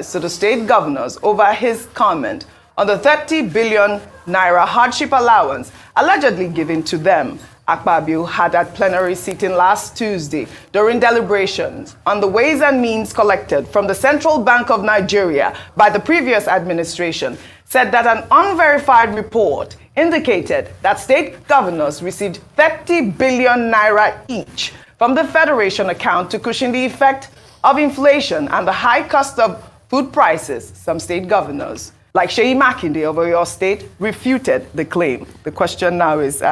apologized to the state governors over his comment on the 30 billion naira hardship allowance allegedly given to them. Akpabio had at plenary sitting last Tuesday during deliberations on the ways and means collected from the Central Bank of Nigeria by the previous administration, said that an unverified report indicated that state governors received 30 billion naira each from the Federation account to cushion the effect of inflation and the high cost of food prices. Some state governors, like Seyi Makinde of Oyo State, refuted the claim. The question now is,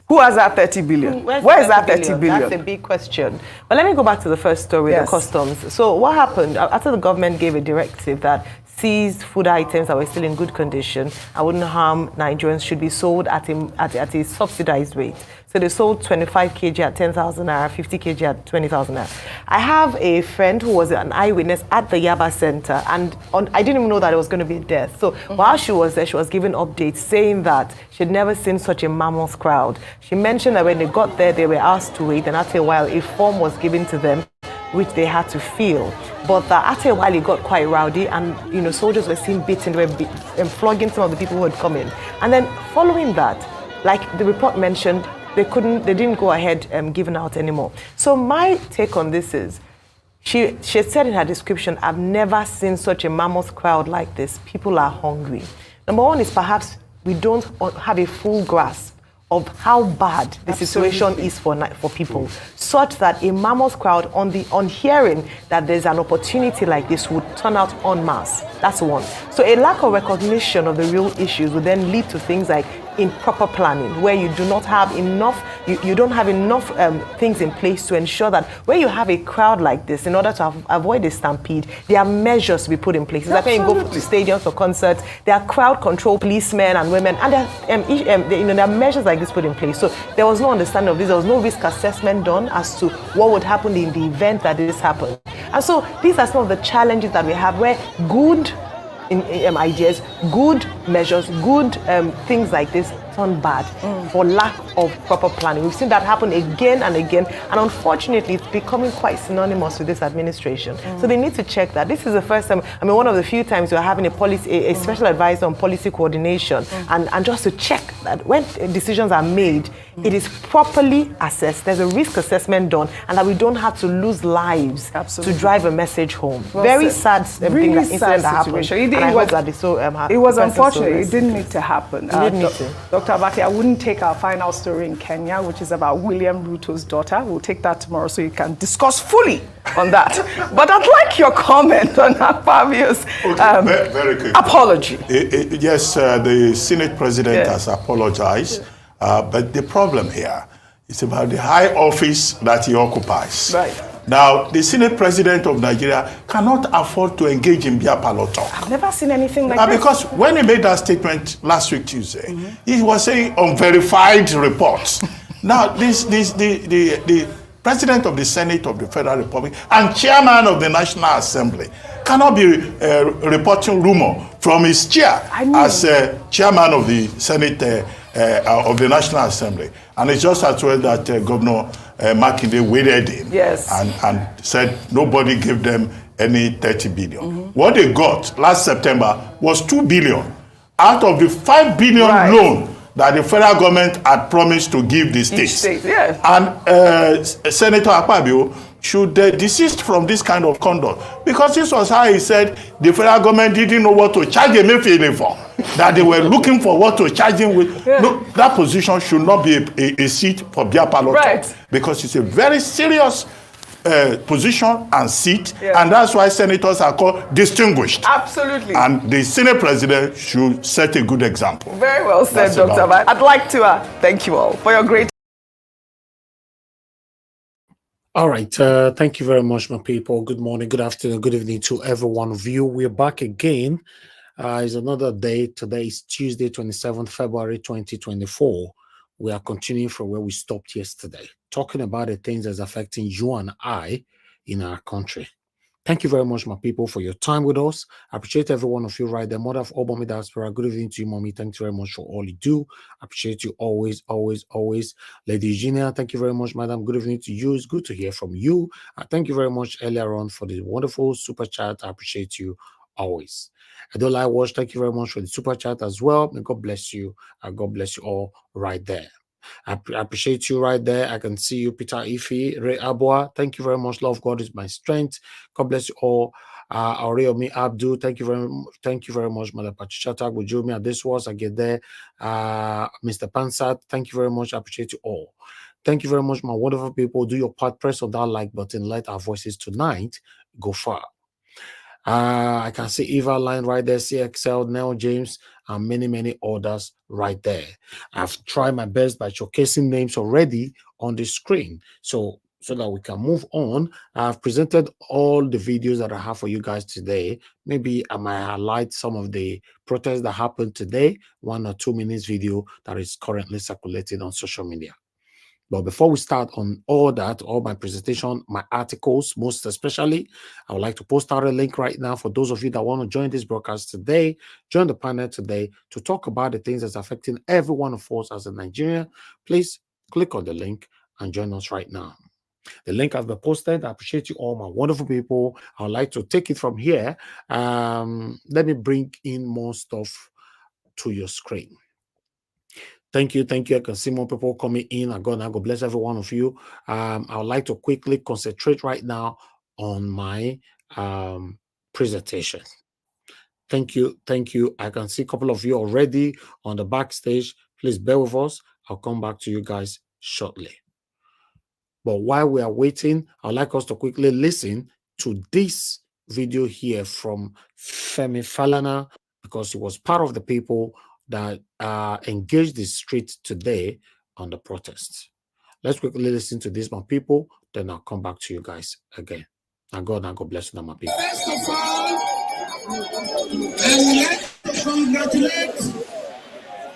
who has that 30 billion? Where is that 30 billion? That's a big question. But let me go back to the first story, the customs. So what happened after the government gave a directive that seized food items that were still in good condition and wouldn't harm Nigerians should be sold at a subsidized rate. So they sold 25 kg at 10,000 naira, 50 kg at 20,000 naira. I have a friend who was an eyewitness at the Yaba Center, and I didn't even know that there was going to be a death. So while she was there, she was giving updates saying that she'd never seen such a mammoth crowd. She mentioned that when they got there, they were asked to wait, and after a while, a form was given to them, which they had to fill. But after a while, it got quite rowdy, and soldiers were seen beating, and flogging some of the people who had come in. And then following that, like the report mentioned, they didn't go ahead giving out anymore. So my take on this is, she said in her description, I've never seen such a mammoth crowd like this. People are hungry. Number one is perhaps we don't have a full grasp of how bad the situation is for people, such that a mammoth crowd on hearing that there's an opportunity like this would turn out en masse. That's one. So a lack of recognition of the real issues would then lead to things like improper planning, where you do not have enough, you don't have enough things in place to ensure that when you have a crowd like this, in order to avoid a stampede, there are measures to be put in place. Like when you go to stadiums for concerts, there are crowd control policemen and women, and there are measures like this put in place. So there was no understanding of this. There was no risk assessment done as to what would happen in the event that this happened. And so these are some of the challenges that we have, where good ideas, good measures, good things like this turn bad for lack of proper planning. We've seen that happen again and again, and unfortunately it's becoming quite synonymous with this administration. So they need to check that. This is the first time, one of the few times we're having a special advisor on policy coordination, and just to check that when decisions are made, it is properly assessed, there's a risk assessment done, and that we don't have to lose lives to drive a message home. Well Very said. sad really incident that happened. It was unfortunate. It didn't need to happen. Dr. Abati, I wouldn't take our final story in Kenya, which is about William Ruto's daughter. We'll take that tomorrow so you can discuss fully on that. But I'd like your comment on Akpabio's very quick apology. Yes, the Senate President has apologized, but the problem here is about the high office that he occupies. Right. Now, the Senate President of Nigeria cannot afford to engage in beer parlor talk. I've never seen anything like that. Because when he made that statement last week, Tuesday, he was saying unverified reports. Now, the President of the Senate of the Federal Republic and Chairman of the National Assembly cannot be reporting rumor from his chair as Chairman of the Senate of the National Assembly. And it's just as well that Governor Makinde waded in and said nobody gave them any 30 billion. What they got last September was 2 billion out of the 5 billion loan that the federal government had promised to give the states. And Senator Akpabio should desist from this kind of conduct, because this was how he said the federal government didn't know what to charge Emefiele for, that they were looking for what to charge him with. No, that position should not be a seat for beer parlor talk, because it's a very serious position and seat, and that's why senators are called distinguished. Absolutely. And the Senate President should set a good example. Very well said, Dr. I'd like to thank you all for your great. All right. Thank you very much, my people. Good morning, good afternoon, good evening to every one of you. We're back again. It's another day. Today is Tuesday, 27th February 2024. We are continuing from where we stopped yesterday, talking about the things that's affecting you and I in our country. Thank you very much, my people, for your time with us. I appreciate every one of you right there. Mother of all Mommy Diaspora, good evening to you, Mommy. Thank you very much for all you do. I appreciate you always, always, always. Lady Eugenia, thank you very much, Madam. Good evening to you. It's good to hear from you. Thank you very much earlier on for the wonderful super chat. I appreciate you always. Adola Wash, thank you very much for the super chat as well. May God bless you. God bless you all right there. I appreciate you right there. I can see you, Peter Ife, Ray Abua. Thank you very much. Love God is my strength. God bless you all. Aurelmi Abdul, thank you very much, Mother Patrichata, Gujumi, this was I get there. Mr. Pansat, thank you very much. I appreciate you all. Thank you very much, my wonderful people. Do your part, press on that like button. Let our voices tonight go far. I can see Eva Line right there, CXL, Nell James, and many others right there. I've tried my best by showcasing names already on the screen. So that we can move on, I've presented all the videos that I have for you guys today. Maybe I might highlight some of the protests that happened today, 1 or 2 minutes video that is currently circulating on social media. But before we start on all that, all my presentation, my articles, most especially, I would like to post out a link right now for those of you that want to join this broadcast today, join the panel today to talk about the things that's affecting every one of us as a Nigerian. Please click on the link and join us right now. The link has been posted. I appreciate you all, my wonderful people. I would like to take it from here. Let me bring in more stuff to your screen. Thank you. I can see more people coming in. God bless every one of you. I would like to quickly concentrate right now on my presentation. Thank you. I can see a couple of you already on the backstage. Please bear with us. I'll come back to you guys shortly. But while we are waiting, I'd like us to quickly listen to this video here from Femi Falana, because he was part of the people that engaged the street today on the protests. Let's quickly listen to this, my people, then I'll come back to you guys again. Now God bless you, my people. First of all, I would like to congratulate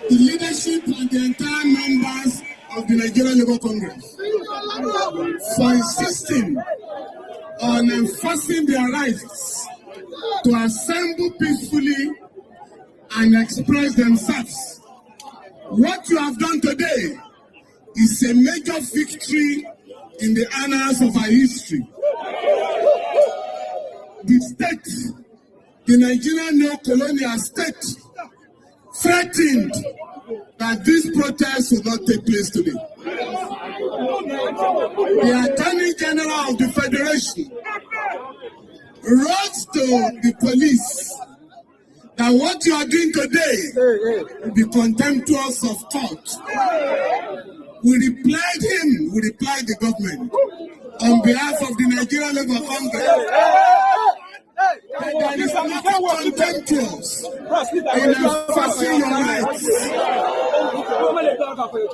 the leadership and the entire members of the Nigerian Labour Congress for insisting on enforcing their rights to assemble peacefully and express themselves. What you have done today is a major victory in the annals of our history. The state, the Nigerian neo-colonial state, threatened that this protest will not take place today. The Attorney General of the Federation wrote to the police that what you are doing today will be contemptuous of court. We replied the government on behalf of the Nigerian Labour Congress. There is nothing contemptuous in enforcing your rights.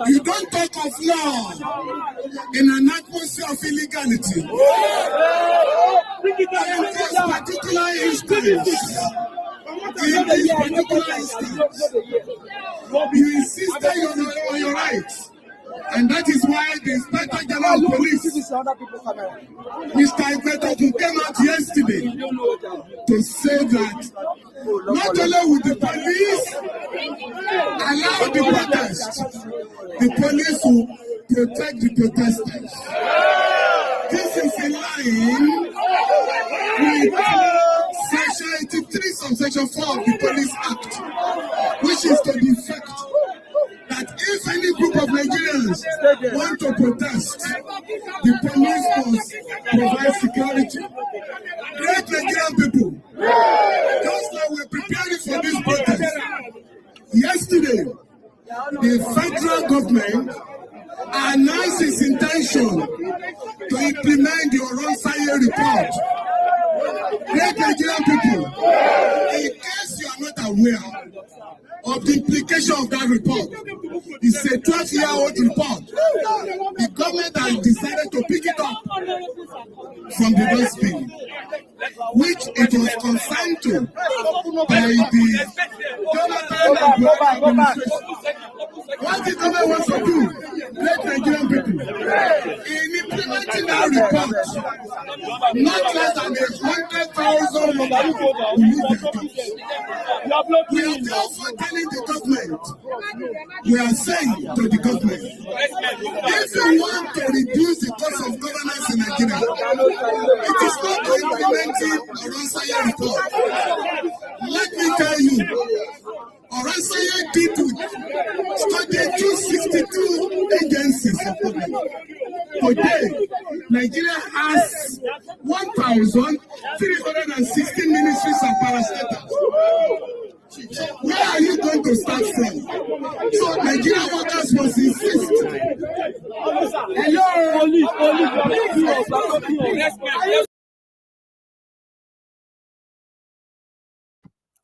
You don't talk of law in an atmosphere of illegality. In this particular instance, you insisted on your rights. And that is why the Inspector General of Police, Mr. Ibeto, came out yesterday to say that not only would the police allow the protest, the police will protect the protesters. This is in line with Section 83, Subsection 4 of the Police Act, which is to the effect that if any group of Nigerians want to protest, the police must provide security. Great Nigerian people, just like we're preparing for this protest, yesterday, the federal government announced its intention to implement the Oronsaye report. Great Nigerian people, in case you are not aware of the implication of that report, it's a 12-year-old report. The government has decided to pick it up from the dustbin, which it was consigned to by the Jonathan and Buhari administration. What the government wants to do, great Nigerian people, in implementing that report, not less than 100,000 people will lose their jobs. We are therefore telling the government, we are saying to the government, if you want to reduce the cost of governance in Nigeria, it is not by implementing a Oronsaye report. Let me tell you, Oransanya did study 262 agencies of government. Today, Nigeria has 1,316 ministries and parastatals. So where are you going to start from? So Nigerian workers must insist. Hello, police.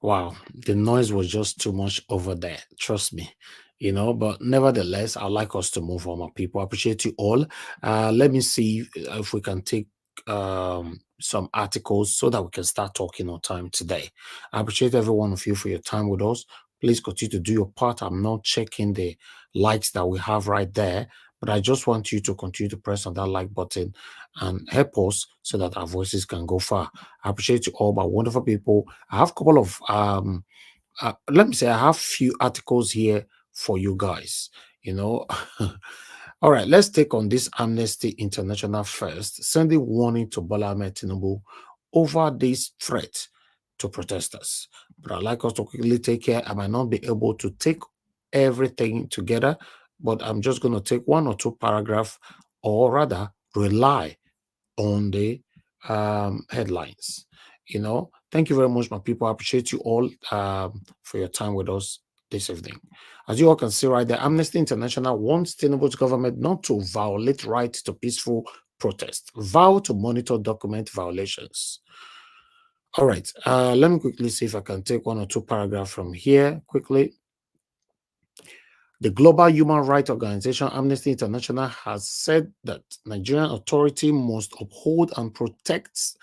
Wow, the noise was just too much over there. Trust me, but nevertheless, I'd like us to move on, my people. I appreciate you all. Let me see if we can take some articles so that we can start talking on time today. I appreciate every one of you for your time with us. Please continue to do your part. I'm not checking the likes that we have right there, but I just want you to continue to press on that like button and help us so that our voices can go far. I appreciate you all, my wonderful people. I have a couple of let me say I have few articles here for you guys. All right, let's take on this Amnesty International first, sending warning to Bola Ahmed Tinubu over this threat to protesters. But I'd like us to quickly take care. I might not be able to take everything together, but I'm just going to take one or two paragraphs, or rather rely on the headlines. Thank you very much, my people. I appreciate you all for your time with us this evening. As you all can see right there, Amnesty International wants Tinubu's government not to violate rights to peaceful protest, vow to monitor document violations. All right, let me quickly see if I can take one or two paragraphs from here quickly. The global human rights organization Amnesty International has said that Nigerian authority must uphold and protest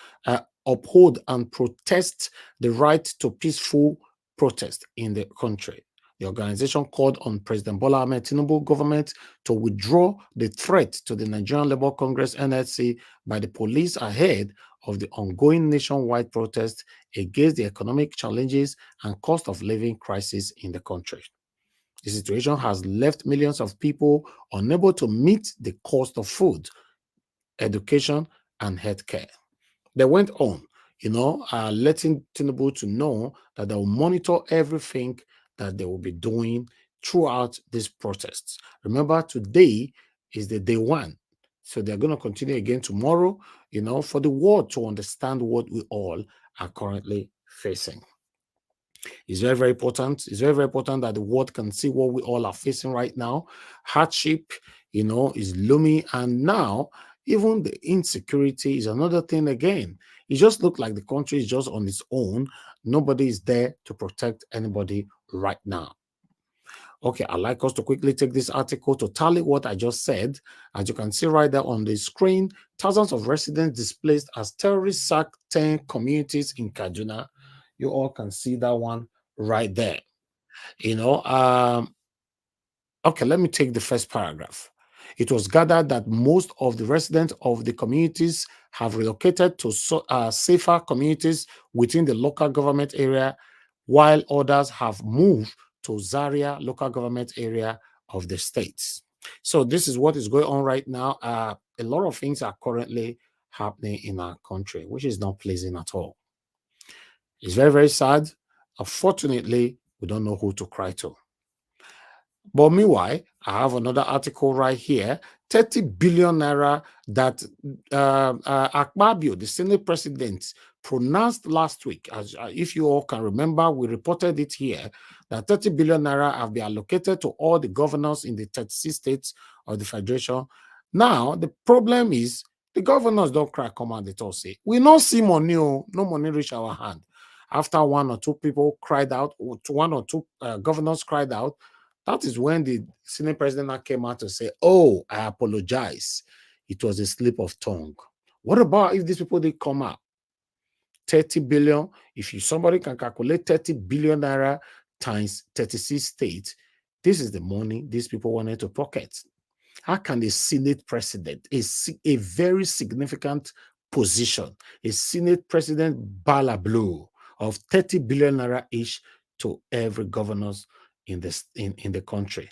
the right to peaceful protest in the country. The organization called on President Bola Ahmed Tinubu government to withdraw the threat to the Nigerian Labour Congress (NLC) by the police ahead of the ongoing nationwide protest against the economic challenges and cost of living crisis in the country. The situation has left millions of people unable to meet the cost of food, education, and healthcare. They went on, letting Tinubu to know that they will monitor everything that they will be doing throughout these protests. Remember, today is the day one. So they're going to continue again tomorrow, for the world to understand what we all are currently facing. It's very, very important. It's very, very important that the world can see what we all are facing right now. Hardship, is looming. And now, even the insecurity is another thing again. It just looks like the country is just on its own. Nobody is there to protect anybody right now. Okay, I'd like us to quickly take this article to tally what I just said. As you can see right there on the screen, thousands of residents displaced as terrorists sacked 10 communities in Kaduna. You all can see that one right there. Okay, let me take the first paragraph. It was gathered that most of the residents of the communities have relocated to safer communities within the local government area, while others have moved to Zaria local government area of the states. So this is what is going on right now. A lot of things are currently happening in our country, which is not pleasing at all. It's very, very sad. Unfortunately, we don't know who to cry to. But meanwhile, I have another article right here, 30 billion naira that Akpabio, the Senate president, pronounced last week. As if you all can remember, we reported it here, that 30 billion naira have been allocated to all the governors in the 36 states of the Federation. Now, the problem is, the governors don't cry, come out, they all say, we don't see money, no money reach our hand. After one or two people cried out, one or two governors cried out, that is when the Senate president came out to say, oh, I apologize. It was a slip of tongue. What about if these people did come out? 30 billion, if somebody can calculate 30 billion naira times 36 states, this is the money these people wanted to pocket. How can the Senate president, a very significant position, a Senate president bala blue of 30 billion naira each to every governors in the country?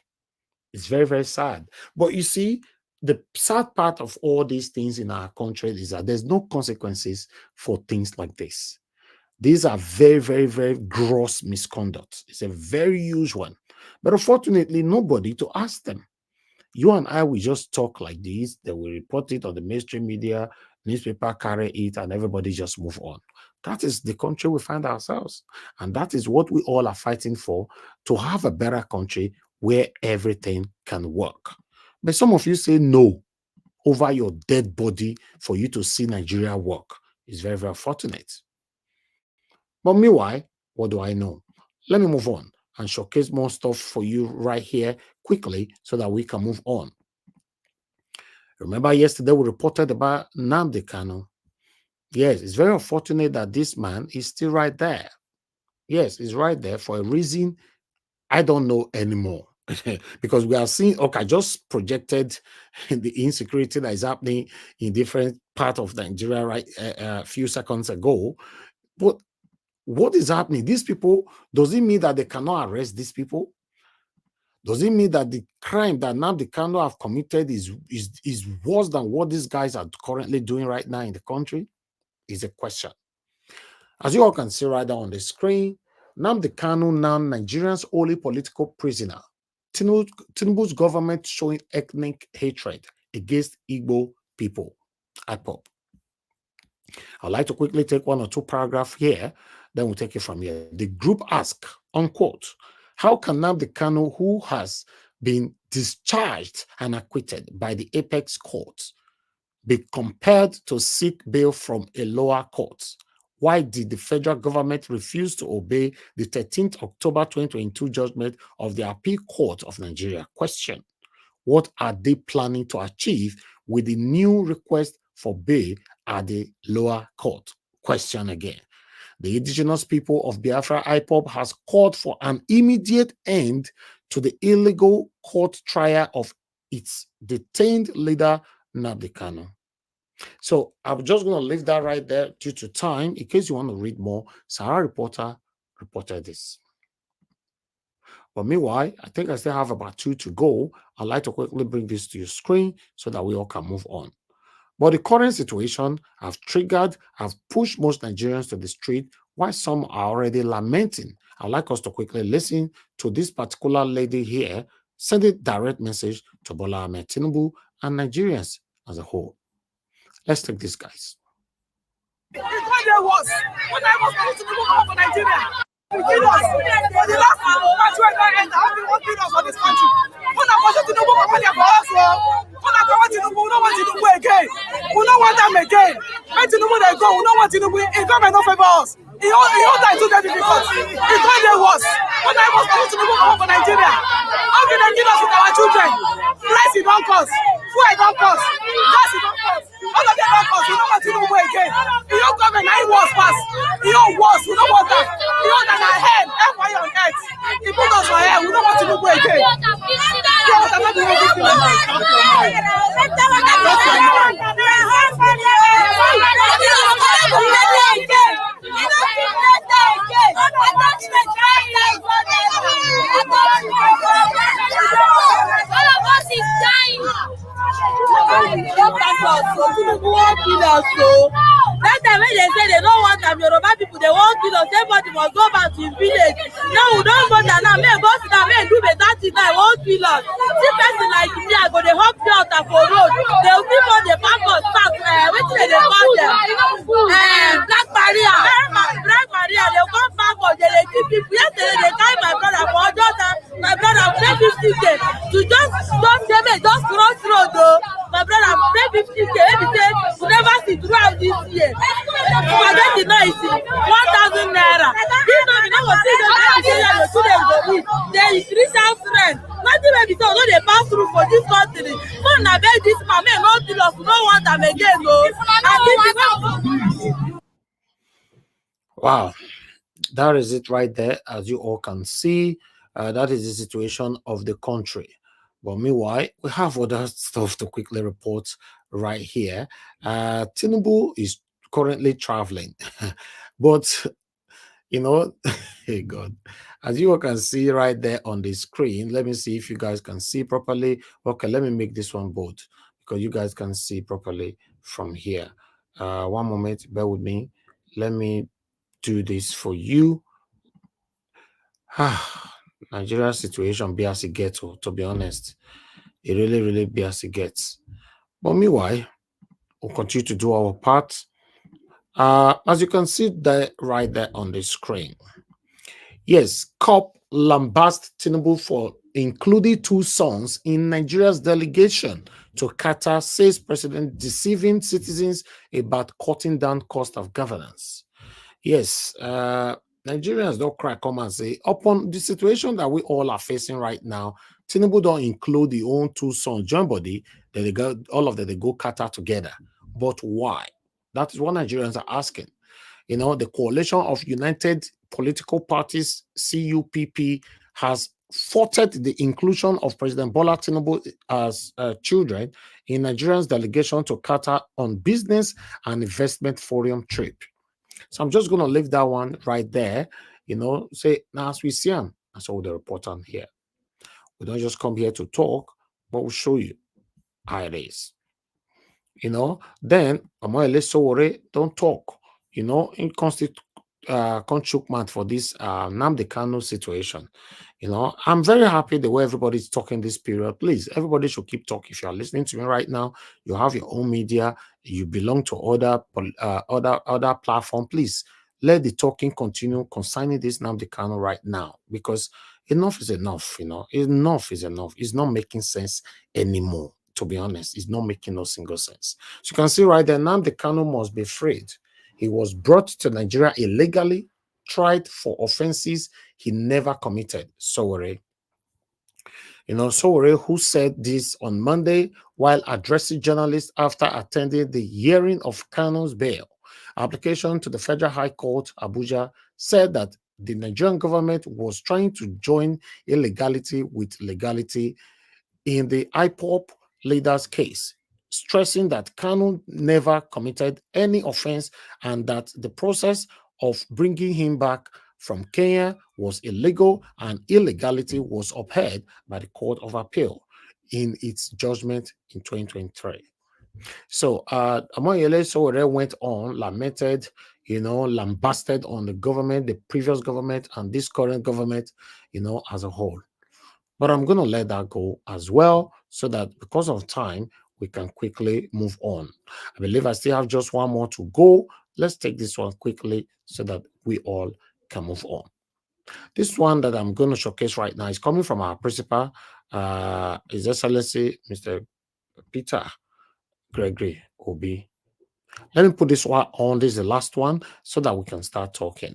It's very, very sad. But you see, the sad part of all these things in our country is that there's no consequences for things like this. These are very, very, very gross misconduct. It's a very huge one. But unfortunately, nobody to ask them. You and I will just talk like this. They will report it on the mainstream media, newspaper carry it, and everybody just move on. That is the country we find ourselves. And that is what we all are fighting for, to have a better country where everything can work. But some of you say no over your dead body for you to see Nigeria work. It's very, very fortunate. But meanwhile, what do I know? Let me move on and showcase more stuff for you right here quickly so that we can move on. Remember yesterday we reported about Nnamdi Kanu. Yes, it's very unfortunate that this man is still right there. Yes, he's right there for a reason I don't know anymore. Because we are seeing, okay, I just projected the insecurity that is happening in different parts of Nigeria right a few seconds ago. But what is happening? These people, does it mean that they cannot arrest these people? Does it mean that the crime that Nnamdi Kanu have committed is worse than what these guys are currently doing right now in the country? Is a question. As you all can see right there on the screen, Nnamdi Kanu, now Nigeria's only political prisoner. Tinubu's government showing ethnic hatred against Igbo people. IPOB. I'd like to quickly take one or two paragraphs here, then we'll take it from here. The group asked, unquote, how can Nnamdi Kanu, who has been discharged and acquitted by the apex courts, be compelled to seek bail from a lower court? Why did the federal government refuse to obey the 13th October 2022 judgment of the Appeal Court of Nigeria? Question. What are they planning to achieve with the new request for bail at the lower court? Question again. The indigenous people of Biafra IPOB has called for an immediate end to the illegal court trial of its detained leader, Nnamdi Kanu. So I'm just going to leave that right there due to time. In case you want to read more, Sarah Reporter reported this. But meanwhile, I think I still have about 2 to go. I'd like to quickly bring this to your screen so that we all can move on. But the current situation have pushed most Nigerians to the street, while some are already lamenting. I'd like us to quickly listen to this particular lady here, sending direct message to Bola Ahmed Tinubu and Nigerians as a whole. Let's take this, guys. When I was going to move for Nigeria, for the last match where I end, I've been working for this country. When I was to move for us, when I go to Tinubu, we don't want Tinubu again. We don't want them again. When Tinubu they go, we don't want Tinubu. It government don't favor us. He all that too difficult. It when they was. When I was going to move for Nigeria, how can they give us with our children? Price it don't cost. Fuel don't cost. Gas it don't cost. All of them don't cost. We don't want Tinubu again. He don't government. He was fast. He don't was. We don't want that. He don't that our head. Everybody on earth. He put us for air. We don't want Tinubu again. That time when they say they don't want them Yoruba people, they want kill us, everybody must go back to his village. Now we don't want that now. May boss now, may do better thing now, won't kill us. See person like me, I go they hop out for road. They will keep on the back of staff, which they call them. Black Maria, they will come back or they keep people. Yesterday they carry my brother for daughter, my brother pay 50K to just cross road though. My brother pay 50K, every day, we never see throughout this year. For that is nice, 1,000 naira. This time we never see them every day your students go eat. There is 3,000 rent. Nothing may be told, no they pass through for this country. So now beg this man, may not kill us, we don't want them again, though. And this is Wow, that is it right there, as you all can see. That is the situation of the country. But meanwhile, we have other stuff to quickly report right here. Tinubu is currently traveling, but you know, hey God, as you all can see right there on the screen. Let me see if you guys can see properly. Okay, let me make this one bold because you guys can see properly from here. One moment, bear with me. Let me do this for you. Nigeria's situation be as it gets, to be honest. It really, really be as it gets. But meanwhile, we'll continue to do our part. As you can see there, right there on the screen. Yes, COP lambast Tinubu for including 2 sons in Nigeria's delegation to Qatar, says President deceiving citizens about cutting down cost of governance. Yes, Nigerians don't cry, come and say, upon the situation that we all are facing right now, Tinubu don't include the own 2 sons, join body, that they go, all of them, they go Qatar together. But why? That is what Nigerians are asking. You know, the Coalition of United Political Parties, CUPP, has thwarted the inclusion of President Bola Tinubu as children in Nigeria's delegation to Qatar on business and investment forum trip. So I'm just going to leave that one right there, you know, say, now as we see them, that's all the report on here. We don't just come here to talk, but we'll show you how it is. You know, then Amoyele Sowore don't talk, you know, in constitution for this Nnamdi Kanu situation. You know, I'm very happy the way everybody's talking this period. Please, everybody should keep talking. If you are listening to me right now, you have your own media, you belong to other platform. Please let the talking continue concerning this Nnamdi Kanu right now, because enough is enough. You know, enough is enough. It's not making sense anymore. To be honest, it's not making no single sense. So you can see right there, Nnamdi Kanu must be freed. He was brought to Nigeria illegally, tried for offenses he never committed. Sowore. You know, Sowore, who said this on Monday while addressing journalists after attending the hearing of Kanu's bail application to the Federal High Court, Abuja, said that the Nigerian government was trying to join illegality with legality in the IPOP leader's case, stressing that Kanu never committed any offense and that the process of bringing him back from Kenya was illegal and illegality was upheld by the Court of Appeal in its judgment in 2023. So Amoyele Sowore went on, lamented, you know, lambasted on the government, the previous government, and this current government, you know, as a whole. But I'm going to let that go as well, so that because of time, we can quickly move on. I believe I still have just one more to go. Let's take this one quickly so that we all can move on. This one that I'm going to showcase right now is coming from our principal, His Excellency, Mr. Peter Gregory Obi. Let me put this one on. This is the last one so that we can start talking.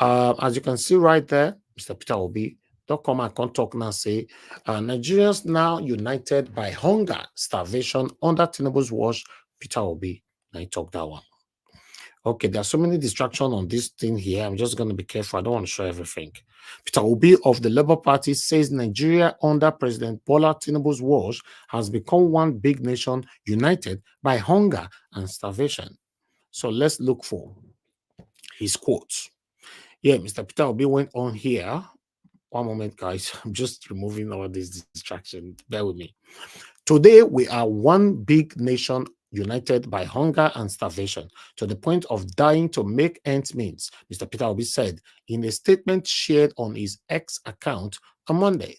As you can see right there, Mr. Peter Obi, don't come and come talk now, say, Nigerians now united by hunger, starvation under Tinubu's watch. Peter Obi, now you talk that one. Okay, there are so many distractions on this thing here. I'm just going to be careful. I don't want to show everything. Peter Obi of the Labour Party says Nigeria under President Bola Tinubu's watch has become one big nation united by hunger and starvation. So let's look for his quotes. Yeah, Mr. Peter Obi went on here. One moment, guys. I'm just removing all these distractions. Bear with me. Today, we are one big nation united by hunger and starvation to the point of dying to make ends meet, Mr. Peter Obi said in a statement shared on his X account on Monday.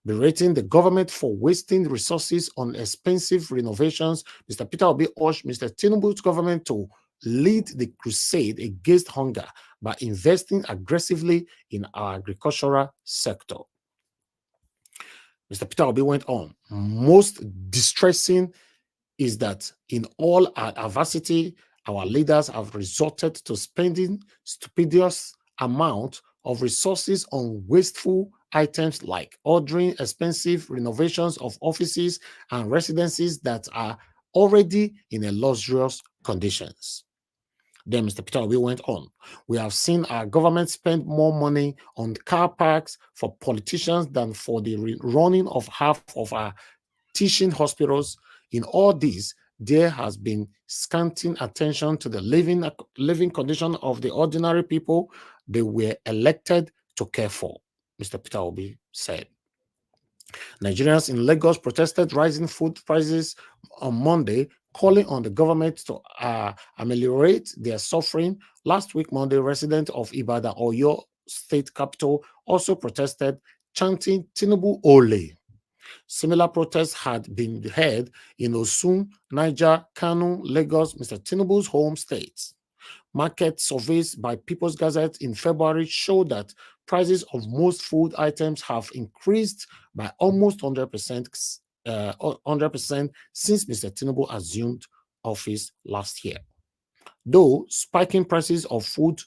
Berating the government for wasting resources on expensive renovations, Mr. Peter Obi urged Mr. Tinubu's government to lead the crusade against hunger by investing aggressively in our agricultural sector. Mr. Peter Obi went on, most distressing is that in all our adversity, our leaders have resorted to spending stupendous amount of resources on wasteful items like ordering expensive renovations of offices and residences that are already in a luxurious conditions. Then Mr. Peter Obi went on. We have seen our government spend more money on car parks for politicians than for the running of half of our teaching hospitals. In all this, there has been scanty attention to the living condition of the ordinary people they were elected to care for, Mr. Peter Obi said. Nigerians in Lagos protested rising food prices on Monday, calling on the government to ameliorate their suffering. Last week, Monday, residents of Ibadan, Oyo state capital, also protested, chanting Tinubu Ole. Similar protests had been heard in Osun, Niger, Kanu, Lagos, Mr. Tinubu's home states. Market surveys by People's Gazette in February showed that prices of most food items have increased by almost 100%, 100% since Mr. Tinubu assumed office last year. Though spiking prices of food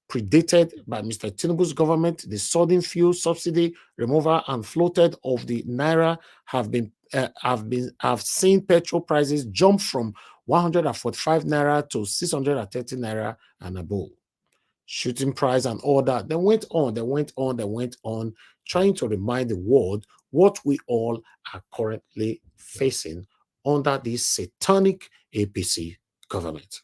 predated by Mr. Tinubu's government, the sudden fuel subsidy removal and floated of the naira have seen petrol prices jump from 145 naira to 630 naira and above. Shooting price and all that. They went on, trying to remind the world what we all are currently facing under this satanic APC government.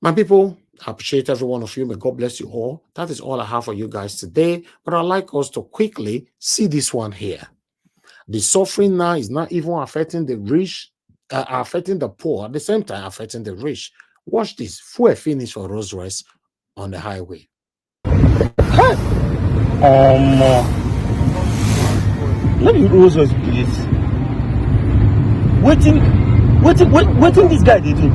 My people, I appreciate every one of you. May God bless you all. That is all I have for you guys today. But I'd like us to quickly see this one here. The suffering now is not even affecting the rich, affecting the poor, at the same time affecting the rich. Watch this. Fuel finish for Rolls Royce on the highway. Let me Rolls Royce, please. Waiting this guy did do.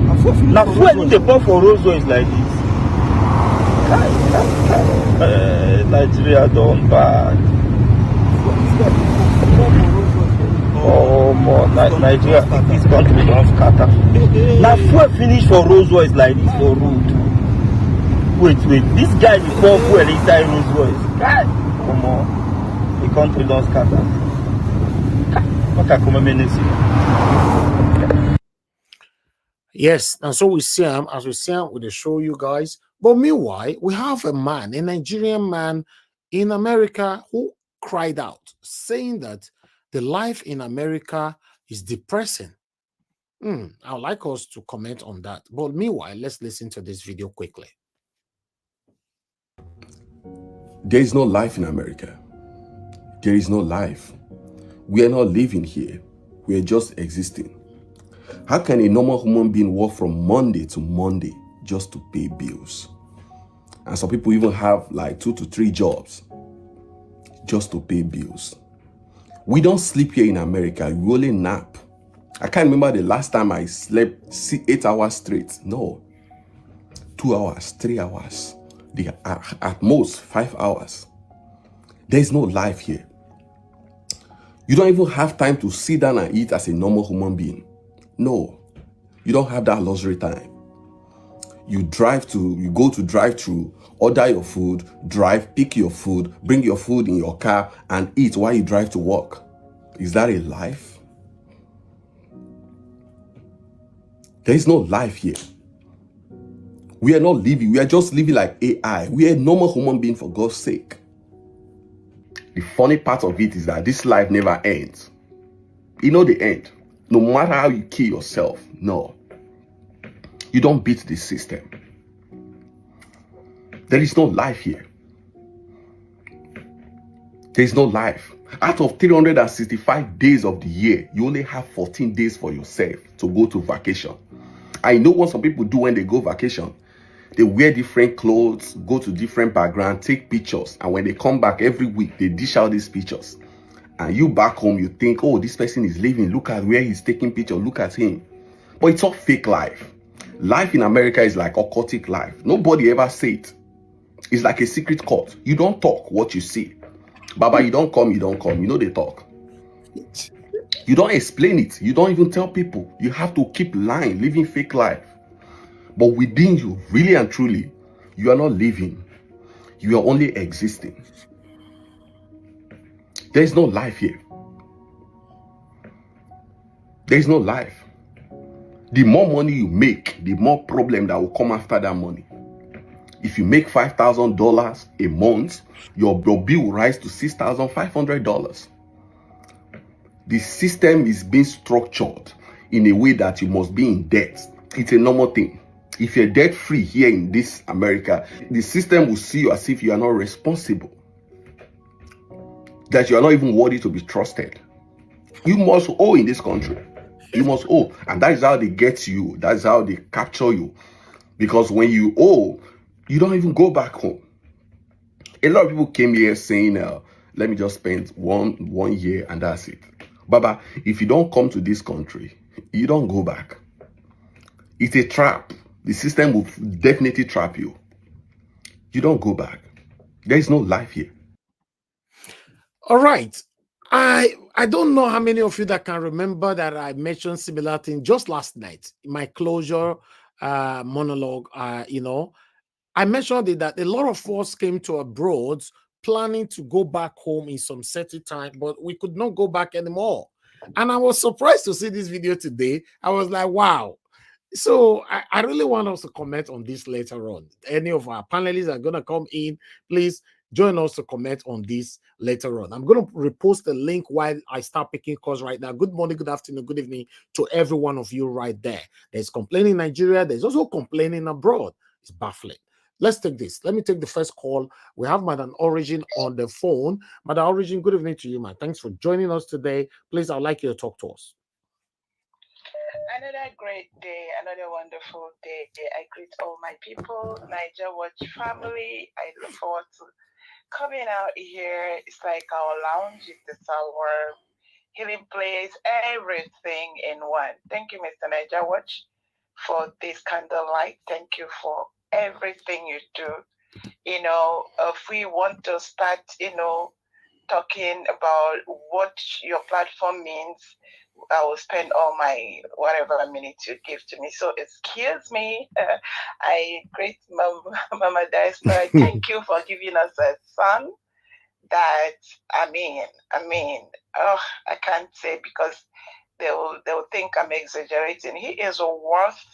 Now fuel they pour for Rolls Royce like this. Nigeria done bad. Nigeria, this country don't scatter. Now fuel finish for Rolls Royce like this for road. Wait, this guy is pour fuel inside Rolls Royce. God, come on, the country don't scatter. What can come Yes, and so we see him, as we see him, we show you guys. But meanwhile, we have a man, a Nigerian man in America who cried out, saying that the life in America is depressing. I would like us to comment on that. But meanwhile, let's listen to this video quickly. There is no life in America. There is no life. We are not living here. We are just existing. How can a normal human being work from Monday to Monday just to pay bills? And some people even have like 2 to 3 jobs just to pay bills. We don't sleep here in America. We only nap. I can't remember the last time I slept 8 hours straight. No. 2 hours, 3 hours. At most 5 hours. There is no life here. You don't even have time to sit down and eat as a normal human being. No, you don't have that luxury time. You go to drive-through, order your food, drive, pick your food, bring your food in your car and eat while you drive to work. Is that a life? There is no life here. We are not living. We are just living like AI. We are normal human beings, for God's sake. The funny part of it is that this life never ends. You know the end. No matter how you kill yourself, no. You don't beat the system. There is no life here. There is no life. Out of 365 days of the year, you only have 14 days for yourself to go to vacation. I know what some people do when they go vacation. They wear different clothes, go to different backgrounds, take pictures. And when they come back every week, they dish out these pictures. And you back home, you think, oh, this person is living. Look at where he's taking pictures. Look at him. But it's all fake life. Life in America is like occultic life. Nobody ever say it. It's like a secret court. You don't talk what you see. Baba, you don't come, you don't come. You know they talk. You don't explain it. You don't even tell people. You have to keep lying, living fake life. But within you, really and truly, you are not living. You are only existing. There is no life here. There is no life. The more money you make, the more problem that will come after that money. If you make $5,000 a month, your bill will rise to $6,500. The system is being structured in a way that you must be in debt. It's a normal thing. If you're debt free here in this America, the system will see you as if you are not responsible. That you are not even worthy to be trusted. You must owe in this country. You must owe. And that is how they get you. That is how they capture you. Because when you owe, you don't even go back home. A lot of people came here saying, let me just spend one year and that's it. Baba, if you don't come to this country, you don't go back. It's a trap. The system will definitely trap you. You don't go back. There is no life here. All right. I don't know how many of you that can remember that I mentioned similar thing just last night in my closure monologue. I mentioned it that a lot of us came to abroad planning to go back home in some certain time, but we could not go back anymore. And I was surprised to see this video today. I was like, wow. So I really want us to comment on this later on. Any of our panelists are going to come in, please join us to comment on this later on. I'm going to repost the link while I start picking calls right now. Good morning, good afternoon, good evening to every one of you right there. There's complaining in Nigeria. There's also complaining abroad. It's baffling. Let's take this. Let me take the first call. We have Madam Origin on the phone. Madam Origin, good evening to you, man. Thanks for joining us today. Please, I'd like you to talk to us. Another great day, another wonderful day. I greet all my people, Niger Watch family. I look forward to coming out here. It's like our lounge, it's our healing place, everything in one. Thank you, Mr. Niger Watch, for this candlelight. Thank you for everything you do. If we want to start, talking about what your platform means, I will spend all my whatever minutes you give to me. So excuse me. I greet Mama Diaspora. Thank you for giving us a son that I can't say because they'll think I'm exaggerating. He is worth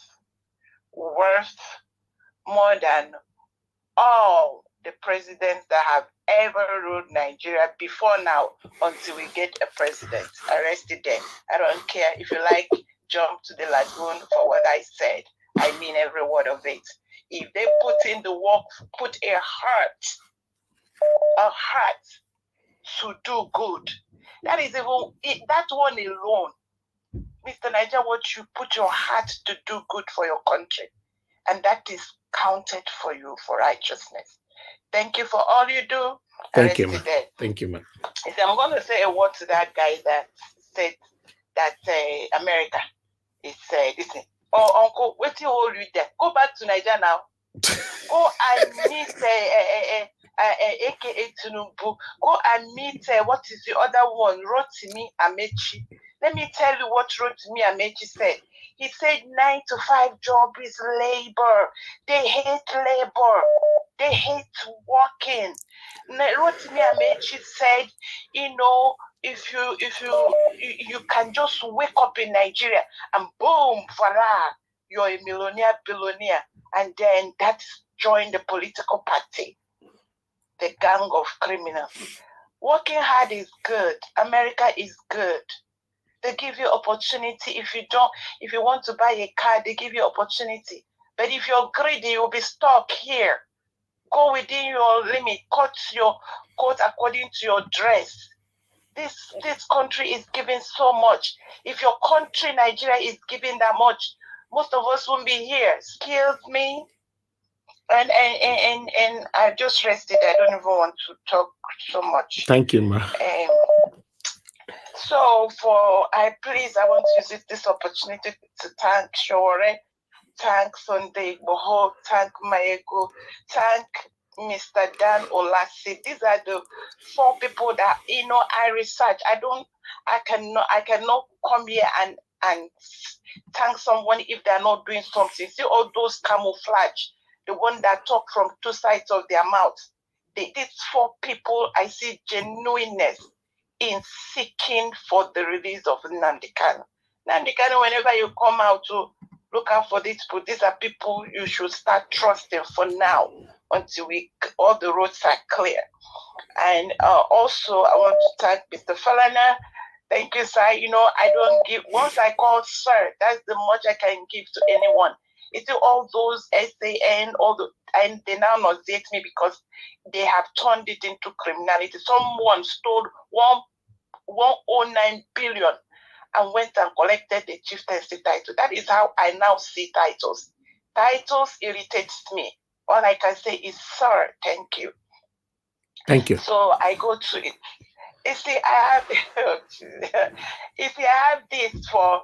more than all the presidents that have ever ruled Nigeria before now until we get a president. I rest it there. I don't care if you like jump to the lagoon for what I said. I mean every word of it. If they put in the work, put a heart to do good. That is even that one alone. Mr. Niger, what you put your heart to do good for your country. And that is counted for you for righteousness. Thank you for all you do. Thank you, man. Thank you, man. I'm going to say a word to that guy that said that America is listen. Oh, uncle, wait till hold you there. Go back to Nigeria now. Go and meet AKA Tinubu. Go and meet what is the other one? Rotimi Amechi. Let me tell you what Rotimi Amechi said. He said 9 to 5 job is labor. They hate labor. They hate working. Rotimi Amechi said, if you can just wake up in Nigeria and boom, voila, you're a millionaire, billionaire, and then that's join the political party, the gang of criminals. Working hard is good. America is good. They give you opportunity. If you want to buy a car, they give you opportunity. But if you're greedy, you'll be stuck here. Go within your limit. Cut your coat according to your dress. This country is giving so much. If your country, Nigeria, is giving that much, most of us won't be here. Excuse me. And I just rested. I don't even want to talk so much. Thank you, ma. So I want to use this opportunity to thank Shore, thank Sunday Boho, thank Maego, thank Mr. Dan Olasi. These are the 4 people that I research. I cannot come here and thank someone if they're not doing something. See all those camouflage, the one that talk from 2 sides of their mouth. These 4 people, I see genuineness in seeking for the release of Nnamdi Kanu. Nnamdi Kanu, whenever you come out to look out for these people, these are people you should start trusting for now until all the roads are clear. And also, I want to thank Mr. Falana. Thank you, sir. I don't give, once I call sir, that's the much I can give to anyone. It's all those SAN, and they now nauseate me because they have turned it into criminality. Someone stole 109 billion and went and collected the chieftaincy title. That is how I now see titles. Titles irritates me. All I can say is, sir, thank you. Thank you. So I go to it. You see, I have this for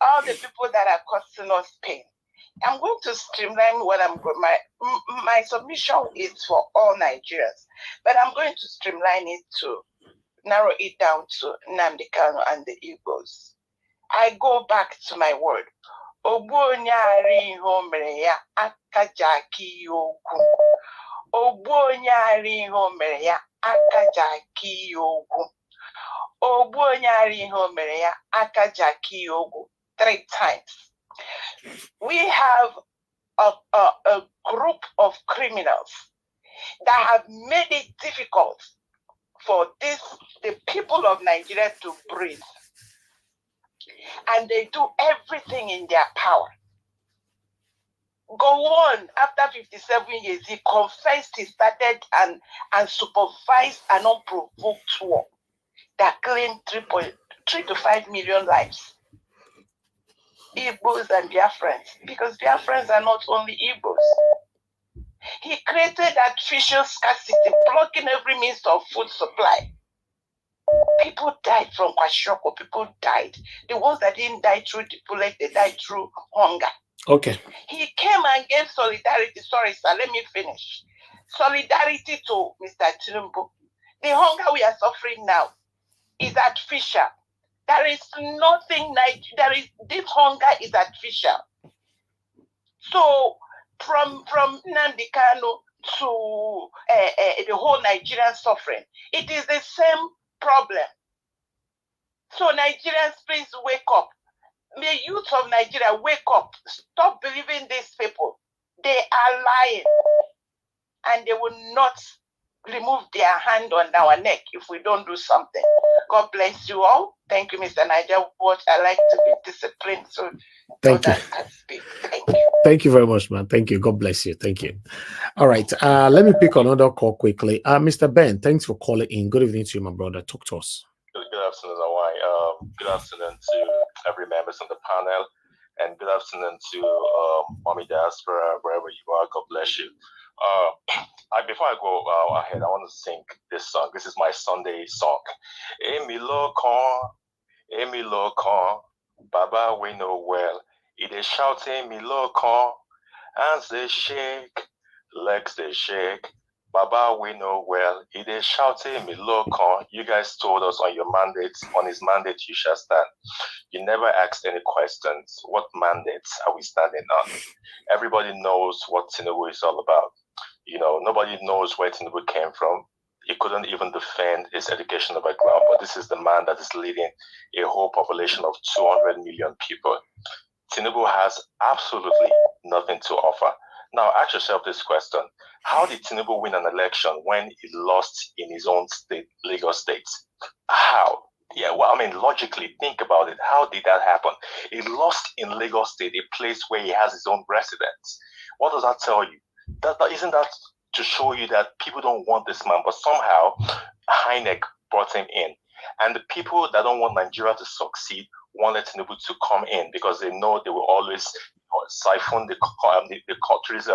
all the people that are causing us pain. I'm going to streamline what I'm going. My submission is for all Nigerians, but I'm going to streamline it to narrow it down to Nnamdi Kanu and the Igbos. I go back to my word. Ogbonyari homere ya akajaki yogu. Ogbonyari homere ya akajaki yogu. Ogbonyari homere ya akajaki yogu. 3 times. We have a group of criminals that have made it difficult for the people of Nigeria to breathe. And they do everything in their power. Go on, after 57 years, he confessed he started and supervised an unprovoked war that claimed 3 to 5 million lives. Igbos and Biafrans, because Biafrans are not only Igbos. He created artificial scarcity, blocking every means of food supply. People died from kwashiorkor. People died. The ones that didn't die through the bullet, they died through hunger. Okay. He came and gave solidarity. Sorry, sir, let me finish. Solidarity to Mr. Tinubu. The hunger we are suffering now is artificial. There is nothing like this hunger is artificial. So from Nnamdi Kanu to the whole Nigerian suffering, it is the same problem. So Nigerians, please wake up. The youth of Nigeria, wake up. Stop believing these people. They are lying. And they will not remove their hand on our neck if we don't do something. God bless you all. Thank you, Mr. Niger Watch. I like to be disciplined, so thank you. I can speak. Thank you. Thank you very much, man. Thank you. God bless you. Thank you. All right. Let me pick another call quickly. Mr. Ben, thanks for calling in. Good evening to you, my brother. Talk to us. Good afternoon, Hawaii. Good afternoon to every members on the panel, and good afternoon to Mommy Diaspora, wherever you are. God bless you. Before I go ahead, I want to sing this song. This is my Sunday song. Emi lo con, Baba we know well. It is shouting me lo con, hands they shake, legs they shake. Baba we know well. It is shouting me lo con. You guys told us on your mandate, on his mandate you shall stand. You never asked any questions. What mandates are we standing on? Everybody knows what Tinubu is all about. You know, nobody knows where Tinubu came from. He couldn't even defend his educational background, but this is the man that is leading a whole population of 200 million people. Tinubu has absolutely nothing to offer. Now, ask yourself this question. How did Tinubu win an election when he lost in his own state, Lagos State? How? Yeah, well, I mean, logically, think about it. How did that happen? He lost in Lagos State, a place where he has his own residence. What does that tell you? Isn't that to show you that people don't want this man, but somehow Heineck brought him in. And the people that don't want Nigeria to succeed wanted Tinubu to come in because they know they will always siphon the country's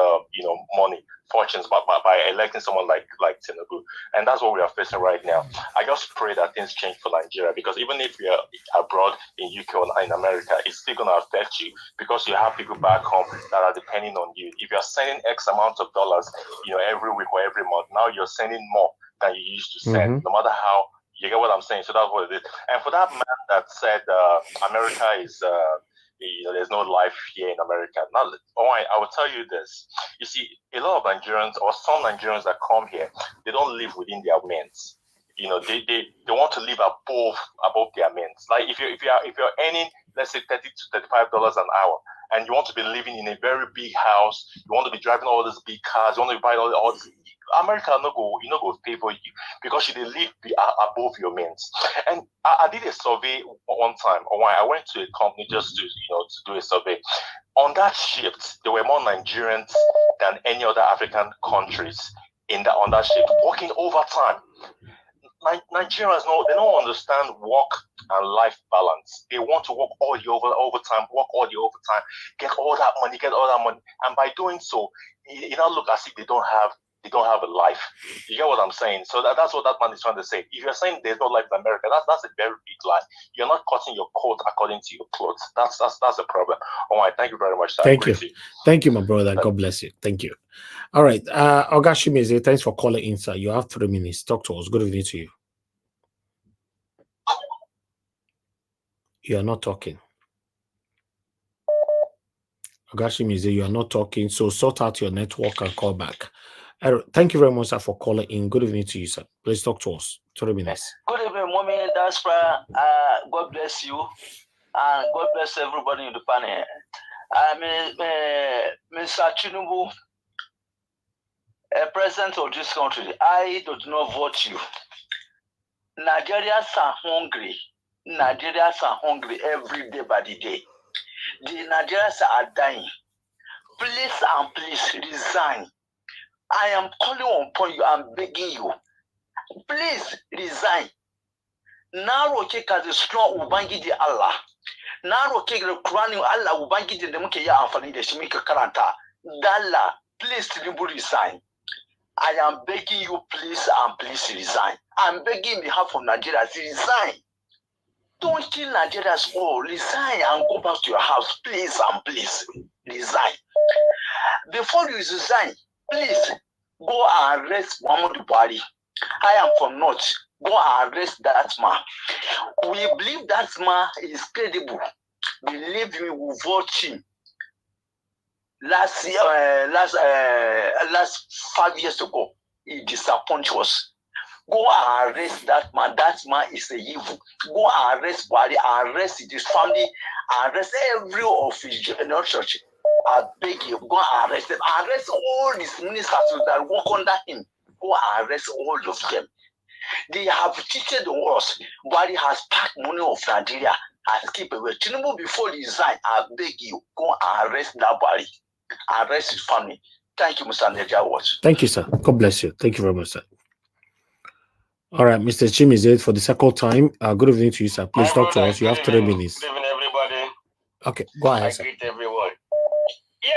money, fortunes by electing someone like Tinubu. And that's what we are facing right now. I just pray that things change for Nigeria, because even if we are abroad in UK or in America, it's still going to affect you because you have people back home that are depending on you. If you're sending X amount of dollars, every week or every month, now you're sending more than you used to send, no matter how. You get what I'm saying? So that's what it is. And for that man that said America is, there's no life here in America. Now, I will tell you this. You see, a lot of Nigerians, or some Nigerians that come here, they don't live within their means. They want to live above their means. Like if you're earning, let's say $30 to $35 an hour, and you want to be living in a very big house, you want to be driving all these big cars, you want to be buying all this. America no go favor you because you live above your means. And I did a survey one time. I went to a company just to do a survey. On that shift, there were more Nigerians than any other African countries on that shift, working overtime. Nigerians they don't understand work and life balance. They want to work all the overtime, get all that money, and by doing so, it don't look as if they don't have a life. You get what I'm saying? So that's what that man is trying to say. If you're saying there's no life in America, that's a very big lie. You're not cutting your coat according to your clothes. That's a problem. All right, thank you very much, sir. Thank you, my brother. God bless you. Thank you. All right, Ogashimize, thanks for calling in, sir. You have 3 minutes. Talk to us. Good evening to you. You are not talking. Ogashimize, you are not talking. So sort out your network and call back. Thank you very much, sir, for calling in. Good evening to you, sir. Please talk to us. 3 minutes. Good evening, Mommy. God bless you. And God bless everybody in the panel. Mr. Tinubu, president of this country, I do not vote you. Nigerians are hungry. Nigerians are hungry every day by the day. The Nigerians are dying. Please resign. I am calling upon you. I'm begging you. Please resign. Now, okay, because the strong Ubangi de Allah. Now, okay, the Quran Allah Ubangi de Mukeya Anfani de Shimika Karanta. Dalla, please resign. I am begging you, please resign. I'm begging on behalf of Nigeria, resign. Don't kill Nigerians all. Resign and go back to your house, please resign. Before you resign, please go and arrest Muhammadu Buhari. I am from North. Go and arrest that man. We believe that man is credible. Believe me, we vote him. Last 5 years ago, he disappointed us. Go and arrest that man. That man is a evil. Go and arrest Buhari, arrest his family, arrest every of his church. I beg you, go and arrest them. Arrest all these ministers that work under him. Go and arrest all of them. They have cheated us. Buhari has packed money of Nigeria and keep away. Tinubu, before he resign, I beg you, go and arrest that Buhari. Arrest his family. Thank you, Mr. Nigeria Watch. Thank you, sir. God bless you. Thank you very much, sir. All right, Mr. Chimize, for the second time, good evening to you, sir. Please talk to us. You have 3 minutes. Good evening, everybody. Okay, go ahead, sir. I greet everyone. Yeah,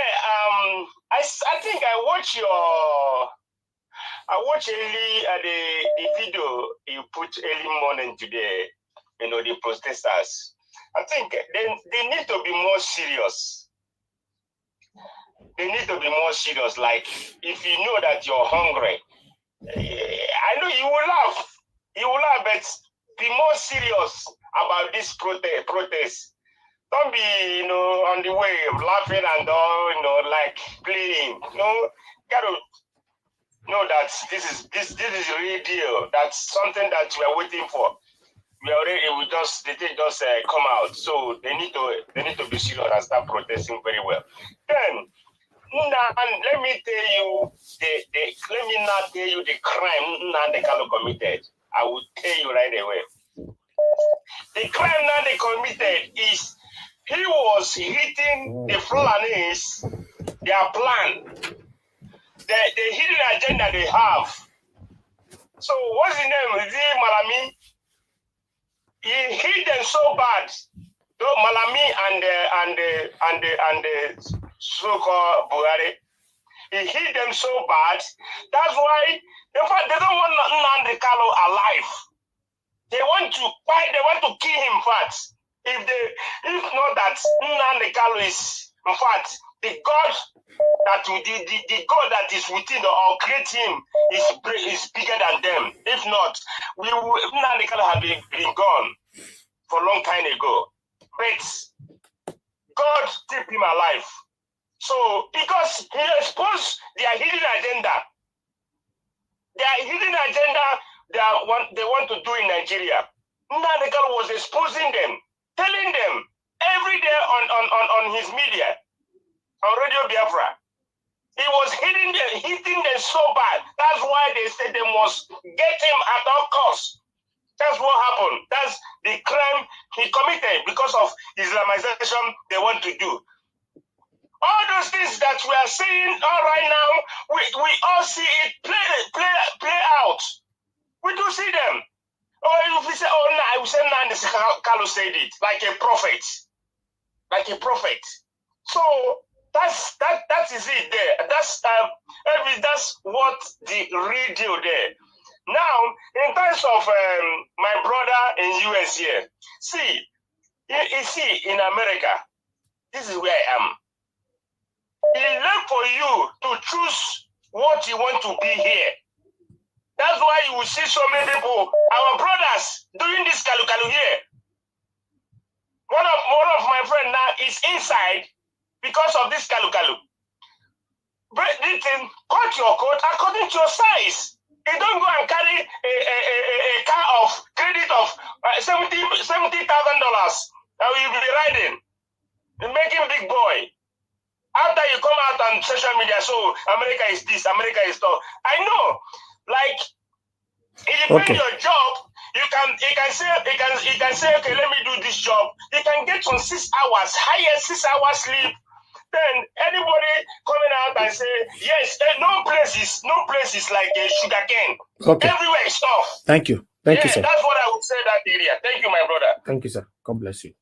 I think I watched the video you put early morning today, the protesters. I think they need to be more serious. They need to be more serious. Like, if you know that you're hungry, I know you will laugh, but be more serious about this protest. Don't be, on the way of laughing and all, like playing. Gotta know that this is a real deal. That's something that we are waiting for. The thing just come out. So they need to be serious and start protesting very well. Then, and let me not tell you the crime Nnamdi Kanu committed. I will tell you right away. The crime Nnamdi committed is he was hitting the Fulanis, their plan, the hidden agenda they have. So what's his name? Is it Malami? He hit them so bad. Though Malami and the so-called Buhari, he hit them so bad. That's why, in fact, they don't want Nnamdi Kanu alive. They want to fight. They want to kill him first. If not that Nnamdi Kanu is, in fact, the God that is within or create him is bigger than them. If not, Nnamdi Kanu had been gone for a long time ago. But God kept him alive. So, because he exposed their hidden agenda. Their hidden agenda they want to do in Nigeria. Nnamdi Kanu was exposing them, telling them every day on his media, on Radio Biafra. He was hitting them so bad. That's why they said they must get him at all costs. That's what happened. That's the crime he committed because of Islamization they want to do. All those things that we are seeing all right now, we all see it play out. We do see them. say, oh, no, I will say Nnamdi Kanu said it, like a prophet. Like a prophet. So that is it there. That's what the real deal there. Now, in terms of my brother in US here, see, you see, in America, this is where I am. It's left for you to choose what you want to be here. That's why you will see so many people, our brothers, doing this kalu here. One of my friends now is inside because of this kalu. But this thing, cut your coat according to your size. You don't go and carry a car of credit of $70,000 that you'll be riding, making big boy. After you come out on social media, so America is this, America is that. I know, like, it depends on your job. You can say, okay, let me do this job. You can get on 6 hours, higher 6 hours sleep. Then anybody coming out and say, yes, no place is like a sugar cane. Okay. Everywhere is tough. Thank you. Thank you, sir. That's what I would say that area. Thank you, my brother. Thank you, sir. God bless you.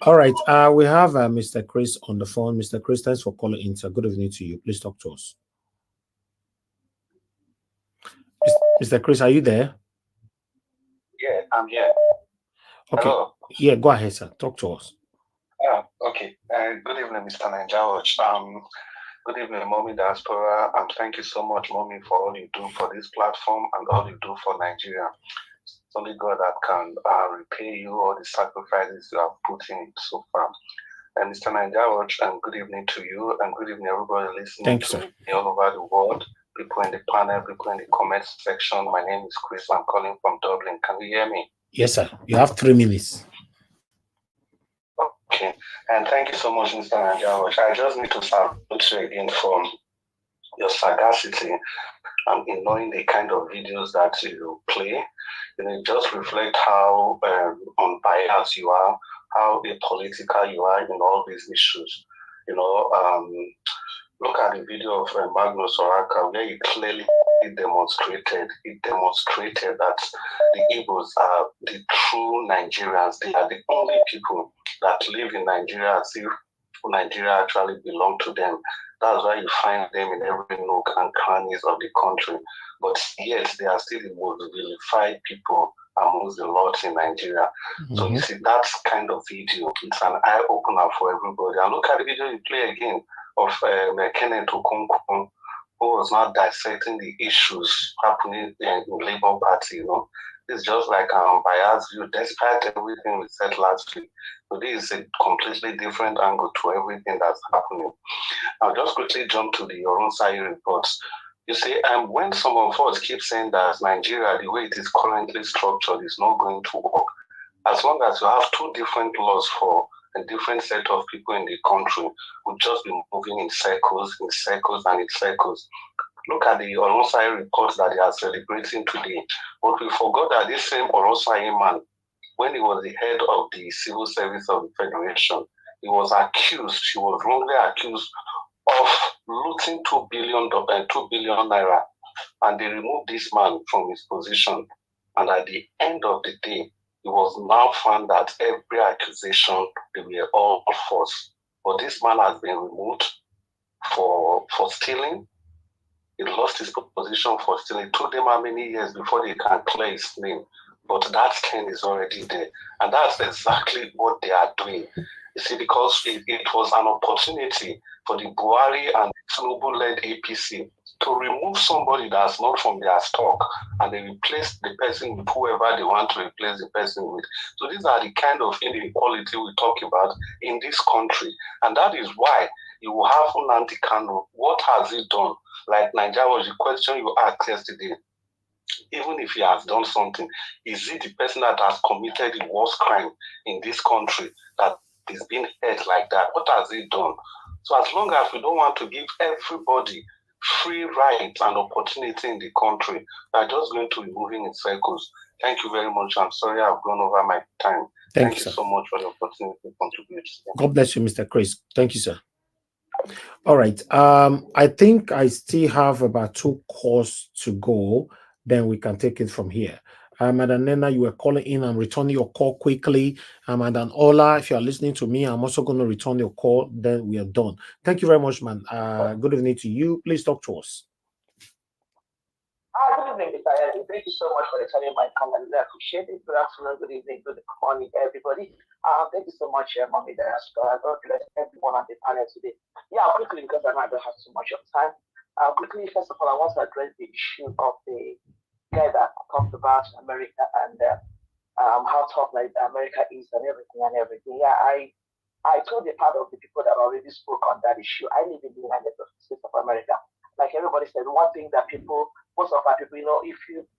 All right. We have Mr. Chris on the phone. Mr. Chris, thanks for calling in, sir. Good evening to you. Please talk to us. Mr. Chris, are you there? Yeah, I'm here. Okay. Hello. Yeah, go ahead, sir. Talk to us. Okay. Good evening, Mr. Ninja. Good evening, Mommy Diaspora, and thank you so much, Mommy, for all you do for this platform and all you do for Nigeria. It's only God that can repay you all the sacrifices you have put in so far. And Mr. Ninja, and good evening to you, and good evening, everybody listening to me all over the world. People in the panel, people in the comment section. My name is Chris. I'm calling from Dublin. Can you hear me? Yes, sir. You have 3 minutes. Okay. And thank you so much, Mr. Ninja. I just need to salute you again for your sagacity in knowing the kind of videos that you play. It just reflect how unbiased you are, how apolitical you are in all these issues. Look at the video of Magnus Oraka, where he clearly demonstrated that the Igbos are the true Nigerians. They are the only people that live in Nigeria as if Nigeria actually belongs to them. That's why you find them in every nook and crannies of the country. But yet they are still the most vilified people amongst the lots in Nigeria. So you see, that kind of video, it's an eye-opener for everybody. And look at the video you play again of Kenneth Okonkwo, who was not dissecting the issues happening in the Labour Party. It's just like an unbiased view, despite everything we said last week. So this is a completely different angle to everything that's happening. I'll just quickly jump to the Oronsai reports. You see, when some of us keep saying that Nigeria, the way it is currently structured, is not going to work, as long as you have 2 different laws for a different set of people in the country, will just be moving in circles, and in circles. Look at the Oronsai reports that they are celebrating today. But we forgot that this same Oronsai man, when he was the head of the civil service of the Federation, he was wrongly accused of looting 2 billion naira, and they removed this man from his position. And at the end of the day, it was now found that every accusation, they were all false. But this man has been removed for stealing. He lost his position for stealing. It took them how many years before they can clear his name. But that stain is already there. And that's exactly what they are doing. You see, because it was an opportunity for the Buhari and Tinubu-led APC to remove somebody that's not from their stock, and they replace the person with whoever they want to replace the person with. So these are the kind of inequality we talk about in this country. And that is why you have Nnamdi Kanu. What has he done? Like Nigeria was the question you asked yesterday. Even if he has done something, is he the person that has committed the worst crime in this country that is being held like that? What has he done? So as long as we don't want to give everybody free rights and opportunity in the country, we are just going to be moving in circles. Thank you very much. I'm sorry I've gone over my time. Thank you so much for the opportunity to contribute. God bless you, Mr. Chris. Thank you, sir. All right. I think I still have about 2 calls to go. Then we can take it from here. Madam Nena, you were calling in. I'm returning your call quickly. Madam Ola, if you are listening to me, I'm also going to return your call. Then we are done. Thank you very much, man. Good evening to you. Please talk to us. Good evening, Mr. Eddie. Thank you so much for returning my call. I really appreciate it. Good afternoon, good evening, good morning, everybody. Thank you so much, Mommy Diaspora. God bless everyone on the panel today. Yeah, quickly, because I know I don't have too much of time. Quickly, first of all, I want to address the issue of the guy that talked about America and how tough like America is and everything. Yeah, I told a part of the people that already spoke on that issue. I live in the United States of America. Like everybody said, one thing that most of our people,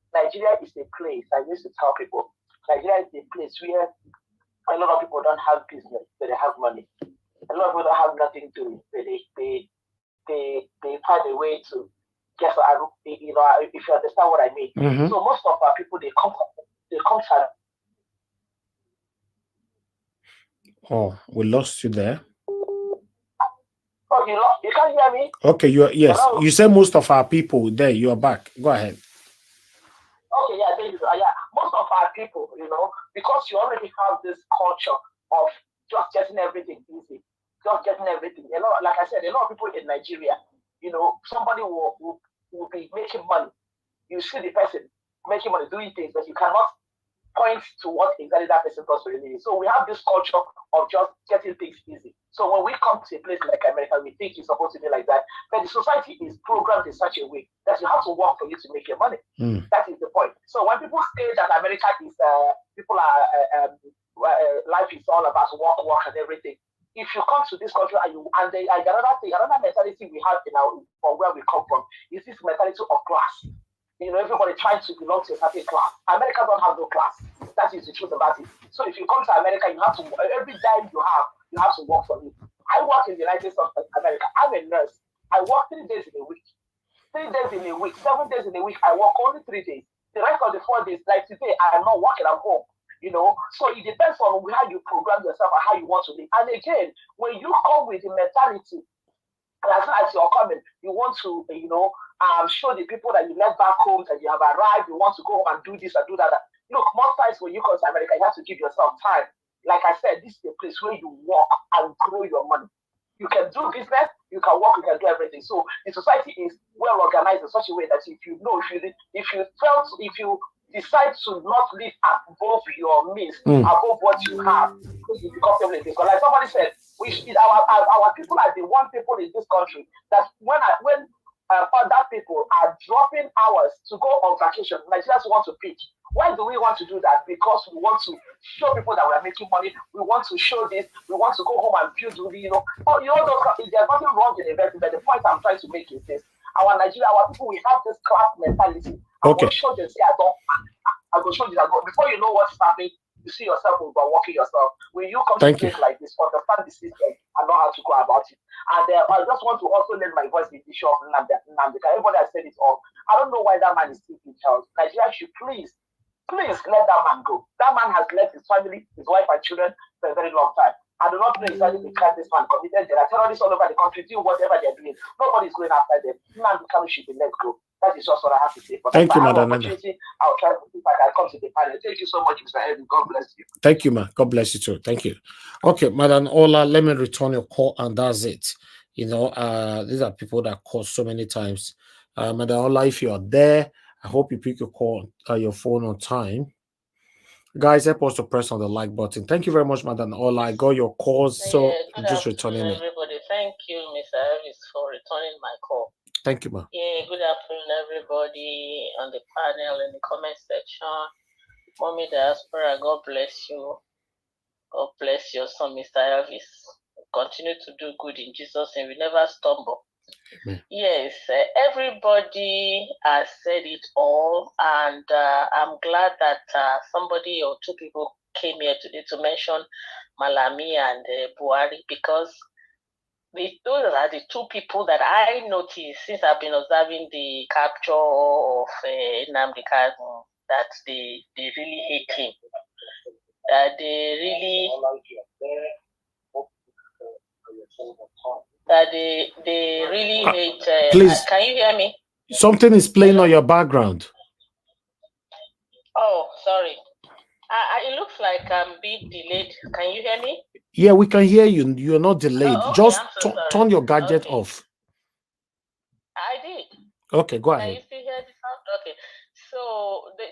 Nigeria is a place, I used to tell people, Nigeria is a place where a lot of people don't have business, but they have money. A lot of people don't have nothing to do, but they find a way to get, if you understand what I mean. Mm-hmm. So most of our people, they come to. Oh, we lost you there. Oh, you can't hear me? Okay, yes. Hello? You said most of our people there. You are back. Go ahead. Okay, yeah, thank you. Yeah, most of our people, because you already have this culture of just getting everything easy, just getting everything. Like I said, a lot of people in Nigeria, somebody will be making money. You see the person making money, doing things, but you cannot point to what exactly that person does really. So we have this culture of just getting things easy. So when we come to a place like America, we think it's supposed to be like that. But the society is programmed in such a way that you have to work for you to make your money. That is the point. So when people say that America is, life is all about work and everything. If you come to this country another mentality we have from where we come from is this mentality of class. Everybody trying to belong to a certain class. America don't have no class. That is the truth about it. So if you come to America, you have to, every dime you have to work for it. I work in the United States of America. I'm a nurse. I work 3 days in a week. 3 days in a week, 7 days in a week. I work only 3 days. The rest of the 4 days, like today, I am not working, I'm home. So it depends on how you program yourself and how you want to live. And again, when you come with the mentality, as you're coming, you want to, show the people that you left back home, that you have arrived, you want to go home and do this and do that. Look, most times when you come to America, you have to give yourself time. Like I said, this is a place where you work and grow your money. You can do business, you can work, you can do everything. So the society is well organized in such a way that if you decide to not live above your means, above what you have, you become family. Because like somebody said, our people are the one people in this country that when other people are dropping hours to go on vacation, Nigerians want to pitch. Why do we want to do that? Because we want to show people that we are making money. We want to show this. We want to go home and build, there's nothing wrong in investing. But the point I'm trying to make is this: our people, we have this class mentality. I will show them, say I will show you that before you know what's happening, you see yourself overworking yourself. When you come to a place like this, understand the system and know how to go about it. And I just want to also lend my voice in the issue of Nnamdi. Everybody has said it all. I don't know why that man is still in charge. Nigeria should please let that man go. That man has left his family, his wife and children for a very long time. I do not know exactly the crime this man committed. There are terrorists all over the country doing whatever they're doing. Nobody is going after them. Nnamdi Kanu should be let go. That is just what I have to say. Thank you, Madam. I'll try to see if I can come to the panel. Thank you so much, Mr. Eddie. God bless you. Thank you, ma. God bless you too. Thank you. Okay, Madam Ola, let me return your call, and that's it. These are people that call so many times. Madam Ola, if you are there, I hope you pick your call, your phone on time. Guys, help us to press on the like button. Thank you very much, Madam Ola. I got your calls, so I'm just returning it. Everybody, thank you, Mr. Elvis, for returning my call. Thank you, ma'am. Yeah, good afternoon, everybody on the panel, in the comment section. Mommy Diaspora, God bless you. God bless your son, Mr. Elvis. Continue to do good in Jesus' name. We never stumble. Amen. Yes, everybody has said it all, and I'm glad that somebody or two people came here today to mention Malami and Buhari, because those are the two people that I noticed since I've been observing the capture of Nnamdi Kanu, that they really hate him. They really hate. Please, can you hear me? Something is playing on your background. Oh, sorry. It looks like I'm being delayed. Can you hear me? Yeah, we can hear you. You're not delayed. Oh, okay. Just I'm so sorry. turn your gadget Okay. off. I did. Okay, go Can ahead. you still hear the sound? Okay. So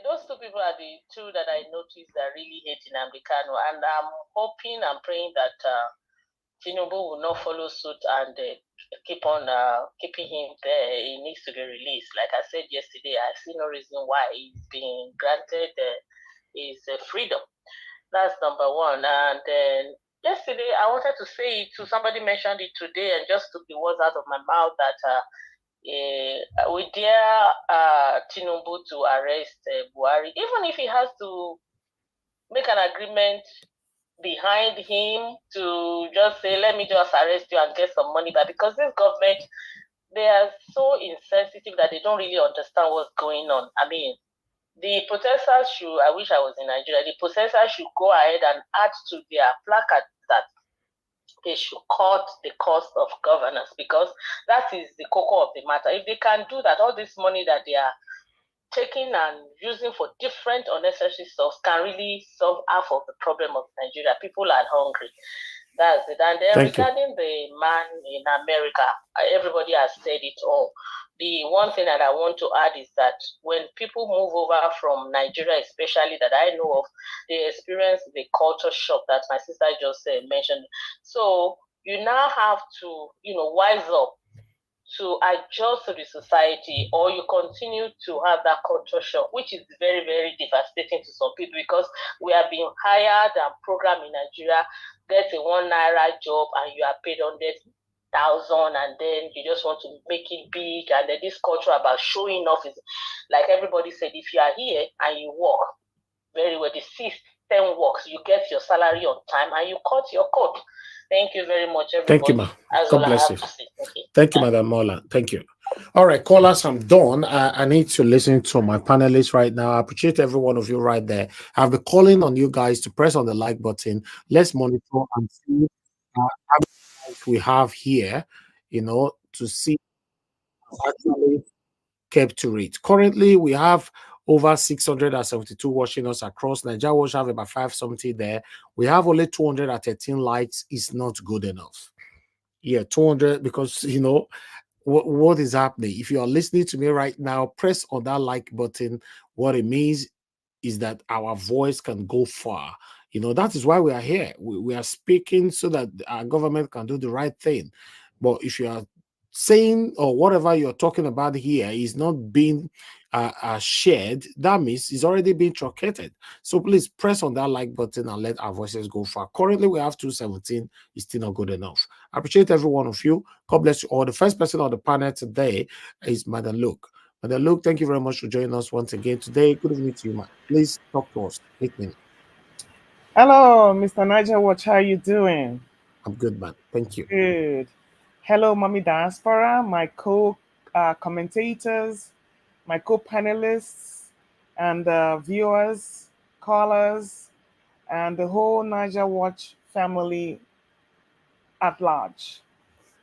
those two people are the two that I noticed that really hate Nnamdi Kanu, and I'm hoping and praying that Tinubu will not follow suit and keep on keeping him there. He needs to be released. Like I said yesterday, I see no reason why he's being granted his freedom. That's number one. And then yesterday, I wanted to say it to somebody mentioned it today and just took the words out of my mouth that we dare Tinubu to arrest Buhari, even if he has to make an agreement behind him to just say, let me just arrest you and get some money back, because this government, they are so insensitive that they don't really understand what's going on. I mean, the protesters should, I wish I was in Nigeria, the protesters should go ahead and add to their placard that they should cut the cost of governance, because that is the core of the matter. If they can do that, all this money that they are taking and using for different unnecessary stuff can really solve half of the problem of Nigeria. People are hungry. That's it. And then regarding the man in America, everybody has said it all. The one thing that I want to add is that when people move over from Nigeria, especially that I know of, they experience the culture shock that my sister just mentioned. So you now have to, wise up to adjust to the society, or you continue to have that culture shock, which is very, very devastating to some people, because we have been hired and programmed in Nigeria, get a $1 job and you are paid 100,000, and then you just want to make it big. And then this culture about showing off is, like everybody said, if you are here and you work very well, the system works, you get your salary on time and you cut your coat. Thank you very much, everybody. Thank you, ma. God bless you. Thank you, Madam Mola. Thank you. All right, callers, I'm done. I need to listen to my panelists right now. I appreciate every one of you right there. I've been calling on you guys to press on the like button. Let's monitor and see how many we have here, to see actually kept to it. Currently, we have over 672 watching us across Nigeria. We have about 570 there. We have only 213 likes. It's not good enough. Yeah, 200, because what is happening. If you are listening to me right now, press on that like button. What it means is that our voice can go far. That is why we are here. We are speaking so that our government can do the right thing. But if you are saying, or whatever you're talking about here is not being shared, that means it's already been truncated. So please press on that like button and let our voices go far. Currently, we have 217. It's still not good enough. I appreciate every one of you. God bless you all. The first person on the panel today is Madam Luke. Madam Luke, thank you very much for joining us once again today. Good evening to you, man. Please talk to us. 8 minutes. Hello, Mr. Niger Watch. How are you doing? I'm good, man. Thank you. Good. Hello, Mommy Diaspora, my co-commentators, my co-panelists, and viewers, callers, and the whole Niger Watch family at large.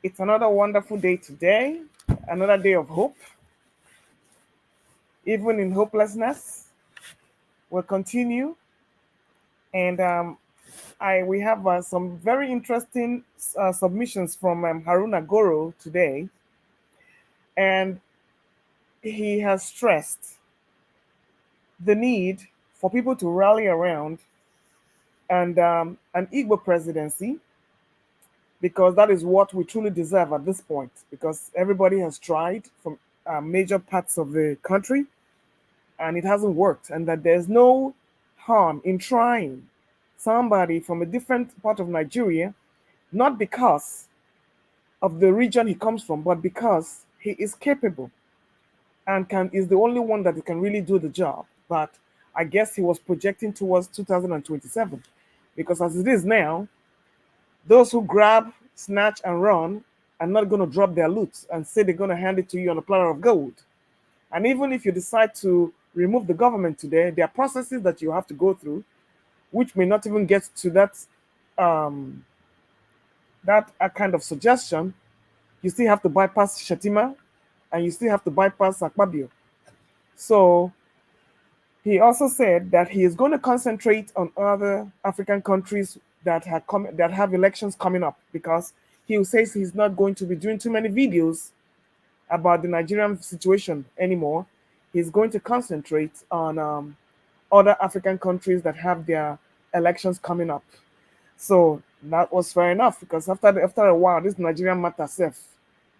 It's another wonderful day today, another day of hope. Even in hopelessness, we'll continue. And we have some very interesting submissions from Haruna Goro today. And he has stressed the need for people to rally around and an Igbo presidency, because that is what we truly deserve at this point, because everybody has tried from major parts of the country and it hasn't worked, and that there's no harm in trying somebody from a different part of Nigeria, not because of the region he comes from, but because he is capable and is the only one that can really do the job. But I guess he was projecting towards 2027, because as it is now, those who grab, snatch, and run are not going to drop their loot and say they're going to hand it to you on a platter of gold. And even if you decide to remove the government today, there are processes that you have to go through, which may not even get to that kind of suggestion. You still have to bypass Shatima, and you still have to bypass Akpabio. So He also said that he is going to concentrate on other African countries that have elections coming up, because he says he's not going to be doing too many videos about the Nigerian situation anymore. He's going to concentrate on other African countries that have their elections coming up. So that was fair enough, because after a while, this Nigerian matter self,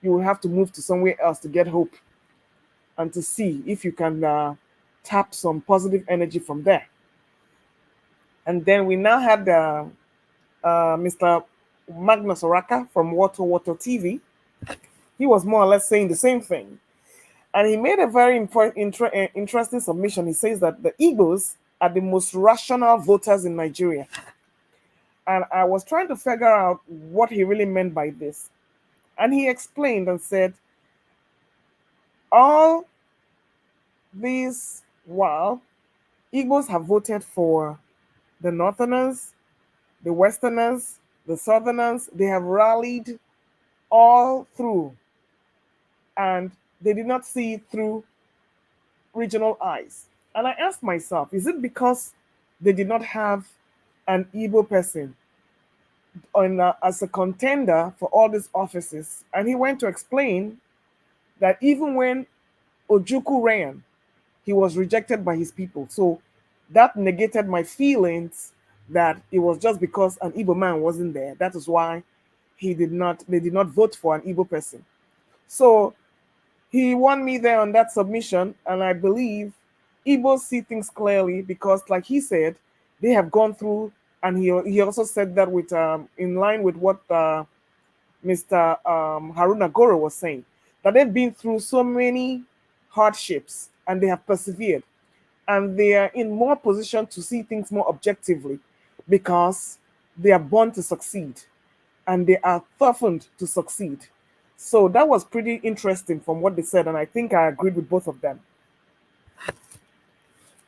you will have to move to somewhere else to get hope and to see if you can tap some positive energy from there. And then we now had Mr. Magnus Oraka from Water TV. He was more or less saying the same thing. And he made a very interesting submission. He says that the Igbos are the most rational voters in Nigeria. And I was trying to figure out what he really meant by this. And he explained and said, all these while, Igbos have voted for the Northerners, the Westerners, the Southerners. They have rallied all through, and they did not see it through regional eyes. And I asked myself, is it because they did not have an Igbo person as a contender for all these offices? And he went to explain that even when Ojukwu ran, he was rejected by his people. So that negated my feelings that it was just because an Igbo man wasn't there. That is why they did not vote for an Igbo person. So he won me there on that submission, and I believe Igbos see things clearly, because, like he said, they have gone through, and he also said that with in line with what Mr. Haruna Goro was saying, that they've been through so many hardships and they have persevered, and they are in more position to see things more objectively, because they are born to succeed and they are toughened to succeed. So that was pretty interesting from what they said, and I think I agreed with both of them.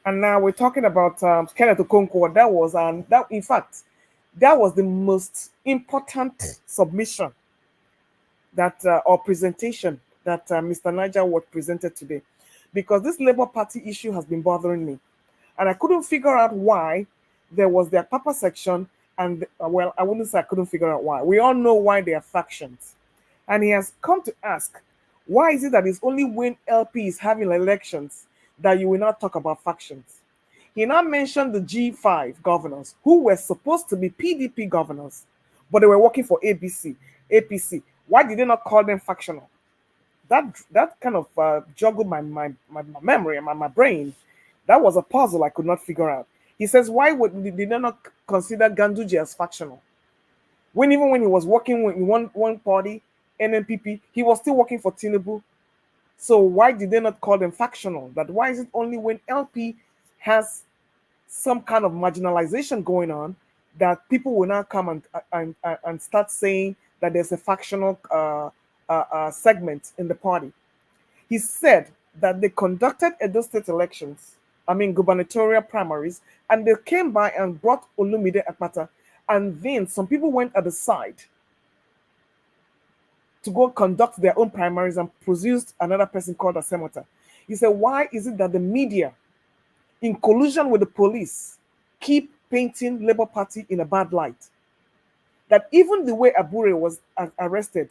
And now we're talking about Kenneth Okonkwo. In fact, that was the most important submission or presentation that Mr. Niger Ward presented today, because this Labour Party issue has been bothering me, and I couldn't figure out why there was their Papa section, and well, I wouldn't say I couldn't figure out why. We all know why they are factions. And he has come to ask, why is it that it's only when LP is having elections that you will not talk about factions? He now mentioned the G5 governors who were supposed to be PDP governors, but they were working for APC. Why did they not call them factional? That kind of juggled my memory and my brain. That was a puzzle I could not figure out. He says, why did they not consider Ganduje as factional? Even when he was working in one party, NNPP, he was still working for Tinubu. So why did they not call them factional? Why is it only when LP has some kind of marginalization going on that people will now come and start saying that there's a factional segment in the party? He said that they conducted Edo State elections, gubernatorial primaries, and they came by and brought Olumide Akpata, and then some people went at the side to go conduct their own primaries and produced another person called Asemota. He said, why is it that the media, in collusion with the police, keep painting Labour Party in a bad light? That even the way Abure was arrested,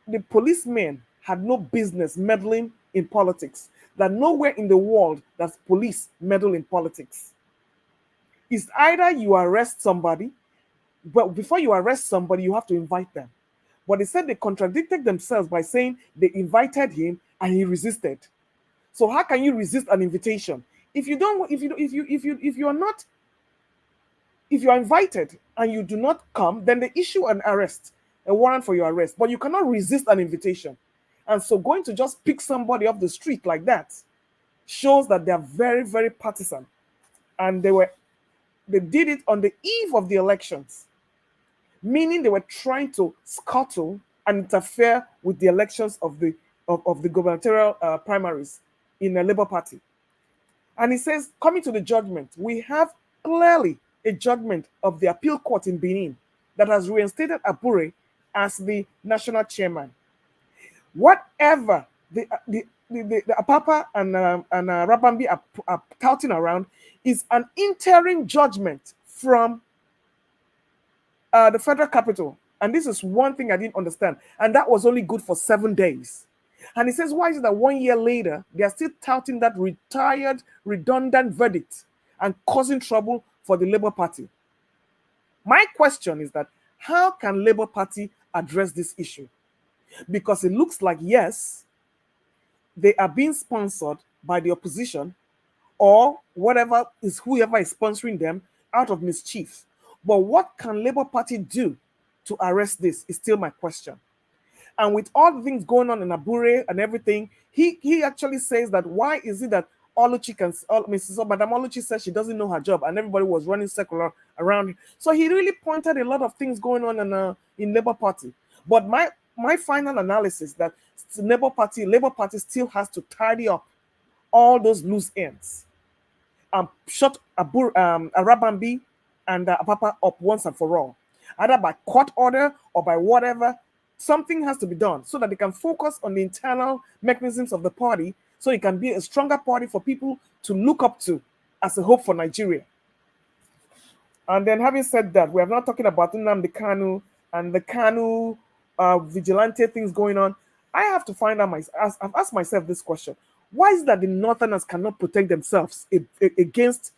the policemen had no business meddling in politics. That nowhere in the world does police meddle in politics. It's either you arrest somebody, but before you arrest somebody, you have to invite them. But they said they contradicted themselves by saying they invited him and he resisted. So how can you resist an invitation? If you are invited and you do not come, then they issue an arrest, a warrant for your arrest. But you cannot resist an invitation. And so going to just pick somebody off the street like that shows that they are very, very partisan. And they did it on the eve of the elections, meaning they were trying to scuttle and interfere with the elections of the gubernatorial primaries in the Labour Party. And he says, coming to the judgment, we have clearly a judgment of the appeal court in Benin that has reinstated Abure as the national chairman. Whatever the the Apapa and Rabambi are touting around is an interim judgment from the federal capital. And this is one thing I didn't understand. And that was only good for 7 days. And he says, why is it that 1 year later, they are still touting that retired, redundant verdict and causing trouble for the Labour Party? My question is that, how can Labour Party address this issue? Because it looks like, yes, they are being sponsored by the opposition or whoever is sponsoring them out of mischief. But what can Labour Party do to arrest this is still my question. And with all the things going on in Abure and everything, he actually says that why is it that Oluchi Madam Oluchi says she doesn't know her job and everybody was running circular around. So he really pointed a lot of things going on in Labour Party. But my final analysis that Labour Party still has to tidy up all those loose ends and shut Arabambi and Apapa up once and for all, either by court order or by whatever. Something has to be done so that they can focus on the internal mechanisms of the party, so it can be a stronger party for people to look up to as a hope for Nigeria. And then, having said that, we are not talking about Nnamdi Kanu and the Kanu vigilante things going on. I have to find out I've asked myself this question: why is it that the Northerners cannot protect themselves against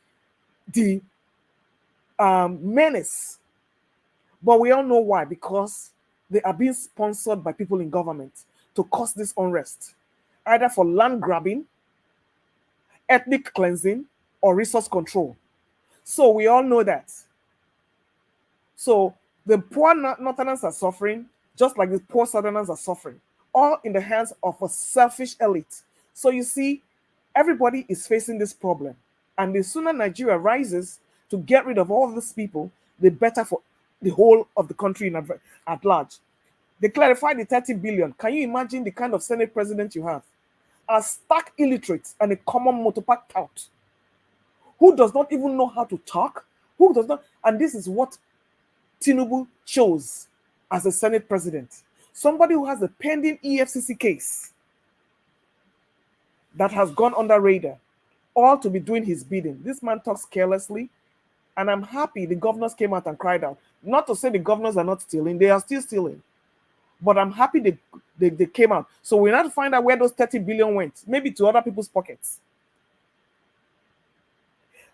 the menace? But we all know why, because they are being sponsored by people in government to cause this unrest, either for land grabbing, ethnic cleansing, or resource control. So we all know that. So the poor Northerners are suffering, just like the poor Southerners are suffering, all in the hands of a selfish elite. So you see, everybody is facing this problem. And the sooner Nigeria rises to get rid of all these people, the better for the whole of the country at large. They clarified the 30 billion. Can you imagine the kind of Senate president you have? A stark illiterate and a common motopack tout who does not even know how to talk, who does not, and this is what Tinubu chose as a Senate president. Somebody who has a pending EFCC case that has gone under radar, all to be doing his bidding. This man talks carelessly, and I'm happy the governors came out and cried out. Not to say the governors are not stealing, they are still stealing. But I'm happy they came out. So we have to find out where those 30 billion went, maybe to other people's pockets.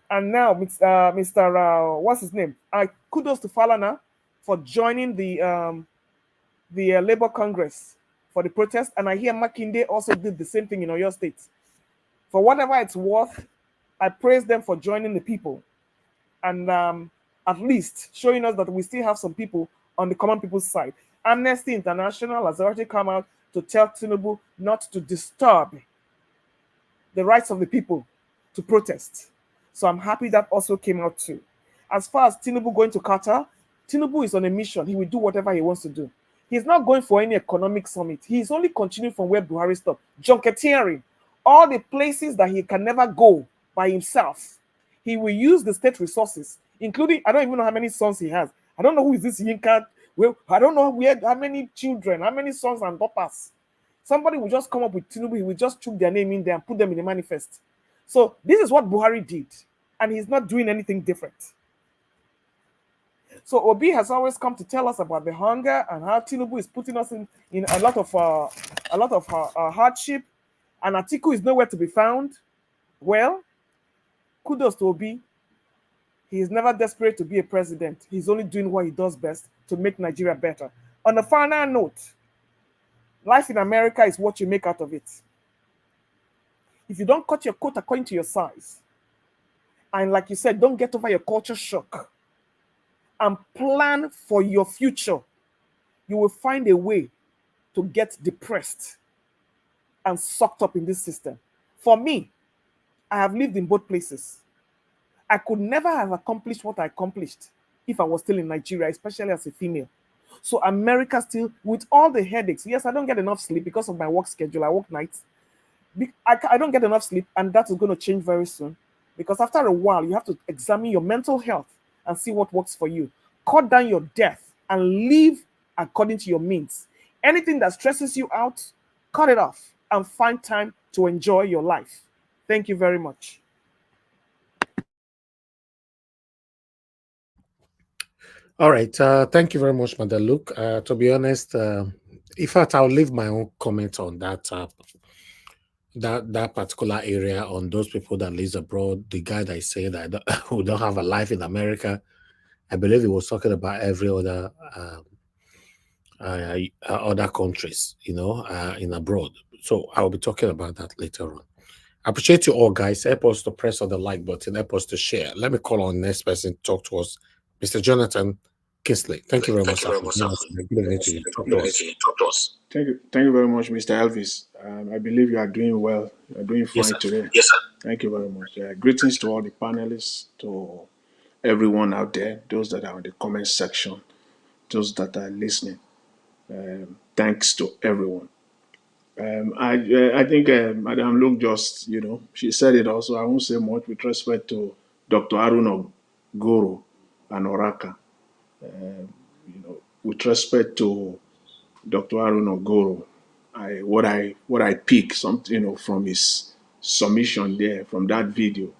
And now, Mr. What's his name? Kudos to Falana for joining the Labour Congress for the protest. And I hear Makinde also did the same thing in Oyo State. For whatever it's worth, I praise them for joining the people. And at least showing us that we still have some people on the common people's side. Amnesty International has already come out to tell Tinubu not to disturb the rights of the people to protest. So I'm happy that also came out too. As far as Tinubu going to Qatar, Tinubu is on a mission. He will do whatever he wants to do. He's not going for any economic summit. He's only continuing from where Buhari stopped. Junketeering, all the places that he can never go by himself. He will use the state resources, including, I don't even know how many sons he has. I don't know who is this Yinka. Well, I don't know how many children, how many sons and daughters. Somebody will just come up with Tinubu, he will just chuck their name in there and put them in the manifest. So this is what Buhari did, and he's not doing anything different. So Obi has always come to tell us about the hunger and how Tinubu is putting us in a lot of hardship, and Atiku is nowhere to be found. Well, kudos to Obi. He is never desperate to be a president. He's only doing what he does best to make Nigeria better. On a final note, life in America is what you make out of it. If you don't cut your coat according to your size, and like you said, don't get over your culture shock, and plan for your future, you will find a way to get depressed and sucked up in this system. For me, I have lived in both places. I could never have accomplished what I accomplished if I was still in Nigeria, especially as a female. So America still, with all the headaches, yes, I don't get enough sleep because of my work schedule. I work nights. I don't get enough sleep, and that is going to change very soon. Because after a while, you have to examine your mental health and see what works for you. Cut down your death and live according to your means. Anything that stresses you out, cut it off. and find time to enjoy your life. Thank you very much. All right. Thank you very much, Madam Luke. To be honest, in fact, I'll leave my own comment on that that particular area on those people that live abroad. The guy that said that who don't have a life in America, I believe he was talking about every other other countries, in abroad. So I'll be talking about that later on. I appreciate you all, guys. Help us to press on the like button. Help us to share. Let me call on the next person to talk to us, Mr. Jonathan Kingsley. Thank you very much. Good evening to you. Talk to us. Thank you very much, Mr. Elvis. I believe you are doing well. You are doing fine today. Yes, sir. Thank you very much. Greetings to all the panelists, to everyone out there, those that are in the comment section, those that are listening. Thanks to everyone. I think Madam Luke just, she said it also. I won't say much with respect to Dr. Arun Goro and Oraka. With respect to Dr. Arun Ogoro, what I pick something from his submission there from that video,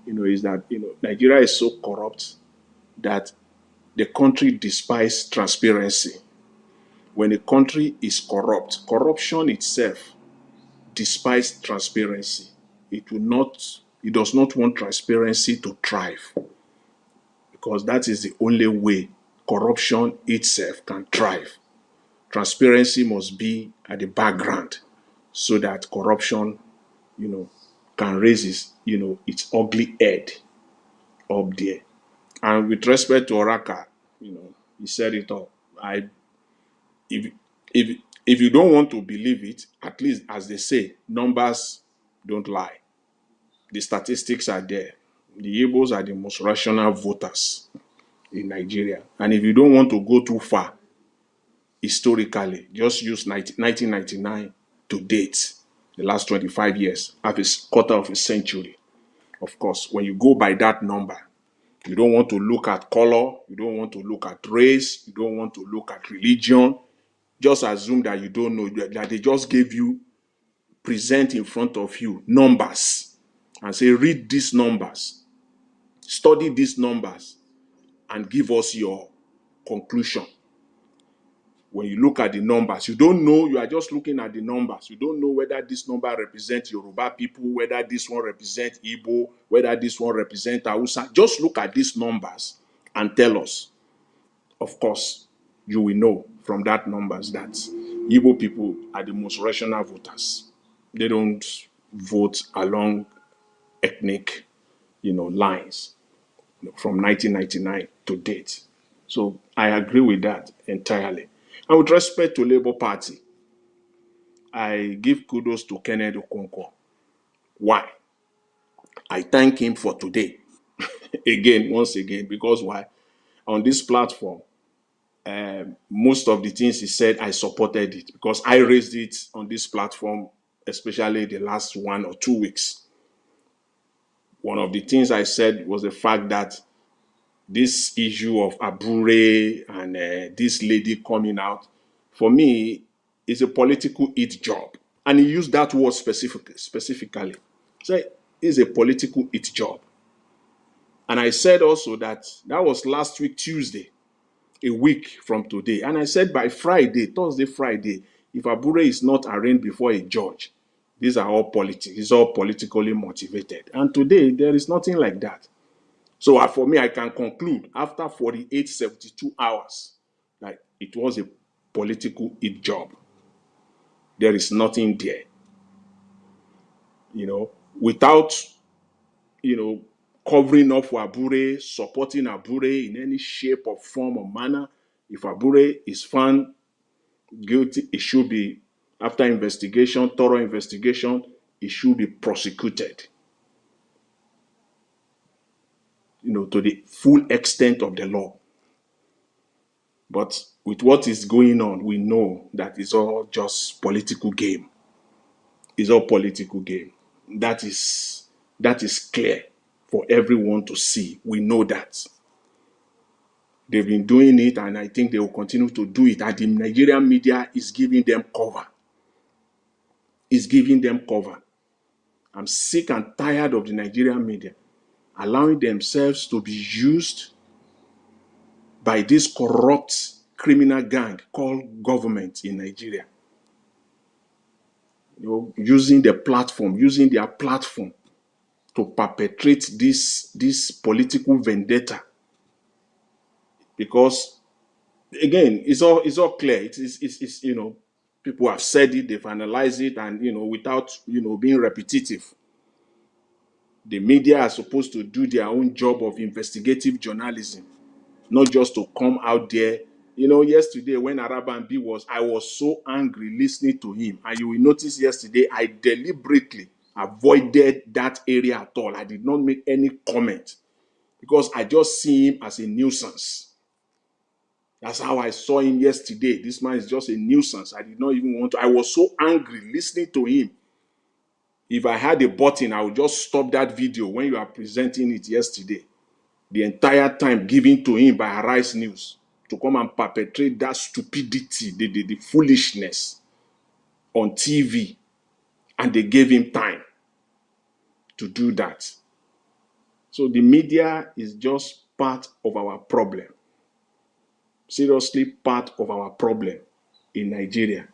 is that Nigeria is so corrupt that the country despises transparency. When a country is corrupt, corruption itself despises transparency. It does not want transparency to thrive, because that is the only way corruption itself can thrive. Transparency must be at the background so that corruption, can raise its ugly head up there. And with respect to Oraka, he said it all. If you don't want to believe it, at least as they say, numbers don't lie. The statistics are there. The Igbos are the most rational voters in Nigeria. And if you don't want to go too far, historically, just use 1999 to date, the last 25 years, half a quarter of a century. Of course, when you go by that number, you don't want to look at color, you don't want to look at race, you don't want to look at religion. Just assume that you don't know, that they just gave you, present in front of you, numbers, and say, read these numbers, study these numbers, and give us your conclusion. When you look at the numbers, you don't know, you are just looking at the numbers. You don't know whether this number represents Yoruba people, whether this one represents Igbo, whether this one represents Hausa. Just look at these numbers and tell us. Of course, you will know from that numbers that Igbo people are the most rational voters. They don't vote along ethnic, lines from 1999 to date. So I agree with that entirely. And with respect to Labour Party, I give kudos to Kenneth Okonkwo. Why? I thank him for today. Once again, because why? On this platform, most of the things he said, I supported it because I raised it on this platform, especially the last 1 or 2 weeks. One of the things I said was the fact that this issue of Abure and this lady coming out, for me, is a political hit job. And he used that word specifically. So it's a political hit job. And I said also that was last week, Tuesday, a week from today. And I said by Friday, Thursday, Friday, if Abure is not arraigned before a judge, these are all politics. It's all politically motivated. And today, there is nothing like that. So for me, I can conclude after 48, 72 hours that it was a political hit job. There is nothing there. Without, covering up for Abure, supporting Abure in any shape or form or manner. If Abure is found guilty, it should be, after investigation, thorough investigation, it should be prosecuted. To the full extent of the law. But with what is going on, we know that it's all just political game. It's all political game. That is clear for everyone to see. We know that. They've been doing it, and I think they will continue to do it. And the Nigerian media is giving them cover. is giving them cover. I'm sick and tired of the Nigerian media allowing themselves to be used by this corrupt criminal gang called government in Nigeria. Using their platform to perpetrate this political vendetta. Because again, it's all clear. It's people have said it, they've analyzed it, and without being repetitive. The media are supposed to do their own job of investigative journalism, not just to come out there. Yesterday when Araban was, I was so angry listening to him. And you will notice yesterday, I deliberately avoided that area at all. I did not make any comment because I just see him as a nuisance. That's how I saw him yesterday. This man is just a nuisance. I did not even want to. I was so angry listening to him. If I had a button, I would just stop that video when you are presenting it yesterday. The entire time given to him by Arise News to come and perpetrate that stupidity, the foolishness on TV. And they gave him time to do that. So the media is just part of our problem. Seriously, part of our problem in Nigeria.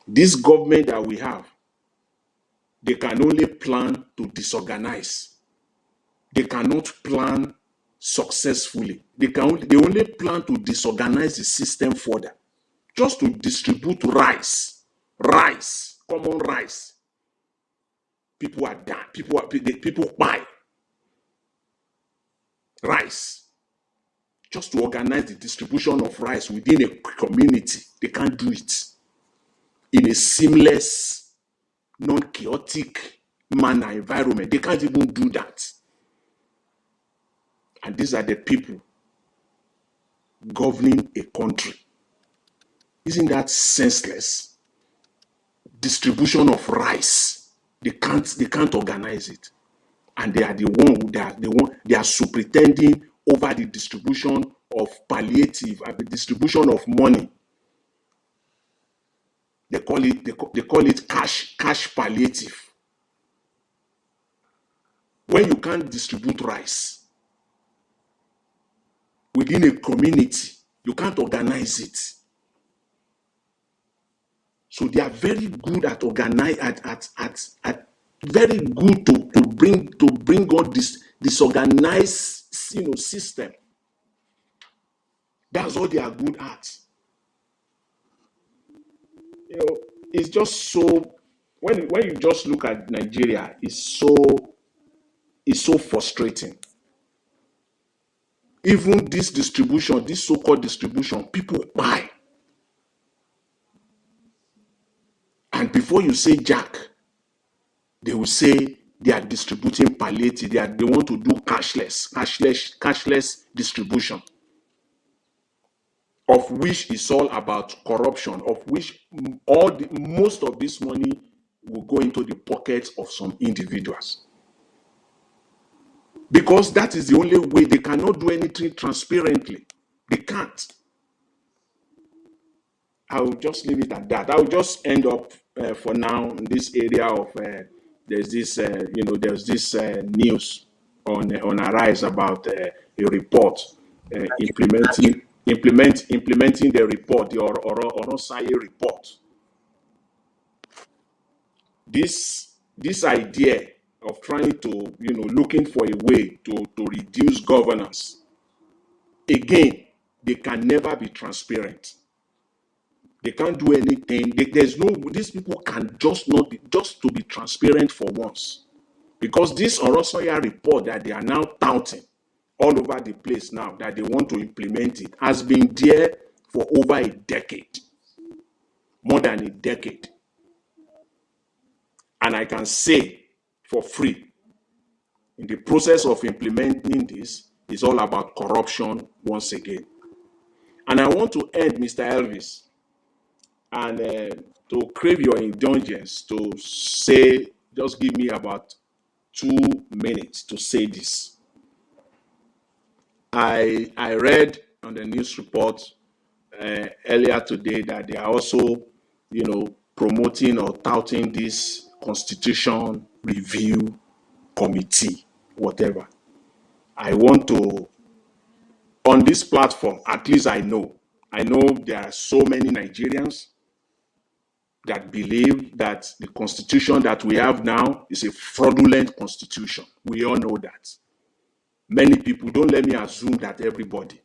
This government that we have, they can only plan to disorganize. They cannot plan successfully. They only plan to disorganize the system further. Just to distribute rice, common rice. People are dying. People buy rice. Just to organize the distribution of rice within a community. They can't do it in a seamless, non-chaotic manner, environment. They can't even do that. And these are the people governing a country. Isn't that senseless? Distribution of rice. They can't organize it. And they are they are superintending over the distribution of palliative, the distribution of money. They call it cash palliative. When you can't distribute rice within a community, you can't organize it. So they are very good at very good to bring on this disorganized system. That's all they are good at. It's just so when you just look at Nigeria, it's so frustrating. Even this distribution, this so-called distribution, people buy. And before you say Jack, they will say they are distributing palliative. They want to do cashless distribution, of which is all about corruption, of which most of this money will go into the pockets of some individuals. Because that is the only way. They cannot do anything transparently. They can't. I will just leave it at that. I will just end up for now in this area of there's this news on Arise about a report implementing the report, the Orosai report. This idea of trying to looking for a way to reduce governance, again, they can never be transparent. They can't do anything. These people can just to be transparent for once. Because this Orosoya report that they are now touting all over the place now, that they want to implement it, has been there for over a decade. More than a decade. And I can say for free, in the process of implementing this, it's all about corruption once again. And I want to end, Mr. Elvis, and to crave your indulgence to say, just give me about 2 minutes to say this. I read on the news report earlier today that they are also, promoting or touting this Constitution Review Committee, whatever. I want to, on this platform, at least I know there are so many Nigerians that believe that the constitution that we have now is a fraudulent constitution. We all know that. Many people, don't let me assume that everybody.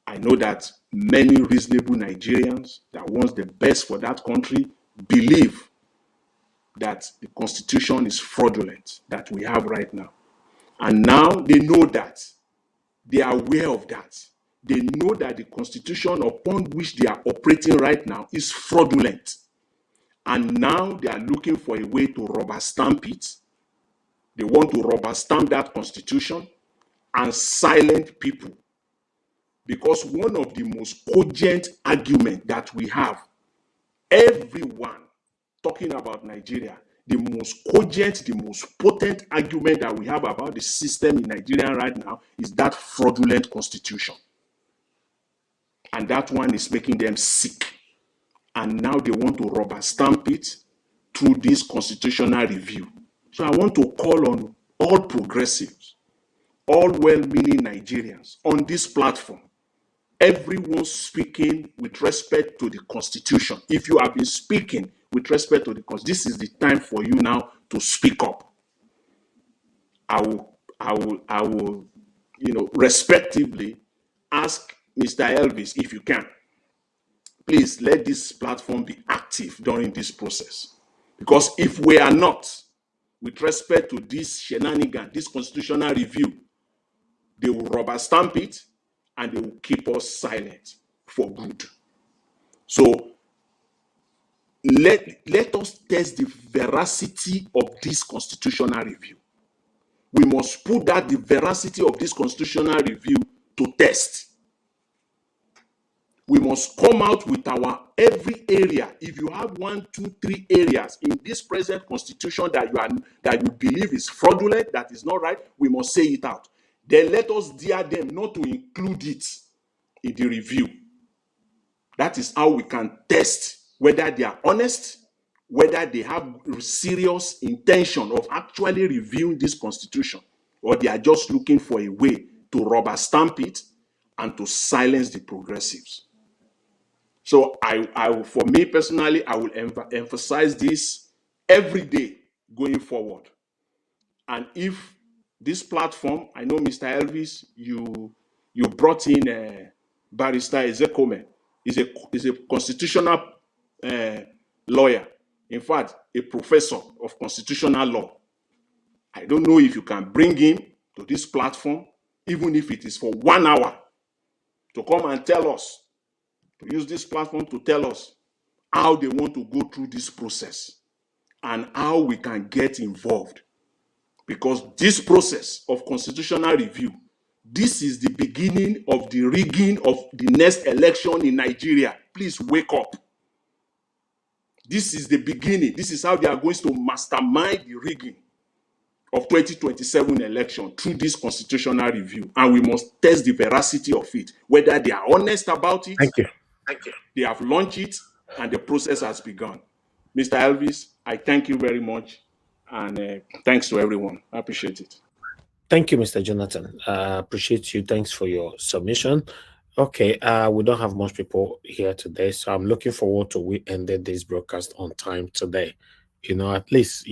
I know that many reasonable Nigerians that want the best for that country believe that the constitution is fraudulent that we have right now. And now they know that. They are aware of that. They know that the constitution upon which they are operating right now is fraudulent. And now they are looking for a way to rubber stamp it. They want to rubber stamp that constitution and silent people. Because one of the most cogent arguments that we have, everyone talking about Nigeria, the most cogent, the most potent argument that we have about the system in Nigeria right now is that fraudulent constitution. And that one is making them sick. And now they want to rubber stamp it through this constitutional review. So I want to call on all progressives, all well-meaning Nigerians on this platform, everyone speaking with respect to the constitution. If you have been speaking with respect to the constitution, this is the time for you now to speak up. I will, respectively ask Mr. Elvis, if you can, please let this platform be active during this process. Because if we are not, with respect to this shenanigan, this constitutional review, they will rubber stamp it and they will keep us silent for good. So let us test the veracity of this constitutional review. We must put that the veracity of this constitutional review to test. We must come out with our every area. If you have 1, 2, 3 areas in this present constitution that you believe is fraudulent, that is not right, we must say it out. Then let us dare them not to include it in the review. That is how we can test whether they are honest, whether they have serious intention of actually reviewing this constitution, or they are just looking for a way to rubber stamp it and to silence the progressives. So for me personally, I will emphasize this every day going forward. And if this platform, I know Mr. Elvis, you brought in Barrister Ezekome, is a constitutional lawyer. In fact, a professor of constitutional law. I don't know if you can bring him to this platform, even if it is for 1 hour, to come and tell us, to use this platform to tell us how they want to go through this process and how we can get involved. Because this process of constitutional review, this is the beginning of the rigging of the next election in Nigeria. Please wake up. This is the beginning. This is how they are going to mastermind the rigging of 2027 election through this constitutional review. And we must test the veracity of it, whether they are honest about it. Thank you. They have launched it and the process has begun. Mr. Elvis, I thank you very much. And thanks to everyone. I appreciate it. Thank you, Mr. Jonathan. I appreciate you. Thanks for your submission. Okay, we don't have much people here today, so I'm looking forward to we ended this broadcast on time today. At least,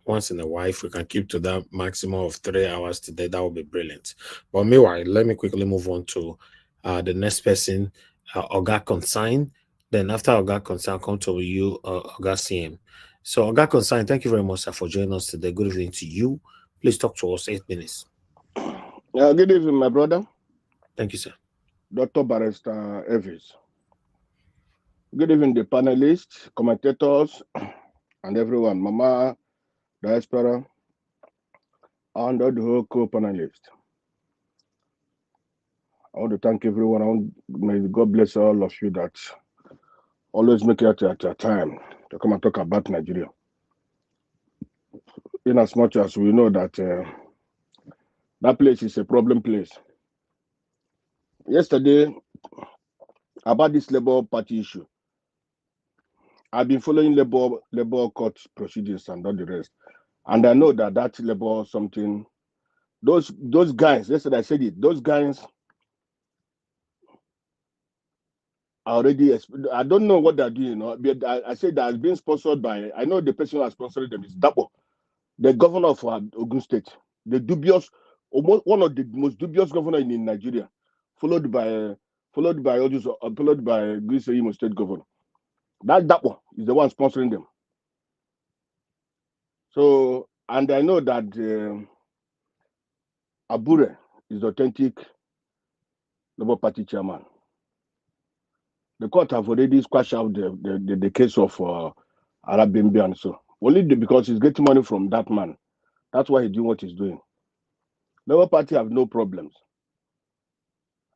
once in a while, if we can keep to that maximum of 3 hours today, that would be brilliant. But meanwhile, let me quickly move on to the next person, Oga Consign. Then after Oga Consign, I'll come to you, Oga CM. So Oga Consign, thank you very much, sir, for joining us today. Good evening to you. Please talk to us 8 minutes. Good evening, my brother. Thank you, sir. Dr. Barrister Elvis. Good evening, the panelists, commentators, and everyone. Mama, diaspora, and the whole co-panelists. I want to thank everyone. May God bless all of you that always make it at a time to come and talk about Nigeria. In as much as we know that that place is a problem place. Yesterday, about this Labour Party issue, I've been following labor court procedures and all the rest, and I know that labor something. Those guys. That's what I said. It. Those guys are already. I don't know what they're doing. You know, but I said that has been sponsored by. I know the person who has sponsored them is Dabo, the governor of Ogun State, the dubious, one of the most dubious governor in Nigeria, followed by Greece Imo State governor. That one is the one sponsoring them. So, and I know that Abure is the authentic Labour Party chairman. The court have already squashed out the case of Arabimbi and so. Only because he's getting money from that man. That's why he's doing what he's doing. Labour Party have no problems.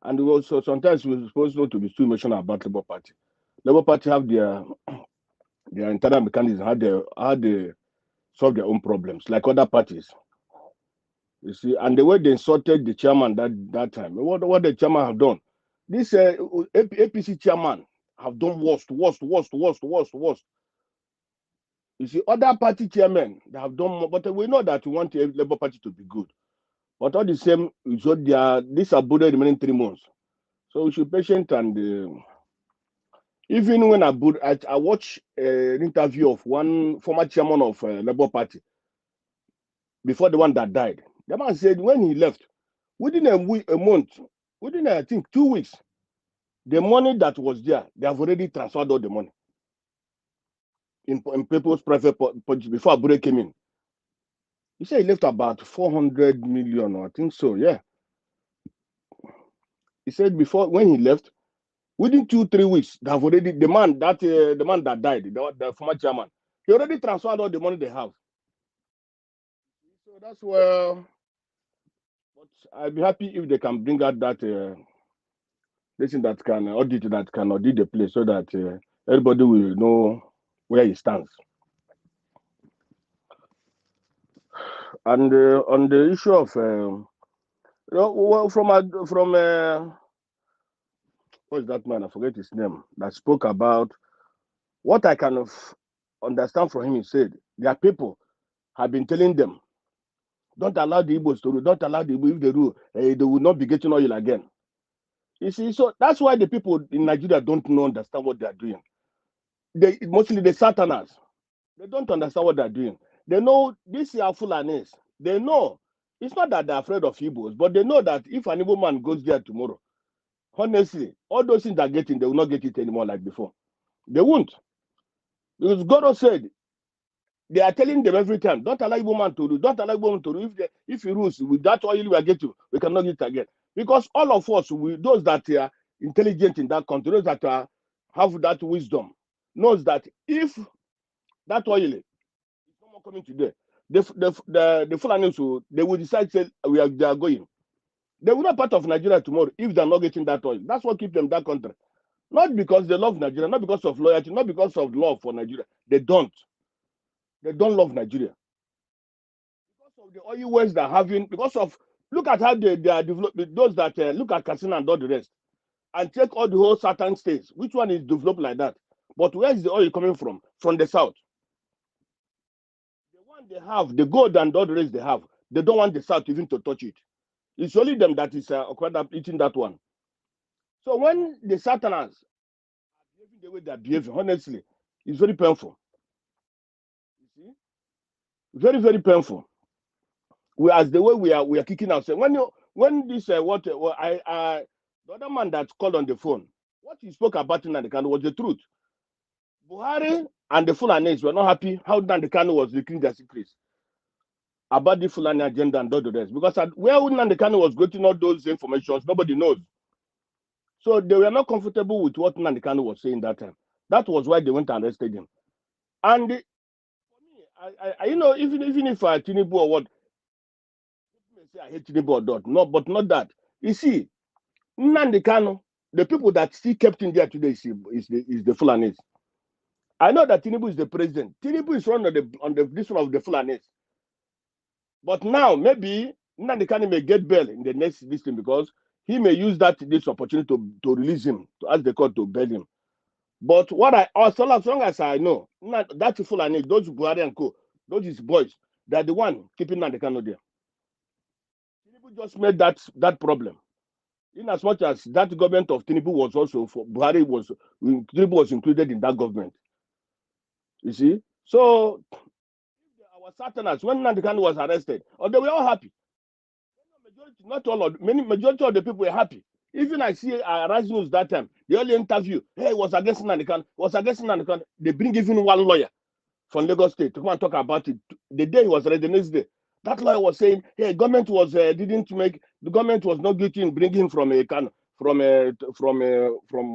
And also sometimes we're supposed not to be too emotional about Labour Party. Labour Party have their internal mechanism, how they solve their own problems, like other parties. You see, and the way they insulted the chairman that time, what the chairman have done, this APC chairman have done worst. You see, other party chairmen they have done more, but we know that we want the Labour Party to be good. But all the same, so these are Abuja remaining 3 months. So we should be patient and even when I watched an interview of one former chairman of Labour Party before the one that died. The man said when he left, within a month, within I think 2 weeks, the money that was there, they have already transferred all the money in people's private budget before Abure came in. He said he left about 400 million, or I think so, yeah. He said before when he left, within 2-3 weeks, they have already the man that died, the former chairman, he already transferred all the money they have. So that's where. But I'd be happy if they can bring out that person that can audit the place so that everybody will know where he stands. And on the issue of from what is that man? I forget his name. That spoke about what I kind of understand from him. He said their people have been telling them, don't allow the Igbos to rule. Don't allow the Igbos, if they rule, they will not be getting oil again. You see, so that's why the people in Nigeria don't understand what they are doing. Mostly the Southerners, they don't understand what they're doing. They know these are Fulanis. They know it's not that they're afraid of Igbos, but they know that if an Igbo man goes there tomorrow, honestly, all those things they're getting, they will not get it anymore like before. They won't. Because God said, they are telling them every time, don't allow Igbo man to rule, don't allow Igbo man to rule. If he rules, with that oil we are getting, we cannot get it again. Because all of us, those that are intelligent in that country, those that have that wisdom, knows that if that oil is no more coming today, the Fulanis they will decide say they are going. They will not be part of Nigeria tomorrow if they are not getting that oil. That's what keeps them that country. Not because they love Nigeria, not because of loyalty, not because of love for Nigeria. They don't. They don't love Nigeria. Because of the oil wells they're having, because of, look at how they are developing, those that look at Katsina and all the rest, and take all the whole southern states. Which one is developed like that? But where is the oil coming from? From the south. The one they have, the gold and all the rest they have, they don't want the south even to touch it. It's only them that is eating that one. So when the Southerners are behaving the way they are behaving, honestly, it's very painful. You see? Very, very painful. As the way we are kicking ourselves. When this the other man that called on the phone, what he spoke about Nnamdi Kanu was the truth. Buhari and the Fulanis were not happy how Nnamdi Kanu was leaking their secrets about the Fulani agenda and all the rest. Because where Nnamdi Kanu was getting all those informations, nobody knows. So they were not comfortable with what Nnamdi Kanu was saying that time. That was why they went and arrested him. And for me, even if Tinubu or what, people may say I hate Tinubu or not. No, but not that. You see, Nnamdi Kanu, the people that still kept in there today is the Fulanis. I know that Tinubu is the president. Tinubu is running on this one of the Fulanis. But now maybe Nnamdi Kanu may get bail in the next listing because he may use this opportunity to release him, to ask the court to bail him. But what as long as I know, that Fulani, those Buhari and co, those is boys, they're the one keeping Nnamdi Kanu there. Tinubu just made that problem. In as much as that government of Tinubu was also for Buhari Tinubu was included in that government. You see? So our Satanás, when Nnamdi Kanu was arrested, they were all happy. Majority of the people were happy. Even I see Rise News that time, the only interview, hey, was against Nnamdi Kanu, They bring even one lawyer from Lagos State to come and talk about it. The day he was ready, the next day, that lawyer was saying, hey, the government was not guilty in bringing him from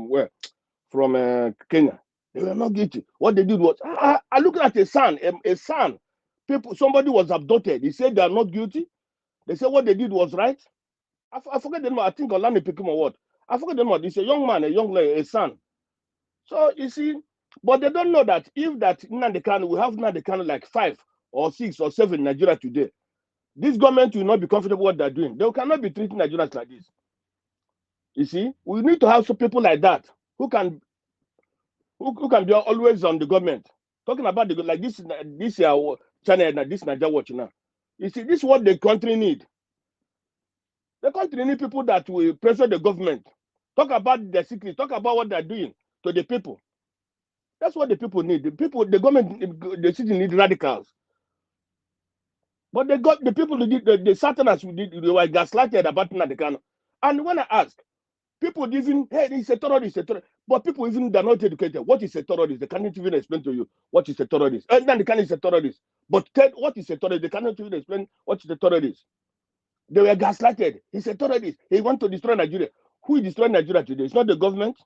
where? From Kenya. They were not guilty. What they did was, I looked at a son. Somebody was abducted. He said they are not guilty. They said what they did was right. I forget the name. I think Olani Pikim or what. I forget the name. It's a young man, a son. So you see, but they don't know that if that Nnamdi Kanu, we have Nnamdi Kanu like 5 or 6 or 7 in Nigeria today, this government will not be comfortable with what they're doing. They cannot be treating Nigerians like this. You see, we need to have some people like that who can be always on the government. Talking about like this channel, this Nigeria Watch now. You see, this is what the country need. The country need people that will pressure the government. Talk about the secrets. Talk about what they're doing to the people. That's what the people need. The government, the city need radicals. But the people who did the Satanás they were gaslighted about Nnamdi Kanu. And when I ask, people even, hey, he's a terrorist, but people even they're not educated. What is a terrorist? They cannot even explain to you what is a terrorist. Nnamdi Kanu is a terrorist. But what is a terrorist? They cannot even explain what is a terrorist. They were gaslighted. He's a terrorist. He wants to destroy Nigeria. Who is destroying Nigeria today? It's not the government.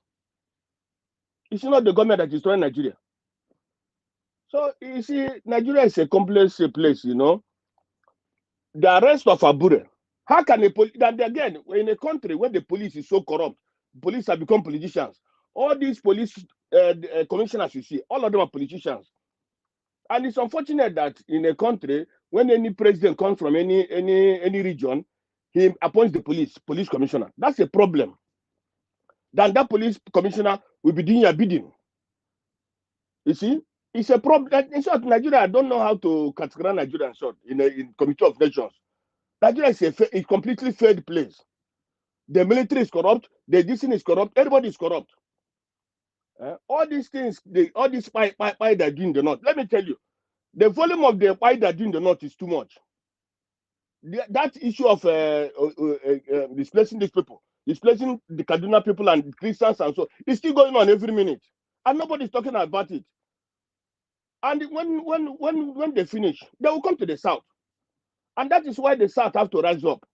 It's not the government that is destroying Nigeria. So you see, Nigeria is a complex place, you know. The arrest of Abure. How can again, in a country where the police is so corrupt, police have become politicians. All these police commissioners you see, all of them are politicians. And it's unfortunate that in a country, when any president comes from any region, he appoints the police commissioner. That's a problem. Then that police commissioner will be doing your bidding. You see, it's a problem. In short, Nigeria, I don't know how to categorize Nigeria in short in Committee of Nations. Nigeria is a completely failed place. The military is corrupt. The dissent is corrupt. Everybody is corrupt. All these things, all these spy they're doing the north. Let me tell you, the volume of the spy they're doing the north is too much. That issue of displacing these people, displacing the Kaduna people and Christians and so, it's still going on every minute, and nobody's talking about it. And when they finish, they will come to the south, and that is why the south have to rise up,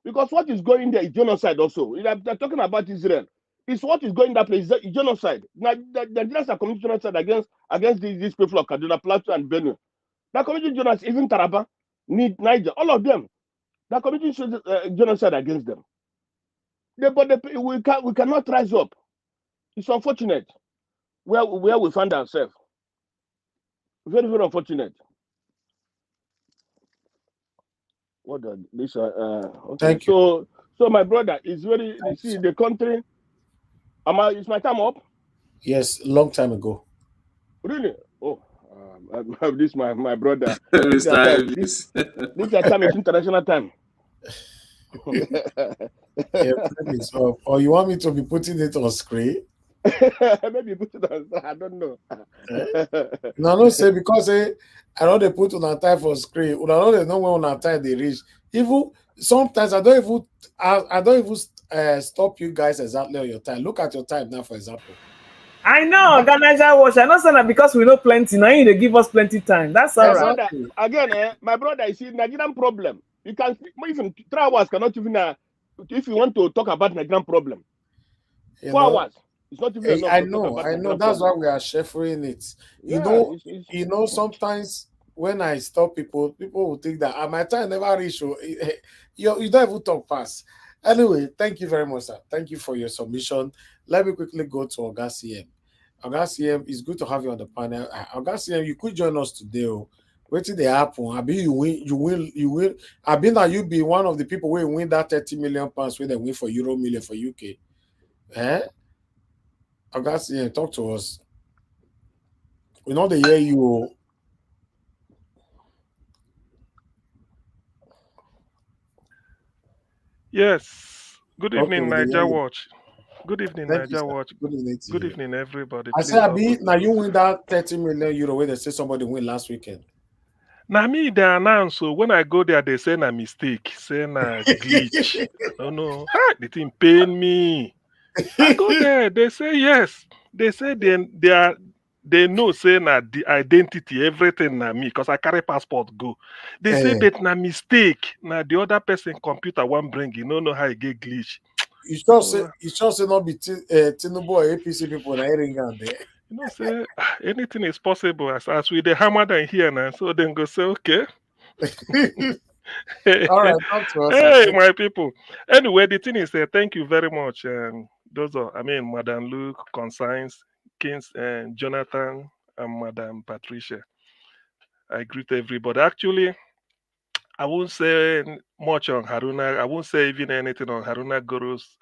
because what is going there is genocide. Also, they're talking about Israel. It's what is going that place is genocide. Now, the Nigerians are committing genocide against these people of Kaduna, Plateau, and Benue. They're committing genocide, even Taraba, Niger, all of them. They're committing genocide against them. We cannot rise up. It's unfortunate where we find ourselves. Very, very unfortunate. What this? Okay. Thank you. So my brother is very. You see, the country. Is my time up? Yes, long time ago. Really? Oh, this my brother. This time is international time. Yeah, please. Or you want me to be putting it on screen? Maybe put it on. I don't know. No, say because I know they put on a time for screen. I know they know when on a time they reach. Even sometimes I don't even stop you guys exactly on your time. Look at your time now, for example. I know, organizer watch. I know, that because we know plenty. Now you they give us plenty time. That's all right. Brother, again, my brother, you see, Nigerian problem. You can even 3 hours cannot even. If you want to talk about Nigerian problem, 4 hours. It's not even enough. I know. That's why we are sharing it. Yeah, you know. Sometimes when I stop people will think that my time never reach. You don't even talk fast. Anyway, thank you very much, sir. Thank you for your submission. Let me quickly go to Oga CM. Oga CM, it's good to have you on the panel. Oga CM, you could join us today. Wait till they happen. I be you win. I be that you be one of the people who win that 30 million pounds when they win for Euro million for UK. Augustine, talk to us. We know the year you. Yes. Good Okay, evening, we hear Niger you. Watch. Good evening, Thank you, Niger sir. Watch. Good evening to Good you. evening, everybody. I Please, said, I'll Abi, put. now you win that 30 million euro where they say somebody win last weekend. Now me they announce, so when I go there, they say na mistake, say na glitch. No, no, ha, the thing pain me. I go there, they say yes. They say they know say na the identity, everything na me, because I carry passport go. They say Eh, but na mistake, na the other person computer one bring, you don't know how it get glitch. So you sure say not be Tinubu or APC people na hearing am there. you know, say anything is possible as we the hammer than here now. So then go say, okay. All right, talk to us. Hey, my people. Anyway, the thing is, thank you very much. Those are, Madam Luke, Conscience, Kings, and Jonathan, and Madam Patricia. I greet everybody. Actually, I won't say much on Haruna. I won't say even anything on Haruna Goro's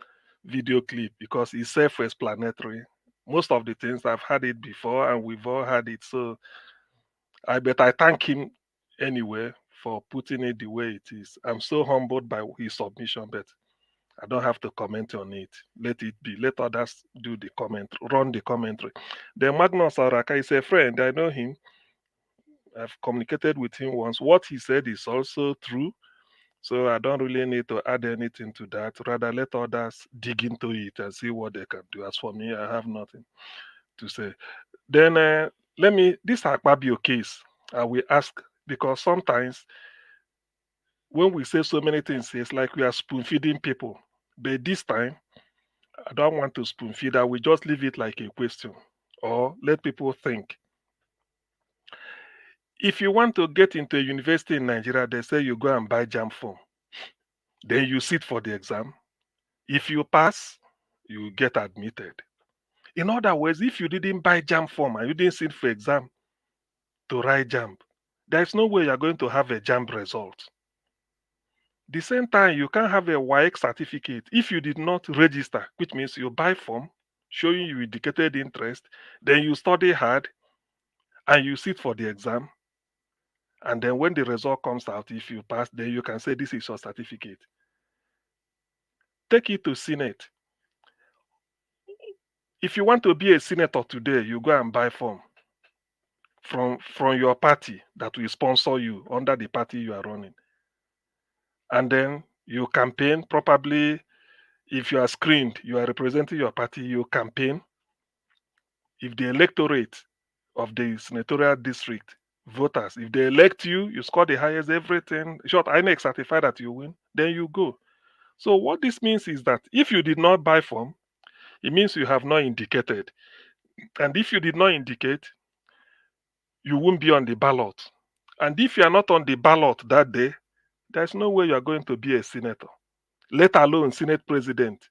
video clip because it's self-explanatory. Most of the things I've had it before, and we've all had it. So I thank him anyway for putting it the way it is. I'm so humbled by his submission, but I don't have to comment on it. Let it be. Let others do the comment, run the commentary. Then Magnus Araka is a friend. I know him. I've communicated with him once. What he said is also true. So I don't really need to add anything to that. Rather, let others dig into it and see what they can do. As for me, I have nothing to say. Then this Akpabio case, I will ask, because sometimes when we say so many things, it's like we are spoon feeding people. But this time, I don't want to spoon feed. I will just leave it like a question or let people think. If you want to get into a university in Nigeria, they say you go and buy JAM form. Then you sit for the exam. If you pass, you get admitted. In other words, if you didn't buy JAM form and you didn't sit for exam to write JAM, there's no way you're going to have a JAM result. The same time, you can't have a WAEC certificate if you did not register, which means you buy form showing you indicated interest, then you study hard and you sit for the exam. And then when the result comes out, if you pass, then you can say this is your certificate. Take it to Senate. If you want to be a senator today, you go and buy form from your party that will sponsor you under the party you are running. And then you campaign. Probably if you are screened, you are representing your party, you campaign. If the electorate of the senatorial district voters, if they elect you, you score the highest, everything, short INEC certify that you win, then you go. So what this means is that if you did not buy form, it means you have not indicated. And if you did not indicate, you won't be on the ballot. And if you are not on the ballot that day, there's no way you are going to be a senator, let alone Senate president.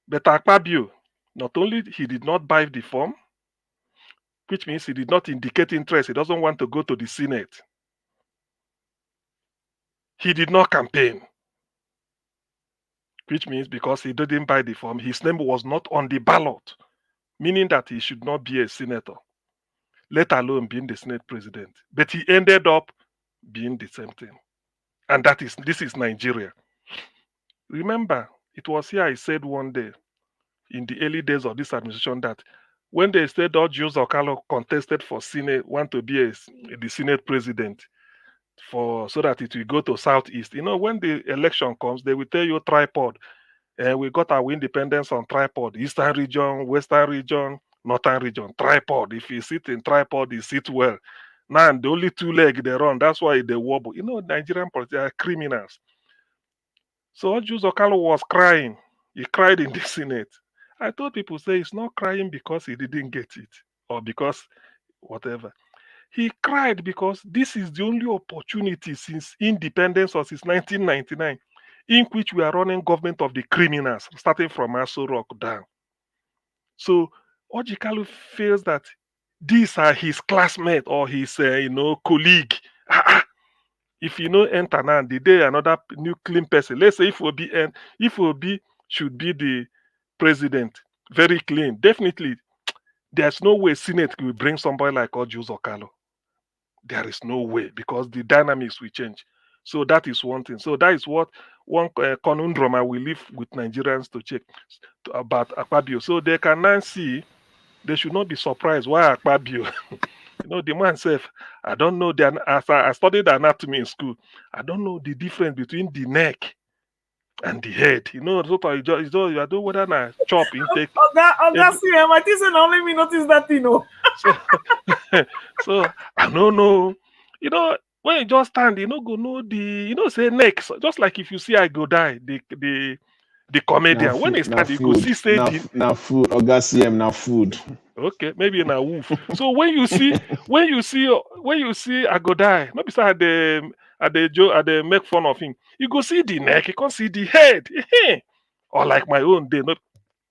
But Akpabio, not only he did not buy the form, which means he did not indicate interest. He doesn't want to go to the Senate. He did not campaign, which means because he didn't buy the form, his name was not on the ballot, meaning that he should not be a senator, let alone being the Senate president. But he ended up being the same thing. And this is Nigeria. Remember, it was here I said one day in the early days of this administration that when they said Ojus Okalo contested for Senate, want to be the Senate president, so that it will go to Southeast. When the election comes, they will tell you tripod. We got our independence on tripod. Eastern region, Western region, Northern region. Tripod. If you sit in tripod, you sit well. Now, the only two leg they run. That's why they wobble. Nigerian politicians are criminals. So Ojus Okalo was crying. He cried in the Senate. I told people, say, he's not crying because he didn't get it or because whatever. He cried because this is the only opportunity since independence or since 1999 in which we are running government of the criminals, starting from Aso Rock down. So Ojikalu feels that these are his classmate or his colleague. If you enter now, the day another new clean person, let's say if Obi should be the president, very clean. Definitely, there's no way Senate will bring somebody like Ojus Okalo. There is no way because the dynamics will change. So that is one thing. So that is what one conundrum I will leave with Nigerians to check about Akpabio. So they can now see, they should not be surprised why Akpabio. The man said, I don't know. As I studied anatomy in school, I don't know the difference between the neck and the head. So I don't know whether I chop intake. Oga, see, I think say now let me notice that thing. So, so I don't know. When you just stand, go know say next. Just like if you see I go die, the comedian. When he stand, you go see say na food. Oga CM na food. Okay, maybe in a wolf. So when you see I go die, maybe say they make fun of him. You go see the neck, you can't see the head. Or like my own day,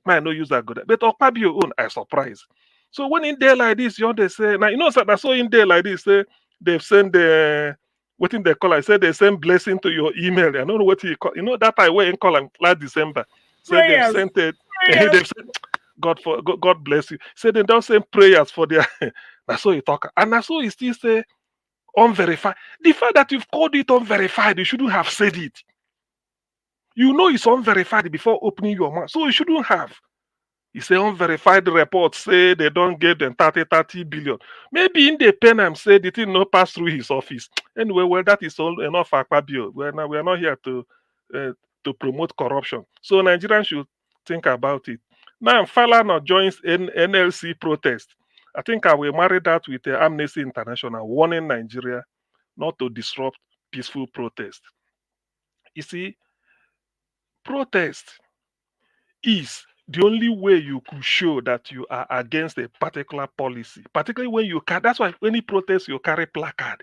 mine no use that go die. But Okpabio own, I surprise. So when in there like this, they say now that's so in there like this, say they've sent the what in they call I said they send blessing to your email. I don't know what you call that I went in call last December. Said they've Prayers. sent it. Prayers. They've sent God bless you. Say they don't send prayers for their that's so you talk. And that's so you still say unverified. The fact that you've called it unverified, you shouldn't have said it. You know it's unverified before opening your mouth. So you shouldn't have. You say unverified reports say they don't get them 30 billion. Maybe in the pen and say the thing not pass through his office. Anyway, well, that is all enough for Akpabio. We are not here to promote corruption. So Nigerians should think about it. Now, Falana joins NLC protest. I think I will marry that with Amnesty International warning Nigeria not to disrupt peaceful protest. You see, protest is the only way you could show that you are against a particular policy, particularly when you can. That's why any protest you carry placard.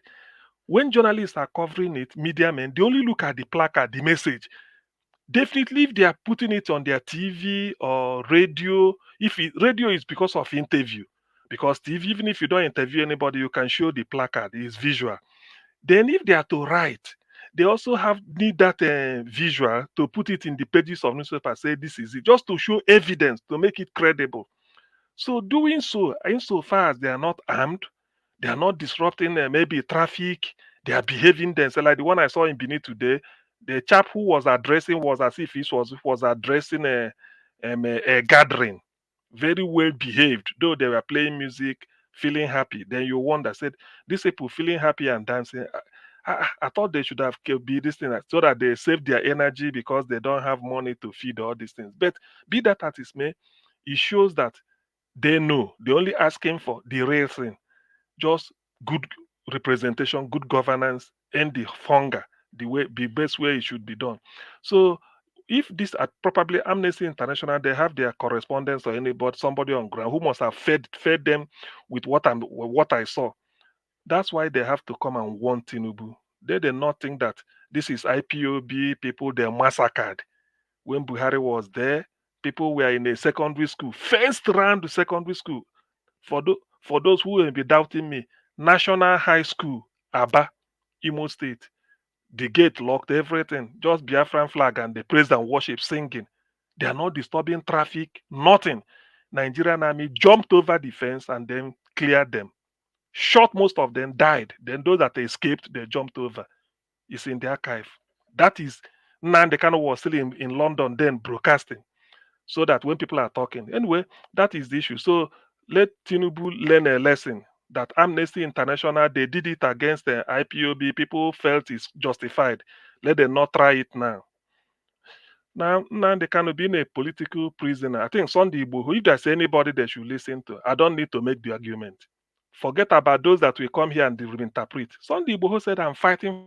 When journalists are covering it, media men, they only look at the placard, the message. Definitely, if they are putting it on their TV or radio, radio is because of interview, because TV, even if you don't interview anybody, you can show the placard, it's visual. Then if they are to write, they also need that visual to put it in the pages of newspaper, say this is it, just to show evidence, to make it credible. So doing so, insofar as they are not armed, they are not disrupting maybe traffic, they are behaving themselves. Like the one I saw in Benin today, the chap who was addressing was as if he was addressing a gathering. Very well behaved, though they were playing music, feeling happy. Then you wonder, said, these people feeling happy and dancing. I thought they should have be this thing so that they save their energy because they don't have money to feed all these things. But be that as it may, it shows that they know. They're only asking for the real thing, just good representation, good governance, and the hunger, the best way it should be done. So if this are probably Amnesty International, they have their correspondence or anybody, somebody on ground who must have fed them with what I saw. That's why they have to come and warn Tinubu. They did not think that this is IPOB people they massacred. When Buhari was there, people were in a secondary school, first round secondary school. For those who will be doubting me, National High School, Aba, Imo State, the gate locked, everything, just Biafran flag and the praise and worship singing. They are not disturbing traffic, nothing. Nigerian army jumped over the fence and then cleared them. Shot most of them, died. Then those that escaped, they jumped over. It's in the archive. That is Nnamdi Kanu was still in London then broadcasting. So that when people are talking. Anyway, that is the issue. So let Tinubu learn a lesson that Amnesty International, they did it against the IPOB. People felt it's justified. Let them not try it now. Now they can be in a political prisoner. I think Sunday Igboho, if there's anybody they should listen to, I don't need to make the argument. Forget about those that will come here and reinterpret. Sunday Igboho said, I'm fighting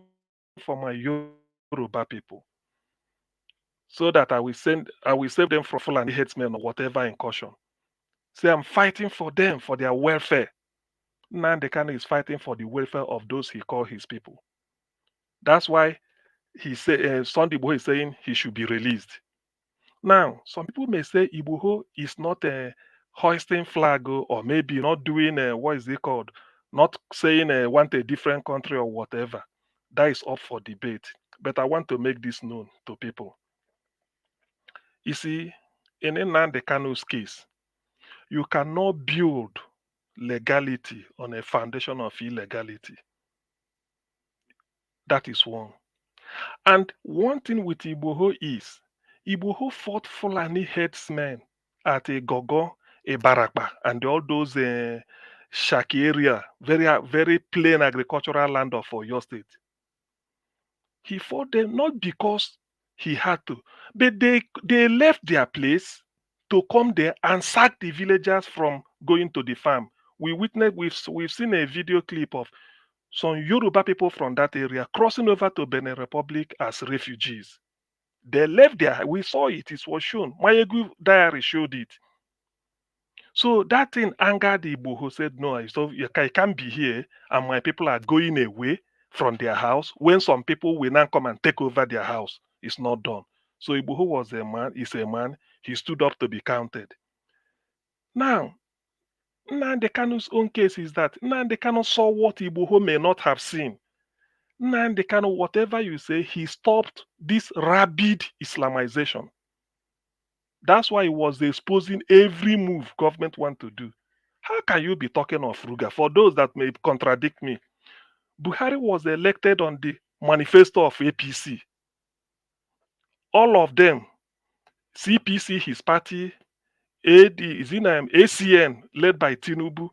for my Yoruba people, so that I will save them from Fulani headsmen or whatever incursion. Say I'm fighting for them, for their welfare. Nnamdi Kanu is fighting for the welfare of those he call his people. That's why he said Sunday Igboho is saying he should be released. Now, some people may say Igboho is not hoisting flag or maybe not doing what is it called, not saying want a different country or whatever. That is up for debate. But I want to make this known to people. You see, in Nnamdi Kanu's case, you cannot build legality on a foundation of illegality. That is one. And one thing with Igboho is, Igboho fought Fulani headsmen at a Gogo, a Barakba, and all those Shaki area, very plain agricultural land of Oyo State. He fought them not because he had to, but they left their place to come there and sack the villagers from going to the farm. We've seen a video clip of some Yoruba people from that area crossing over to Benin Republic as refugees. They left there. We saw it. It was shown. Mayegu diary showed it. So that thing angered the Igbo who said, no, I can't be here and my people are going away from their house when some people will now come and take over their house. It's not done. So Igbo was a man, is a man. He stood up to be counted. Now, Nnamdi Kanu's own case is that Nnamdi Kanu saw what Igbo may not have seen. Nnamdi Kanu, whatever you say, he stopped this rabid Islamization. That's why he was exposing every move government want to do. How can you be talking of Ruga? For those that may contradict me, Buhari was elected on the manifesto of APC. All of them, CPC, his party, ACN, led by Tinubu,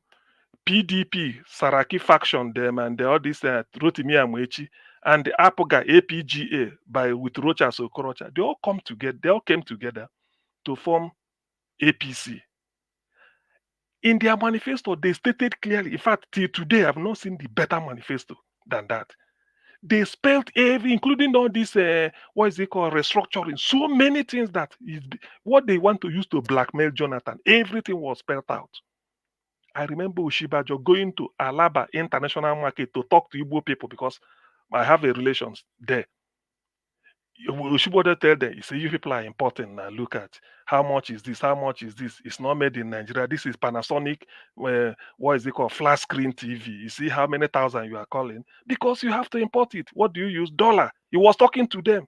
PDP, Saraki faction, them, and all this Rotimi Amwechi, and the APOGA, APGA, with Rochas Okorocha, they all come together. They all came together to form APC. In their manifesto, they stated clearly, in fact, till today, I've not seen the better manifesto than that. They spelled every, including all this, restructuring, so many things that is what they want to use to blackmail Jonathan. Everything was spelled out. I remember Oshibajo going to Alaba International Market to talk to Igbo people because I have a relations there. Oshibajo tell them, he said, you people are important now. Look at how much is this? How much is this? It's not made in Nigeria. This is Panasonic, flat screen TV. You see how many thousand you are calling? Because you have to import it. What do you use? Dollar. He was talking to them.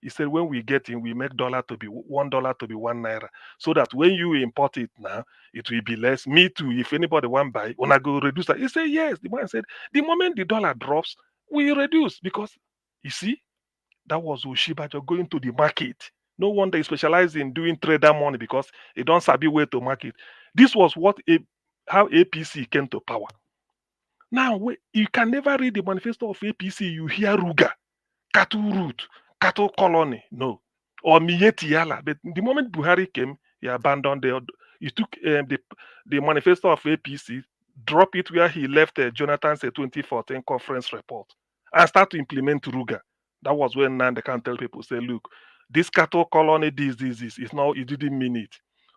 He said, when we get in, we make $1 to be $1 so that when you import it now, it will be less. Me too. If anybody want buy, when I go reduce that, he said, yes. The man said, the moment the dollar drops, we reduce because you see, that was Oshibajo going to the market. No wonder he specialized in doing trader money because he don't sabi where to market. This was how APC came to power. Now, you can never read the manifesto of APC. You hear Ruga, cattle route, cattle colony, no, or Mieti Yala. But the moment Buhari came, he abandoned he took the manifesto of APC, drop it where he left Jonathan's 2014 conference report, and start to implement Ruga. That was when Nnamdi Kanu tell people, say, look, this cattle colony, this, is now, he didn't mean it.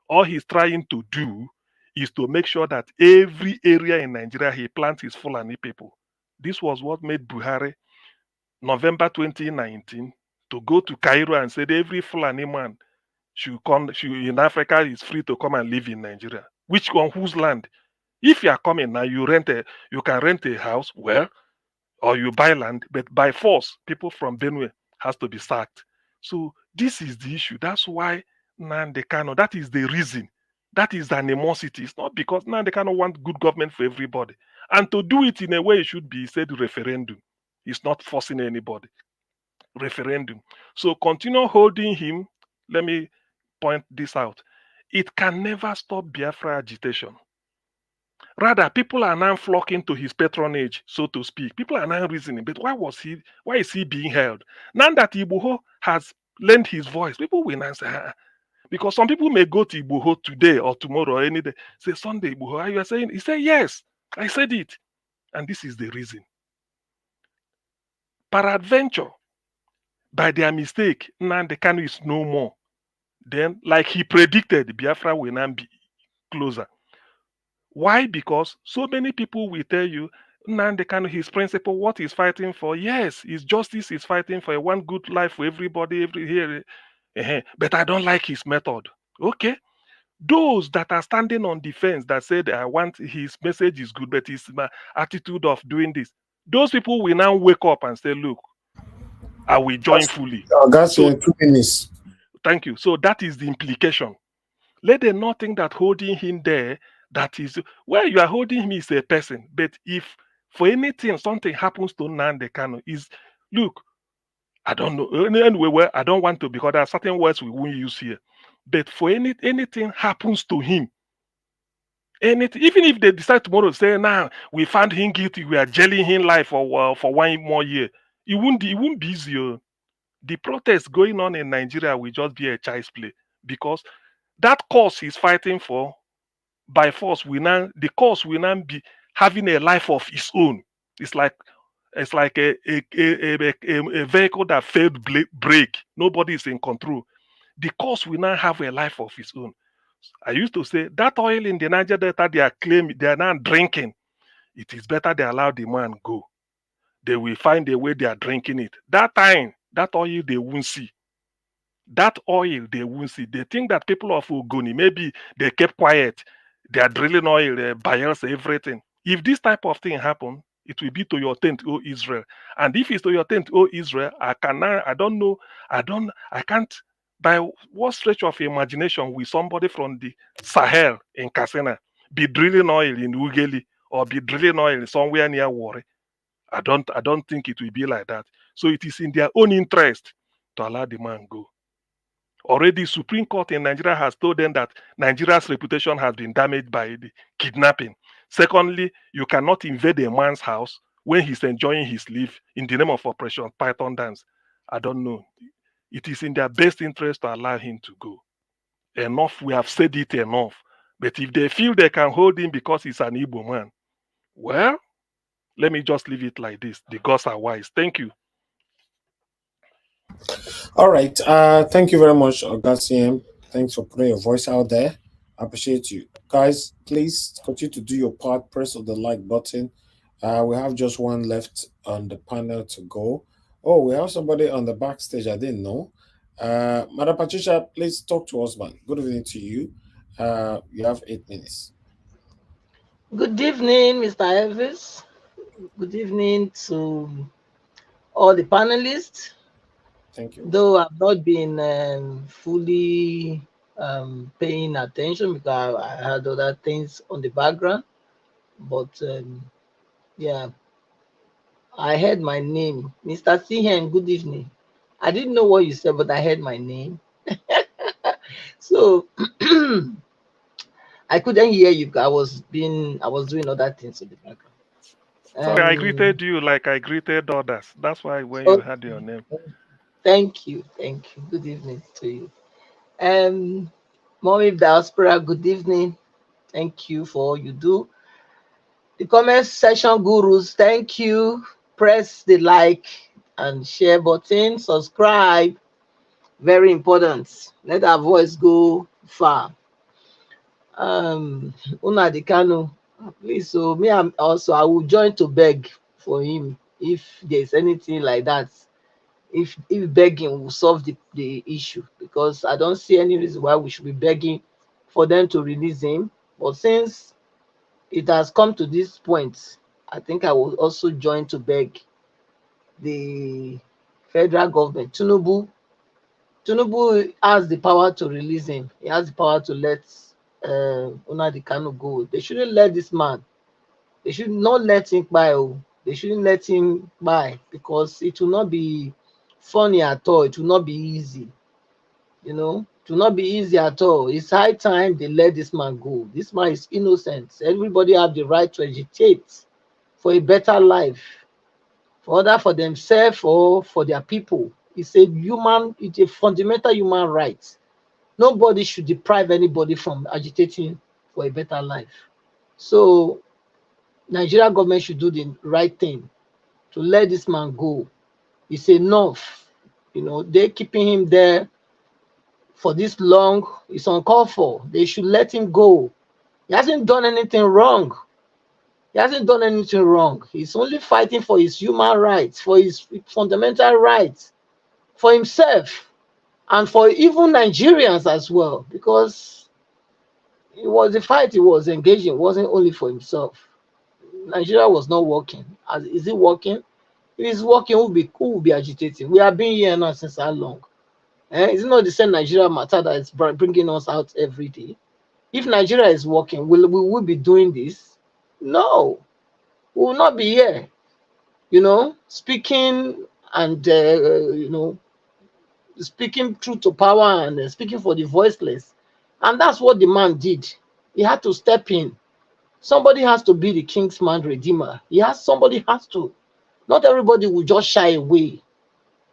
All he's trying to do is to make sure that every area in Nigeria he plants his Fulani people. This was what made Buhari, November 2019, to go to Cairo and say every Fulani man in Africa is free to come and live in Nigeria. Whose land? If you are coming now, you can rent a house, well, or you buy land, but by force, people from Benue has to be sacked. So this is the issue. That's why Nnamdi Kanu, that is the reason. That is the animosity. It's not because Nnamdi Kanu wants good government for everybody. And to do it in a way it should be said referendum. It's not forcing anybody. Referendum. So continue holding him. Let me point this out. It can never stop Biafra agitation. Rather, people are now flocking to his patronage, so to speak. People are now reasoning, but why is he being held? Now that Igboho has lent his voice, people will now say, because some people may go to Igboho today or tomorrow or any day, say, Sunday, Igboho, are you saying? He said, yes, I said it. And this is the reason. Peradventure, by their mistake, Nnamdi Kanu is no more. Then, like he predicted, Biafra will now be closer. Why? Because so many people will tell you, Nnamdi Kanu, his principle, what he's fighting for, yes, his justice is fighting for one good life for everybody, but I don't like his method. Okay. Those that are standing on defense that said, I want his message is good, but his attitude of doing this, those people will now wake up and say, look, I will join fully. That's in 2 minutes. Thank you. So that is the implication. Let them not think that holding him there, that is where you are holding him is a person. But if for anything something happens to Nnamdi Kanu, is look, I don't know. Anyway, well, I don't want to because there are certain words we won't use here. But for anything happens to him, anything, even if they decide tomorrow to say, "Now we found him guilty, we are jailing him life for 1 more year," it won't be easy. The protest going on in Nigeria will just be a child's play because that cause he's fighting for by force the cause will now be having a life of its own. It's like a vehicle that failed brake. Nobody is in control. The cause will now have a life of its own. I used to say that oil in the Niger Delta they are claiming, they are now drinking. It is better they allow the man go. They will find a way they are drinking it. That time, that oil they won't see. That oil they won't see. They think that people of Ogoni, maybe they kept quiet. They are drilling oil, bios, everything. If this type of thing happen, it will be to your tent, O Israel. And if it's to your tent, O Israel, I don't know, I can't, by what stretch of imagination will somebody from the Sahel in Kasena be drilling oil in Ugeli or be drilling oil somewhere near Warri? I don't think it will be like that. So it is in their own interest to allow the man go. Already, Supreme Court in Nigeria has told them that Nigeria's reputation has been damaged by the kidnapping. Secondly, you cannot invade a man's house when he's enjoying his leave in the name of Operation Python Dance. I don't know. It is in their best interest to allow him to go. Enough, we have said it enough. But if they feel they can hold him because he's an Igbo man, well, let me just leave it like this. The gods are wise. Thank you. All right. Thank you very much, Augustine. Thanks for putting your voice out there. I appreciate you. Guys, please continue to do your part. Press on the like button. We have just one left on the panel to go. Oh, we have somebody on the backstage. I didn't know. Madam Patricia, please talk to us, man. Good evening to you. You have 8 minutes. Good evening, Mr. Elvis. Good evening to all the panelists. Thank you. Though I've not been fully paying attention because I had other things on the background, but yeah, I heard my name. Mr. Sihen, good evening. I didn't know what you said, but I heard my name. So I couldn't hear you. I was doing other things in the background. Sorry, I greeted you like I greeted others. That's why when you had your name. Thank you. Good evening to you. Mommy Diaspora, good evening. Thank you for all you do. The comment section gurus, thank you. Press the like and share button. Subscribe. Very important. Let our voice go far. Nnamdi Kanu, please. So me, I will join to beg for him if there's anything like that. If begging will solve the issue, because I don't see any reason why we should be begging for them to release him. But since it has come to this point, I think I will also join to beg the federal government. Tinubu has the power to release him. He has the power to let Nnamdi Kanu go. They shouldn't let this man. They should not let him buy. They shouldn't let him buy, because it will not be funny at all. It will not be easy. It will not be easy at all. It's high time they let this man go. This man is innocent. Everybody have the right to agitate for a better life, for themselves or for their people. It's a fundamental human right. Nobody should deprive anybody from agitating for a better life. So Nigeria government should do the right thing to let this man go. It's enough. They're keeping him there for this long. It's uncalled for. They should let him go. He hasn't done anything wrong. He's only fighting for his human rights, for his fundamental rights, for himself, and for even Nigerians as well, because it was the fight he was engaging. It wasn't only for himself. Nigeria was not working. Is it working? If it's working, who will be agitating? We have been here now since how long? It's not the same Nigeria matter that is bringing us out every day. If Nigeria is working, will we be doing this? No, we will not be here, speaking and, speaking truth to power and speaking for the voiceless. And that's what the man did. He had to step in. Somebody has to be the kingsman redeemer. Somebody has to. Not everybody will just shy away.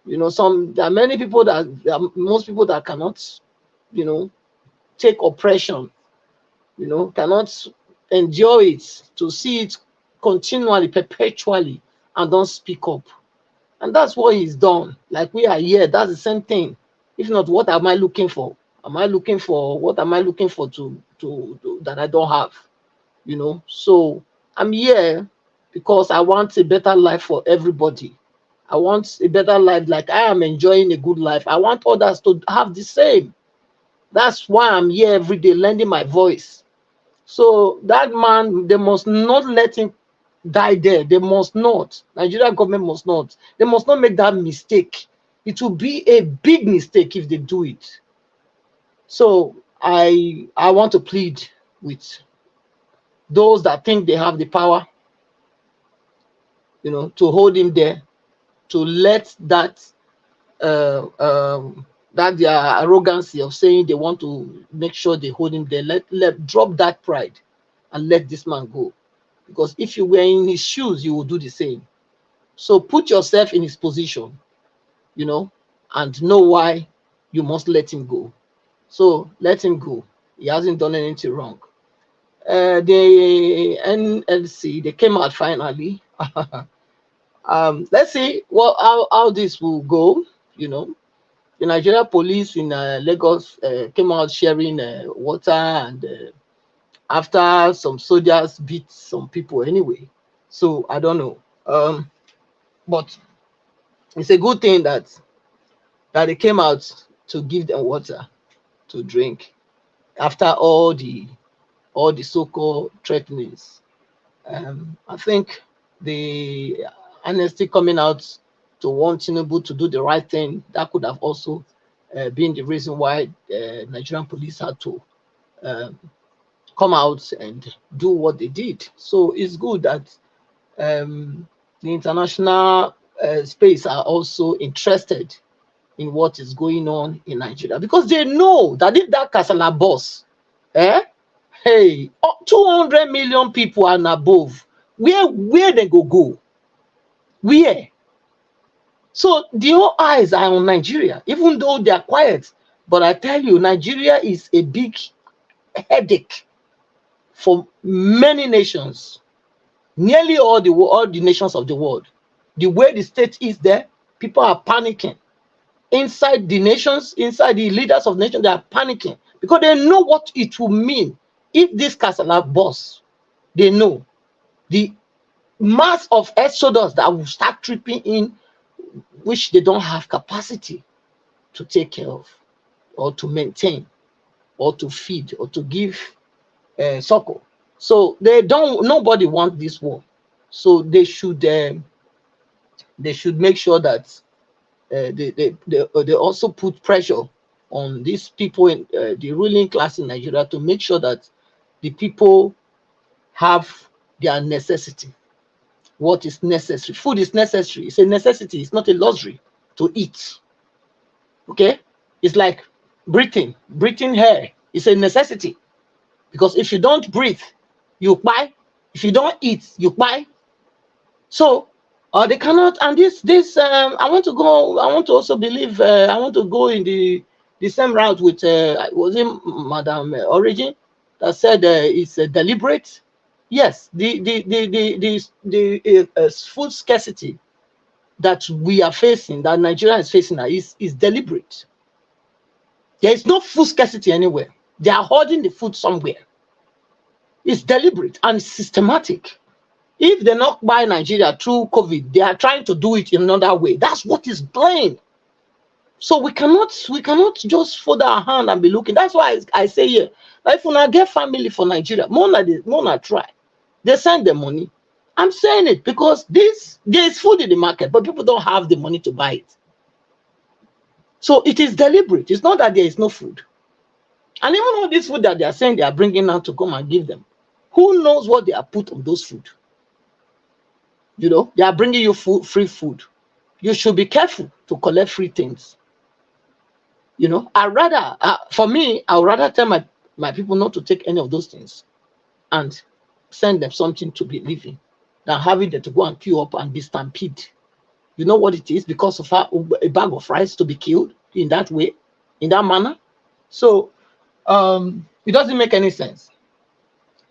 There are many people most people that cannot, take oppression, cannot endure it, to see it continually, perpetually, and don't speak up. And that's what he's done. Like we are here, that's the same thing. If not, what am I looking for? What am I looking for to that I don't have? So I'm here because I want a better life for everybody. I want a better life. Like I am enjoying a good life. I want others to have the same. That's why I'm here every day lending my voice. So that man, they must not let him die there. They must not. Nigerian government must not. They must not make that mistake. It will be a big mistake if they do it. So I want to plead with those that think they have the power, to hold him there, to let that their arrogancy of saying they want to make sure they hold him there, let drop that pride and let this man go. Because if you were in his shoes, you will do the same. So put yourself in his position, and know why you must let him go. So let him go. He hasn't done anything wrong. The NLC, they came out finally. Let's see how this will go. The Nigeria police in Lagos came out sharing water, and after some soldiers beat some people anyway. So I don't know. But it's a good thing that they came out to give them water to drink after all the so-called threatenings. I think the Amnesty coming out to warn Tinubu to do the right thing, that could have also been the reason why Nigerian police had to come out and do what they did. So it's good that the international space are also interested in what is going on in Nigeria, because they know that if that Kasala boss, hey, 200 million people and above, where they go? Where? So the whole eyes are on Nigeria, even though they are quiet. But I tell you, Nigeria is a big headache for many nations, nearly all the nations of the world. The way the state is there, people are panicking. Inside the nations, inside the leaders of nations, they are panicking because they know what it will mean if this Kasala boss. They know the mass of exodus that will start tripping in, which they don't have capacity to take care of, or to maintain, or to feed, or to give succor. So nobody wants this war. So they should make sure that they also put pressure on these people in the ruling class in Nigeria to make sure that the people have their necessity. What is necessary? Food is necessary. It's a necessity. It's not a luxury to eat. Okay? It's like breathing. Breathing air is a necessity. Because if you don't breathe, you buy. If you don't eat, you buy. So they cannot. And this I want to also believe. I want to go in the same route with was it Madam Origin that said it's deliberate. Yes, the food scarcity that we are facing, that Nigeria is facing now, is deliberate. There is no food scarcity anywhere. They are hoarding the food somewhere. It's deliberate and systematic. If they not buy Nigeria through COVID, they are trying to do it in another way. That's what is plain. So we cannot just fold our hand and be looking. That's why I say here, if you not get family for Nigeria, more try. They send the money. I'm saying it because there is food in the market, but people don't have the money to buy it. So it is deliberate. It's not that there is no food. And even all this food that they are saying they are bringing out to come and give them, who knows what they are put on those food? You know, they are bringing you food, free food. You should be careful to collect free things. You know, for me, I would rather tell my people not to take any of those things and send them something to be living than having them to go and queue up and be stampede. You know what it is because of a bag of rice to be killed in that way, in that manner. So it doesn't make any sense.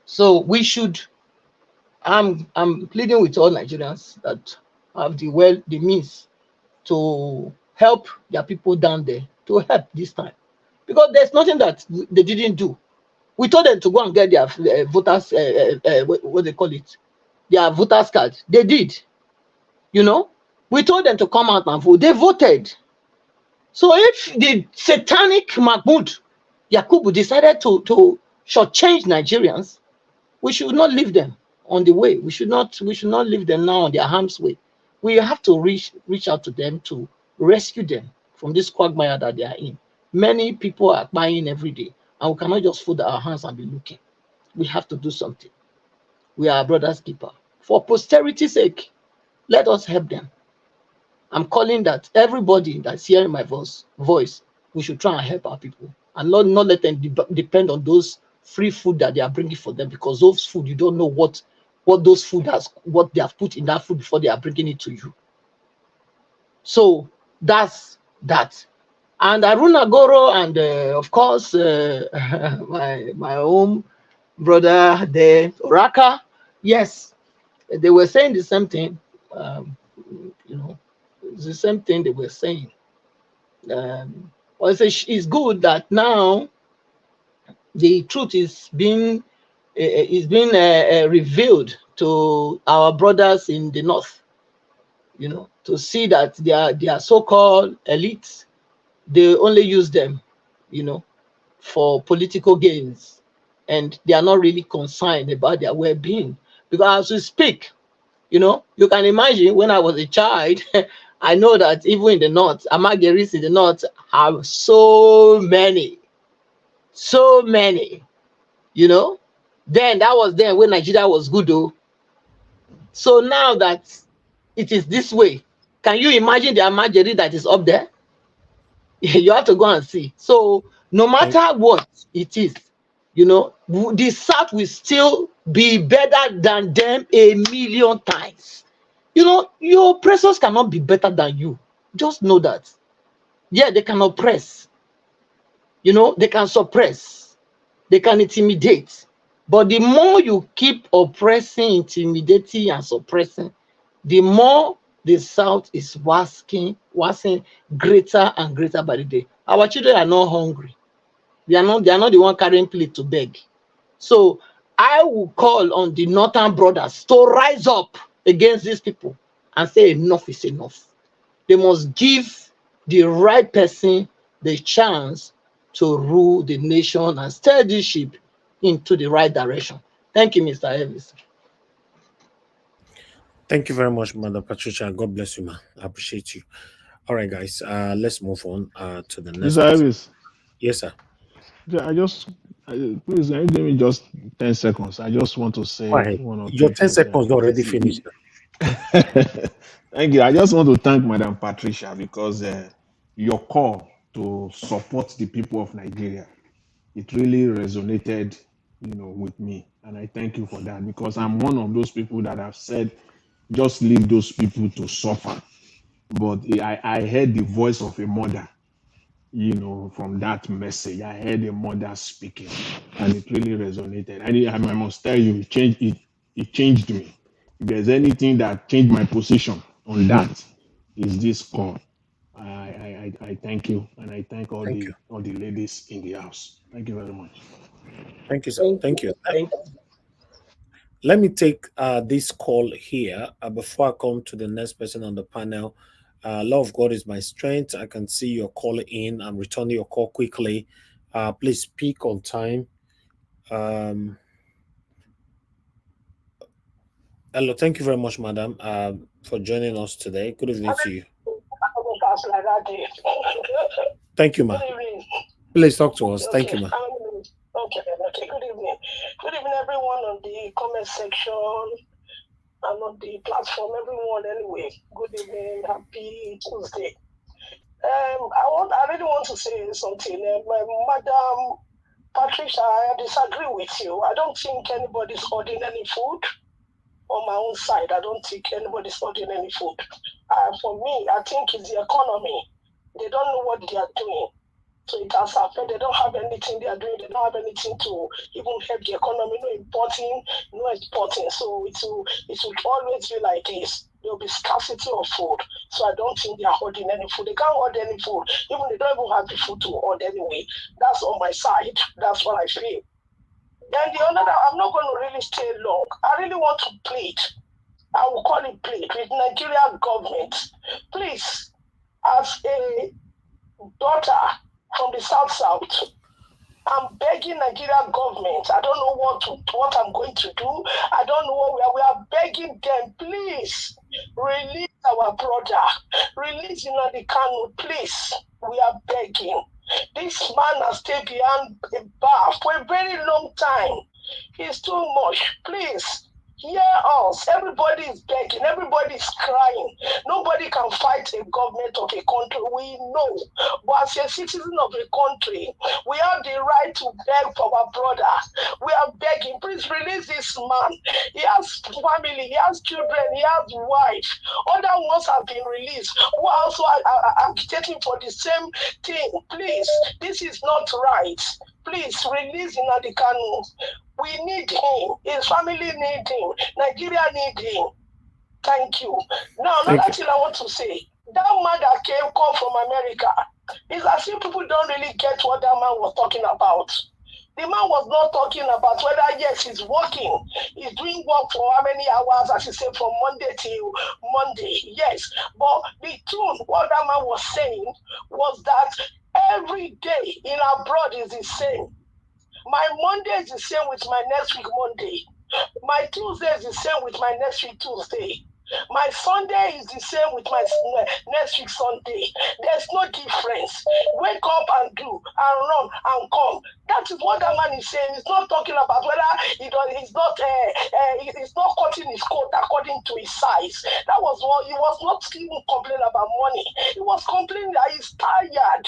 So we should. I'm pleading with all Nigerians that have the means to help their people down there to help this time, because there's nothing that they didn't do. We told them to go and get their voters, what they call it, their voters card. They did. You know, we told them to come out and vote. They voted. So if the satanic Mahmoud Yakubu decided to shortchange Nigerians, we should not leave them on the way. We should not leave them now on their harm's way. We have to reach out to them to rescue them from this quagmire that they are in. Many people are buying every day, and we cannot just fold our hands and be looking. We have to do something. We are brothers keeper. For posterity's sake, let us help them. I'm calling that everybody that's hearing my voice, we should try and help our people and not let them depend on those free food that they are bringing for them, because those food, you don't know what those food has, what they have put in that food before they are bringing it to you. So that's that. And Aruna Goro and of course my own brother there, Oraka, yes, they were saying the same thing. You know, it's the same thing they were saying. It's good that now the truth is being revealed to our brothers in the north. You know, to see that their so-called elites, they only use them, you know, for political gains, and they are not really concerned about their well-being. Because as we speak, you know, you can imagine when I was a child, I know that even in the north, Amageris in the north have so many, you know. Then that was then when Nigeria was good though. So now that it is this way, can you imagine the Amageri that is up there? You have to go and see. So no matter what it is, you know, the South will still be better than them 1,000,000 times. You know, your oppressors cannot be better than you. Just know that. Yeah, they can oppress. You know, they can suppress. They can intimidate. But the more you keep oppressing, intimidating, and suppressing, the more the South is waxing greater and greater by the day. Our children are not hungry. They are not the one carrying plate to beg. So I will call on the northern brothers to rise up against these people and say enough is enough. They must give the right person the chance to rule the nation and steer this ship into the right direction. Thank you, Mr. Elvis. Thank you very much, Mother Patricia. God bless you, ma. I appreciate you. All right, guys. Let's move on to the next. Mr. Elvis. Yes, sir. Please, can you give me just 10 seconds? I just want to say one or two Your 10 things. seconds already finished. Thank you. I just want to thank Madam Patricia because your call to support the people of Nigeria, it really resonated, you know, with me. And I thank you for that, because I'm one of those people that have said, just leave those people to suffer. But I heard the voice of a mother, you know, from that message. I heard a mother speaking, and it really resonated. And I must tell you, it changed me. If there's anything that changed my position on that, is this call. I thank you, and I thank all the ladies in the house. Thank you very much. Thank you, sir. Thank you. Let me take this call here before I come to the next person on the panel. Love of God is my strength. I can see your call in. I'm returning your call quickly. Please speak on time. Hello, thank you very much, madam, for joining us today. Good evening to you. as like that day. Thank you, ma. Good evening. Please talk to us. Thank you, ma. Okay, good evening. Good evening, everyone on the comment section and on the platform, everyone anyway. Good evening, happy Tuesday. I really want to say something. Madam Patricia, I disagree with you. I don't think anybody's holding any food. On my own side, I don't think anybody's holding any food. For me, I think it's the economy. They don't know what they are doing. So it has happened. They don't have anything they are doing. They don't have anything to even help the economy. No importing, no exporting. So it will always be like this. There will be scarcity of food. So I don't think they are holding any food. They can't hold any food. Even they don't even have the food to hold anyway. That's on my side. That's what I feel. Then the other, I'm not going to really stay long. I really want to plead. I will call it plead with Nigerian government. Please, as a daughter from the South, I'm begging Nigerian government. I don't know what I'm going to do. I don't know what we are begging them. Please release our brother. Release Nnamdi Kanu. Please, we are begging. This man has stayed behind a bar for a very long time. It's too much. Please. Hear us. Everybody is begging. Everybody is crying. Nobody can fight a government of a country. We know. But as a citizen of a country, we have the right to beg for our brother. We are begging. Please release this man. He has family. He has children. He has wife. Other ones have been released who also are agitating for the same thing. Please. This is not right. Please release Nnamdi Kanu. We need him. His family need him. Nigeria need him. Thank you. Now, another thing I want to say. That man that come from America, it's as if people don't really get what that man was talking about. The man was not talking about whether, yes, he's working. He's doing work for how many hours, as he said, from Monday till Monday. Yes. But the tune, what that man was saying was that every day in abroad is the same. My Monday is the same with my next week Monday. My Tuesday is the same with my next week Tuesday. My Sunday is the same with my next week Sunday. There's no difference. Wake up and do, and run and come. That is what that man is saying. He's not talking about whether he's not cutting his coat according to his size. That was what he was not even complaining about money. He was complaining that he's tired.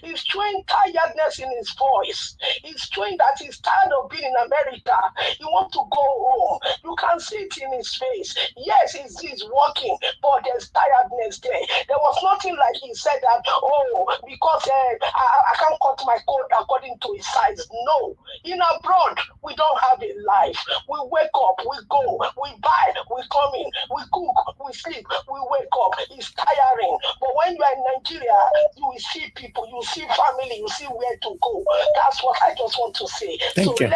He's showing tiredness in his voice. He's showing that he's tired of being in America. He wants to go home. You can see it in his face. Yes, he's working, but there's tiredness there. There was nothing like he said that, because I can't cut my coat according to his size. No. In abroad, we don't have a life. We wake up, we go, we buy, we come in, we cook, we sleep, we wake up. It's tiring. But when you are in Nigeria, you will see people, you see family, you see where to go. That's what I just want to say. Thank you.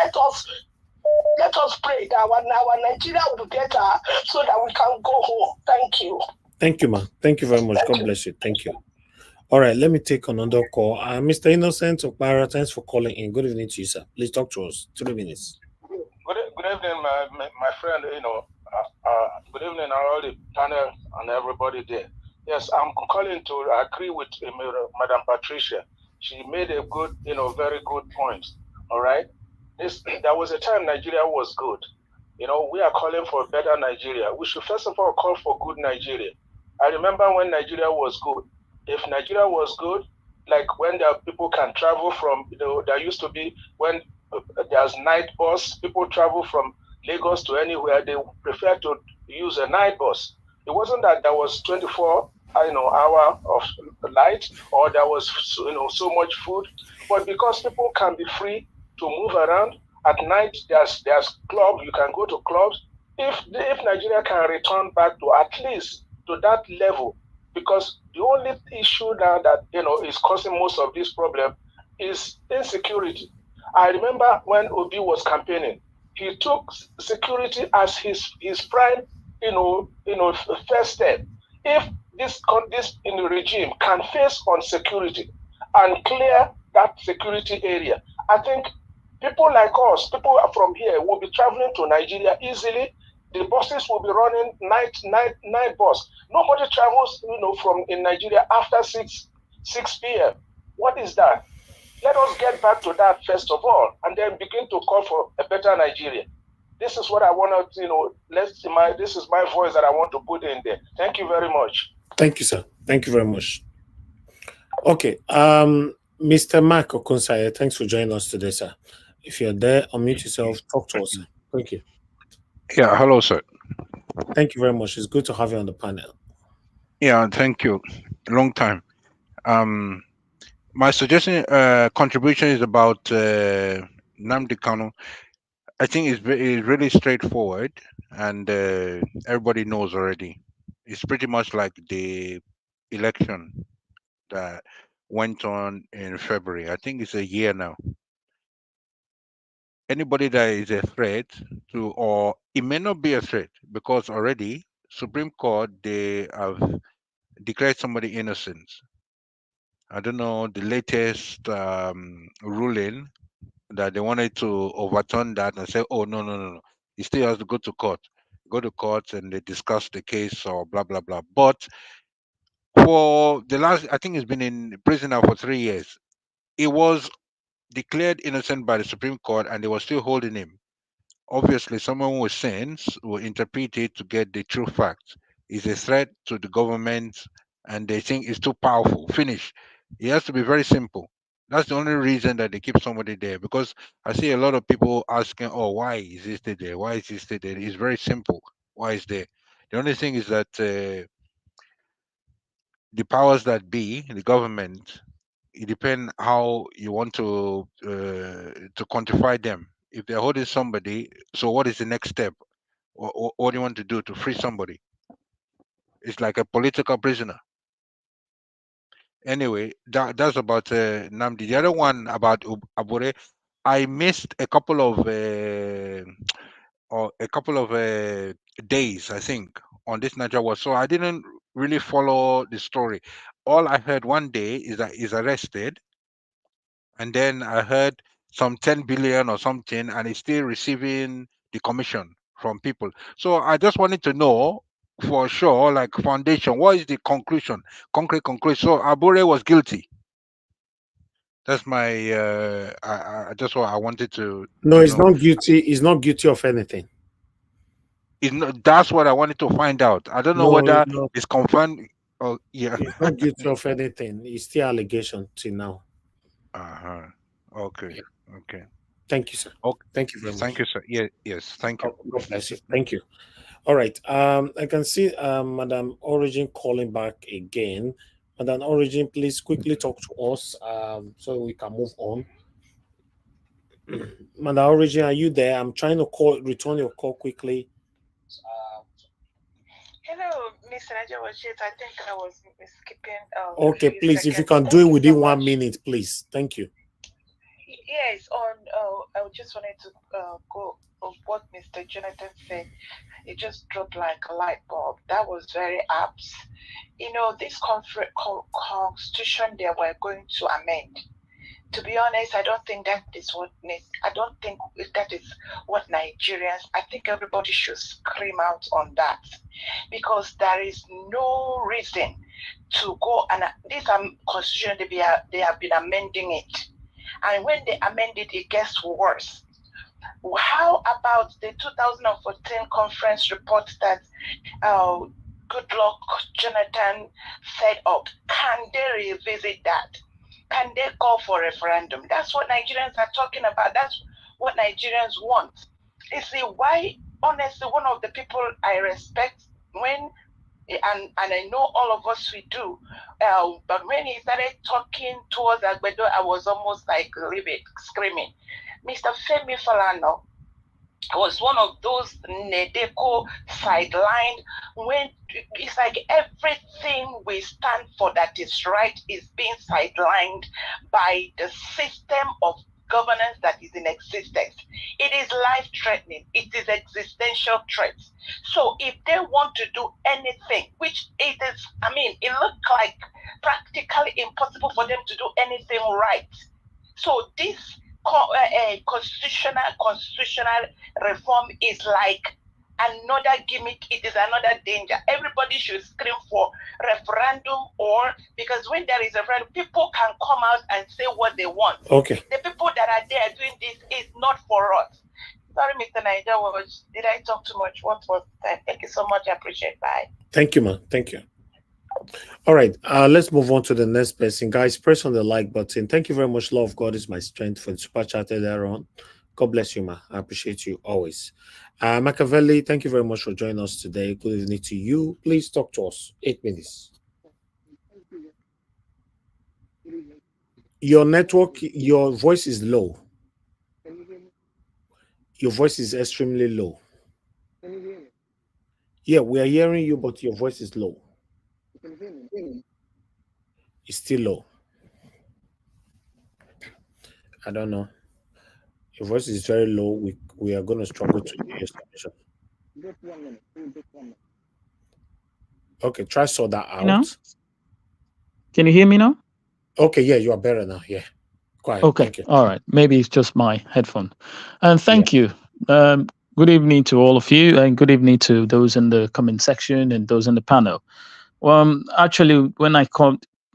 Let us pray that our Nigeria will be better so that we can go home. Thank you. Thank you, ma. Thank you very much. God bless you. Thank you. All right, let me take another call. Mr. Innocent Okpara, thanks for calling in. Good evening to you, sir. Please talk to us. 3 minutes. Good evening, my friend. Good evening, all the panel and everybody there. Yes, I'm calling to agree with Madam Patricia. She made a good, very good point. All right. There was a time Nigeria was good. We are calling for better Nigeria. We should first of all call for good Nigeria. I remember when Nigeria was good. If Nigeria was good, like when there people can travel from, there used to be when there's night bus, people travel from Lagos to anywhere, they prefer to use a night bus. It wasn't that there was 24 hour of light or there was so much food, but because people can be free to move around at night, there's clubs, you can go to clubs. If Nigeria can return back to at least to that level, because the only issue now that is causing most of this problem is insecurity. I remember when Obi was campaigning, he took security as his prime first step. If this regime can face on security and clear that security area, I think people like us, people from here, will be traveling to Nigeria easily. The buses will be running night bus. Nobody travels, from in Nigeria after 6 p.m. What is that? Let us get back to that first of all, and then begin to call for a better Nigeria. This is what I want to, this is my voice that I want to put in there. Thank you very much. Thank you, sir. Thank you very much. Okay, Mr. Mark Okunsaye, thanks for joining us today, sir. If you're there, unmute yourself, talk to us, sir. Thank you. Yeah, hello, sir. Thank you very much. It's good to have you on the panel. Yeah, thank you. Long time. My suggestion, contribution is about Nnamdi Kanu. I think it's really straightforward, and everybody knows already. It's pretty much like the election that went on in February. I think it's a year now. Anybody that is a threat to, or it may not be a threat, because already Supreme Court, they have declared somebody innocent. I don't know the latest ruling that they wanted to overturn that and say, oh, no. He still has to go to court. Go to court and they discuss the case or blah, blah, blah. But for the last, I think he's been in prison now for 3 years. He was declared innocent by the Supreme Court and they were still holding him. Obviously, someone with sense will interpret it to get the true facts. It's a threat to the government and they think it's too powerful. Finish. It has to be very simple. That's the only reason that they keep somebody there, because I see a lot of people asking, oh, why is this still there? Why is this still there? It's very simple. Why is there? The only thing is that the powers that be, the government, it depends how you want to quantify them. If they're holding somebody, so what is the next step? What do you want to do to free somebody? It's like a political prisoner. Anyway, that's about Nnamdi. The other one about Abure, I missed a couple of days, I think, on this Niger war. So I didn't really follow the story. All I heard one day is that he's arrested, and then I heard some 10 billion or something, and he's still receiving the commission from people. So I just wanted to know for sure, like foundation, what is the conclusion, concrete conclusion? So Abure was guilty. That's my that's what I wanted to. No, he's not guilty. He's not guilty of anything. That's what I wanted to find out. I don't know whether it's confirmed. Oh, yeah. He's not guilty of anything. It's still allegation till now. Okay. Okay. Thank you, sir. Okay. Thank you very much. Thank you, sir. Yeah. Yes. Thank you. God bless you. Thank you. All right. I can see Madam Origin calling back again. Madam Origin, please quickly talk to us so we can move on. Madam Origin, are you there? I'm trying to return your call quickly. Hello, Mr. Najawashit. I think I was skipping. Okay, please, if you can do it within 1 minute, please. Thank you. Yes, I just wanted to go of what Mr. Jonathan said. It just dropped like a light bulb. That was very apt. This constitution they were going to amend. To be honest, I don't think that is what that is what Nigerians. I think everybody should scream out on that, because there is no reason to go and this constitution they have been amending it, and when they amend it, it gets worse. How about the 2014 conference report that Goodluck Jonathan set up? Can they revisit that? Can they call for referendum? That's what Nigerians are talking about. That's what Nigerians want. You see, why, honestly, one of the people I respect and I know all of us we do, but when he started talking towards Agbedo, I was almost like screaming. Mr. Femi Falana was one of those Nedeko sidelined when it's like everything we stand for that is right is being sidelined by the system of governance that is in existence. It is life-threatening. It is existential threat. So if they want to do anything, which it is, it looks like practically impossible for them to do anything right. So this constitutional reform is like another gimmick. It is another danger. Everybody should scream for referendum, or because when there is a referendum, people can come out and say what they want. Okay. The people that are there doing this is not for us. Sorry, Mr. Niger, did I talk too much? What was that? Thank you so much. I appreciate it. Bye. Thank you, man. Thank you. All right, let's move on to the next person. Guys, press on the like button. Thank you very much. Love of God is my strength for the super chat earlier on. God bless you, ma. I appreciate you always. Machiavelli, thank you very much for joining us today. Good evening to you. Please talk to us. 8 minutes. Your network, your voice is low. Your voice is extremely low. Yeah, we are hearing you, but your voice is low. It's still low. I don't know. Your voice is very low. We are going to struggle to hear your submission. Okay, try sort that out. Now? Can you hear me now? Okay, yeah, you are better now. Yeah. Quiet. Okay. Thank you. All right. Maybe it's just my headphone. And thank you. Good evening to all of you, and good evening to those in the comment section and those in the panel. Actually, when I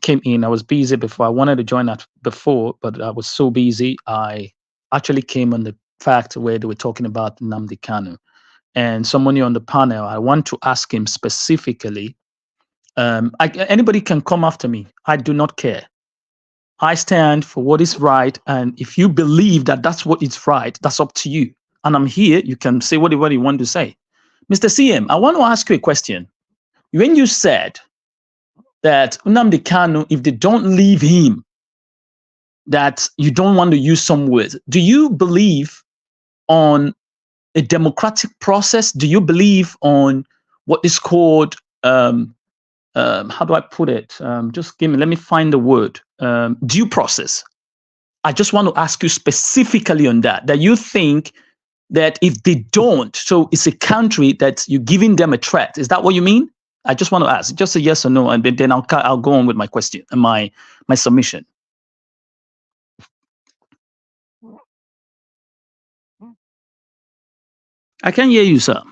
came in, I was busy before. I wanted to join that before, but I was so busy. I actually came on the fact where they were talking about Nnamdi Kanu. And someone on the panel, I want to ask him specifically. Anybody can come after me. I do not care. I stand for what is right. And if you believe that that's what is right, that's up to you. And I'm here. You can say whatever you want to say. Mr. CM, I want to ask you a question. When you said that Nnamdi Kanu, if they don't leave him, that you don't want to use some words, do you believe on a democratic process? Do you believe on what is called, how do I put it? Let me find the word, due process. I just want to ask you specifically on that you think that if they don't, so it's a country that you're giving them a threat. Is that what you mean? I just want to ask, just a yes or no, and then I'll go on with my question and my submission. I can hear you, sir.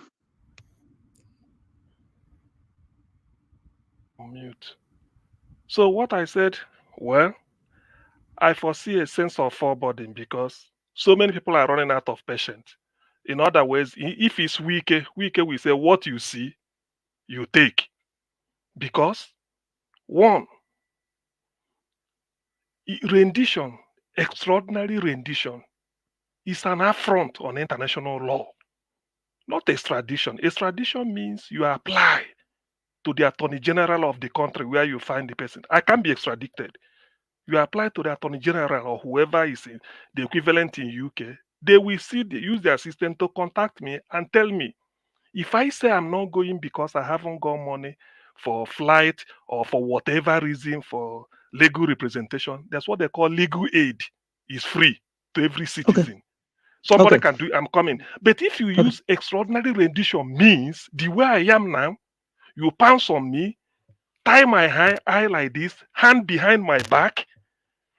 Mute. So what I said, well, I foresee a sense of foreboding because so many people are running out of patience. In other words, if it's weak, we say what you see, you take. Because one, rendition, extraordinary rendition, is an affront on international law, not extradition. Extradition means you apply to the Attorney General of the country where you find the person. I can't be extradited. You apply to the Attorney General or whoever is in the equivalent in UK. They will use their assistant to contact me and tell me. If I say I'm not going because I haven't got money for flight or for whatever reason for legal representation, that's what they call legal aid. It's free to every citizen. Okay. Somebody can do it, I'm coming. But if you use extraordinary rendition means the way I am now, you pounce on me, tie my eye like this, hand behind my back,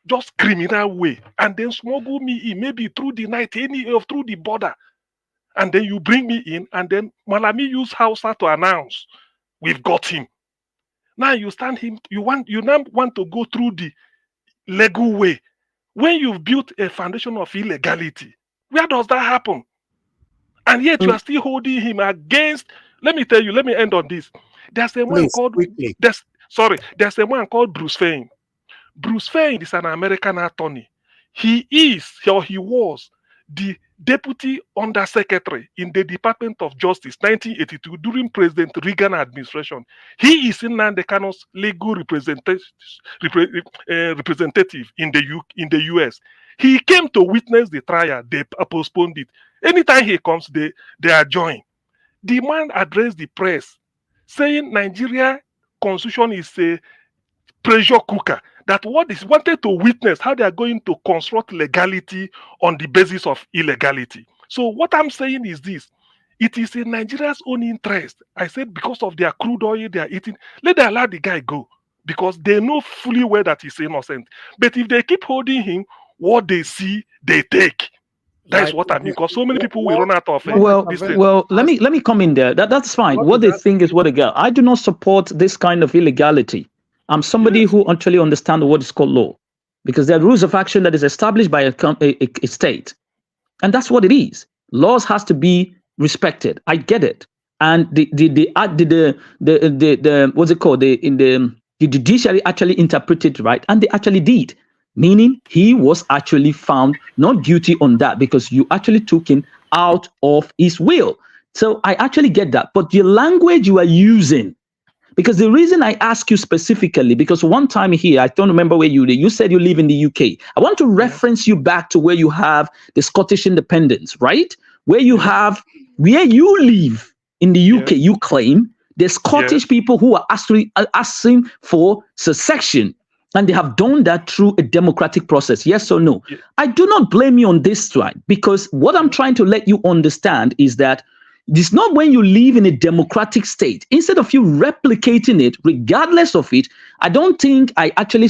just criminal way, and then smuggle me in, maybe through the night, through the border. And then you bring me in, and then Malami use Hausa to announce, we've got him. Now you stand him, you now want to go through the legal way. When you've built a foundation of illegality, where does that happen? And yet you are still holding him against, let me tell you, let me end on this. There's a man called, there's a man called Bruce Fein. Bruce Fein is an American attorney. He was the Deputy Undersecretary in the Department of Justice, 1982, during President Reagan administration. He is Nnamdi Kanu's legal representative in the US. He came to witness the trial. They postponed it. Anytime he comes, they adjourn. The man addressed the press, saying Nigeria constitution is a pressure cooker. That what is wanted to witness how they are going to construct legality on the basis of illegality. So what I'm saying is this: it is in Nigeria's own interest. I said because of their crude oil they are eating, let them allow the guy go because they know fully well that he's innocent. But if they keep holding him, what they see they take. That is what I mean. Because so many people will run out of this thing. Well, let me come in there. That's fine. What they think is what they get. I do not support this kind of illegality. I'm somebody who actually understands what is called law, because there are rules of action that is established by a state, and that's what it is. Laws has to be respected. I get it. And the what's it called? The judiciary actually interpreted right, and they actually did. Meaning he was actually found not guilty on that because you actually took him out of his will. So I actually get that. But the language you are using, because the reason I ask you specifically, because one time here, I don't remember where you said you live in the UK. I want to reference you back to where you have the Scottish independence, right? Where you have, where you live in the UK, you claim the Scottish people who are actually asking for secession. And they have done that through a democratic process. Yes or no? Yeah. I do not blame you on this side, because what I'm trying to let you understand is that it's not when you live in a democratic state, instead of you replicating it, regardless of it, I don't think I actually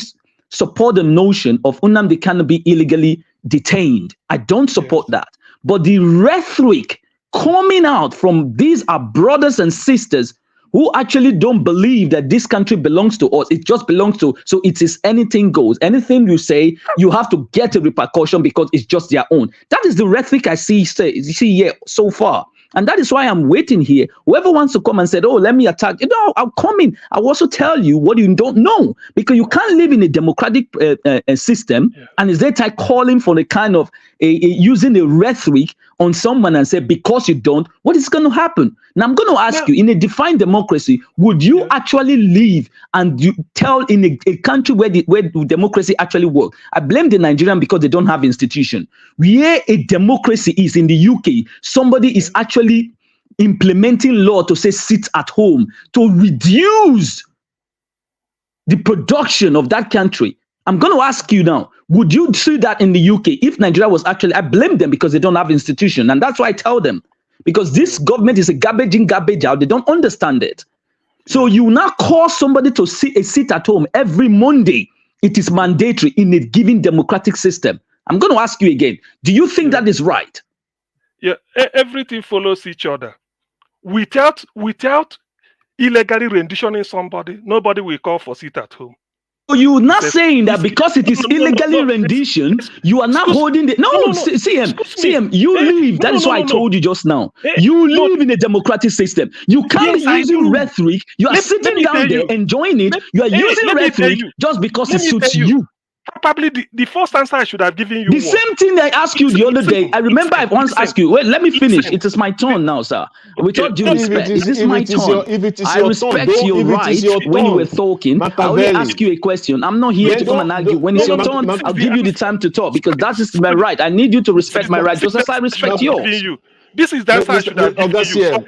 support the notion of Nnamdi Kanu be illegally detained. I don't support that. But the rhetoric coming out from these are brothers and sisters who actually don't believe that this country belongs to us. It just belongs to, so it is anything goes. Anything you say, you have to get a repercussion because it's just their own. That is the rhetoric I see here so far. And that is why I'm waiting here. Whoever wants to come and say, oh, let me attack, I'll come in. I'll also tell you what you don't know, because you can't live in a democratic system and is that like calling for the kind of using a rhetoric on someone and say, because you don't, what is going to happen? Now, I'm going to ask you, in a defined democracy, would you actually live and you tell in a country where democracy actually works? I blame the Nigerian because they don't have institution. Where a democracy is in the UK, somebody is actually implementing law to say sit at home, to reduce the production of that country. I'm going to ask you now, would you see that in the UK if Nigeria was actually, I blame them because they don't have institution. And that's why I tell them, because this government is a garbage in, garbage out. They don't understand it. So you now call somebody to sit at home every Monday. It is mandatory in a given democratic system. I'm going to ask you again, do you think that is right? Yeah, everything follows each other. Without illegally renditioning somebody, nobody will call for sit at home. So you're not saying that because it is illegally rendition, you are not holding the... CM, you live, that is why I told you just now. You live in a democratic system. You can't be using rhetoric. You are sitting down there enjoying it. You are using rhetoric just because it suits you. Probably the first answer I should have given you. The same thing I asked you the other day. I remember I once asked you. Wait, let me finish. It is my turn now, sir. With all due respect, it is my turn. I respect your right when you were talking. I only ask you a question. I'm not here to come and argue. When it's your turn, I'll give you the time to talk because that is my right. I need you to respect my right just as I respect yours. This is the answer I should have given you.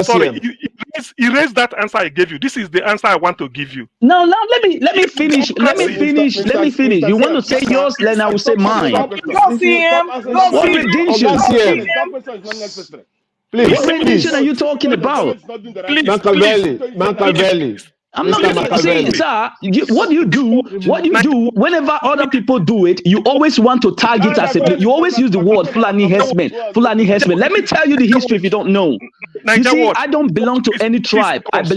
Sorry, you erase that answer I gave you. This is the answer I want to give you. No, let me finish. Let me finish. You want to say yours, then I will say mine. Go see him. What redemption? Please, what redemption are you talking about? Machiavelli. I'm not going to say, sir, what you do, whenever other people do it, you always want to target as you always use the word Fulani herdsmen. Let me tell you the history if you don't know. You see, I don't belong to any tribe. I'm a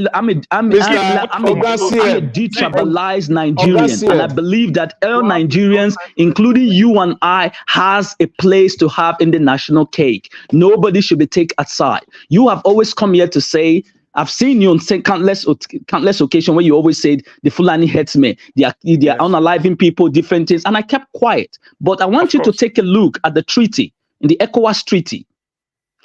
detribalized Nigerian, and I believe that all Nigerians, including you and I, has a place to have in the national cake. Nobody should be taken aside. You have always come here to say, I've seen you on countless occasions where you always said the Fulani herdsmen, they are unaliving people, different things, and I kept quiet. But I want you to take a look at the treaty, in the ECOWAS treaty.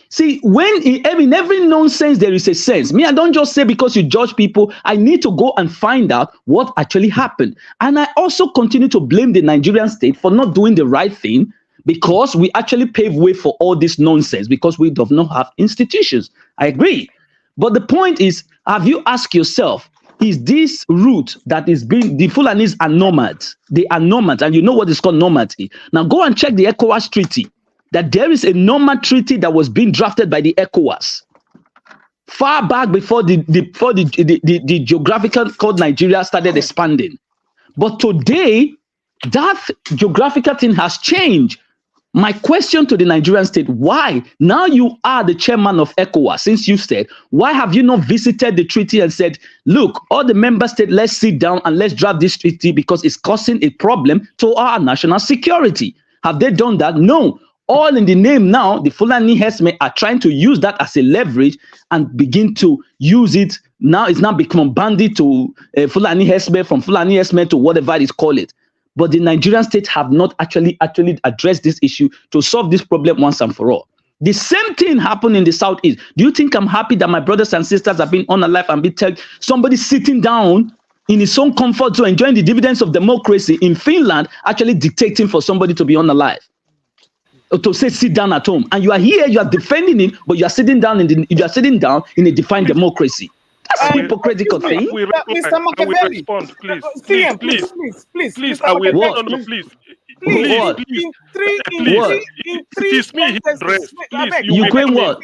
See, in every nonsense there is a sense. Me, I don't just say because you judge people. I need to go and find out what actually happened. And I also continue to blame the Nigerian state for not doing the right thing, because we actually pave way for all this nonsense because we do not have institutions. I agree. But the point is, have you asked yourself, is this route that is being, the Fulanis are nomads. They are nomads, and you know what is called nomadry. Now go and check the ECOWAS treaty, that there is a nomad treaty that was being drafted by the ECOWAS far back before the geographical code Nigeria started expanding. But today, that geographical thing has changed. My question to the Nigerian state, why? Now you are the chairman of ECOWAS, since you said, why have you not visited the treaty and said, look, all the member states, let's sit down and let's draft this treaty because it's causing a problem to our national security? Have they done that? No. All in the name now, the Fulani herdsmen are trying to use that as a leverage and begin to use it. Now it's now become bandit to Fulani herdsmen, from Fulani herdsmen to whatever it is called it. But the Nigerian state have not actually addressed this issue to solve this problem once and for all. The same thing happened in the Southeast. Do you think I'm happy that my brothers and sisters have been on alive and be tell somebody sitting down in his own comfort zone, enjoying the dividends of democracy in Finland, actually dictating for somebody to be on alive? Or to say sit down at home, and you are here, you are defending it, but you are sitting down in a defined democracy. That's a hypocritical thing. Mr. Machiavelli, please, I will respond. No, please. In three sentences. Ukraine what?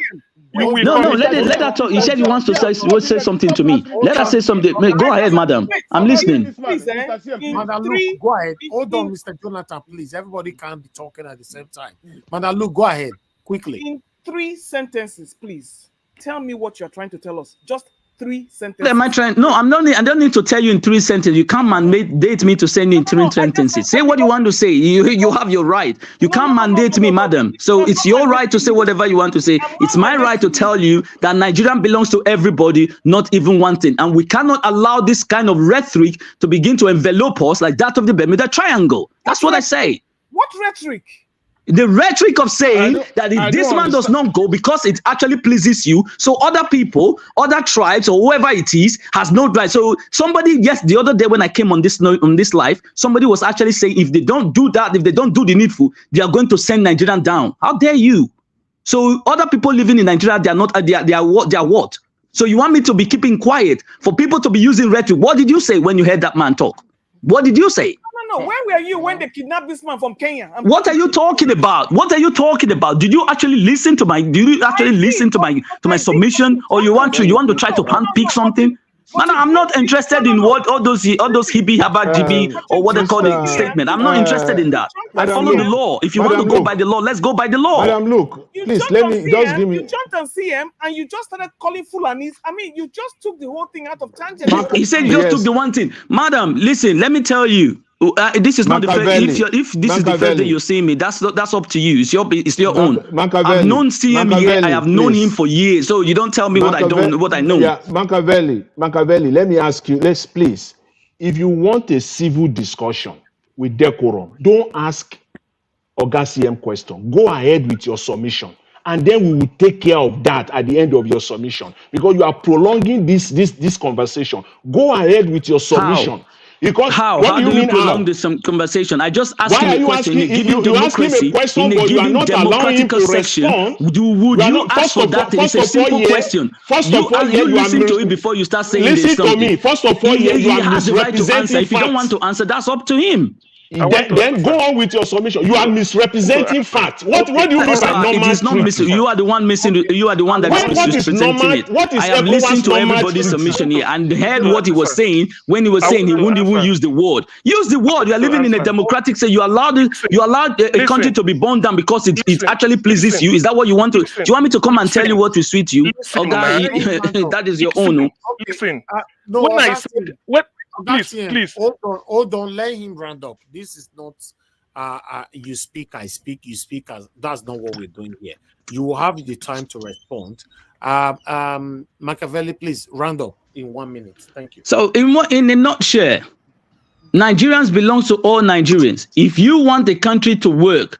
No, let her talk. He said he wants to say something to me. Let her say something. Go ahead, madam. I'm listening. Madam, look, go ahead. Hold on, Mr. Jonathan, please. Everybody can't be talking at the same time. Madam, look, go ahead, quickly. In 3 sentences, please. Tell me what you're trying to tell us. Just 3 sentences. Am I trying? No, I don't need to tell you in 3 sentences. You can't mandate me to send you in 3 sentences. Say what you want to say. You have your right. You can't mandate me, madam. So it's your right to say whatever you want to say. It's my right to tell you that Nigeria belongs to everybody, not even one thing. And we cannot allow this kind of rhetoric to begin to envelop us like that of the Bermuda Triangle. That's what I say. What rhetoric? The rhetoric of saying that if this man does not go because it actually pleases you, so other people, other tribes, or whoever it is, has no right. So somebody, yes, the other day when I came on this live, somebody was actually saying if they don't do that, if they don't do the needful, they are going to send Nigerian down. How dare you? So other people living in Nigeria, they are not. They are what? So you want me to be keeping quiet for people to be using rhetoric? What did you say when you heard that man talk? What did you say? No. Where were you when they kidnapped this man from Kenya? What are you talking about? What are you talking about? Did you actually listen to my? Did you actually listen to my submission, or you want to try to handpick something? Man, I'm not interested in what all those hippie habba GB or what they call the statement. I'm not interested in that. I follow the law. If you want to go by the law, let's go by the law. Madam, look, please let me just give me. You jumped on CM and you just started calling Fulanis. I mean, you just took the whole thing out of tangent. He said you just took the one thing. Madam, listen, let me tell you. This is not the first. If this is the first day you're seeing me, that's up to you. It's your own. I've known CM here. I have known him for years. So you don't tell me what I know. Yeah, Machiavelli. Let me ask you. Let's please. If you want a civil discussion with decorum, don't ask Oga CM question. Go ahead with your submission, and then we will take care of that at the end of your submission because you are prolonging this conversation. Go ahead with your submission. How? Because how do you prolong this conversation? I just asked him a question. You ask him a question, but you are not allowing him to respond. Would you ask for that? It's a simple question. First of all, you listen to it before you start saying this. Listen to me. First of all, he has the right to answer. If you don't want to answer, that's up to him. Then go on with your submission. You are misrepresenting facts. What do you mean by normal? It is not you are the one missing. You are the one that is misrepresenting it. I have listened to everybody's submission here and heard what he was saying when he was saying he wouldn't even use the word. Use the word. You are living in a democratic state. You allowed a country to be burned down because it actually pleases you. Is that what you want to? Do you want me to come and tell you what will suit you? That is your own. Listen. When I said what. Please. Hold on. Let him round up. This is not you speak, I speak, you speak. That's not what we're doing here. You will have the time to respond. Machiavelli, please round up in 1 minute. Thank you. So in a nutshell, Nigerians belong to all Nigerians. If you want the country to work,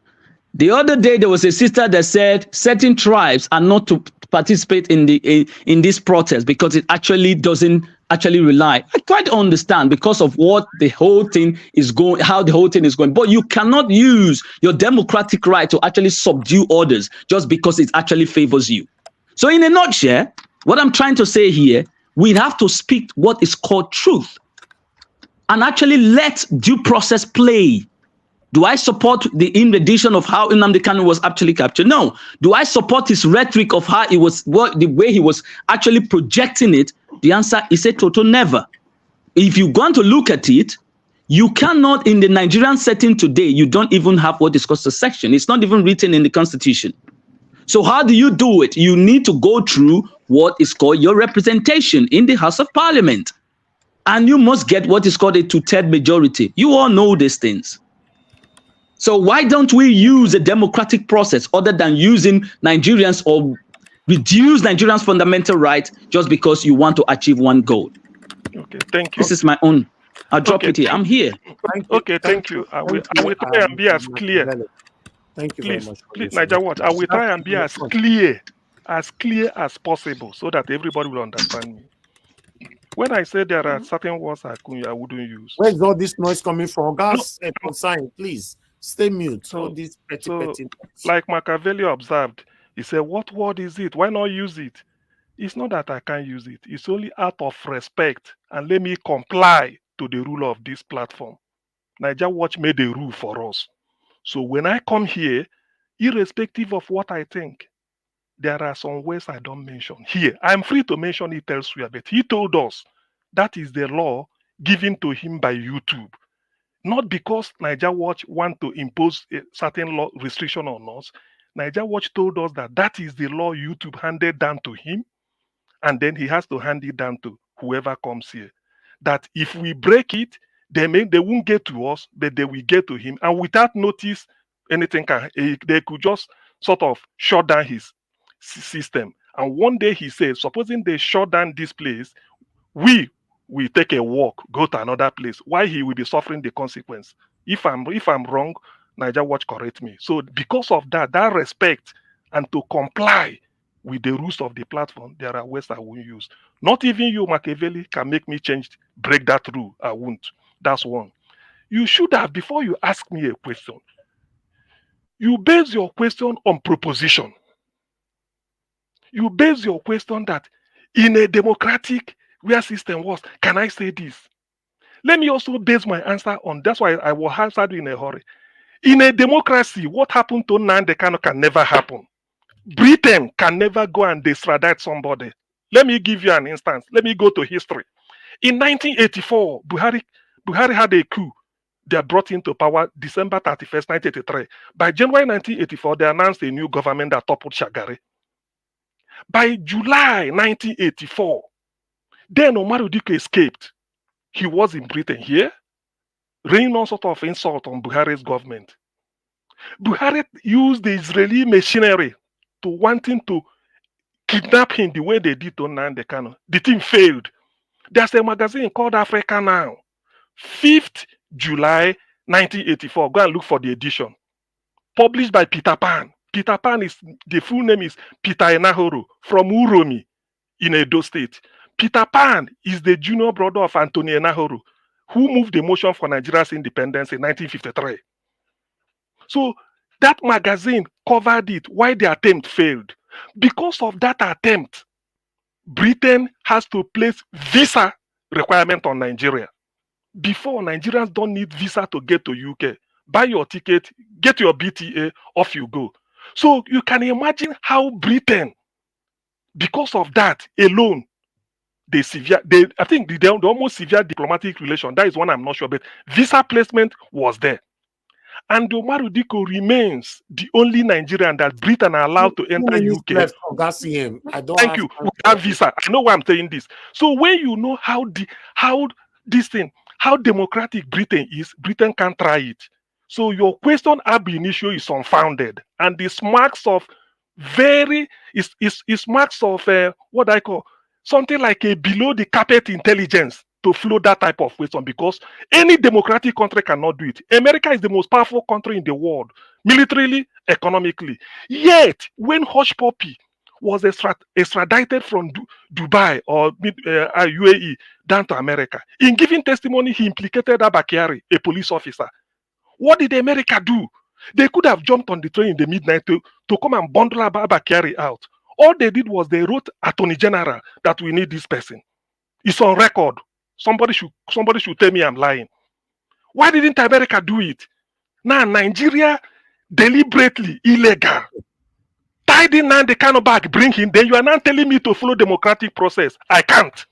the other day there was a sister that said certain tribes are not to participate in this protest because it actually doesn't rely. I quite understand because of what the whole thing is going, how the whole thing is going. But you cannot use your democratic right to actually subdue others just because it actually favors you. So in a nutshell, what I'm trying to say here, we have to speak what is called truth and actually let due process play. Do I support the rendition of how Nnamdi Kanu was actually captured? No. Do I support his rhetoric of how it was, the way he was actually projecting it? The answer is a total never. If you're going to look at it, You cannot, in the Nigerian setting today, you don't even have what is called secession. It's not even written in the constitution. So how do you do it? You need to go through what is called your representation in the House of Parliament. And you must get what is called a two-thirds majority. You all know these things. So why don't we use a democratic process other than using Nigerians or reduce Nigerians' fundamental rights just because you want to achieve one goal? Okay, thank you. This is my own. I'll drop it here. I'm here. Okay, thank you. I will try and be as clear. Thank you Please, very much. please, Niger Watch. I will try and be as clear as possible so that everybody will understand me. When I say there are certain words I wouldn't use. Where's all this noise coming from? Gas and consign, please stay mute. All these petty. Like Machiavelli observed, he said, "What word is it? Why not use it?" It's not that I can't use it. It's only out of respect and let me comply to the rule of this platform. Niger Watch made a rule for us. So when I come here, irrespective of what I think, there are some words I don't mention here. I'm free to mention it elsewhere, but he told us that is the law given to him by YouTube. Not because Niger Watch want to impose a certain law restriction on us. Niger Watch told us that that is the law YouTube handed down to him, and then he has to hand it down to whoever comes here. That if we break it, they won't get to us, but they will get to him. And without notice, they could just sort of shut down his system. And one day he said, supposing they shut down this place, we will take a walk, go to another place. Why he will be suffering the consequence? If I'm wrong, Niger Watch correct me. So because of that respect and to comply with the rules of the platform, there are ways I won't use. Not even you, Machiavelli, can make me break that rule. I won't. That's one. You should have, before you ask me a question, you base your question on proposition. You base your question that in a democratic where system was, can I say this? Let me also base my answer on, that's why I will answer in a hurry. In a democracy, what happened to Nnamdi Kanu can never happen. Britain can never go and extradite somebody. Let me give you an instance. Let me go to history. In 1984, Buhari had a coup. They brought into power December 31st, 1983. By January 1984, they announced a new government that toppled Shagari. By July 1984, then Umaru Diko escaped. He was in Britain here, raining all sort of insult on Buhari's government. Buhari used the Israeli machinery to wanting to kidnap him the way they did to Nnamdi Kanu. The thing failed. There's a magazine called Africa Now. 5th July 1984. Go and look for the edition. Published by Peter Pan. Peter Pan is, the full name is Peter Enahoro from Uromi in Edo State. Peter Pan is the junior brother of Anthony Enahoro, who moved the motion for Nigeria's independence in 1953. So that magazine covered it, why the attempt failed. Because of that attempt, Britain has to place visa requirement on Nigeria. Before, Nigerians don't need visa to get to UK. Buy your ticket, get your BTA, off you go. So you can imagine how Britain, because of that alone, I think the almost severe diplomatic relation. That is one I'm not sure, but visa placement was there. And Umaru Diko remains the only Nigerian that Britain are allowed to enter UK. Thank you. Without visa. I know why I'm saying this. So when you know how democratic Britain is, Britain can try it. So your question ab initio is unfounded, and this marks of marks of what I call something like a below the carpet intelligence to flow that type of question, because any democratic country cannot do it. America is the most powerful country in the world, militarily, economically. Yet, when Hush Puppy was extradited from Dubai or UAE down to America, in giving testimony, he implicated Abakari, a police officer. What did America do? They could have jumped on the train in the midnight to come and bundle Abakari out. All they did was they wrote Attorney General that we need this person. It's on record. Somebody should tell me I'm lying. Why didn't America do it? Now Nigeria deliberately illegal. Tied in Nnamdi Kanu back, bring him. Then you are now telling me to follow democratic process. I can't.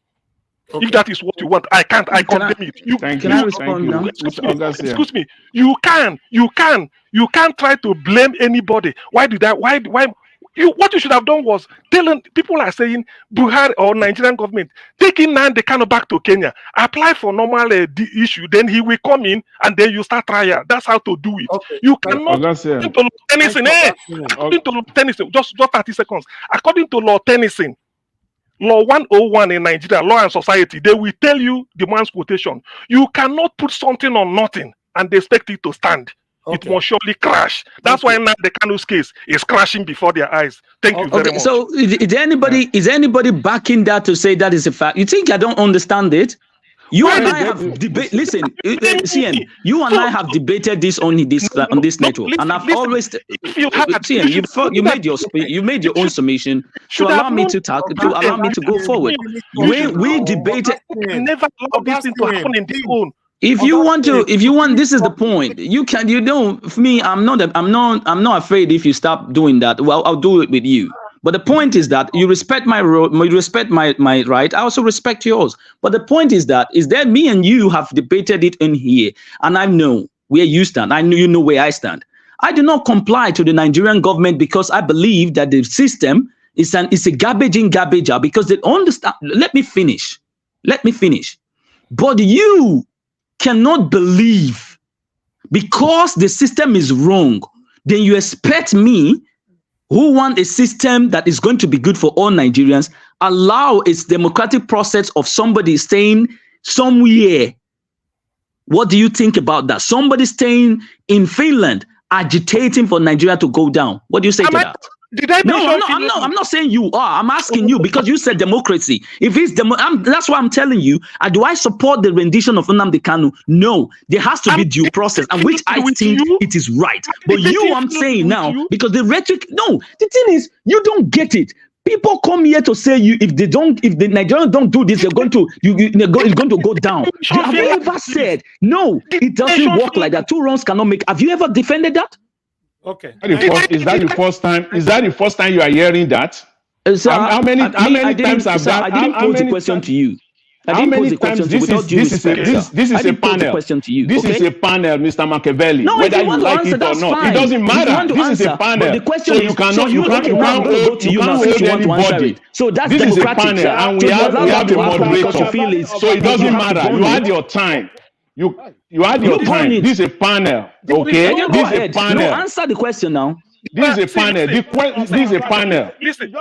If that is what you want, I can't. I condemn it. Can I respond now? Excuse me. You can't try to blame anybody. Why? What you should have done was telling people are saying Buhari or Nigerian government taking Nnamdi Kanu back to Kenya, apply for normal issue, then he will come in and then you start trial. That's how to do it. Okay. You cannot according to law Tennyson, just 30 seconds. According to law Tennyson, Law 101 in Nigeria, Law and Society, they will tell you the man's quotation. You cannot put something on nothing and expect it to stand. It must surely crash. That's why now the Kanu's case is crashing before their eyes. Thank you very much. So is there anybody backing that to say that is a fact? You think I don't understand it? You and I have debated. Listen, CM, you and I have debated this on this network, and I've always CM, you made your own summation to allow me to talk, to allow me to go forward. We debated. Never allowed this thing to happen in this own. If you want, this is the point. For me, I'm not afraid if you stop doing that. Well, I'll do it with you. But the point is that you respect my my right. I also respect yours. But the point is that me and you have debated it in here, and I know where you stand. I know you know where I stand. I do not comply to the Nigerian government because I believe that the system is a garbage in, garbage out, because they understand. Let me finish. But you cannot believe because the system is wrong, then you expect me, who want a system that is going to be good for all Nigerians, allow its democratic process of somebody staying somewhere. What do you think about that? Somebody staying in Finland agitating for Nigeria to go down. What do you say to that? I'm not saying you are. I'm asking you because you said democracy. If it's that's why I'm telling you. Do I support the rendition of Nnamdi Kanu? No, there has to be due process, and which I think it is right. But I'm saying now because the rhetoric. No, the thing is you don't get it. People come here to say if the Nigerians don't do this, it's going to go down. Have you ever said no? It doesn't work like that. Two wrongs cannot make. Have you ever defended that? Okay. Is that the first time? Is that the first time you are hearing that? Sir, how many times have that? I didn't pose the question to you. How many times this is a panel? This is a panel, Mr. Machiavelli. No, whether you like it or not, it doesn't matter. This is a panel. But the question so you cannot hold anybody. So that's this is a democratic. panel, and we have a moderator. So it doesn't matter. You had your time. You had your time. This is a panel. Okay, this is a panel. No, answer the question now. This is a panel. This is a panel. Listen,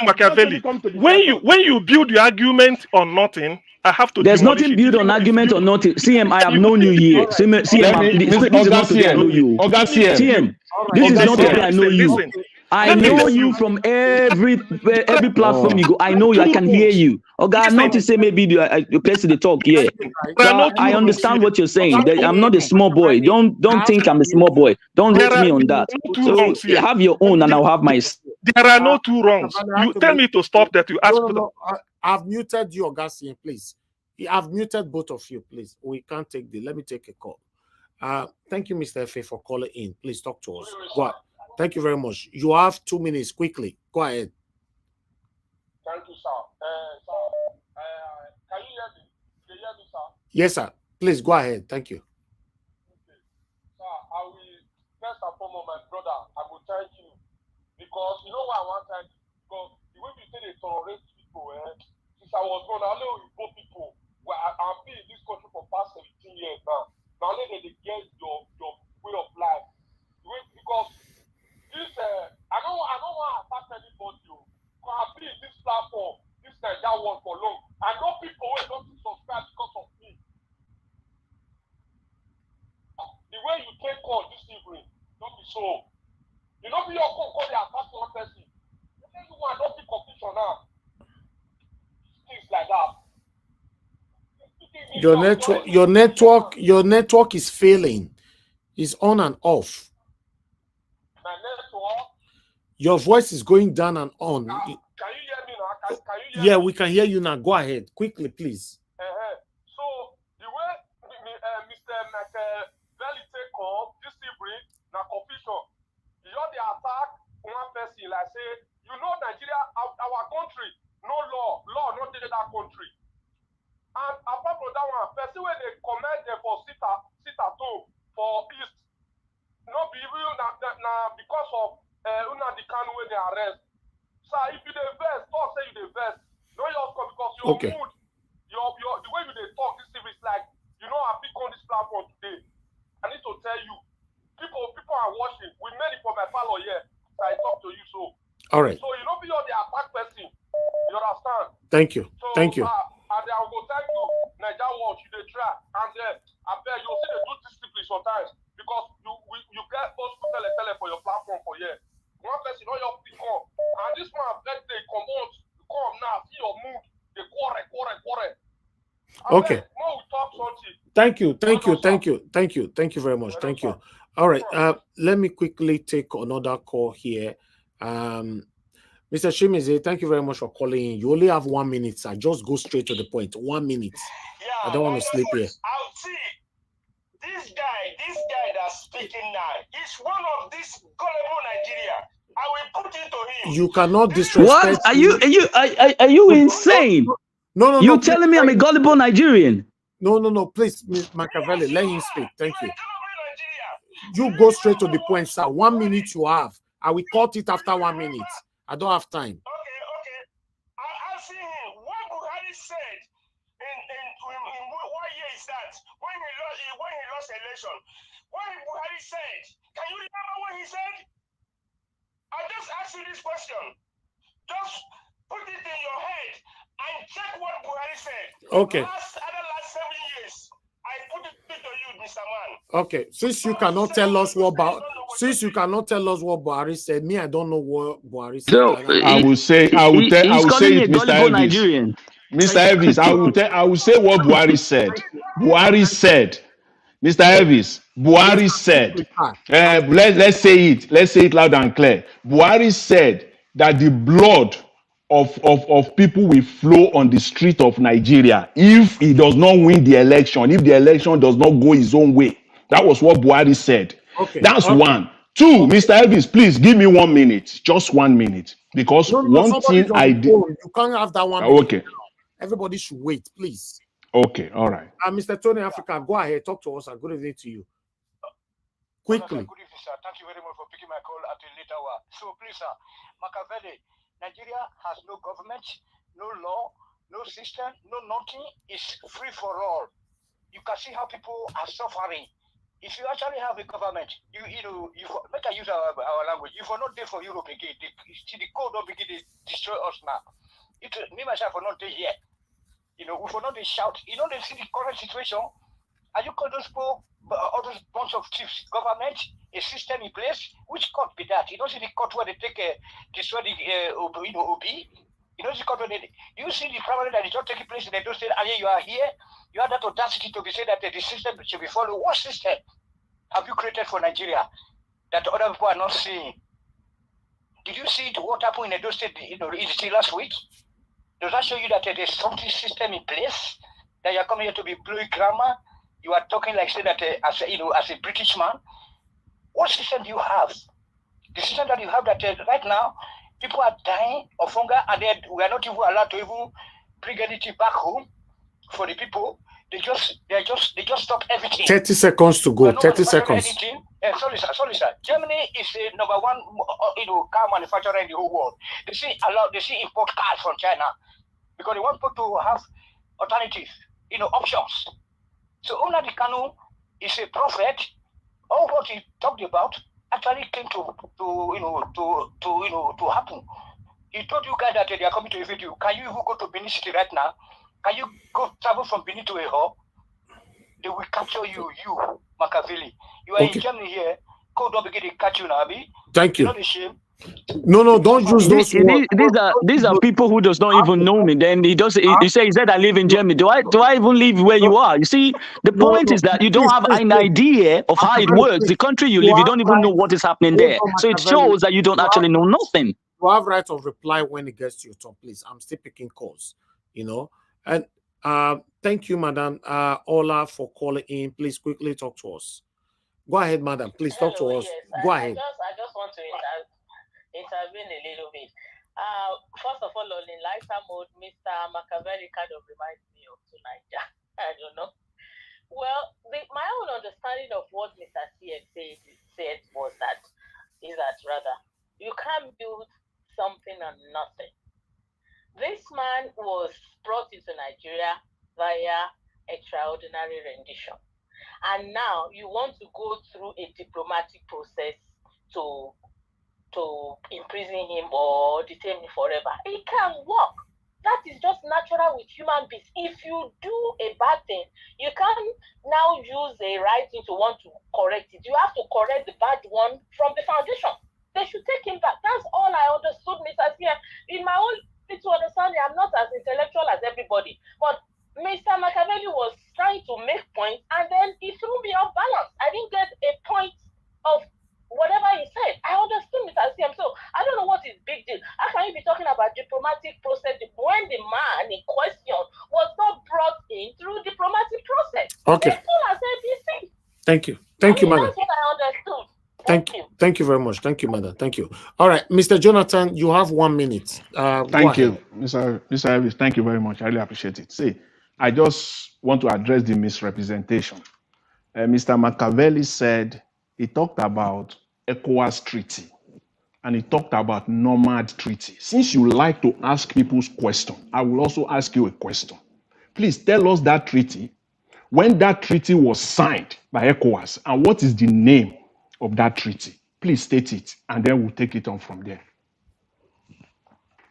Machiavelli. When you build your argument on nothing, I have to. There's nothing built on argument or nothing. CM, I have known you here. CM, this is not today I know you. CM, this is not today I know you. I know you from every platform you go. I know you. I can hear you. Okay, I'm not to say maybe you person they talk here. So I understand what you're saying. I'm not a small boy. Don't think I'm a small boy. Don't rate me on that. So you have your own, and I'll have my. There are no two wrongs. You tell me to stop that. You ask. I've muted you, Augustine, please. I've muted both of you, please. We can't take let me take a call. Thank you, Mr. F.A., for calling in. Please talk to us. Go ahead. Thank you very much. You have 2 minutes quickly. Go ahead. Thank you, sir. Can you hear me? Can you hear me, sir? Yes, sir. Please go ahead. Thank you. Okay. Sir, I will first and foremost, my brother, I will thank you. Because you know why I want to thank you? Because the way you say they tolerate people, since I was born, I know you both people. Well, I've been in this country for past 17 years now. Now let them get your way of life. Because this, I don't want to attack anybody. I've been in this platform, this Nigerian one for long. I know people who don't subscribe because of me. The way you take call this evening, don't be so. You know, be your call the attack one person. Everyone don't be confusion now. Things like that. Your network is failing. It's on and off. My network. Your voice is going down and on. Can you hear me now? Can you hear me? We can hear you now. Go ahead. Quickly, please. So, the way Mr. Machiavelli take call this evening, now confusion. You know the attack one person, like say, you know Nigeria, our country, no law not did that because of Nnamdi Kanu when they arrest. So if you dey vex, talk say you dey vex. No your come because your mood, your the way you dey talk this thing is like you know I pick on this platform today. I need to tell you, people are watching. We made it for my parlor here. So I talk to you so. All right. So you know be on the attack person. You understand? Thank you. So, Thank you. And I will thank you, Nigerian watch, you dey try. And I bet you'll see they do this simply sometimes because you get those people tell for your platform for here. One person on your pick up. And this man birthday come now, see your mood, they quarrel. Okay. More we talk something. Thank you very much. Thank you. All right. Let me quickly take another call here. Mr. Shimizi, thank you very much for calling in. You only have 1 minute, sir. Just go straight to the point. 1 minute. Yeah, I don't want to sleep here. I'll see. This guy that's speaking now is one of these gullible Nigeria. I will put it to him. You cannot disrespect. What? Are you insane? No. You telling me I'm a gullible Nigerian? No. Please, Ms. Machiavelli, let him speak. Thank you. You go straight to the point, sir. 1 minute you have. I will cut it after 1 minute. I don't have time. Okay. I'll see him. What Buhari said in what year is that? When he lost the election. What Buhari said? Can you remember what he said? I just asked you this question. Just put it in your head and check what Buhari said. Okay. Last 7 years, I put it to you, Mr. Man. Okay. Since you cannot tell us what Buhari said, me, I don't know what Buhari said. So I will say it, Mr. Elvis. Nigerian. Mr. Elvis, I will say what Buhari said. Buhari said, Mr. Elvis, Buhari said, let's say it loud and clear. Buhari said that the blood of people will flow on the street of Nigeria if he does not win the election, if the election does not go his own way. That was what Buhari said. Okay. That's one. Two, Mr. Elvis, please give me 1 minute, just 1 minute, because one thing I did. You can't have that 1 minute. Okay. Everybody should wait, please. Okay, all right. Mr. Tony Africa, go ahead, talk to us, and good evening to you. Quickly. Good evening, sir. Thank you very much for picking my call at a later hour. So please, sir, Machiavelli, Nigeria has no government, no law, no system, no nothing. It's free for all. You can see how people are suffering. If you actually have a government, you make I use our language. You will not there for Europe again. The code don't begin to destroy us now. Me myself will not there yet. We will not shout. They see the current situation. Are you call those people, all those bunch of chiefs, government, a system in place? Which court be that? You don't see the court where they take destroy the OB. You don't see court where you see the problem that is not taking place in the state, and you are here. You have that audacity to be saying that the system should be followed. What system have you created for Nigeria that other people are not seeing? Did you see what happened in the state? Last week. Does that show you that there's something system in place that you're coming here to be blowing grammar? You are talking like say that as a British man. What system do you have? The system that you have that right now people are dying of hunger and we are not even allowed to even bring anything back home for the people. They just stop everything. 30 seconds to go. 30 seconds. Sorry, sir. Germany is the number one, car manufacturer in the whole world. They see import cars from China because they want people to have alternatives, options. So Nnamdi Kanu is a prophet. All what he talked about actually came to happen. He told you guys that they are coming to visit you. Can you even go to Benin City right now? Can you go travel from Benin to Eho? They will capture you, Machiavelli. You are in Germany here. Code don't begin to catch you now, Abi. Thank you. Not the shame. No, don't use those words. These are people who does not even know me. Then he said I live in Germany. Do I even live where you are? You see, the point is that you don't have an idea of how it works. The country you live, you don't even know what is happening there. So it shows that you don't actually know nothing. You have right of reply when it gets to your turn, please. I'm still picking calls, And thank you, Madam Ola, for calling in. Please quickly talk to us. Go ahead, Madam. Please talk to us. Yes. Go ahead. I just want to intervene a little bit. First of all, in lighter mode, Mr. Machiavelli kind of reminds me of Nigeria. I don't know. Well, my own understanding of what Mr. CM said was that is that rather, you can't build something on nothing. This man was brought into Nigeria via extraordinary rendition. And now you want to go through a diplomatic process to imprison him or detain him forever. It can't work. That is just natural with human beings. If you do a bad thing, you can't now use a right thing to want to correct it. You have to correct the bad one from the foundation. They should take him back. That's all I understood, Mr. Siem. In my own little understanding, I'm not as intellectual as everybody. But Mr. Machiavelli was trying to make points, and then he threw me off balance. I didn't get a point of whatever he said. I understood Mr. Siem. So I don't know what is big deal. How can you be talking about diplomatic process when the man in question was not brought in through diplomatic process? Okay. They still as ABC. Thank you. Thank you, madam. That's what I understood. Thank you. Thank you very much. Thank you, madam. Thank you. All right, Mr. Jonathan, you have 1 minute. Thank you, Mr. Elvis. Thank you very much. I really appreciate it. See, I just want to address the misrepresentation. Mr. Machiavelli said he talked about ECOWAS treaty and he talked about nomad treaty. Since you like to ask people's question, I will also ask you a question. Please tell us that treaty, when that treaty was signed by ECOWAS, and what is the name of that treaty. Please state it, and then we'll take it on from there.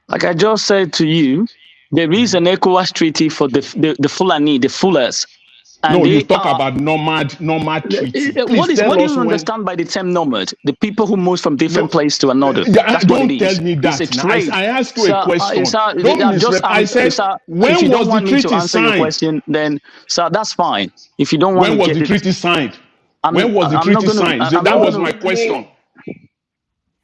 Like I just said to you, there is an ECOWAS treaty for the Fulani, the Fullers. And no, you talk about nomad treaty. What do you understand by the term nomad? The people who move from different place to another. That's what it is. Tell me that. It's a trade. I asked you a question. I said, when was the treaty signed? Your question, then, sir, that's fine. If you don't want to get it. When was the treaty signed? When was the treaty signed? That was my question.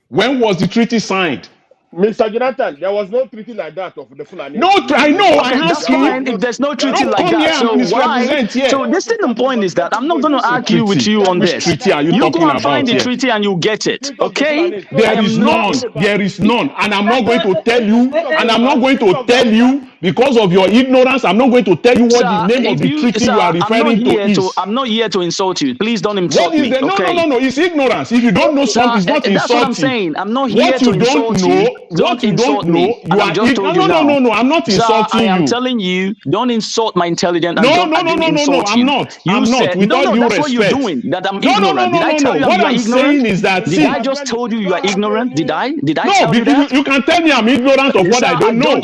When was the treaty signed? Mr. Jonathan, there was no treaty like that of the Fulani. No, I know. I asked you. If there's no treaty like that, so why? So this thing, the point is that I'm not going to argue with you on this. Treaty are you go and find the treaty and you get it. Okay? There is none. There is none, and I'm not going to tell you. And I'm not going to tell you because of your ignorance. I'm not going to tell you what the name of the treaty you are referring to is. I'm not here to insult you. Please don't insult me. No. It's ignorance. If you don't know something, it's not insulting. That's what I'm saying. I'm not here to insult you. Don't insult me. I just told you now. No, I'm not insulting you. I am telling you, don't insult my intelligence. No, I'm not. Without due respect. That's what you're doing. That I'm ignorant. Did I tell you what you are I'm ignorant? Saying is that, did I just told you are ignorant? Did I tell you that? You can tell me I'm ignorant of what I don't know.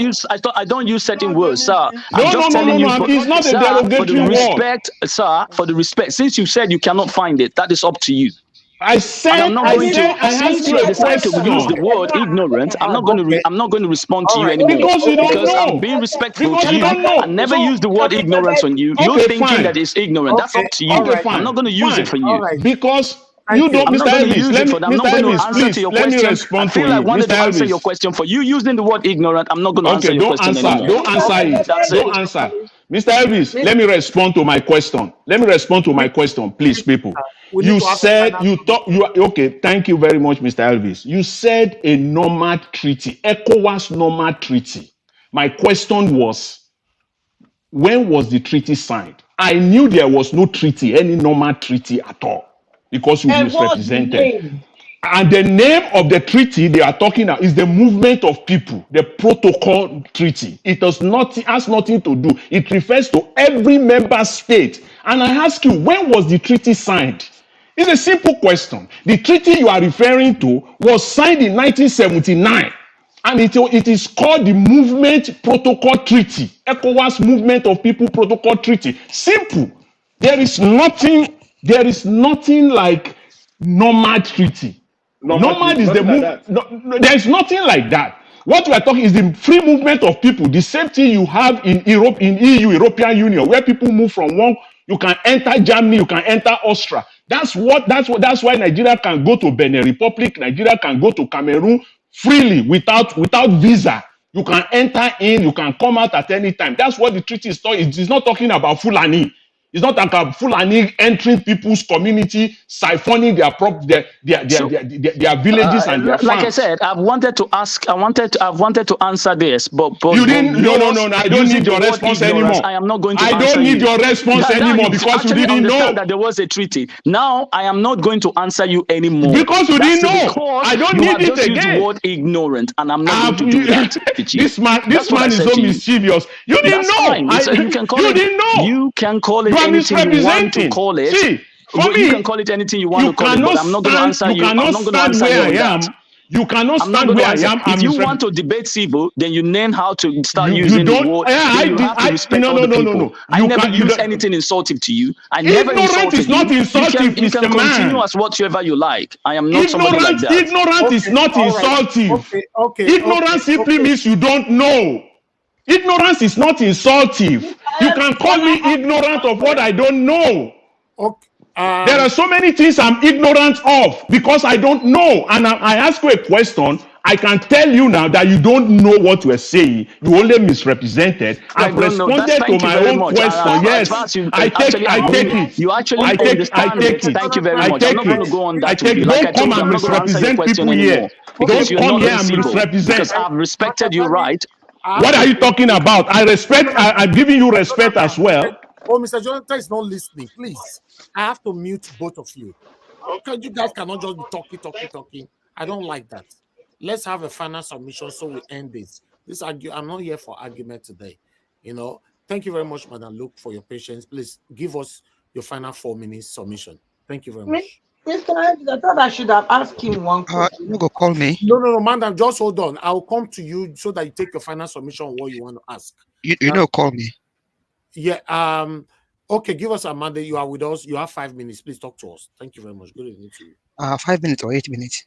I don't use certain words, sir. No. It's not a derogatory word. For the respect. Since you said you cannot find it, that is up to you. I said, since you decide to use the word ignorant, I'm not going to respond to you anymore because I'm being respectful to you. I never use the word ignorance on you. You're thinking that it's ignorant. That's up to you. I'm not going to use it for you because you don't. I'm not going to use it for that. I'm not going to answer to your question. I feel I wanted to answer your question for you using the word ignorant. I'm not going to answer your question anymore. Don't answer it. Don't answer. Mr. Elvis, let me respond to my question. Please, people. You said okay. Thank you very much, Mr. Elvis. You said a nomad treaty, ECOWAS nomad treaty. My question was, when was the treaty signed? I knew there was no treaty, any nomad treaty at all, because you misrepresented. And the name of the treaty they are talking about is the movement of people, the protocol treaty. It has nothing to do. It refers to every member state. And I ask you, when was the treaty signed? It's a simple question. The treaty you are referring to was signed in 1979. And it is called the Movement Protocol Treaty. ECOWAS Movement of People Protocol Treaty. Simple. There is nothing like nomad treaty. Nomad is the movement. There is nothing like that. What we are talking is the free movement of people. The same thing you have in Europe, in EU, European Union, where people move from one. You can enter Germany, you can enter Austria. That's why Nigeria can go to Benin Republic. Nigeria can go to Cameroon freely without visa. You can enter in, you can come out at any time. That's what the treaty is talking. It is not talking about Fulani. It's not like Fulani entering people's community, siphoning their villages and their Like I farms. said, I've wanted to answer this, but You didn't. No. I don't using need the your word response ignorance, anymore. I am not going to I answer don't need you. your response Now anymore you because you actually didn't understand know. that there was a treaty. Now I am not going to answer you anymore. Because you That's didn't know. because I don't you need have it just used the again. word ignorant, and I'm not going to do that with you. This man That's what I is said so to you. mischievous. You didn't That's know. fine. You can call You it. didn't know. You can call You it are anything you want to misrepresenting. call it. See, for But you can me, call it anything you want you to call it. But cannot I'm not going to stand. answer You you. I'm cannot not going to stand answer where you I on that. am. You cannot I'm not stand going to where I answer. am. If you want to debate civil, then you learn how to start You using the don't. word. Yeah, Then you have to respect no. other people. I You never can. You use don't. anything insultive to you. I never Ignorant is insulted not you. insultive, You can Mr. continue Man. as whatever you like. I am not somebody like Ignorant that. is not All right. insultive. Ignorance simply Okay. means you don't know. Ignorance is not insultive. You can call me ignorant of what I don't know. Okay. There are so many things I'm ignorant of because I don't know. And I ask you a question. I can tell you now that you don't know what you are saying. You only misrepresented. I I've don't know. That's responded to thank you my very own much. question. As far Yes, as you I take agree, it. you actually understand it. Thank you very much. I'm not going to go on that with you. Like I Don't come told you, and I'm not going to answer your misrepresent question people here. anymore because Don't you're come not here being and civil. misrepresent. Because I've respected your right. What are you talking about? I respect. I'm giving you respect as well. Oh, Mr. Jonathan is not listening. Please, I have to mute both of you. You guys cannot just be talking. I don't like that. Let's have a final submission so we end this. I'm not here for argument today. Thank you very much, Madam Luke, for your patience. Please give us your final 4 minutes submission. Thank you very much. Mr. I thought I should have asked him one question. You go call me. No, madam, just hold on. I'll come to you so that you take your final submission on what you want to ask. You know, call me. Yeah. Okay, give us a Monday. You are with us. You have 5 minutes. Please talk to us. Thank you very much. Good evening to you. 5 minutes or 8 minutes?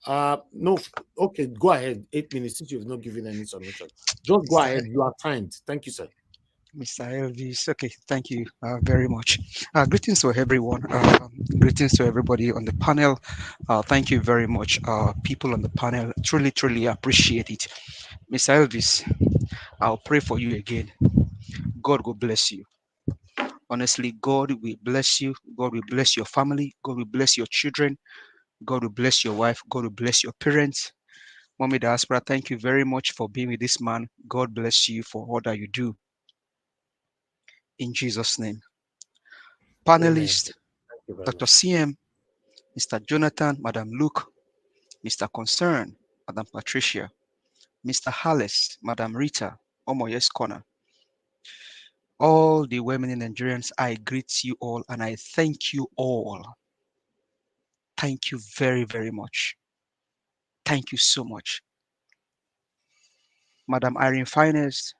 No. Okay, go ahead. 8 minutes since you've not given any submission. Just go ahead. You are timed. Thank you, sir. Mr. Elvis. Okay, thank you very much. Greetings to everyone. Greetings to everybody on the panel. Thank you very much, people on the panel. Truly appreciate it. Mr. Elvis, I'll pray for you again. God will bless you. Honestly, God will bless you. God will bless your family. God will bless your children. God will bless your wife. God will bless your parents. Mommy Diaspora, thank you very much for being with this man. God bless you for all that you do. In Jesus' name. Panelist, Dr. CM, Mr. Jonathan, Madam Luke, Mr. Concern, Madam Patricia, Mr. Halles, Madam Rita, Omoyes Corner. All the women in Nigerians, I greet you all and I thank you all. Thank you very, very much. Thank you so much. Madam Irene Finest,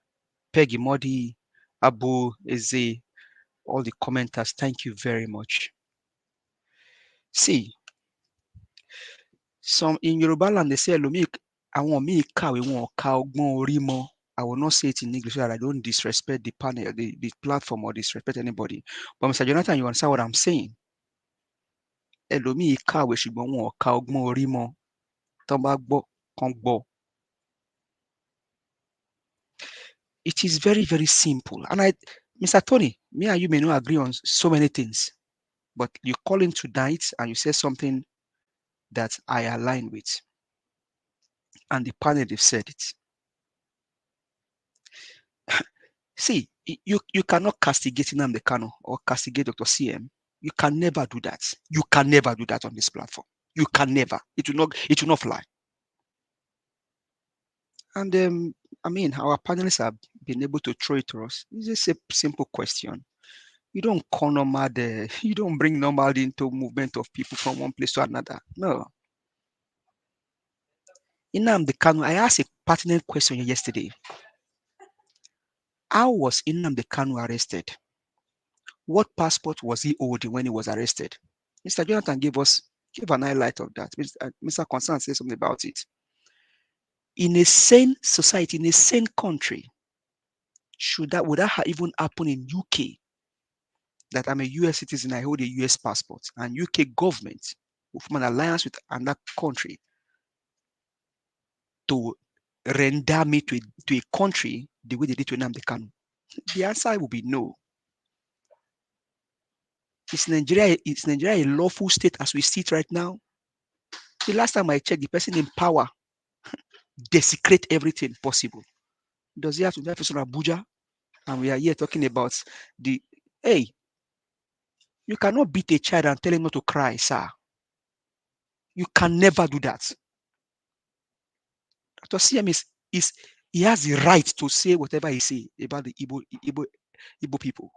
Peggy Modi, Abu Eze, all the commenters, thank you very much. See, some in Yoruba land, they say, I want me kawe won ka ogbon ori mo. I will not say it in English so that I don't disrespect the panel, the platform, or disrespect anybody. But Mr. Jonathan, you understand what I'm saying? Elomi kawe ṣùgbọ́n wọn ka ogbon ori mo. Tán bá gbọ́, kán gbọ́. It is very, very simple. And Mr. Tony, me and you may not agree on so many things, but you call in tonight and you say something that I align with. And the panel, they've said it. See, you cannot castigate Nnamdi Kanu or castigate Dr. CM. You can never do that. You can never do that on this platform. You can never. It will not fly. And I mean, our panelists have been able to throw it to us. It's just a simple question. You don't corner mad, you don't bring normality into movement of people from one place to another. No. Nnamdi Kanu, I asked a pertinent question yesterday. How was Nnamdi Kanu arrested? What passport was he holding when he was arrested? Mr. Jonathan gave an highlight of that. Mr. Concern said something about it. In a sane society, in a sane country, would that even happen in UK? That I'm a US citizen, I hold a US passport, and UK government will form an alliance with another country to render me to a country the way they did to Nnamdi Kanu? The answer will be no. Is Nigeria a lawful state as we see it right now? The last time I checked, the person in power desecrate everything possible. Does he have to be from Abuja? And we are here talking about the, hey, you cannot beat a child and tell him not to cry, sir. You can never do that. Dr. CM he has the right to say whatever he say about the Igbo people.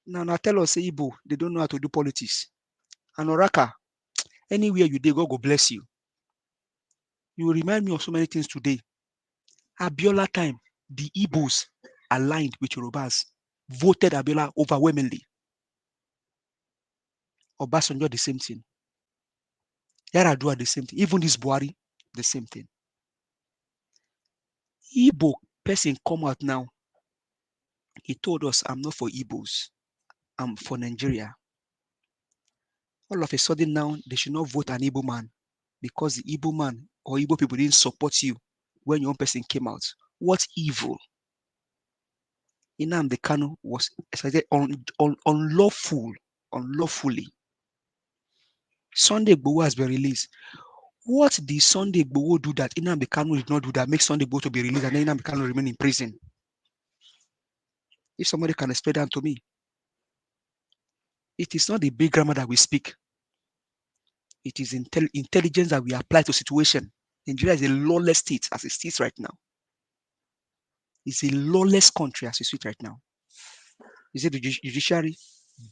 Now tell us, say Igbo, they don't know how to do politics. And Oraka, anywhere you go, God bless you. You remind me of so many things today. Abiola time, the Igbos aligned with Yorubas, voted Abiola overwhelmingly. Obasanjo, the same thing. Yaradua, the same thing. Even this Buhari, the same thing. Igbo person come out now. He told us, I'm not for Igbos. I'm for Nigeria. All of a sudden now, they should not vote an Igbo man because the Igbo man or Igbo people didn't support you when your own person came out. What evil? Nnamdi Kanu was unlawfully. Sunday Igboho has been released. What did Sunday Igboho do that Nnamdi Kanu did not do that makes Sunday Igboho to be released and then Nnamdi Kanu remain in prison? If somebody can explain that to me. It is not the big grammar that we speak. It is intelligence that we apply to situation. Nigeria is a lawless state as it sits right now. It's a lawless country as it sits right now. Is it the judiciary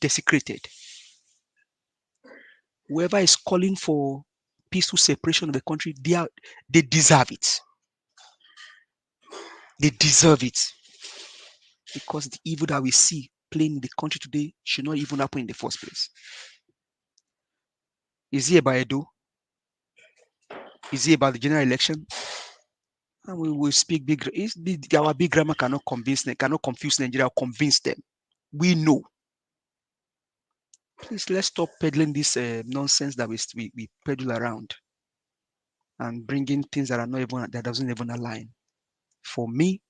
desecrated? Whoever is calling for peaceful separation of the country, they deserve it. They deserve it. Because the evil that we see playing in the country today should not even happen in the first place. Is it about Edo? Is it about the general election? And we will speak big. Our big grammar cannot convince them, cannot confuse Nigeria or convince them. We know. Please, let's stop peddling this nonsense that we peddle around and bringing things that are not even, that doesn't even align. For me,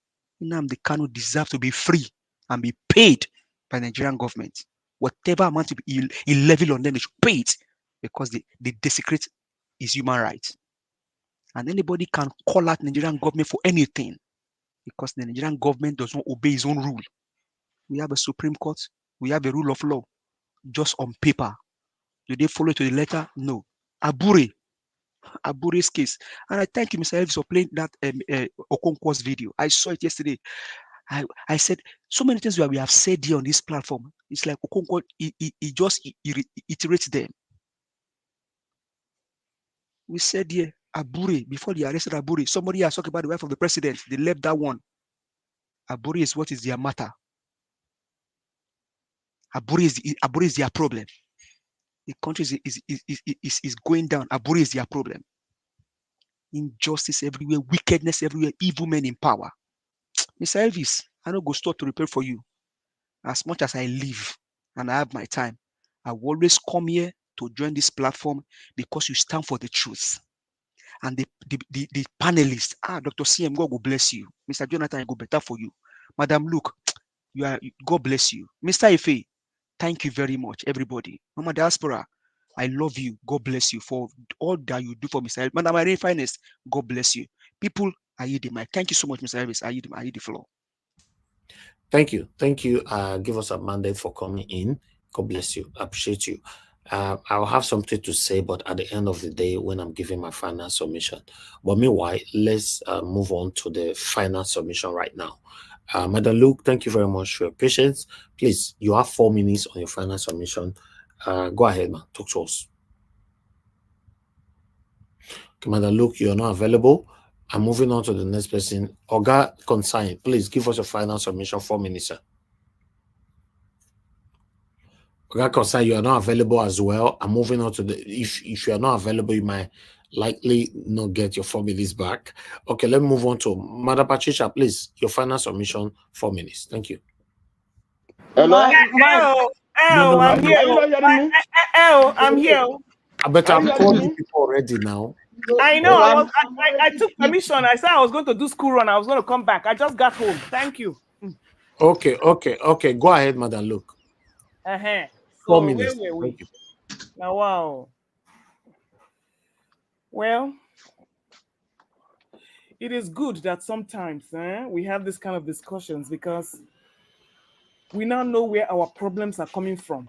Nnamdi Kanu deserves to be free and be paid by the Nigerian government. Whatever amount he level on them, they should pay it because they desecrate his human rights. And anybody can call out Nigerian government for anything because the Nigerian government does not obey his own rule. We have a Supreme Court. We have a rule of law just on paper. Do they follow it to the letter? No. Abure's case. And I thank you, Mr. Elvis, for playing that Okonkwo's video. I saw it yesterday. I said so many things that we have said here on this platform. It's like Okonkwo, he just iterates them. We said here, Abure, before they arrested Abure, somebody has talked about the wife of the president. They left that one. Abure is what is their matter. Abure is their problem. The country is going down. Abure is their problem. Injustice everywhere, wickedness everywhere, evil men in power. Mr. Elvis, I don't go stop to repair for you. As much as I live and I have my time, I will always come here to join this platform because you stand for the truth. And the panelists, Dr. CM, God will bless you. Mr. Jonathan, I go better for you. Madam Luke, God bless you. Mr. Ife, thank you very much, everybody. Mama Diaspora, I love you. God bless you for all that you do for Mr. Elvis. Madam Irene Finest, God bless you. People, I yield the mic. Thank you so much, Mr. Elvis. I yield the floor. Thank you. Thank you. Give us a mandate for coming in. God bless you. I appreciate you. I'll have something to say, but at the end of the day, when I'm giving my final submission. But meanwhile, let's move on to the final submission right now. Madam Luke, thank you very much for your patience. Please, you have 4 minutes on your final submission. Go ahead, man. Talk to us. Okay, Madam Luke, you're not available. I'm moving on to the next person. Oga Consign, please give us a final submission, 4 minutes, sir. Oga Consign, you are not available as well. I'm moving on to the, if you are not available, you might likely not get your 4 minutes back. Okay, let me move on to Madam Patricia, please, your final submission, 4 minutes. Thank you. Hello? I'm here. I'm here. But I'm calling people already now. I know. I took permission. I said I was going to do school run. I was going to come back. I just got home. Thank you. Okay. Go ahead, Madam Luke. So 4 minutes. where were we? Thank you. Now, wow. Well, it is good that sometimes we have this kind of discussions because we now know where our problems are coming from.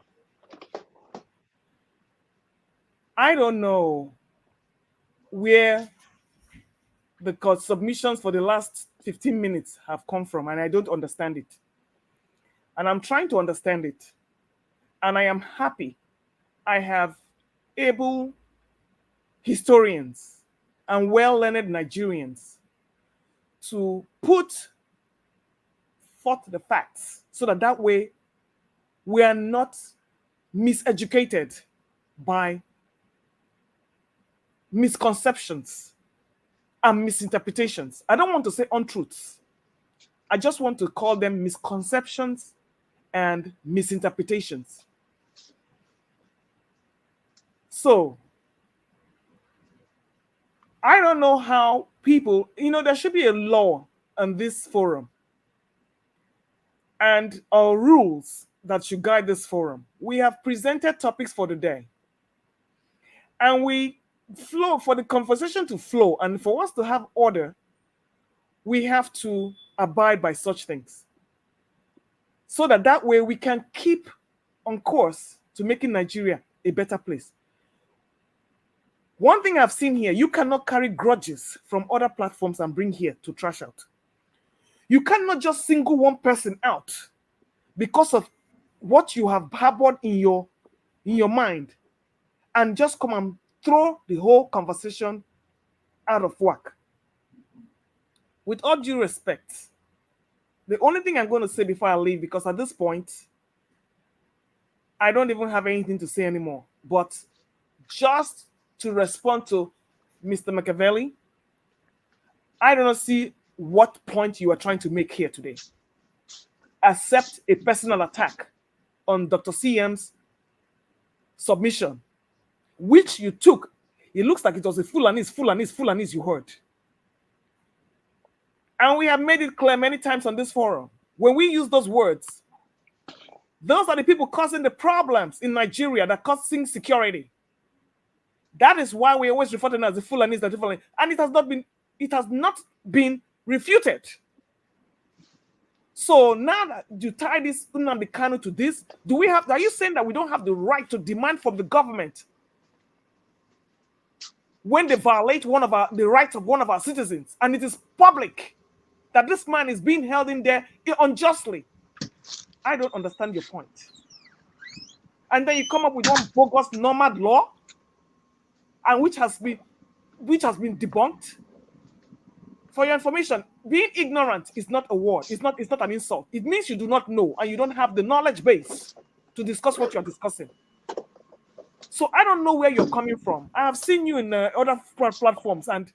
I don't know where the submissions for the last 15 minutes have come from, and I don't understand it. And I'm trying to understand it. And I am happy I have able historians and well-learned Nigerians to put forth the facts so that way we are not miseducated by misconceptions and misinterpretations. I don't want to say untruths. I just want to call them misconceptions and misinterpretations. So, I don't know how people, there should be a law on this forum and rules that should guide this forum. We have presented topics for the day. And we flow for the conversation to flow. And for us to have order, we have to abide by such things. So that way we can keep on course to making Nigeria a better place. One thing I've seen here, you cannot carry grudges from other platforms and bring here to trash out. You cannot just single one person out because of what you have harbored in your mind and just come and throw the whole conversation out of whack. With all due respect, the only thing I'm going to say before I leave, because at this point, I don't even have anything to say anymore, but just to respond to Mr. Machiavelli, I do not see what point you are trying to make here today, except a personal attack on Dr. CM's submission, which you took. It looks like it was a Fulanese you heard. And we have made it clear many times on this forum. When we use those words, those are the people causing the problems in Nigeria that causing security. That is why we always refer to them as the Fulanese, and it has not been refuted. So now that you tie this Nnamdi Kanu to this, are you saying that we don't have the right to demand from the government when they violate the rights of one of our citizens, and it is public that this man is being held in there unjustly? I don't understand your point. And then you come up with one bogus nomad law, and which has been debunked. For your information, being ignorant is not a word. It's not an insult. It means you do not know and you don't have the knowledge base to discuss what you're discussing. So I don't know where you're coming from. I have seen you in other platforms, and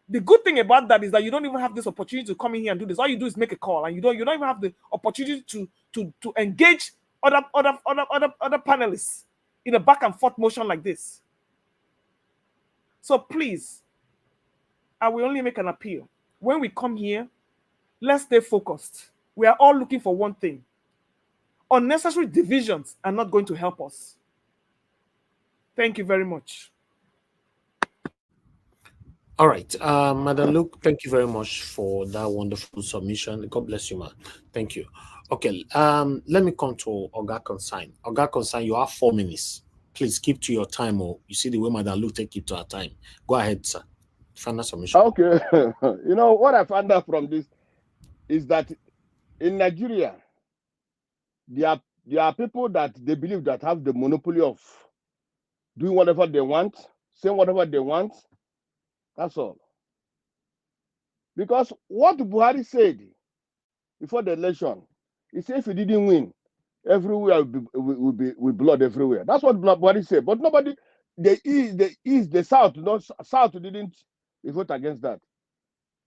the good thing about that is that you don't even have this opportunity to come in here and do this. All you do is make a call, and you don't even have the opportunity to engage other panelists in a back and forth motion like this. So please, I will only make an appeal. When we come here, let's stay focused. We are all looking for one thing. Unnecessary divisions are not going to help us. Thank you very much. All right, Madam Luke, thank you very much for that wonderful submission. God bless you, man. Thank you. Okay, let me come to Oga Consign. Oga Consign, you have 4 minutes. Please keep to your time, or you see the way Madam Luke take it to her time. Go ahead, sir. Final submission. Okay. You know what I found out from this is that in Nigeria, there are people that they believe that have the monopoly of doing whatever they want, saying whatever they want. That's all. Because what Buhari said before the election, he said if he didn't win, everywhere will be blood everywhere. That's what Buhari said. But nobody, the East, the South, South didn't vote against that.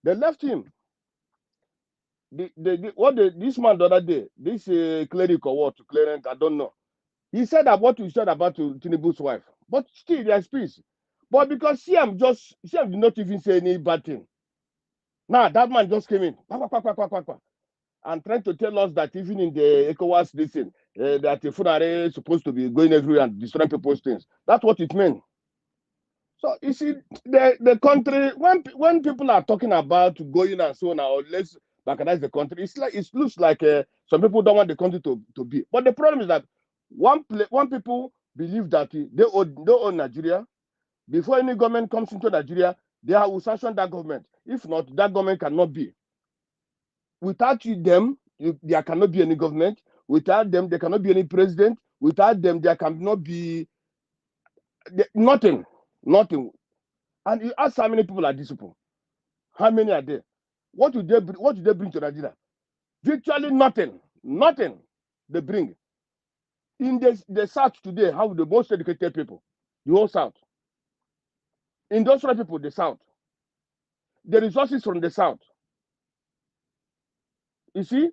They left him. This man the other day, this cleric or what, clearance, I don't know. He said that what we said about Tinubu's wife. But still, there's peace. But because CM did not even say any bad thing. Now that man just came in. and trying to tell us that even in the ECOWAS listen, that the Fulani is supposed to be going everywhere and destroying people's things. That's what it meant. So you see, the country, when people are talking about going and so on, or let's balkanize the country, it looks like some people don't want the country to be. But the problem is that one people believe that they own Nigeria. Before any government comes into Nigeria, they will sanction that government. If not, that government cannot be. Without them, there cannot be any government. Without them, there cannot be any president. Without them, there cannot be nothing. Nothing. And you ask how many people are these people? How many are there? What do they bring to Nigeria? Virtually nothing. Nothing they bring. In the South today, have the most educated people. The whole South. Industrial people, the South. The resources from the South. You see?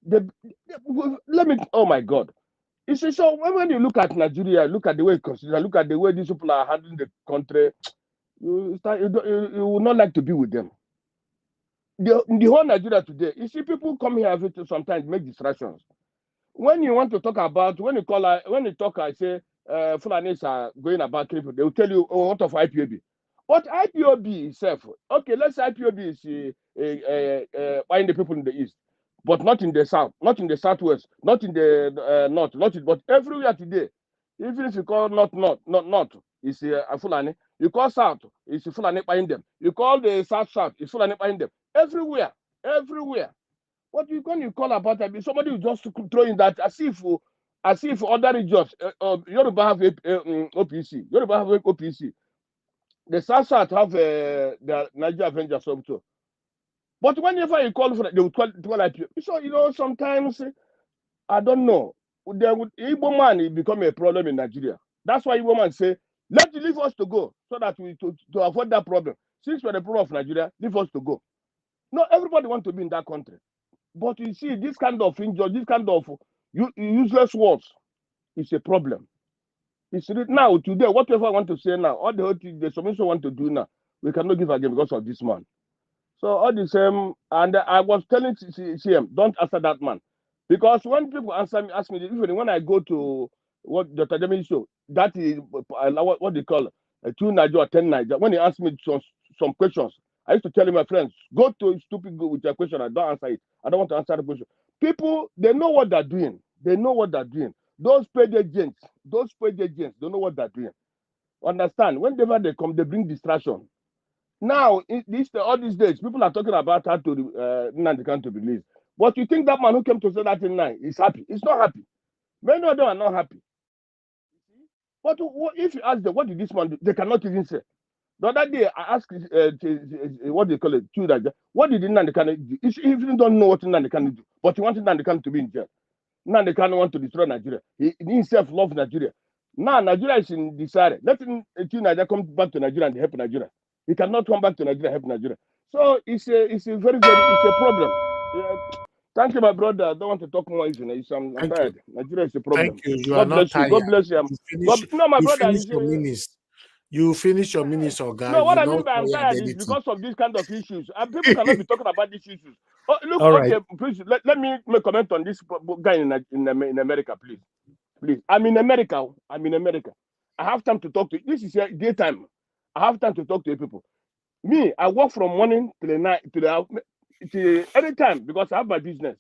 Let me, oh my God. You see, so when you look at Nigeria, look at the way it considers, look at the way these people are handling the country, you will not like to be with them. The whole Nigeria today, you see, people come here sometimes make distractions. When you want to talk about, when you talk, I say, Fulanis are going about people, they will tell you, oh, what of IPOB? But IPOB itself, okay, let's say IPOB is buying the people in the East, but not in the South, not in the Southwest, not in the North, but everywhere today. Even if you call North, it's Fulani. You call South, it's Fulani buying them. You call the South, it's Fulani buying them. Everywhere. What you call about it? Somebody will just throw in that as if other regions, Yoruba have OPC. Yoruba have OPC. The South have the Niger Avengers also. But whenever you call for it, they will call IPO. So sometimes I don't know. Igbo man it become a problem in Nigeria. That's why Igbo man say, leave us to go so that we to avoid that problem. Since we're the problem of Nigeria, leave us to go. No, everybody wants to be in that country. But you see, this kind of injury, this kind of useless words is a problem. It's now, today, whatever I want to say now, all the submission want to do now, we cannot give again because of this man. So all the same, and I was telling CM, don't answer that man. Because when people ask me, even when I go to what Dr. Demi show, that is what they call 2 Niger or 10 Niger. When he asked me some questions, I used to tell my friends, go to stupid go with your question. I don't answer it. I don't want to answer the question. People, they know what they're doing. Those paid agents, don't know what they're doing. Understand? Whenever they come, they bring distraction. Now, all these days, people are talking about how to Nnamdi Kanu to be released. But you think that man who came to say that in 9 is happy? He's not happy. Many of them are not happy. But if you ask them, what did this man do? They cannot even say. The other day, I asked, what they call it, what did Nnamdi Kanu do? He even don't know what Nnamdi Kanu do, but he wanted Nnamdi Kanu to be in jail. Nnamdi Kanu want to destroy Nigeria. He himself loves Nigeria. Now, Nigeria is in desire. Let Nigeria come back to Nigeria and help Nigeria. He cannot come back to Nigeria and help Nigeria. So it's a problem. Yeah. Thank you, my brother. I don't want to talk more. I'm tired. Nigeria is a problem. Thank you. You God are not bless tired. you. God bless you. My brother. You finish your minutes, or guy. No, what I mean by I'm tired is because of this kind of issues. And people cannot be talking about these issues. Oh, look, okay, right. Please let me make a comment on this guy in America, please. Please. I'm in America. I have time to talk to you. This is daytime. I have time to talk to you people. Me, I work from morning to the night to any time because I have my business.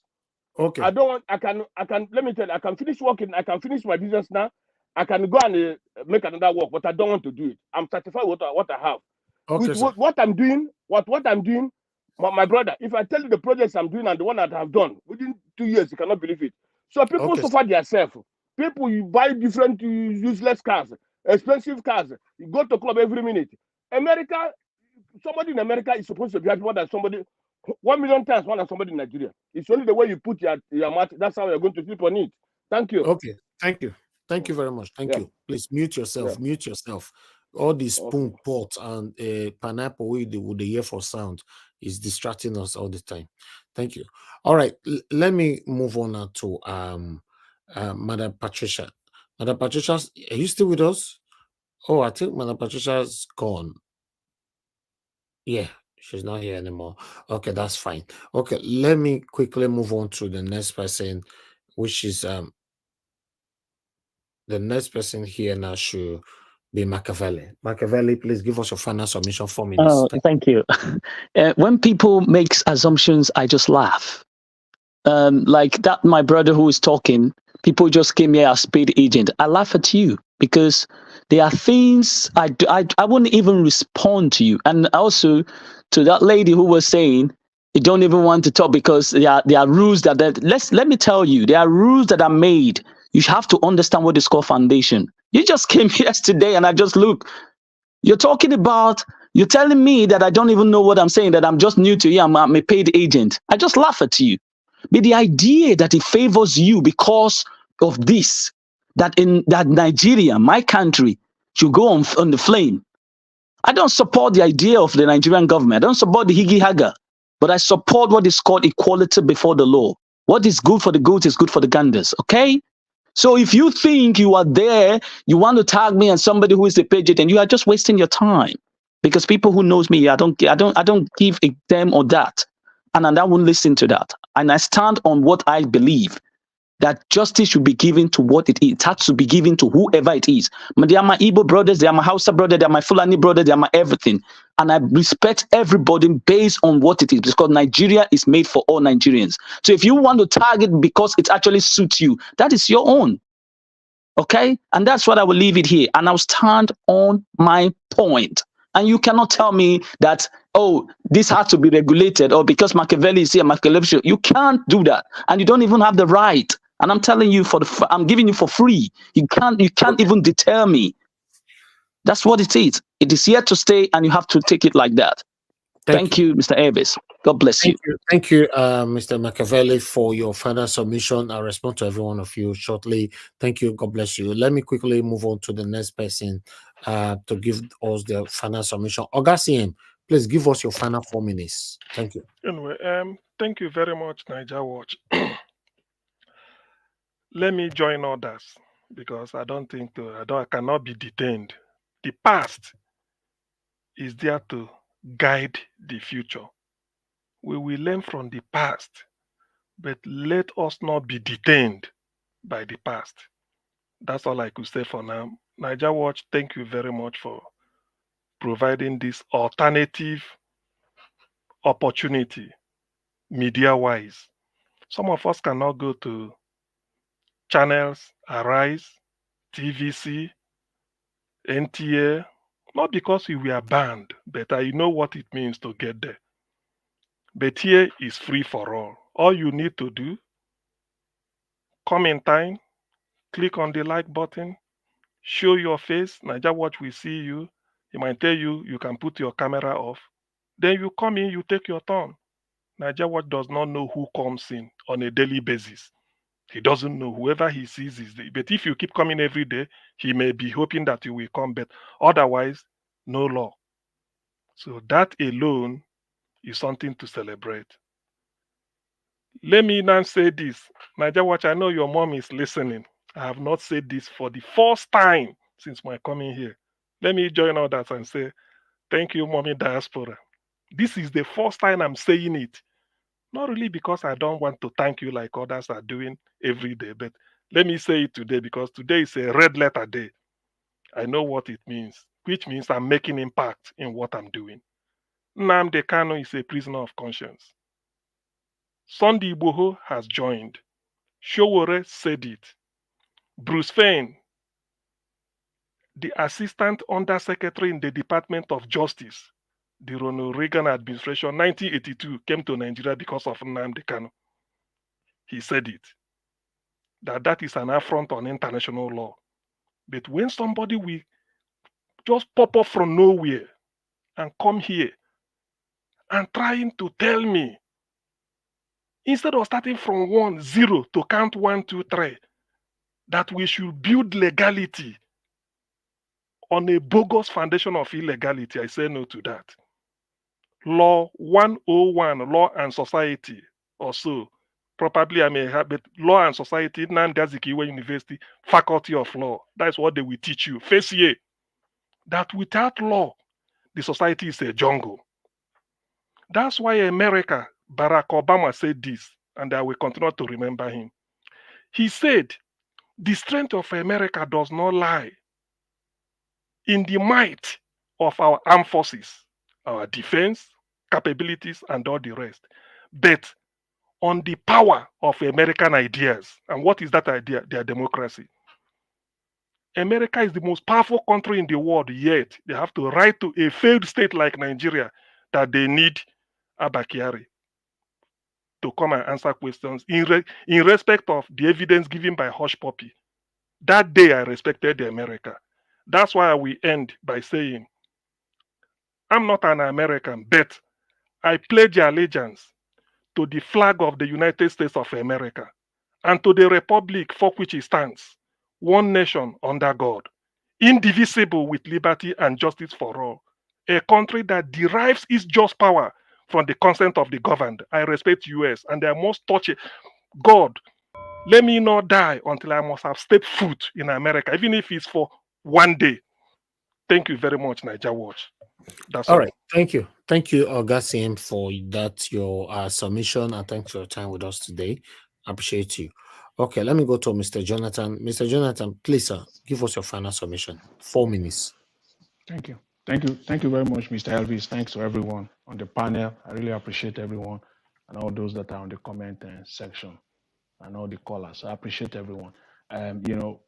Okay. I don't want. I can. Let me tell you. I can finish working. I can finish my business now. I can go and make another work, but I don't want to do it. I'm satisfied with what I have. Okay, with what I'm doing. What I'm doing, my brother. If I tell you the projects I'm doing and the one that I've done within 2 years, you cannot believe it. So people suffer themselves. People, you buy different useless cars, expensive cars. You go to club every minute. America, somebody in America is supposed to be happy more than somebody 1 million times more than somebody in Nigeria. It's only the way you put your mouth. That's how you're going to sleep on it. Thank you. Okay. Thank you. Thank you very much. Thank you. Please mute yourself. Yeah. Mute yourself. All this spoon pot and pineapple with the ear for sound is distracting us all the time. Thank you. All right. Let me move on now to Madam Patricia. Madam Patricia, are you still with us? Oh, I think Madam Patricia's gone. Yeah. She's not here anymore. Okay, that's fine. Okay, let me quickly move on to the next person, which is the next person here now should be Machiavelli. Machiavelli, please give us your final submission, 4 minutes. Oh, thank you. When people make assumptions, I just laugh. Like that, my brother who is talking, people just came here as paid agent. I laugh at you because there are things I wouldn't even respond to you. And also to that lady who was saying, you don't even want to talk because there are rules let me tell you, there are rules that are made. You have to understand what is called foundation. You just came yesterday and I just look. You're telling me that I don't even know what I'm saying, that I'm just new to you, I'm a paid agent. I just laugh at you. But the idea that it favors you because of this, that Nigeria, my country, should go on the flame. I don't support the idea of the Nigerian government. I don't support the Higi Haga, but I support what is called equality before the law. What is good for the goats is good for the ganders, okay? So if you think you are there, you want to tag me and somebody who is a paid agent, you are just wasting your time. Because people who knows me, I don't give a damn or that. And I won't listen to that. And I stand on what I believe, that justice should be given to what it is. It has to be given to whoever it is. They are my Igbo brothers, they are my Hausa brothers, they are my Fulani brothers, they are my everything. And I respect everybody based on what it is, because Nigeria is made for all Nigerians. So if you want to target because it actually suits you, that is your own. Okay? And that's what I will leave it here. And I'll stand on my point. And you cannot tell me that, oh, this has to be regulated, or because Machiavelli is here, Machiavelli, you can't do that. And you don't even have the right. And I'm telling you, I'm giving you for free. You can't even deter me. That's what it is. It is here to stay, and you have to take it like that. Thank you, Mr. Eves. God bless you. Thank you, Mr. Machiavelli, for your final submission. I'll respond to every one of you shortly. Thank you. God bless you. Let me quickly move on to the next person to give us their final submission. Augustine, please give us your final 4 minutes. Thank you. Anyway, thank you very much, Niger Watch. Let me join others because I cannot be detained. The past is there to guide the future. We will learn from the past, but let us not be detained by the past. That's all I could say for now. Niger Watch, thank you very much for providing this alternative opportunity, media-wise. Some of us cannot go to channels, Arise, TVC, NTA, not because we were banned, but I know what it means to get there. But here is free for all. All you need to do, come in time, click on the like button, show your face. Niger Watch will see you. He might tell you you can put your camera off. Then you come in, you take your turn. Niger Watch does not know who comes in on a daily basis. He doesn't know. Whoever he sees is there. But if you keep coming every day, he may be hoping that you will come, but otherwise, no law. So that alone is something to celebrate. Let me now say this. Niger Watch, I know your mom is listening. I have not said this for the first time since my coming here. Let me join others and say, thank you, Mommy Diaspora. This is the first time I'm saying it. Not really because I don't want to thank you like others are doing every day, but let me say it today because today is a red letter day. I know what it means, which means I'm making impact in what I'm doing. Nnamdi Kanu is a prisoner of conscience. Sunday Igboho has joined. Showore said it. Bruce Fein, the Assistant Undersecretary in the Department of Justice, the Ronald Reagan administration, 1982, came to Nigeria because of Nnamdi Kanu. He said it. That is an affront on international law. But when somebody will just pop up from nowhere and come here and trying to tell me, instead of starting from 1-0 to count 1, 2, 3, that we should build legality on a bogus foundation of illegality, I say no to that. Law 101, Law and Society, or so. Probably I may have, but Law and Society, Nnamdi Azikiwe University, Faculty of Law. That's what they will teach you. Face here, that without law, the society is a jungle. That's why America, Barack Obama said this, and I will continue to remember him. He said, the strength of America does not lie in the might of our armed forces, our defense capabilities, and all the rest, but on the power of American ideas. And what is that idea? Their democracy. America is the most powerful country in the world, yet they have to write to a failed state like Nigeria that they need Abakari to come and answer questions in respect of the evidence given by Hush Puppy. That day I respected America. That's why we end by saying, I'm not an American, but I pledge allegiance to the flag of the United States of America and to the republic for which it stands, one nation under God, indivisible with liberty and justice for all, a country that derives its just power from the consent of the governed. I respect US and I must touch it. God, let me not die until I must have stepped foot in America, even if it's for one day. Thank you very much, Niger Watch. That's all right. Thank you. Thank you, Augustine, for that, your submission, and thanks for your time with us today. I appreciate you. Okay, let me go to Mr. Jonathan. Mr. Jonathan, please, sir, give us your final submission. 4 minutes. Thank you. Thank you. Thank you very much, Mr. Elvis. Thanks to everyone on the panel. I really appreciate everyone and all those that are on the comment section and all the callers. I appreciate everyone. You know,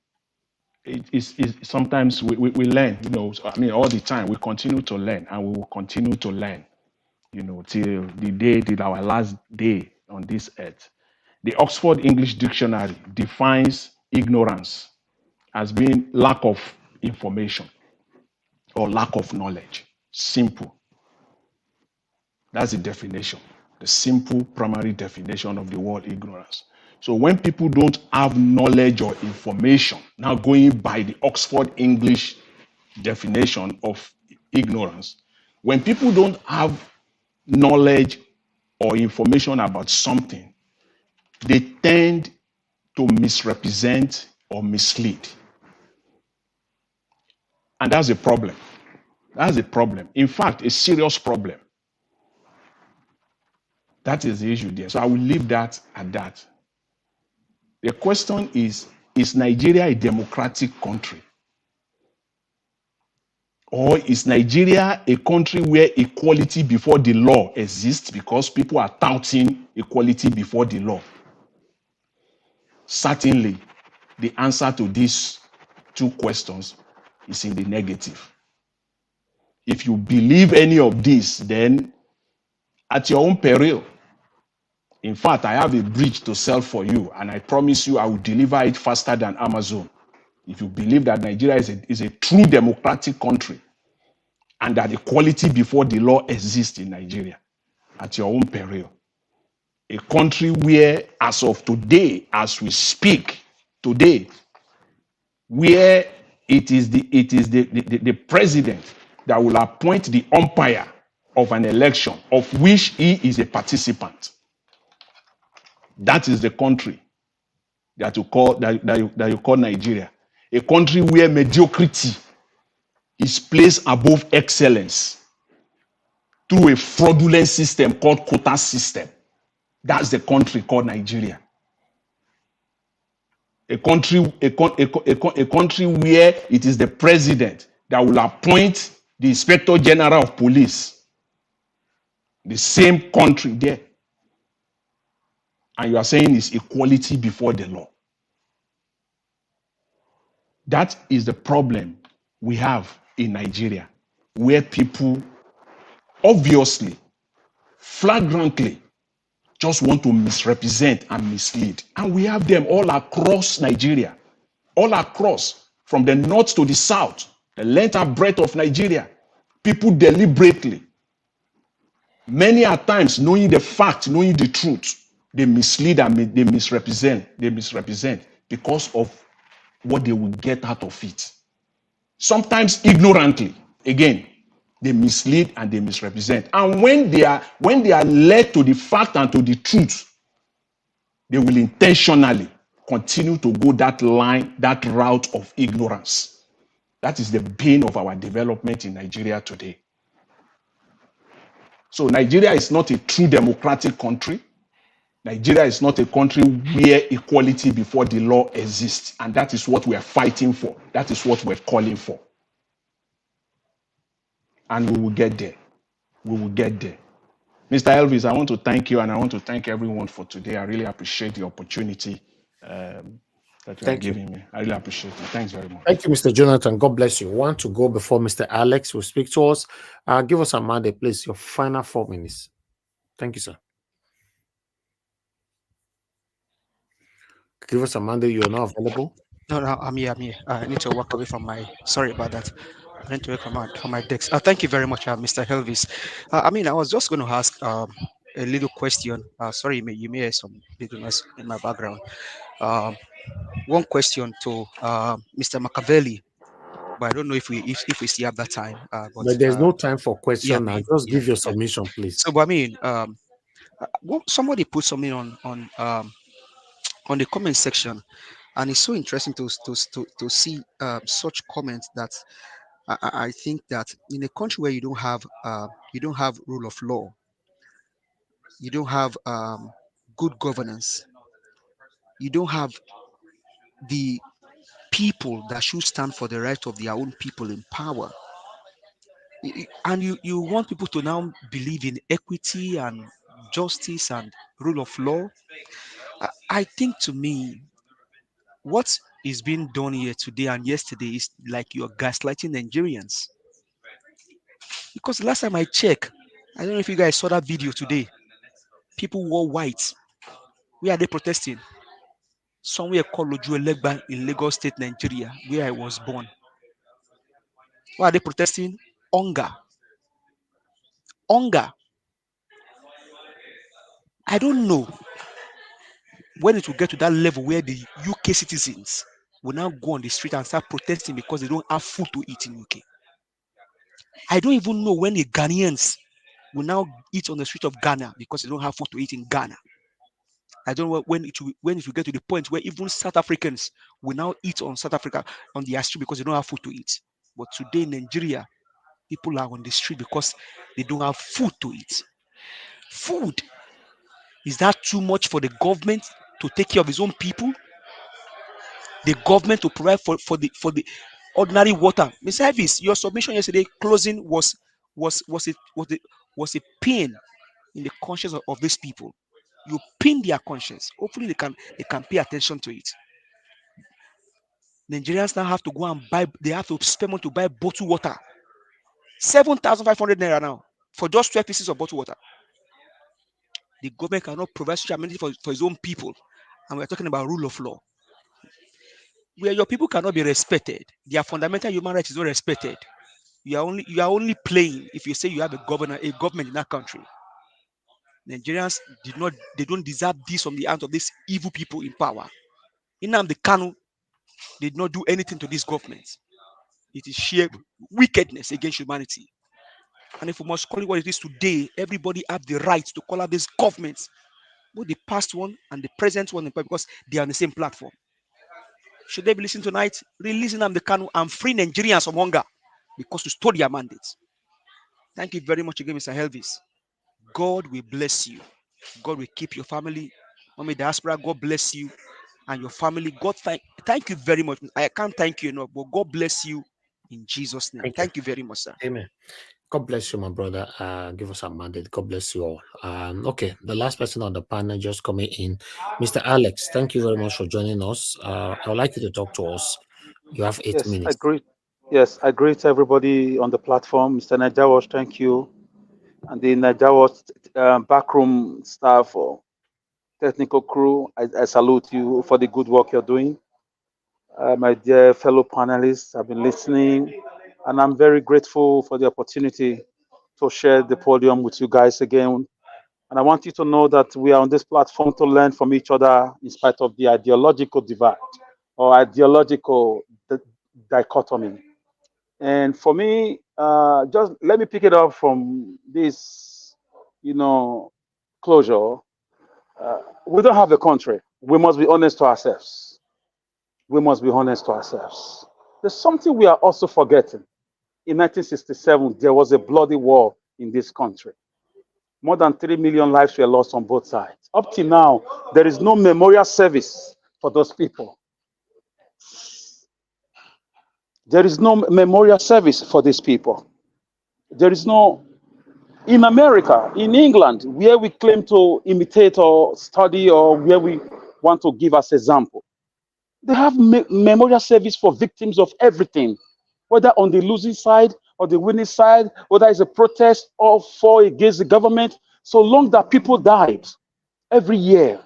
it's sometimes we learn, you know, I mean, all the time we continue to learn and we will continue to learn, you know, till the day, till our last day on this earth. The Oxford English Dictionary defines ignorance as being lack of information or lack of knowledge. Simple. That's the definition, the simple primary definition of the word ignorance. So when people don't have knowledge or information, now going by the Oxford English definition of ignorance, when people don't have knowledge or information about something, they tend to misrepresent or mislead. And that's a problem. That's a problem. In fact, a serious problem. That is the issue there. So I will leave that at that. The question is Nigeria a democratic country? Or is Nigeria a country where equality before the law exists because people are touting equality before the law? Certainly, the answer to these two questions is in the negative. If you believe any of this, then at your own peril. In fact, I have a bridge to sell for you, and I promise you I will deliver it faster than Amazon. If you believe that Nigeria is a true democratic country and that equality before the law exists in Nigeria, at your own peril. A country where, as of today, as we speak today, where it is the president that will appoint the umpire of an election of which he is a participant. That is the country that you call Nigeria. A country where mediocrity is placed above excellence through a fraudulent system called quota system. That's the country called Nigeria. A country where it is the president that will appoint the inspector general of police. The same country there. And you are saying it's equality before the law. That is the problem we have in Nigeria, where people obviously, flagrantly, just want to misrepresent and mislead. And we have them all across Nigeria, all across, from the north to the south, the length and breadth of Nigeria. People deliberately, many at times knowing the fact, knowing the truth, they mislead and they misrepresent because of what they will get out of it. Sometimes ignorantly, again, they mislead and they misrepresent. And when they are led to the fact and to the truth, they will intentionally continue to go that line, that route of ignorance. That is the bane of our development in Nigeria today. So Nigeria is not a true democratic country. Nigeria is not a country where equality before the law exists. And that is what we are fighting for. That is what we're calling for. And we will get there. We will get there. Mr. Elvis, I want to thank you and I want to thank everyone for today. I really appreciate the opportunity that you are Thank you. giving me. I really appreciate it. Thanks very much. Thank you, Mr. Jonathan. God bless you. Want to go before Mr. Alex will speak to us? Give us a mandate, please. Your final 4 minutes. Thank you, sir. Give us a mandate. You are not available. No, I'm here. I need to walk away from my. Sorry about that. I need to work from my desk. Thank you very much, Mr. Helvis. I was just going to ask a little question. Sorry, you may hear some big noise in my background. One question to Mr. Machiavelli, but I don't know if we still have that time. But there's no time for question now. Just yeah, give your submission, please. So, but somebody put something on the comment section, and it's so interesting to see such comments that I think that in a country where you don't have rule of law, you don't have good governance, you don't have the people that should stand for the right of their own people in power, and you want people to now believe in equity and justice and rule of law. I think, to me, what is being done here today and yesterday is like you're gaslighting Nigerians. Because last time I checked, I don't know if you guys saw that video today. People wore white. Where are they protesting? Somewhere called Ojuelegba in Lagos State, Nigeria, where I was born. Why are they protesting? Hunger. Hunger. I don't know when it will get to that level where the UK citizens will now go on the street and start protesting because they don't have food to eat in UK. I don't even know when the Ghanaians will now eat on the street of Ghana because they don't have food to eat in Ghana. I don't know when it will get to the point where even South Africans will now eat on South Africa on the street because they don't have food to eat. But today in Nigeria, people are on the street because they don't have food to eat. Food. Is that too much for the government to take care of his own people? The government to provide for the ordinary water. Mr. Elvis, your submission yesterday closing was a pain in the conscience of these people. You pin their conscience. Hopefully they can pay attention to it. Nigerians now have to go and buy, they have to spend money to buy bottled water. 7,500 naira now for just 12 pieces of bottled water. The government cannot provide such amenity for his own people. And we're talking about rule of law. Where your people cannot be respected, their fundamental human rights is not respected. You are only playing if you say you have a government in that country. Nigerians don't deserve this from the hands of these evil people in power. Nnamdi Kanu did not do anything to this government. It is sheer wickedness against humanity. And if we must call it what it is today, everybody have the right to call out these governments, both the past one and the present one, because they are on the same platform. Should they be listening tonight? Releasing Nnamdi Kanu and free Nigerians from hunger because we stole their mandates. Thank you very much again, Mr. Elvis. God will bless you. God will keep your family. Mommy Diaspora, God bless you and your family. God, thank you very much. I can't thank you enough, but God bless you in Jesus' name. Thank you very much, sir. Amen. God bless you, my brother. Give us a mandate. God bless you all. Okay, the last person on the panel just coming in, Mr. Alex. Thank you very much for joining us. I would like you to talk to us. You have 8 minutes. I greet everybody on the platform. Mr. Najawash, thank you. And the Najawash backroom staff or technical crew, I salute you for the good work you're doing. My dear fellow panelists, I've been listening, and I'm very grateful for the opportunity to share the podium with you guys again. And I want you to know that we are on this platform to learn from each other in spite of the ideological divide or ideological dichotomy. And for me, just let me pick it up from this, closure. We don't have a country. We must be honest to ourselves. We must be honest to ourselves. There's something we are also forgetting. In 1967, there was a bloody war in this country. More than 3 million lives were lost on both sides. Up till now, there is no memorial service for those people. There is no memorial service for these people. There is no, in America, in England, where we claim to imitate or study or where we want to give as example, they have memorial service for victims of everything, whether on the losing side or the winning side, whether it's a protest or for against the government. So long that people died every year,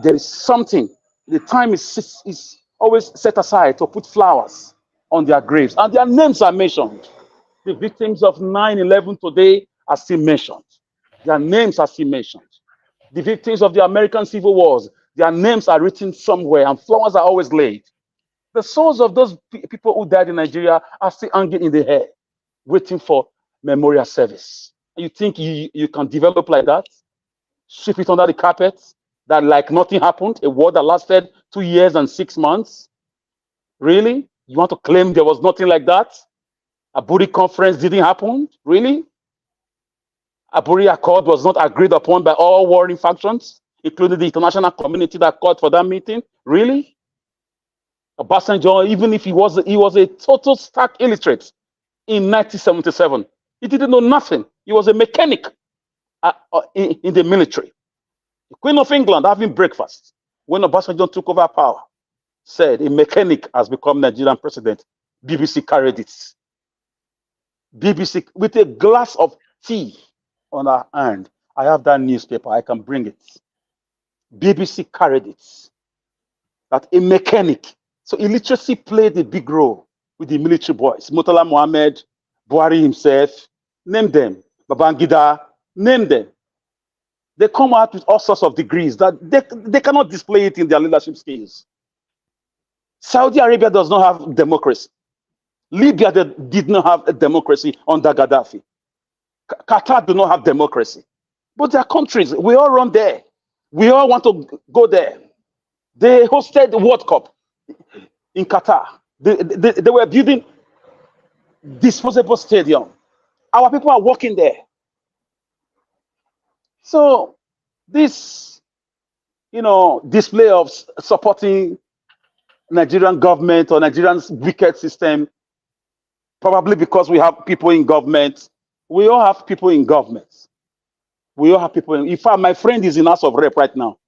there is something. The time is always set aside to put flowers on their graves, and their names are mentioned. The victims of 9/11 today are still mentioned. Their names are still mentioned. The victims of the American Civil Wars, their names are written somewhere, and flowers are always laid. The souls of those people who died in Nigeria are still hanging in the air, waiting for memorial service. You think you can develop like that? Sweep it under the carpet, that like nothing happened, a war that lasted 2 years and 6 months? Really? You want to claim there was nothing like that? Aburi conference didn't happen? Really? Aburi Accord was not agreed upon by all warring factions, including the international community that called for that meeting? Really? Obasanjo, even if he was a total stark illiterate in 1977, he didn't know nothing. He was a mechanic in the military. The Queen of England, having breakfast when Obasanjo took over power, said a mechanic has become Nigerian president. BBC carried it. BBC with a glass of tea on her hand. I have that newspaper. I can bring it. BBC carried it. That a mechanic. So illiteracy played a big role with the military boys. Murtala Mohammed, Buhari himself, name them. Babangida, name them. They come out with all sorts of degrees that they cannot display it in their leadership skills. Saudi Arabia does not have democracy. Libya did not have a democracy under Gaddafi. Qatar do not have democracy. But their countries, we all run there. We all want to go there. They hosted the World Cup in Qatar. They were building disposable stadium. Our people are working there. So this, display of supporting Nigerian government or Nigerian's wicked system, probably because we have people in government. We all have people in government. We all have people in fact, my friend is in House of Rep right now,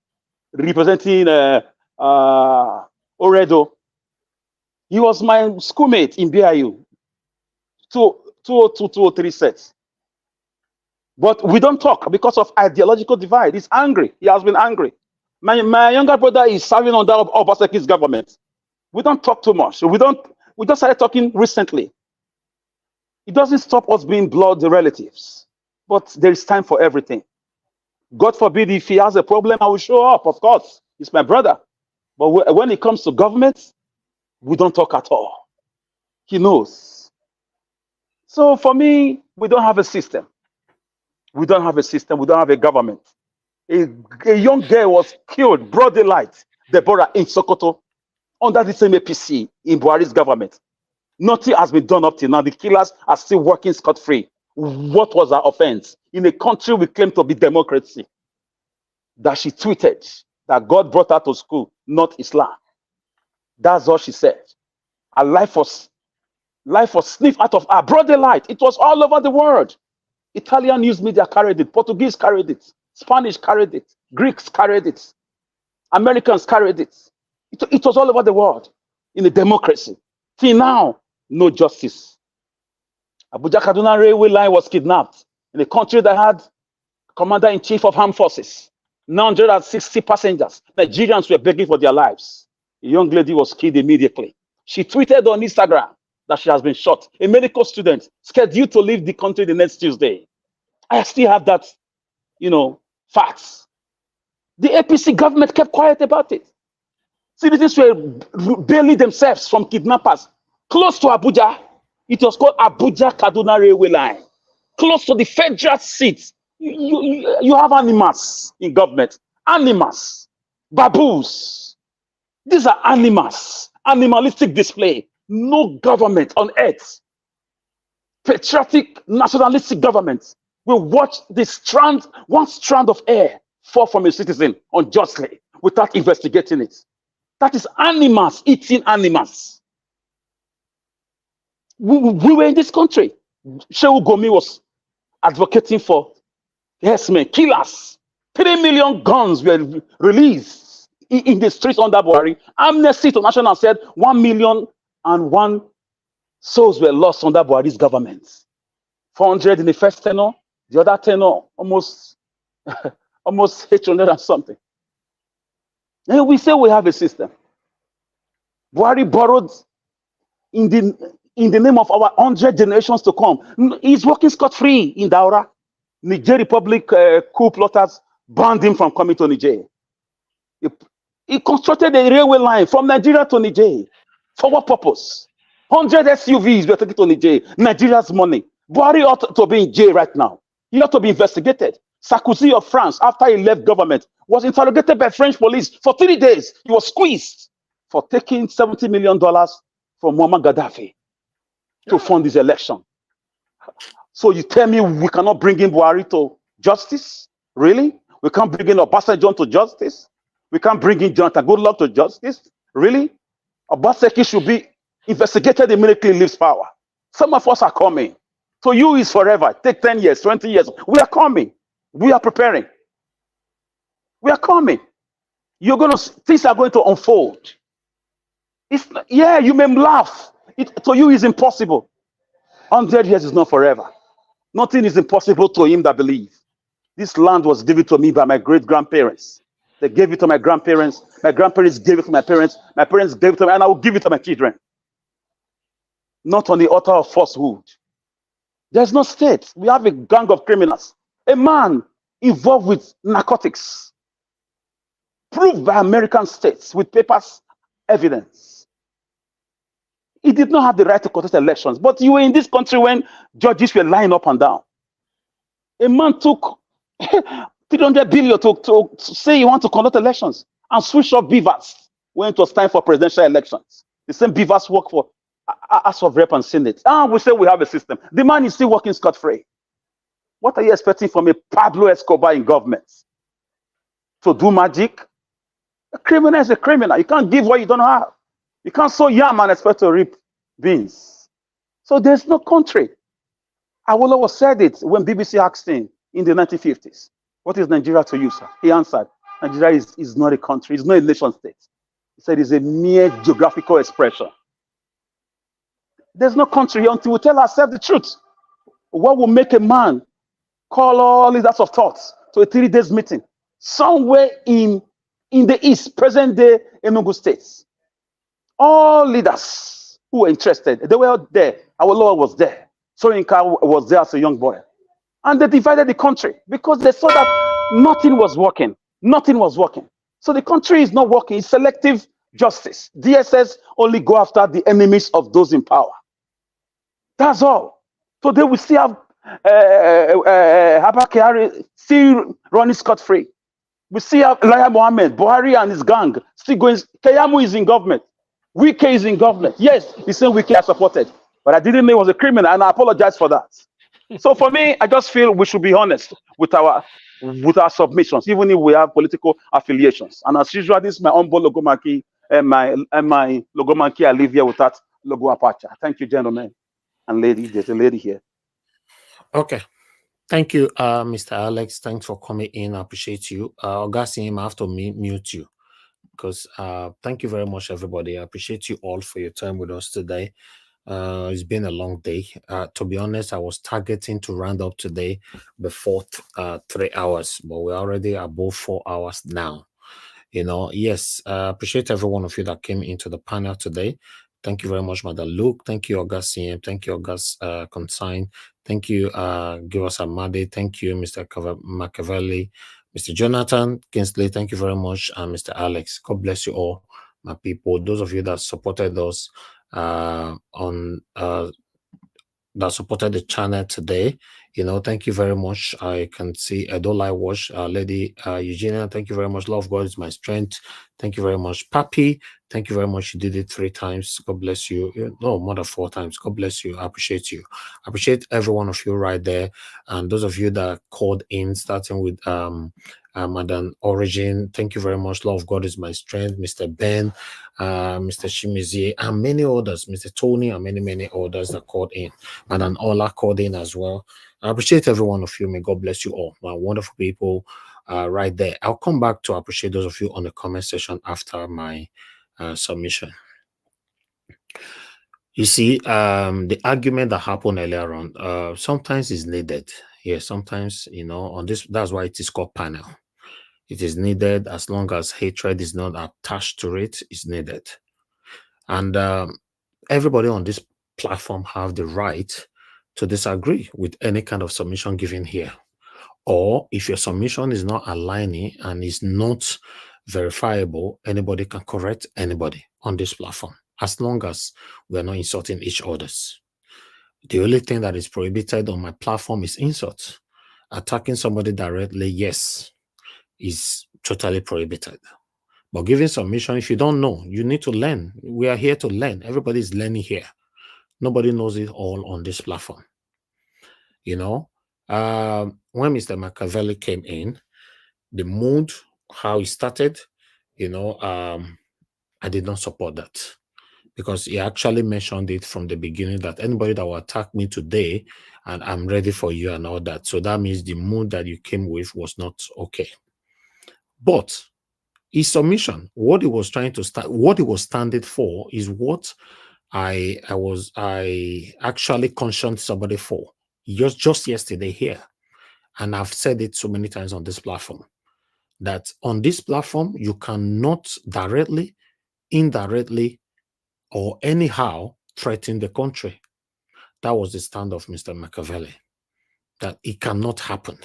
representing Oredo. He was my schoolmate in BIU, 202, 203 sets. But we don't talk because of ideological divide. He's angry. He has been angry. My younger brother is serving under Obasanjo's government. We don't talk too much. We just started talking recently. It doesn't stop us being blood relatives, but there is time for everything. God forbid if he has a problem, I will show up. Of course, he's my brother. But when it comes to government, we don't talk at all. He knows. So for me, we don't have a system. We don't have a system. We don't have a government. A young girl was killed, broad daylight, Deborah, in Sokoto, under the same APC in Buhari's government. Nothing has been done up till now. The killers are still working scot-free. What was her offense? In a country we claim to be democracy, that she tweeted that God brought her to school, not Islam. That's all she said. Her life was sniffed out of her. Broad daylight. It was all over the world. Italian news media carried it. Portuguese carried it. Spanish carried it. Greeks carried it. Americans carried it. It was all over the world in a democracy. Till now, no justice. Abuja Kaduna railway line was kidnapped in a country that had commander-in-chief of armed forces, 960 passengers. Nigerians were begging for their lives. A young lady was killed immediately. She tweeted on Instagram that she has been shot. A medical student scheduled to leave the country the next Tuesday. I still have that, facts. The APC government kept quiet about it. Citizens were bailing themselves from kidnappers. Close to Abuja, it was called Abuja Kaduna Railway Line. Close to the federal seat. You have animals in government. Animals. Baboons. These are animals. Animalistic display. No government on earth. Patriotic, nationalistic government We watch one strand of air fall from a citizen unjustly without investigating it. That is animals eating animals. We were in this country. Shehu Gomi was advocating for herdsmen, killers. 3 million guns were released in the streets under Buhari. Amnesty International said 1,000,001 souls were lost under Buhari's government. 400 in the first tenor, the other tenor almost 800 and something. And we say we have a system. Buhari borrowed in the name of our 100 generations to come. He's working scot-free in Daura. Niger Republic coup plotters banned him from coming to Niger. He constructed a railway line from Nigeria to Niger. For what purpose? 100 SUVs were taken to Niger. Nigeria's money. Buhari ought to be in jail right now. He ought to be investigated. Sarkozy of France, after he left government, was interrogated by French police for 3 days. He was squeezed for taking $70 million from Muammar Gaddafi to fund his election. So you tell me we cannot bring in Buhari to justice? Really? We can't bring in Obasanjo to justice? We can't bring in Jonathan Goodluck to justice? Really? Obaseki should be investigated immediately, leaves power. Some of us are coming. So you is forever. Take 10 years, 20 years. We are coming. We are preparing. We are coming. Things are going to unfold. Yeah, you may laugh. To you is impossible. 100 years is not forever. Nothing is impossible to him that believes. This land was given to me by my great-grandparents. They gave it to my grandparents. My grandparents gave it to my parents. My parents gave it to me, and I will give it to my children. Not on the altar of falsehood. There's no state. We have a gang of criminals. A man involved with narcotics, proved by American states with papers, evidence. He did not have the right to contest elections, but you were in this country when judges were lying up and down. A man took 300 billion to say he wants to conduct elections and switch off beavers when it was time for presidential elections. The same beavers work for House of Rep and Senate. We say we have a system. The man is still working scot-free. What are you expecting from a Pablo Escobar in government? To do magic? A criminal is a criminal. You can't give what you don't have. You can't sow yam and expect to reap beans. So there's no country. Awolowo said it when BBC asked him in the 1950s. What is Nigeria to you, sir? He answered, Nigeria is not a country. It's not a nation state. He said it's a mere geographical expression. There's no country until we tell ourselves the truth. What will make a man call all leaders of thoughts to a 3 days meeting somewhere in the east, present day Enugu states? All leaders who were interested, they were there. Our Lord was there. Soyinka was there as a young boy. And they divided the country because they saw that nothing was working. Nothing was working. So the country is not working. It's selective justice. DSS only go after the enemies of those in power. That's all. Today we still have Habakari still running scot-free. We see Elijah Mohammed, Buhari and his gang still going. Kayamu is in government. Wike is in government. Yes, the same Wike I supported. But I didn't know he was a criminal, and I apologize for that. So for me, I just feel we should be honest with our submissions, even if we have political affiliations. And as usual, this is my humble logomaki, and my logomaki I live here with that logo apacha. Thank you, gentlemen and lady. There's a lady here. Okay. Thank you, Mr. Alex. Thanks for coming in. I appreciate you. Augustine, I have to mute you because thank you very much, everybody. I appreciate you all for your time with us today. It's been a long day. To be honest, I was targeting to round up today before 3 hours, but we're already above 4 hours now. Yes, appreciate every one of you that came into the panel today. Thank you very much, Madam Luke. Thank you, August CM. Thank you, August Consign. Thank you, Givas Amade. Thank you, Mr. Machiavelli, Mr. Jonathan Kinsley. Thank you very much, and Mr. Alex. God bless you all, my people. Those of you that supported us that supported the channel today, thank you very much. I can see Edola Wash, Lady Eugenia. Thank you very much. Love God is my strength. Thank you very much. Papi, thank you very much. You did it 3 times. God bless you. No, more than 4 times. God bless you. I appreciate you. I appreciate every one of you right there. And those of you that called in, starting with Madam Origin, thank you very much. Love of God is my strength. Mr. Ben, Mr. Shimizie, and many others. Mr. Tony, and many others that called in. Madam Ola called in as well. I appreciate every one of you. May God bless you all. My wonderful people. Right there. I'll come back to appreciate those of you on the comment section after my submission. You see, the argument that happened earlier on, sometimes is needed. Yeah, sometimes, you know, on this, that's why it is called panel. It is needed as long as hatred is not attached to it, it's needed. And everybody on this platform have the right to disagree with any kind of submission given here. Or if your submission is not aligning and is not verifiable, anybody can correct anybody on this platform, as long as we are not insulting each other's. The only thing that is prohibited on my platform is insults. Attacking somebody directly, yes, is totally prohibited. But giving submission, if you don't know, you need to learn. We are here to learn. Everybody is learning here. Nobody knows it all on this platform. You know, when Mr. Machiavelli came in, the mood, how he started, you know, I did not support that, because he actually mentioned it from the beginning that anybody that will attack me today, and I'm ready for you and all that. So that means the mood that you came with was not okay. But his submission, what he was trying to start, what he was standing for, is what I actually conscience somebody for just yesterday here, and I've said it so many times on this platform, that on this platform you cannot directly, indirectly, or anyhow threaten the country. That was the stand of Mr. Machiavelli, that it cannot happen.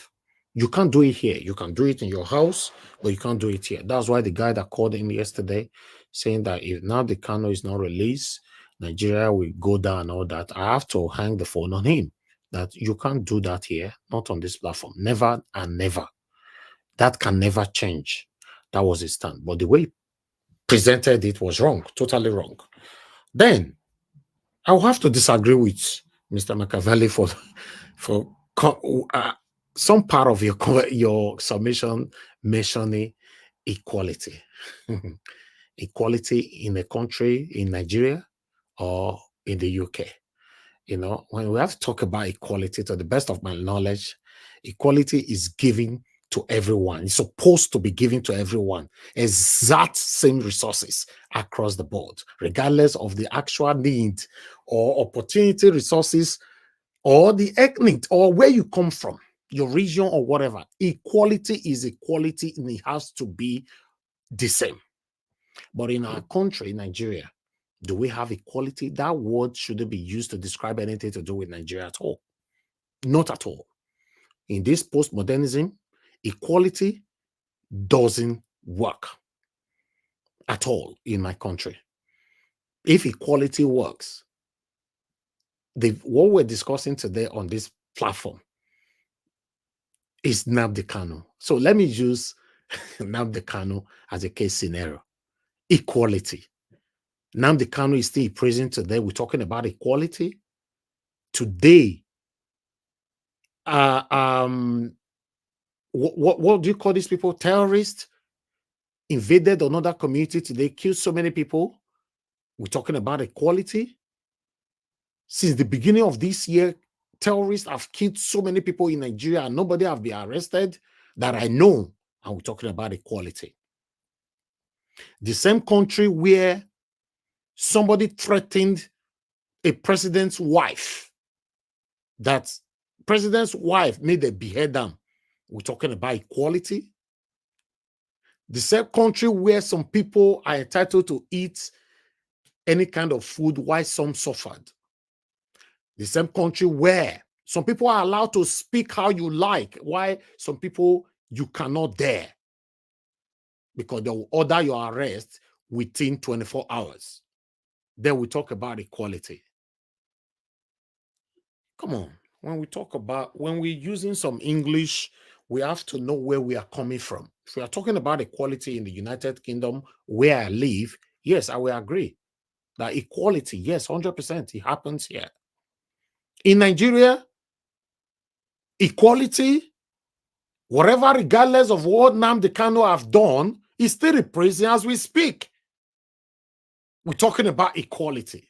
You can't do it here. You can do it in your house, but you can't do it here. That's why the guy that called in yesterday saying that if Nnamdi Kanu is not released, Nigeria will go down and all that, I have to hang the phone on him, that you can't do that here, not on this platform. Never and never. That can never change. That was his stand. But the way he presented it was wrong, totally wrong. Then I'll have to disagree with Mr. Machiavelli for some part of your submission mentioning equality. Equality in a country, in Nigeria or in the UK. You know, when we have to talk about equality, to the best of my knowledge, equality is given to everyone. It's supposed to be given to everyone. Exact same resources across the board, regardless of the actual need or opportunity, resources, or the ethnic, or where you come from, your region or whatever. Equality is equality, and it has to be the same. But in our country, Nigeria, do we have equality? That word shouldn't be used to describe anything to do with Nigeria at all. Not at all. In this postmodernism, equality doesn't work at all in my country. If equality works, what we're discussing today on this platform is Nnamdi Kanu. So let me use Nnamdi Kanu as a case scenario. Equality. Nnamdi Kanu is still in prison today. We're talking about equality. Today, what do you call these people? Terrorists invaded another community today, killed so many people. We're talking about equality. Since the beginning of this year, terrorists have killed so many people in Nigeria and nobody have been arrested that I know. And we're talking about equality. The same country where somebody threatened a president's wife, that president's wife made a behead them. We're talking about equality. The same country where some people are entitled to eat any kind of food while some suffered. The same country where some people are allowed to speak how you like, while some people you cannot dare, because they will order your arrest within 24 hours. Then we talk about equality. Come on. When we're using some English, we have to know where we are coming from. If we are talking about equality in the United Kingdom, where I live, yes, I will agree that equality, yes, 100%, it happens here. In Nigeria, equality, whatever, regardless of what Nnamdi Kanu have done, is still in prison as we speak. We're talking about equality.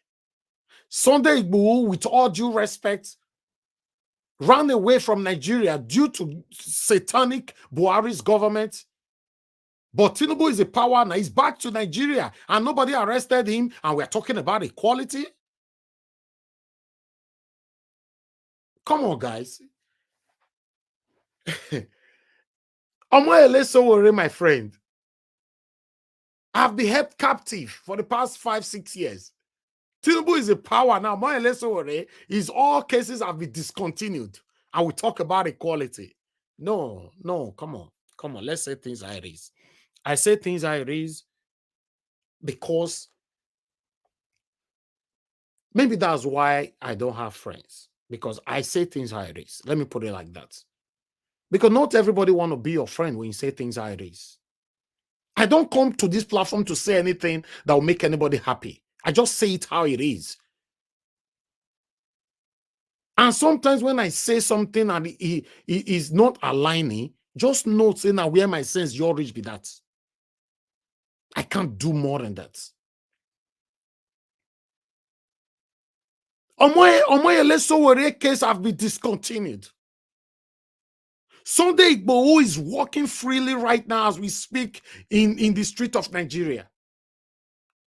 Sunday Igboho, with all due respect, ran away from Nigeria due to satanic Buhari's government. But Tinubu is a power now. He's back to Nigeria and nobody arrested him. And we're talking about equality. Come on, guys. Omoyele Sowore, my friend, I've been held captive for the past 5-6 years. Tinubu is a power now. Omoyele Sowore, is all cases have been discontinued. And we talk about equality. No, come on. Let's say things how it is. I say things how it is because maybe that's why I don't have friends. Because I say things how it is. Let me put it like that. Because not everybody want to be your friend when you say things how it is. I don't come to this platform to say anything that will make anybody happy. I just say it how it is. And sometimes when I say something and it is not aligning, just know, say now where my sense, your reach be that. I can't do more than that. Omoyele Sowore case have been discontinued. Sunday Igboho is walking freely right now as we speak in the street of Nigeria.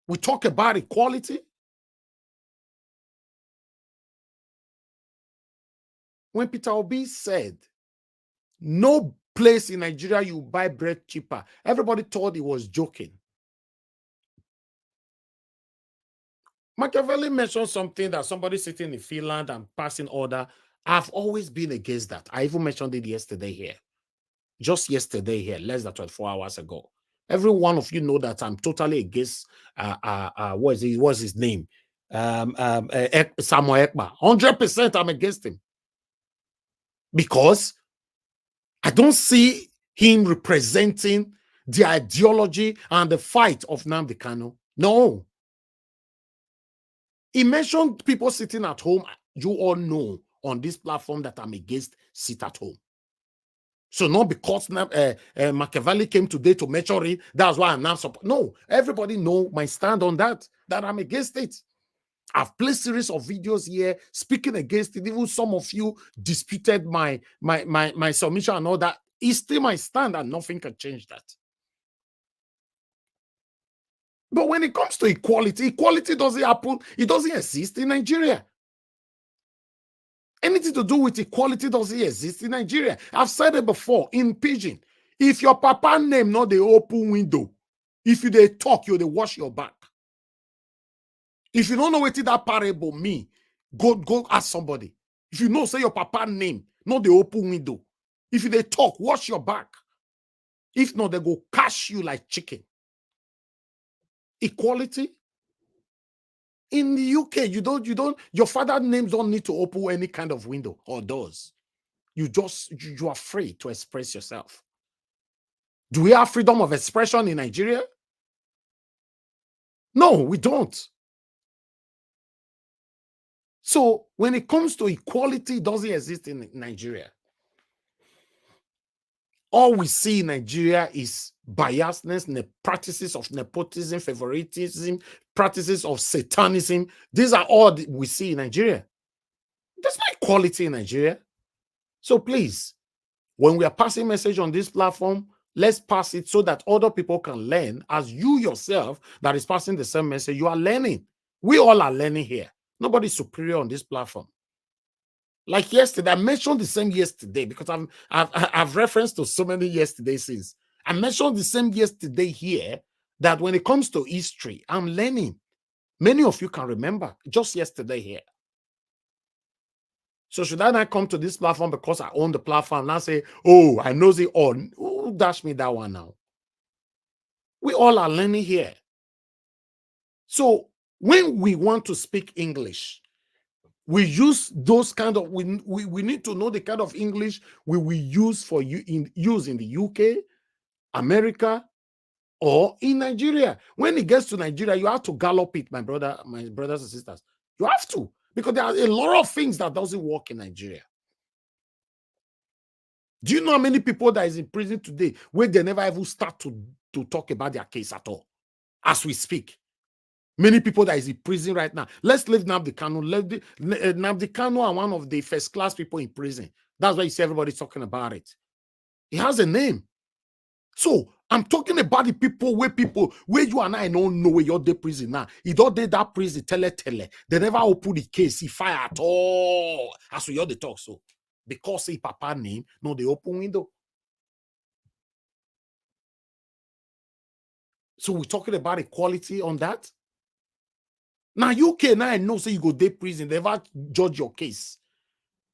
We talk about equality. When Peter Obi said, no place in Nigeria you buy bread cheaper, everybody thought he was joking. Machiavelli mentioned something that somebody sitting in Finland and passing order. I've always been against that. I even mentioned it yesterday here. Just yesterday here, less than 24 hours ago. Every one of you know that I'm totally against, what's his name? Samuel Ekpa. 100% I'm against him. Because I don't see him representing the ideology and the fight of Nnamdi Kanu. No. He mentioned people sitting at home. You all know on this platform that I'm against sit at home. So not because Machiavelli came today to measure it, that's why I'm not support. No, everybody know my stand on that I'm against it. I've placed series of videos here speaking against it. Even some of you disputed my submission and all that. It's still my stand and nothing can change that. But when it comes to equality, equality doesn't happen. It doesn't exist in Nigeria. Anything to do with equality doesn't exist in Nigeria. I've said it before in Pidgin. If your papa name not the open window, if you they talk, you they wash your back. If you don't know what that parable mean, go ask somebody. If you know, say your papa name, not the open window. If you they talk, wash your back. If not, they go cash you like chicken. Equality. In the UK, your father's names don't need to open any kind of window or doors. You're afraid to express yourself. Do we have freedom of expression in Nigeria? No, we don't. So when it comes to equality, it doesn't exist in Nigeria. All we see in Nigeria is biasness, practices of nepotism, favoritism, practices of satanism. These are all we see in Nigeria. There's no equality in Nigeria. So please, when we are passing message on this platform, let's pass it so that other people can learn. As you yourself that is passing the same message, you are learning. We all are learning here. Nobody's superior on this platform. Like yesterday, I mentioned the same yesterday because I've referenced to so many yesterday since. I mentioned the same yesterday here that when it comes to history, I'm learning. Many of you can remember just yesterday here. So should I not come to this platform because I own the platform and I say, oh, I know the all? Who dash me that one now? We all are learning here. So when we want to speak English, We use those kind of, we need to know the kind of English we will use for use in the UK, America, or in Nigeria. When it gets to Nigeria, you have to gallop it, my brothers and sisters. You have to, because there are a lot of things that doesn't work in Nigeria. Do you know how many people that is in prison today where they never even start to talk about their case at all as we speak? Many people that is in prison right now. Let's leave Nnamdi Kanu. Nnamdi Kanu are one of the first-class people in prison. That's why you see everybody talking about it. He has a name. So I'm talking about the people where you and I don't know where you're the prison now. He don't did that prison tele. They never open the case, he fire at all. As we hear the talk, so because he papa name, no, they open window. So we're talking about equality on that. Now UK now I know say you go to prison, they never judge your case.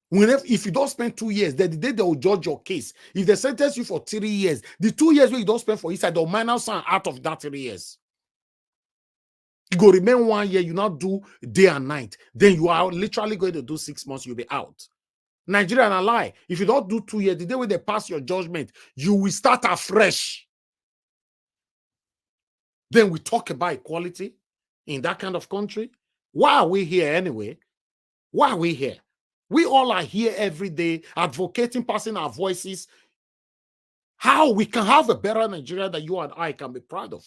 Whenever, if you don't spend 2 years, then the day they will judge your case. If they sentence you for 3 years, the 2 years where you don't spend for inside, they'll minus out of that 3 years. You go remain 1 year, you not do day and night. Then you are literally going to do 6 months, you'll be out. Nigeria and a lie. If you don't do 2 years, the day when they pass your judgment, you will start afresh. Then we talk about equality in that kind of country. Why are we here anyway? Why are we here? We all are here every day advocating, passing our voices. How we can have a better Nigeria that you and I can be proud of.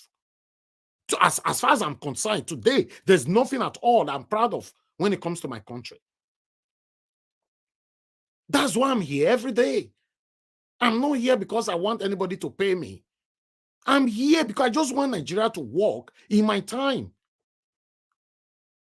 So as far as I'm concerned, today, there's nothing at all I'm proud of when it comes to my country. That's why I'm here every day. I'm not here because I want anybody to pay me. I'm here because I just want Nigeria to work in my time.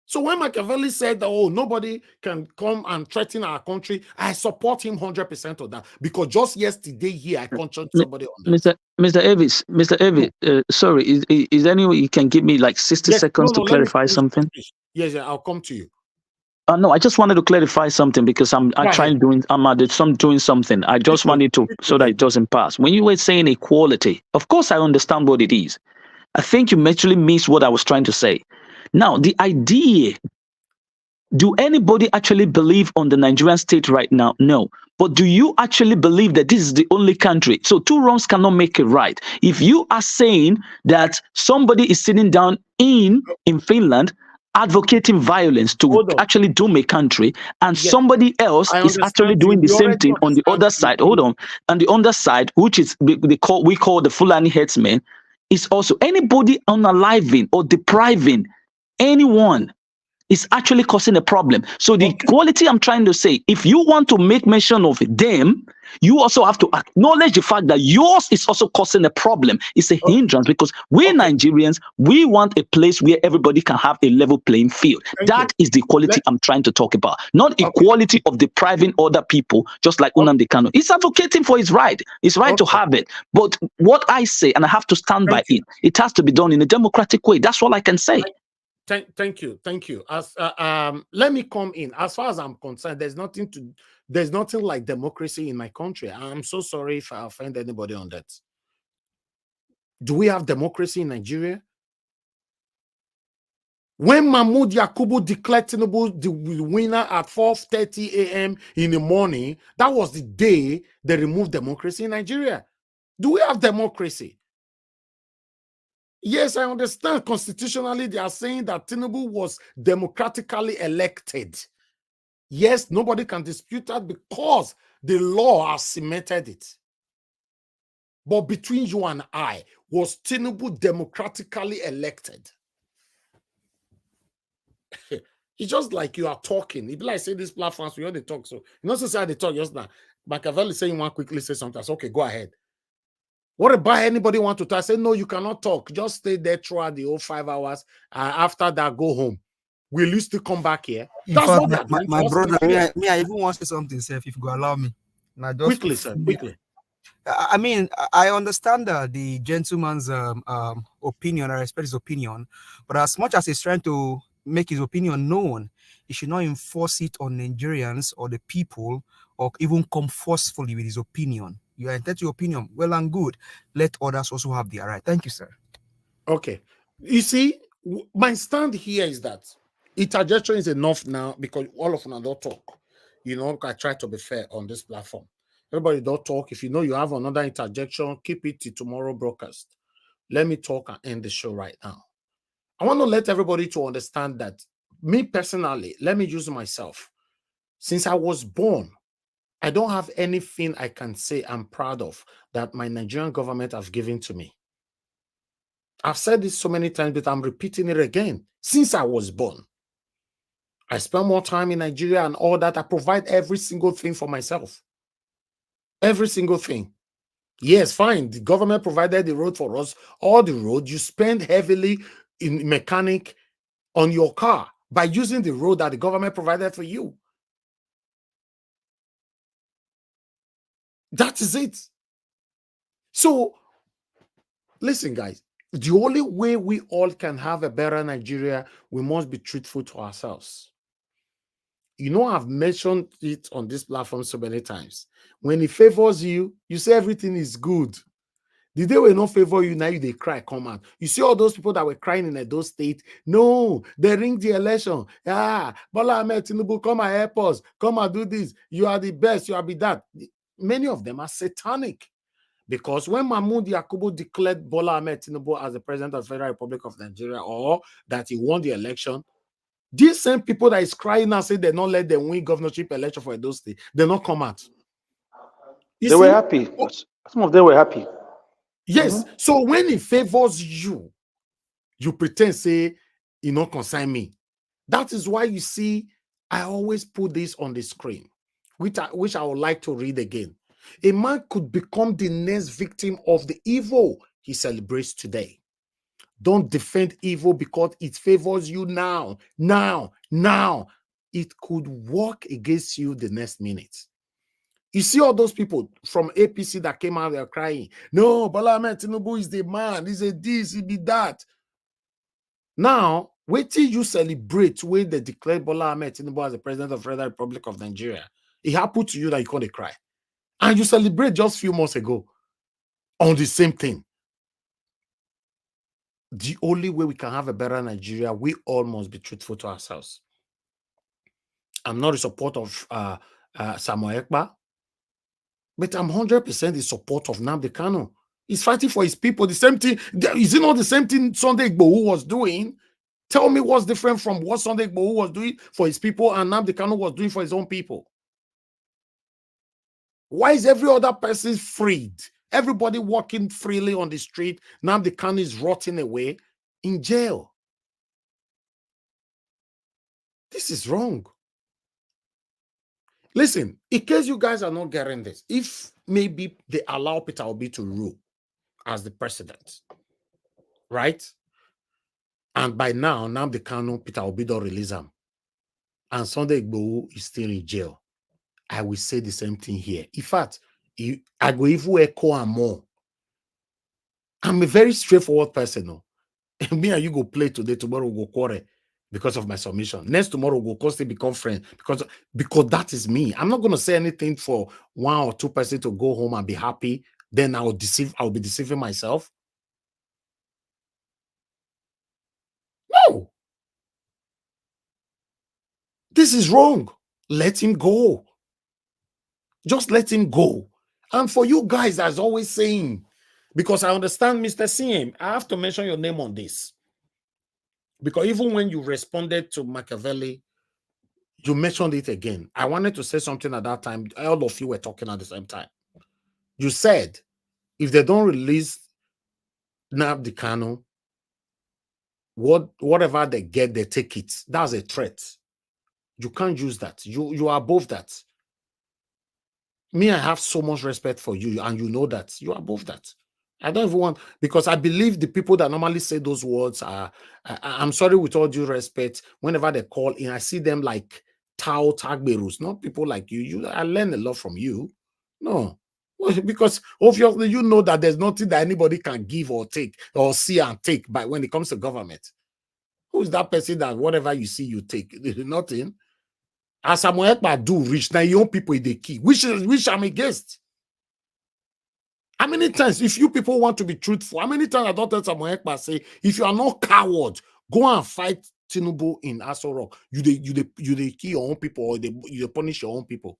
So when Machiavelli said that, oh, nobody can come and threaten our country, I support him 100% of that. Because just yesterday here, I questioned somebody on that. Mr. Avis, sorry, is there any way you can give me like 60 seconds to clarify something? Yes, I'll come to you. No, I just wanted to clarify something because I'm doing something. I just wanted to, so that it doesn't pass. When you were saying equality, of course I understand what it is. I think you actually missed what I was trying to say. Now, the idea, do anybody actually believe on the Nigerian state right now? No. But do you actually believe that this is the only country? So 2 wrongs cannot make it right. If you are saying that somebody is sitting down in Finland advocating violence to actually doom a country, and somebody else is actually doing the same thing on the other side, on the other side, which is we call the Fulani headsmen, is also anybody unaliving or depriving anyone is actually causing a problem. So the equality I'm trying to say, if you want to make mention of them, you also have to acknowledge the fact that yours is also causing a problem. It's a hindrance because we Nigerians, we want a place where everybody can have a level playing field. That is the equality I'm trying to talk about. Not equality of depriving other people, just like Nnamdi Kanu. He's advocating for his right. His right to have it. But what I say, and I have to stand by it, it has to be done in a democratic way. That's all I can say. Thank you. As let me come in. As far as I'm concerned, there's nothing like democracy in my country. I'm so sorry if I offend anybody on that. Do we have democracy in Nigeria? When Mahmoud Yakubu declared Tinubu the winner at 4:30 a.m. in the morning, that was the day they removed democracy in Nigeria. Do we have democracy? Yes, I understand. Constitutionally, they are saying that Tinubu was democratically elected. Yes, nobody can dispute that because the law has cemented it. But between you and I, was Tinubu democratically elected? It's just like you are talking. If like say these platforms, we all they talk. So you know, say they talk just now. Machiavelli saying one quickly say something. Okay, go ahead. What about anybody want to talk? I say, no, you cannot talk. Just stay there throughout the whole 5 hours. After that, go home. Will you still come back here? That's what my brother, me, I even want to say something, sir, if you go allow me. Now, just quickly, sir, quickly. I mean, I understand the gentleman's opinion. I respect his opinion. But as much as he's trying to make his opinion known, he should not enforce it on Nigerians or the people, or even come forcefully with his opinion. You are entitled to your opinion, well and good. Let others also have their right. Thank you, sir. Okay. You see, my stand here is that Interjection is enough now because all of them don't talk. You know, I try to be fair on this platform. Everybody don't talk. If you know you have another interjection, keep it to tomorrow broadcast. Let me talk and end the show right now. I want to let everybody to understand that me personally, let me use myself. Since I was born, I don't have anything I can say I'm proud of that my Nigerian government have given to me. I've said this so many times, but I'm repeating it again. Since I was born, I spend more time in Nigeria and all that. I provide every single thing for myself. Every single thing. Yes, fine. The government provided the road for us. All the road, you spend heavily in mechanic on your car by using the road that the government provided for you. That is it. So, listen, guys. The only way we all can have a better Nigeria, we must be truthful to ourselves. You know, I've mentioned it on this platform so many times. When it favors you, you say everything is good. The day will not favor you, now you they cry, come out. You see all those people that were crying in those states. No, they ring the election. Ah, Bola Ahmed Tinubu, come and help us. Come and do this. You are the best. You are be that. Many of them are satanic. Because when Mahmoud Yakubu declared Bola Ahmed Tinubu as the president of the Federal Republic of Nigeria, or that he won the election, these same people that is crying now say they not let them win governorship election for those states, they not come out. They were happy. Some of them were happy. Yes. So when it favors you, you pretend say you not consign me. That is why you see I always put this on the screen, which I would like to read again. A man could become the next victim of the evil he celebrates today. Don't defend evil because it favors you now. It could work against you the next minute. You see all those people from APC that came out there crying, no, Bola Ahmed Tinubu is the man, he's a this, he be that. Now, wait till you celebrate when they declare Bola Ahmed Tinubu as the president of the Federal Republic of Nigeria. It happened to you that you can't cry. And you celebrate just a few months ago on the same thing. The only way we can have a better Nigeria, we all must be truthful to ourselves. I'm not in support of Samuel Ekpa, but I'm 100% in support of Nnamdi Kanu. He's fighting for his people. The same thing. Is it not the same thing Sunday Igboho was doing? Tell me what's different from what Sunday Igboho was doing for his people and Nnamdi Kanu was doing for his own people. Why is every other person freed? Everybody walking freely on the street. Nnamdi Kanu is rotting away in jail. This is wrong. Listen, in case you guys are not getting this, if maybe they allow Peter Obi to rule as the president, right? And by now, Nnamdi Kanu, Peter Obi don't release him. And Sunday Igboho is still in jail. I will say the same thing here. In fact, I go even echo and more. I'm a very straightforward person. No? Me and you go play today, tomorrow we'll go quarrel because of my submission. Next tomorrow we'll constantly become friends because that is me. I'm not going to say anything for 1 or 2 persons to go home and be happy. Then I'll be deceiving myself. No. This is wrong. Let him go. Just let him go. And for you guys, as always saying, because I understand, Mr. CM, I have to mention your name on this. Because even when you responded to Machiavelli, you mentioned it again. I wanted to say something at that time. All of you were talking at the same time. You said, if they don't release Nnamdi Kanu, whatever they get, they take it. That's a threat. You can't use that. You are above that. Me, I have so much respect for you, and you know that. You are above that. I don't even want, because I believe the people that normally say those words are, I'm sorry, with all due respect, whenever they call in, I see them like Tao Tagberus, not people like you. I learn a lot from you. No, because obviously you know that there's nothing that anybody can give or take or see and take by when it comes to government. Who is that person that whatever you see, you take? Nothing. As Samuel Ekpa do reach, now your people in the key, which I'm against. How many times, if you people want to be truthful, how many times I don't tell Samuel Ekpa say, if you are not coward, go and fight Tinubu in Aso Rock, you kill your own people, or you punish your own people.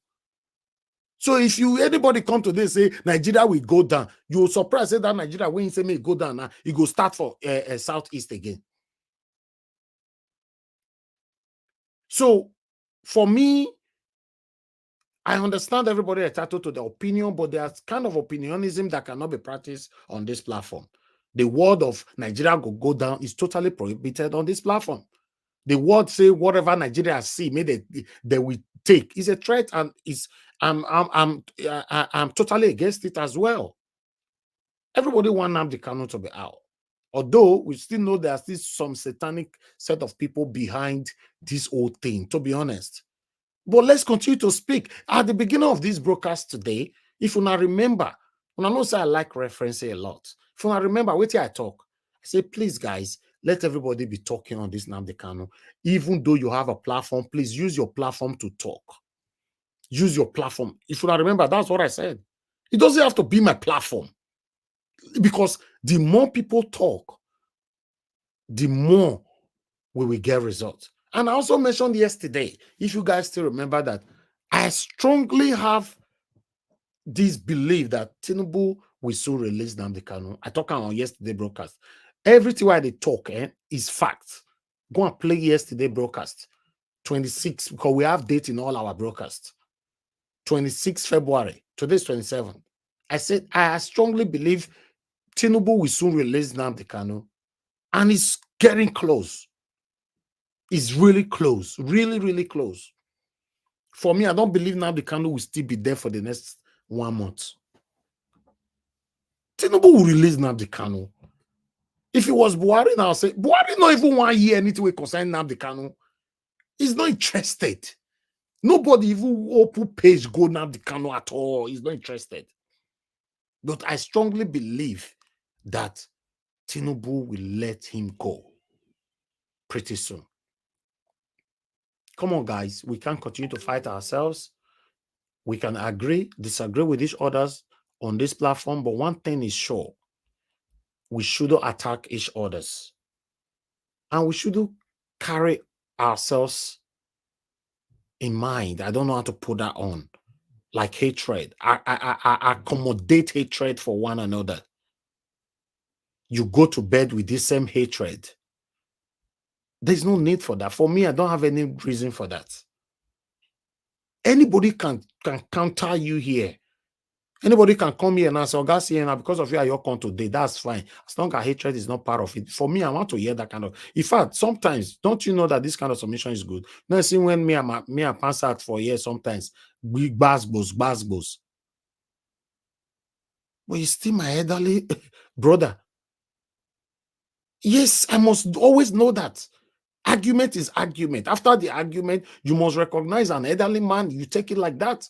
So if anybody come today say Nigeria will go down, you will surprise say that Nigeria when you say may go down now, it go start for Southeast again. So for me, I understand everybody entitled to their opinion, but there's kind of opinionism that cannot be practiced on this platform. The word of Nigeria will go down is totally prohibited on this platform. The word say whatever Nigeria see, maybe they will take is a threat, and I'm totally against it as well. Everybody want Nnamdi Kanu to be out, although we still know there's still some satanic set of people behind this whole thing, to be honest. But let's continue to speak. At the beginning of this broadcast today, if you now remember, when I know say I like referencing a lot, if you now remember what I talk, I say, please guys, let everybody be talking on this Nnamdi Kanu. Even though you have a platform, please use your platform to talk. Use your platform. If you now remember, that's what I said. It doesn't have to be my platform. Because the more people talk, the more we will get results. And I also mentioned yesterday, if you guys still remember, that I strongly have this belief that Tinubu will soon release Nnamdi Kanu. I talked on yesterday broadcast. Everything why they talk is fact. Go and play yesterday broadcast. 26, because we have date in all our broadcasts. 26 February. Today's 27. I said I strongly believe Tinubu will soon release Nnamdi Kanu. And it's getting close. It's really close. Really, really close. For me, I don't believe Nnamdi Kanu will still be there for the next 1 month. Tinubu will release Nnamdi Kanu. If it was Buhari, now I'll say, Buhari not even want to hear anything concerning Nnamdi Kanu. He's not interested. Nobody even open page go Nnamdi Kanu at all. He's not interested. But I strongly believe that Tinubu will let him go pretty soon. Come on, guys. We can't continue to fight ourselves. We can agree, disagree with each other on this platform, but one thing is sure. We shouldn't attack each other. And we shouldn't carry ourselves in mind. I don't know how to put that on. Like hatred. I accommodate hatred for one another. You go to bed with this same hatred. There's no need for that. For me, I don't have any reason for that. Anybody can counter you here. Anybody can come here and say, oh, guys, here now because of you are your country today. That's fine. As long as hatred is not part of it. For me, I want to hear that kind of. In fact, sometimes, don't you know that this kind of submission is good? Now, see when me and pass out for years, sometimes big basbos. But you still my elderly brother. Yes, I must always know that. Argument is argument. After the argument, you must recognize an elderly man. You take it like that.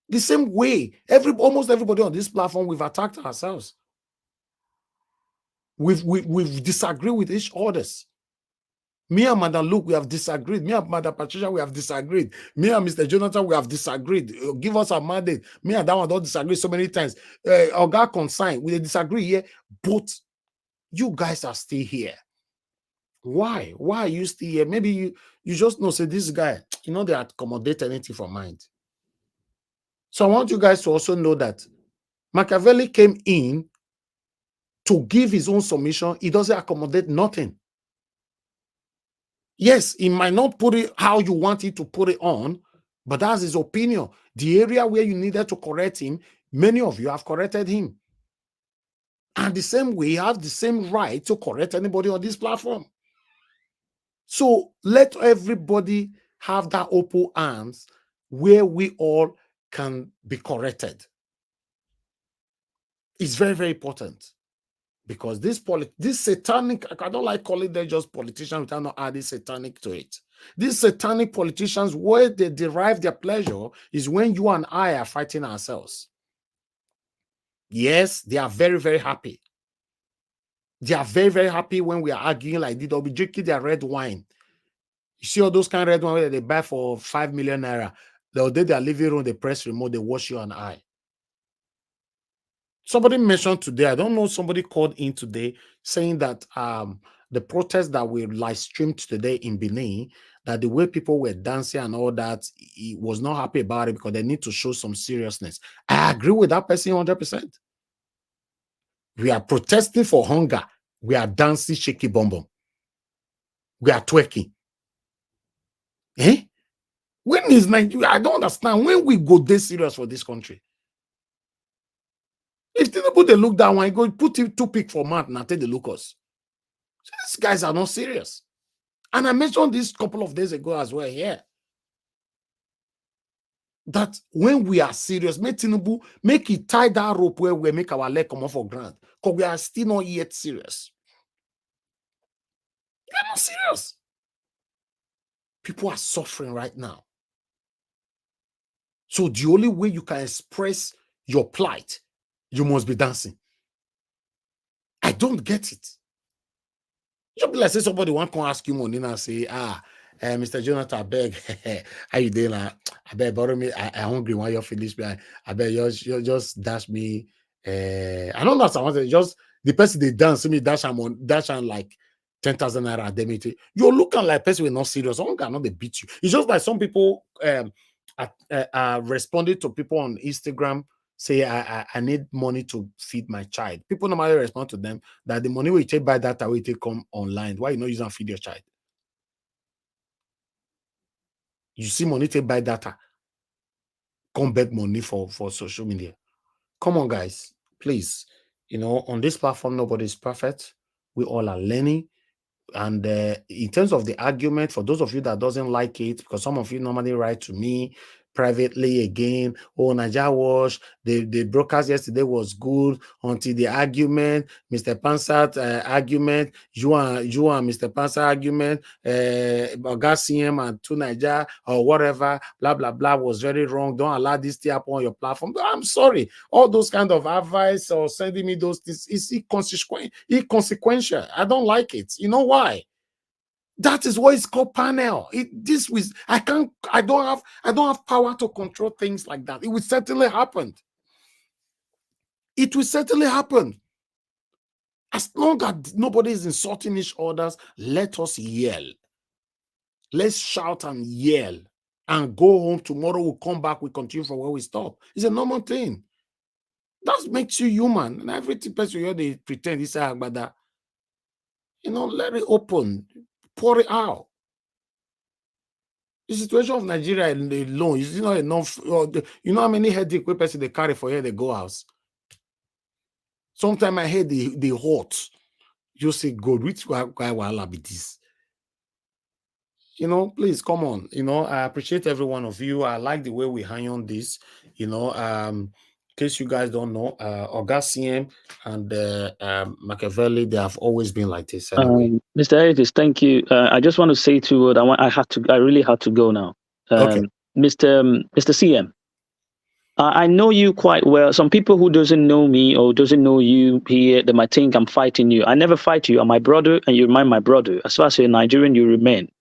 The same way, almost everybody on this platform, we've attacked ourselves. We've disagreed with each other. Me and Madam Luke, we have disagreed. Me and Madam Patricia, we have disagreed. Me and Mr. Jonathan, we have disagreed. Give us a mandate. Me and that one don't disagree so many times. Oga consign, we disagree here, but you guys are still here. Why? Why are you still here? Maybe you just know, say this guy, they accommodate anything for mind. So I want you guys to also know that Machiavelli came in to give his own submission. He doesn't accommodate nothing. Yes, he might not put it how you want it to put it on, but that's his opinion. The area where you needed to correct him, many of you have corrected him. And the same way, you have the same right to correct anybody on this platform. So let everybody have that open arms where we all can be corrected. It's very, very important. Because this satanic, I don't like calling them just politicians without not adding satanic to it. These satanic politicians, where they derive their pleasure is when you and I are fighting ourselves. Yes, they are very, very happy. They are very, very happy when we are arguing like this. They'll be drinking their red wine. You see all those kind of red wine that they buy for 5 million naira. They'll do their living room, they press remote, they wash you and I. Somebody mentioned today, I don't know, somebody called in today saying that the protest that we live streamed today in Benin, that the way people were dancing and all that, he was not happy about it because they need to show some seriousness. I agree with that person 100%. We are protesting for hunger. We are dancing shaky bum bum. We are twerking. Eh? When is Nigeria? I don't understand. When we go this serious for this country? If Tinubu they look that one, go put him 2 pick for month and take the lookers. So these guys are not serious. And I mentioned this a couple of days ago as well here. That when we are serious, make Tinubu, make it tie that rope where we make our leg come off for ground. Because we are still not yet serious. We are not serious. People are suffering right now. So the only way you can express your plight, you must be dancing. I don't get it. Just be like say somebody want to ask you money and say, Mr. Jonathan, I beg, how you doing? I beg, borrow me. I hungry. Why you finish me? I beg, you just dash me. I don't know. Someone say just the person they dance me dash and like 10,000 naira. They you're looking like person we're not serious. Someone cannot they beat you. It's just like some people responded to people on Instagram. Say I need money to feed my child. People normally respond to them that the money we take buy data will take come online. Why you not use and feed your child? You see money to buy data. Come beg money for social media. Come on, guys. Please. You know, on this platform, nobody is perfect. We all are learning. And in terms of the argument, for those of you that doesn't like it, because some of you normally write to me privately again, oh, Naija Wash, the broadcast yesterday was good until the argument, Mr. Pansat argument, you and Mr. Pansat argument, CM and to Naija or whatever, blah, blah, blah, was very wrong. Don't allow this to happen on your platform. I'm sorry. All those kind of advice or sending me those things is inconsequential. I don't like it. You know why? That is what it's called panel. I don't have power to control things like that. It will certainly happen. It will certainly happen. As long as nobody is insulting each other, let us yell. Let's shout and yell and go home. Tomorrow we'll come back, we continue from where we stop. It's a normal thing. That makes you human. And every person here they pretend it's Agbada. You know, let it open. Pour it out. The situation of Nigeria alone is not enough. You know how many headache person they carry for here they go house. Sometimes I hear the hot. You say, God, which guy will be this? You know, please come on. You know, I appreciate every one of you. I like the way we hang on this. You know, in case you guys don't know, CM and Machiavelli, they have always been like this anyway. Mr. Davis, thank you. I just want to say two words. I really had to go now. Okay. Mr. CM, I know you quite well. Some people who doesn't know me or doesn't know you here, they might think I'm fighting you. I never fight you. I'm my brother, and you remain my brother. As far as you're Nigerian, you remain.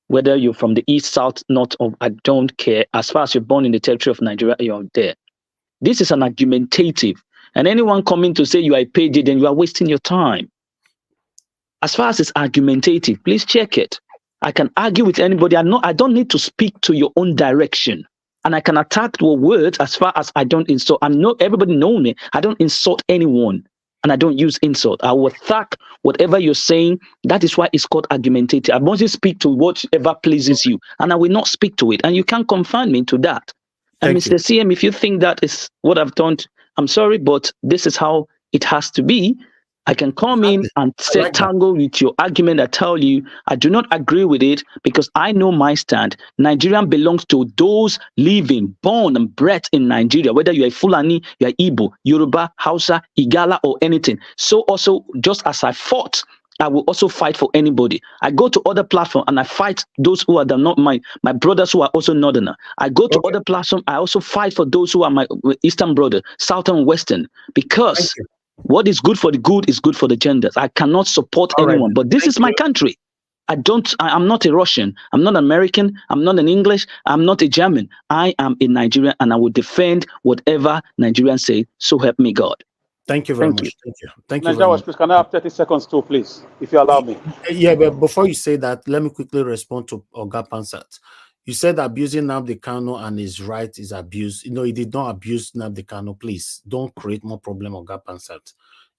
Whether you're from the east, south, north, or I don't care. As far as you're born in the territory of Nigeria, you're there. This is an argumentative. And anyone coming to say you are a payday, then you are wasting your time. As far as it's argumentative, please check it. I can argue with anybody. I don't need to speak to your own direction. And I can attack your words as far as I don't insult. Everybody know me. I don't insult anyone. And I don't use insult. I will attack whatever you're saying. That is why it's called argumentative. I must speak to whatever pleases you. And I will not speak to it. And you can't confine me to that. And Mr. CM, if you think that is what I've done, I'm sorry, but this is how it has to be. I can come in and tangle with your argument. I tell you, I do not agree with it because I know my stand. Nigerian belongs to those living, born and bred in Nigeria, whether you're a Fulani, you're Igbo, Yoruba, Hausa, Igala, or anything. So also, just as I fought, I will also fight for anybody. I go to other platforms and I fight those who are not my brothers who are also northerner. I go to other platforms. I also fight for those who are my eastern brother, southern, western, because what is good for the good is good for the genders. I cannot support anyone, but this is my country. I'm not a Russian. I'm not American. I'm not an English. I'm not a German. I am a Nigerian and I will defend whatever Nigerians say. So help me God. Thank you very much. Thank you. Thank you very Nigeria, much. please, can I have 30 seconds too, please, if you allow me? Yeah, but before you say that, let me quickly respond to Oga Pansat. You said abusing Nnamdi Kanu and his right is abuse. You know, he did not abuse Nnamdi Kanu. Please don't create more problem, Oga Pansat.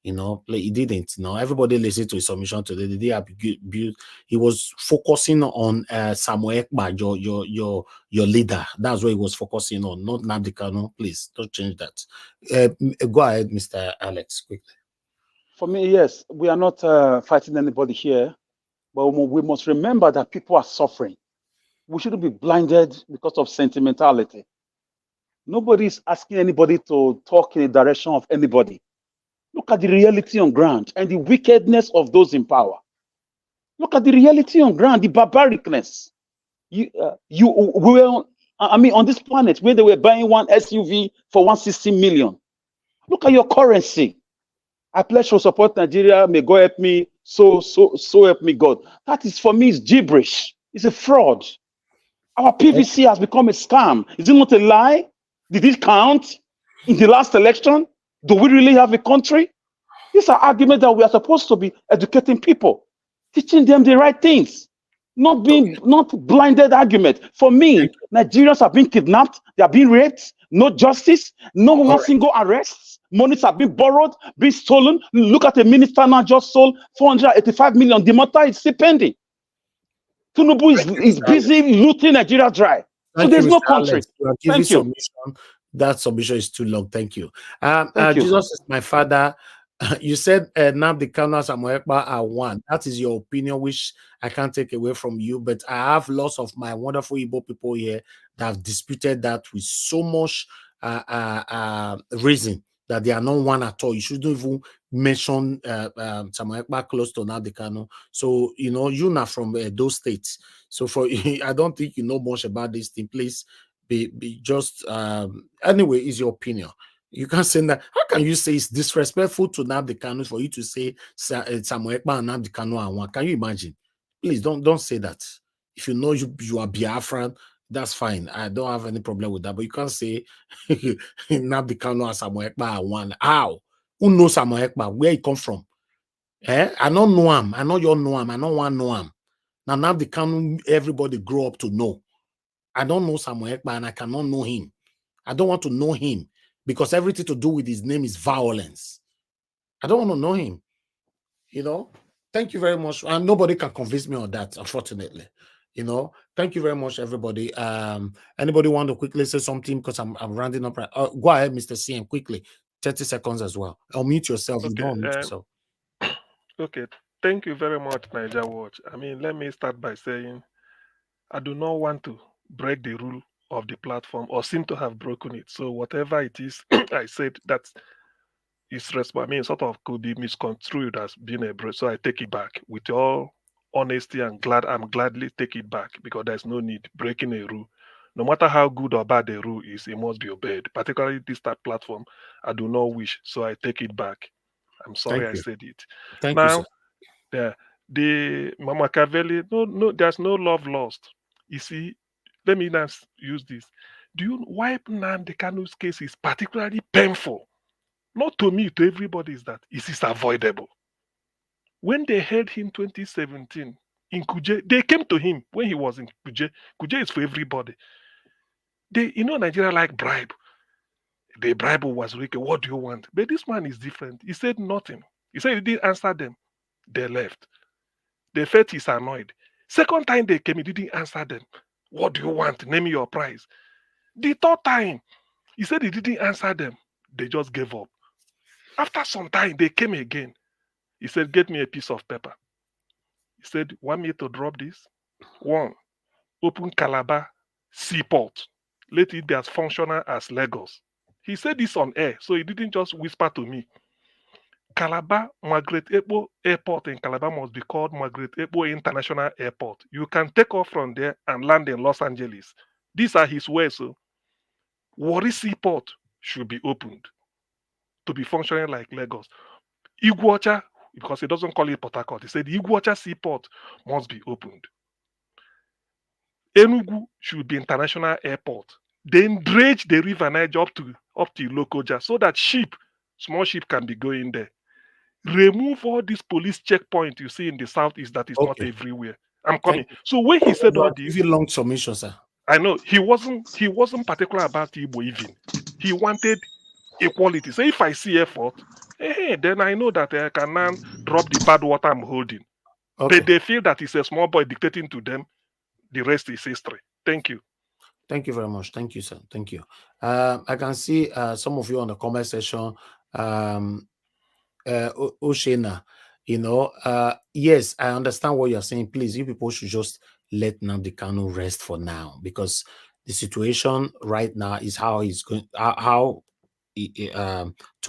You know, like, he didn't. You know, everybody listened to his submission today. Did he abuse? He was focusing on Samuel Ekpa, your leader. That's what he was focusing on, not Nnamdi Kanu. Please don't change that. Go ahead, Mr. Alex, quickly. For me, yes, we are not fighting anybody here, but we must remember that people are suffering. We shouldn't be blinded because of sentimentality. Nobody is asking anybody to talk in the direction of anybody. Look at the reality on ground and the wickedness of those in power. Look at the reality on ground, the barbaricness. We were, on this planet where they were buying one SUV for 160 million. Look at your currency. I pledge to support Nigeria. May God help me. So help me God. That is, for me, is gibberish. It's a fraud. Our PVC has become a scam. Is it not a lie? Did it count in the last election? Do we really have a country? These are arguments that we are supposed to be educating people, teaching them the right things, not blinded argument. For me, Nigerians have been kidnapped. They are being raped. No justice. No one single arrest. Monies have been borrowed, been stolen. Look at the minister now just sold 485 million. The matter is still pending. Tinubu is busy looting Nigeria dry. So there's no country. Thank you. Submission. That submission is too long. Thank you. Jesus is my father. You said Nnamdi Kanu and Samuel Ekpa are one. That is your opinion, which I can't take away from you. But I have lots of my wonderful Igbo people here that have disputed that with so much reason that they are not one at all. You shouldn't even mention Samuel Ekpa close to Nnamdi Kanu. So, you know, you're not from those states. So for I don't think you know much about this thing. Please be just anyway, is your opinion. You can't say that. How can you say it's disrespectful to Nnamdi Kanu for you to say Samuel Ekpa and Nnamdi Kanu are one? Can you imagine? Please don't say that. If you know you are Biafran, that's fine. I don't have any problem with that. But you can't say Nnamdi Kanu and Samuel Ekpa are one. How? Who knows Samuel Ekpa? Where he come from? I don't know him. I know you know him. I don't want to know him. Now Nnamdi Kanu, everybody grow up to know. I don't know Samuel Ekpa and I cannot know him. I don't want to know him because everything to do with his name is violence. I don't want to know him. You know, thank you very much. And nobody can convince me on that, unfortunately. You know, thank you very much, everybody. Anybody want to quickly say something because I'm rounding up. Go ahead, Mr. CM, quickly. 30 seconds as well. Unmute yourself. You don't unmute yourself. Okay. Thank you very much, Niger Watch. I mean, let me start by saying I do not want to break the rule of the platform or seem to have broken it. So whatever it is, I said that is I mean, sort of could be misconstrued as being a break. So I take it back with all honesty and I'm gladly take it back because there's no need breaking a rule. No matter how good or bad the rule is, it must be obeyed. Particularly this type platform, I do not wish. So I take it back. I'm sorry I said it. Thank now, you, sir. The Mama Cavelli, no, there's no love lost. You see, let me now use this. Do you why Nnamdi Kanu's case is particularly painful? Not to me, to everybody, is that it is avoidable. When they held him 2017 in Kuje, they came to him when he was in Kuje. Kuje is for everybody. Nigeria like bribe. The bribe was Ricky. What do you want? But this man is different. He said nothing. He said he didn't answer them. They left. They felt he's annoyed. Second time they came, he didn't answer them. What do you want? Name your price. The third time, he said he didn't answer them. They just gave up. After some time, they came again. He said, get me a piece of paper. He said, want me to drop this? 1, open Calabar seaport. Let it be as functional as Lagos. He said this on air, so he didn't just whisper to me. Calabar Margaret Ekpo Airport in Calabar must be called Margaret Ekpo International Airport. You can take off from there and land in Los Angeles. These are his words. So, Warri Seaport should be opened to be functioning like Lagos. Iguacha, because he doesn't call it Port Harcourt, he said Iguacha Seaport must be opened. Enugu should be international airport. Then dredge the river Niger up to Lokoja so that ship Small ship can be going there. Remove all these police checkpoints you see in the southeast that is not everywhere. I'm coming. So when he said all this, give you long submission, sir. I know he wasn't particular about Igbo even. He wanted equality. So if I see effort, then I know that I can now drop the bad water I'm holding. But they feel that it's a small boy dictating to them. The rest is history. Thank you. Thank you very much. Thank you, sir. Thank you. I can see some of you on the comment section. Oshena, yes, I understand what you're saying. Please, you people should just let Nnamdi Kanu rest for now, because the situation right now is how he's going, to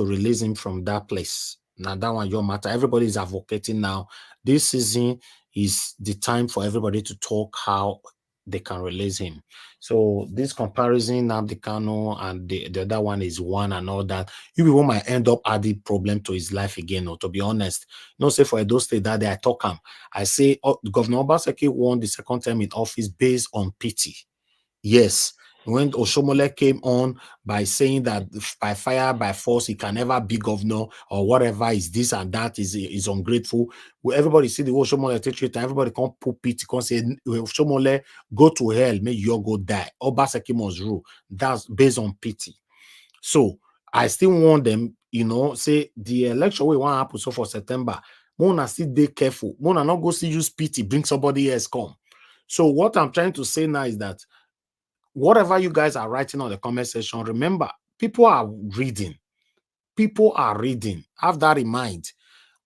release him from that place. Now that one your matter. Everybody is advocating now. This season is the time for everybody to talk how they can release him. So this comparison, Nnamdi Kanu and the other one is one and all that, you people might end up adding problem to his life again. Or to be honest, say for Edo State that day I talk him, I say Governor Obaseki won the second term in office based on pity. Yes. When Oshiomhole came on by saying that by fire, by force, he can never be governor or whatever, is this and that, is ungrateful. Well, everybody see the Oshiomhole take it, everybody can't put pity, can't say, Oshiomhole, go to hell, may you go die. Obaseki must rule. That's based on pity. So I still want them, say the election we want to happen so for September, Mona still be careful. Mona not go see use pity, bring somebody else come. So what I'm trying to say now is that whatever you guys are writing on the comment section, remember, people are reading. People are reading. Have that in mind.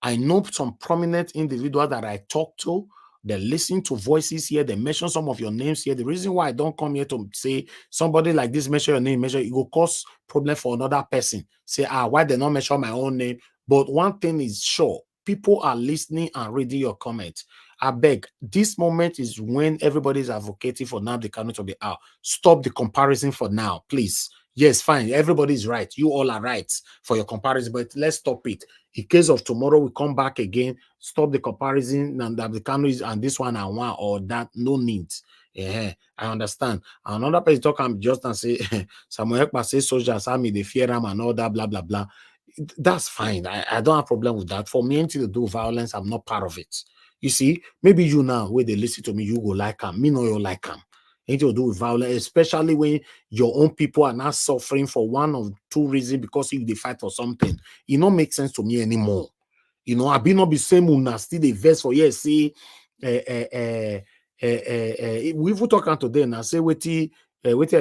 I know some prominent individuals that I talk to, they listen to voices here, they mention some of your names here. The reason why I don't come here to say somebody like this, mention your name, it will cause problem for another person. Say, why they not mention my own name? But one thing is sure, people are listening and reading your comments. I beg, this moment is when everybody is advocating for Nnamdi Kanu to be out. Stop the comparison for now, please. Yes, fine. Everybody is right. You all are right for your comparison, but let's stop it. In case of tomorrow, we come back again. Stop the comparison. And the Kanu is and this one and one or that. No need. Yeah, I understand. Another person talk I'm just and say Samuel Ekpa say soldiers army they fear him and all that blah blah blah. That's fine. I don't have a problem with that. For me, anything to do violence, I'm not part of it. You see, maybe you now, where they listen to me, you go like him. Me no, you like him. Anything to do with violence, especially when your own people are not suffering for one or two reasons because if they fight for something, it don't make sense to me anymore. I be not be same una still the verse for yes, see, we will talk today and I say what I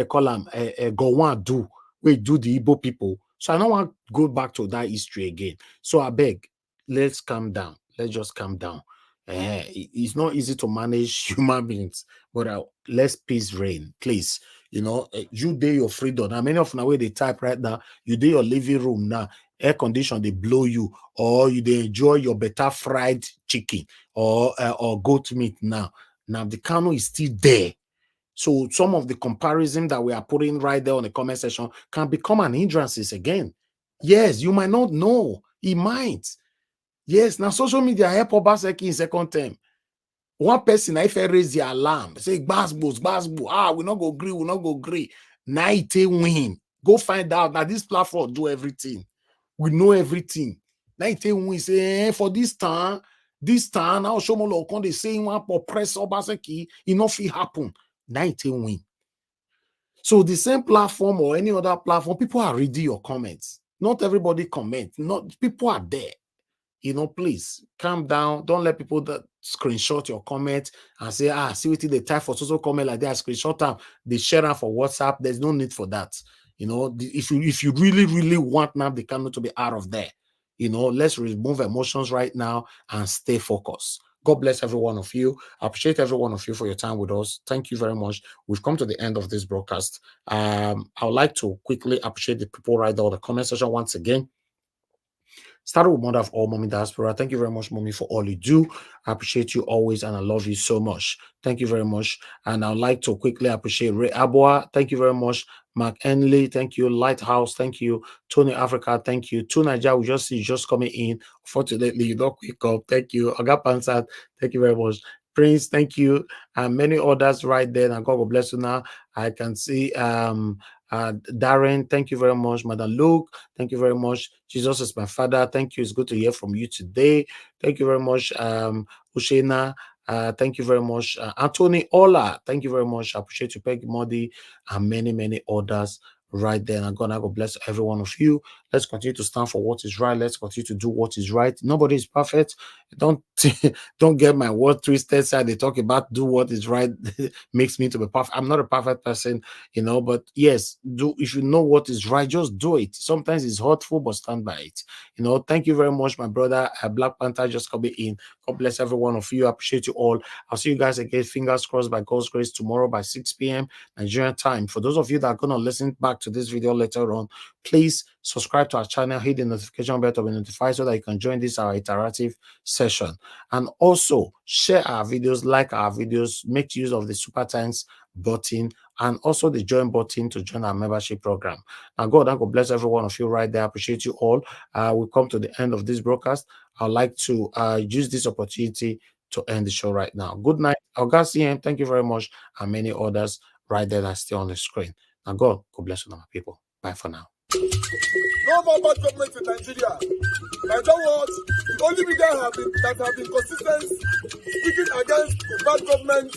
call them go one do we do the Igbo people. So I don't want to go back to that history again. So I beg, let's calm down. Let's just calm down. It's not easy to manage human beings, but let's peace reign, please. You do your freedom. Now, many of now where they type right now, you do your living room now, air condition, they blow you, or you they enjoy your better fried chicken or goat meat now. Now the Kanu is still there. So some of the comparison that we are putting right there on the comment section can become an hindrance again. Yes, you might not know. It might. Yes, now social media help Obaseki in second term. One person, if I raise the alarm, say, we not go agree. Now it win. Go find out. Now this platform do everything. We know everything. Now it win. Say, for this time, now Oshiomhole come they say one oppress Obaseki, enough it happen. Now it win. So the same platform or any other platform, people are reading your comments. Not everybody comment. Not people are there. Please calm down. Don't let people that screenshot your comment and say, see what they type for social comment like that. Screenshot them, they share them for WhatsApp. There's no need for that. If you really, really want Nnamdi Kanu to be out of there, let's remove emotions right now and stay focused. God bless every one of you. I appreciate every one of you for your time with us. Thank you very much. We've come to the end of this broadcast. I would like to quickly appreciate the people right there on the comment section once again. Started with mother of all, Mommy Diaspora. Thank you very much, Mommy, for all you do. I appreciate you always, and I love you so much. Thank you very much. And I'd like to quickly appreciate Ray Abua. Thank you very much. Mark Henley, thank you. Lighthouse, thank you. Tony Africa, thank you. To Nigeria, we just see you just coming in. Fortunately, you don't quick up. Thank you. Aga Pansat, thank you very much. Prince, thank you. And many others right there. And God will bless you now. I can see Darren, thank you very much. Madam Luke, thank you very much. Jesus is my father. Thank you. It's good to hear from you today. Thank you very much. Ushena, thank you very much. Anthony Ola, thank you very much. I appreciate you, Peggy Modi, and many others right there. And God bless every one of you. Let's continue to stand for what is right. Let's continue to do what is right. Nobody is perfect. Don't get my word twisted. Side they talk about do what is right makes me to be perfect. I'm not a perfect person, but yes, if you know what is right, just do it. Sometimes it's hurtful, but stand by it. Thank you very much, my brother. Black Panther just coming in. God bless every one of you. I appreciate you all. I'll see you guys again. Fingers crossed by God's grace tomorrow by 6 p.m. Nigerian time. For those of you that are gonna listen back to this video later on, please subscribe to our channel, hit the notification bell to be notified so that you can join this our interactive session. And also share our videos, like our videos, make use of the super thanks button and also the join button to join our membership program. Now God bless every one of you right there. I appreciate you all. We've come to the end of this broadcast. I'd like to use this opportunity to end the show right now. Good night. Augustine, thank you very much, and many others right there that are still on the screen. Now God bless you, my people. Bye for now. No more bad government in Nigeria. Nigeria what? The only media that have been consistent speaking against the bad government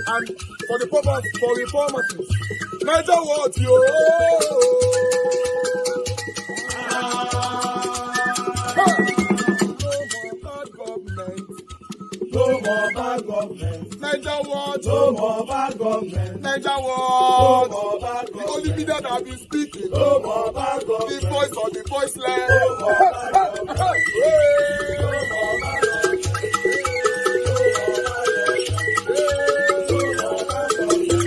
and for the purpose for reformers. Nigeria what? Yo! No more bad government. Nigeria what? No more bad government. Nigeria what? No more bad government. The only media that have been speaking. No more bad government. The voice of the voiceless. No more bad government. No more bad government.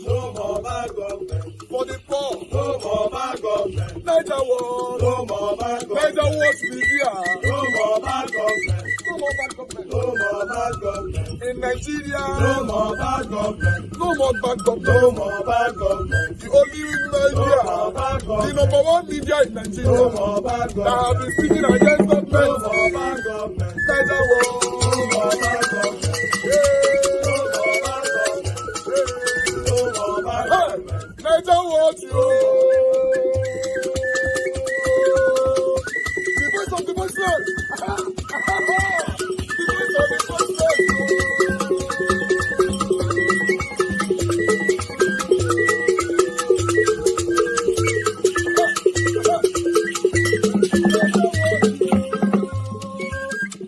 No more bad government. For the poor. No more bad government. Nigeria what? No more bad government. Nigeria what media. No more bad government. No more bad government. No more bad government. In Nigeria. No more bad government. No more bad government. No more bad government. The only media. No more bad government. The number one media in Nigeria. No more bad government. That have been speaking against government. No more bad government. Nigeria what? No more bad government. Nigeria what you? The voice of the voiceless. The voice of the voiceless.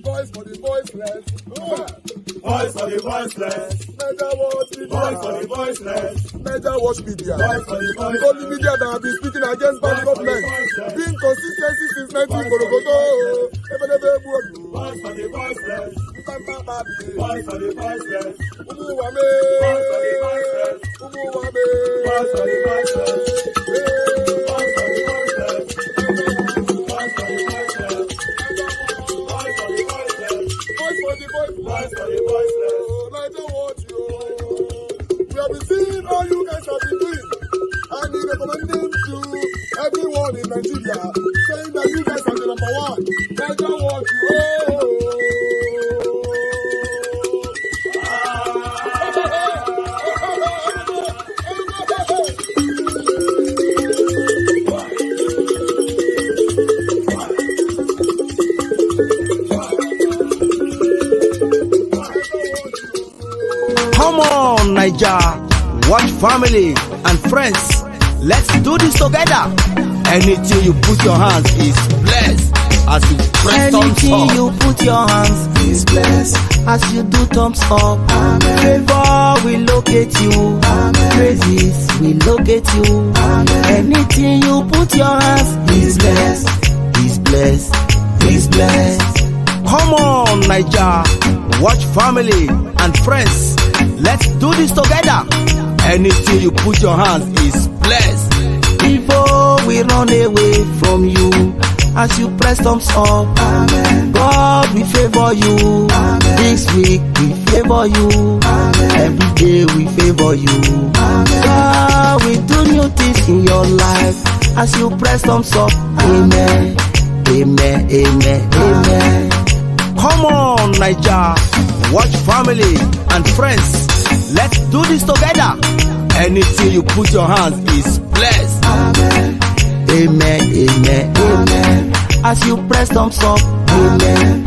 Voice for the voiceless. Voice for the voiceless. Nigeria what? Voice for the voiceless. Nigeria watch media. The only media that have been speaking against bad government. Being consistency since 1944. Voice for the voiceless. Voice for the voiceless. Umuwame. Voice for the voiceless. Umuwame. Voice for the voiceless. Voice for the voiceless. Voice for the voiceless. Voice for the voiceless. Voice for the voiceless. Voice for the voiceless. Nigeria watch you. We have been seeing all you guys have been doing, and he recommending to everyone in Nigeria, saying that you guys are the number one. Nigeria what you Come on, Niger, watch family and friends. Let's do this together. Anything you put your hands is blessed. As you press thumbs up. Anything you put your hands is blessed. As you do thumbs up. Amen. Favor will locate you. Amen. Praises will locate you. Amen. Anything you put your hands is blessed. Is blessed. Is blessed. Come on, Niger, watch family and friends. Let's do this together. Anything you put your hands is blessed. People will run away from you as you press thumbs up. Amen. God will favor you. Amen. This week we favor you. Amen. Every day we favor you. Amen. God will do new things in your life as you press thumbs up. Amen. Amen. Amen. Amen. Come on, Niger, watch family and friends. Let's do this together. Anything you put your hands is blessed. Amen, amen, amen, amen. As you press thumbs up, amen,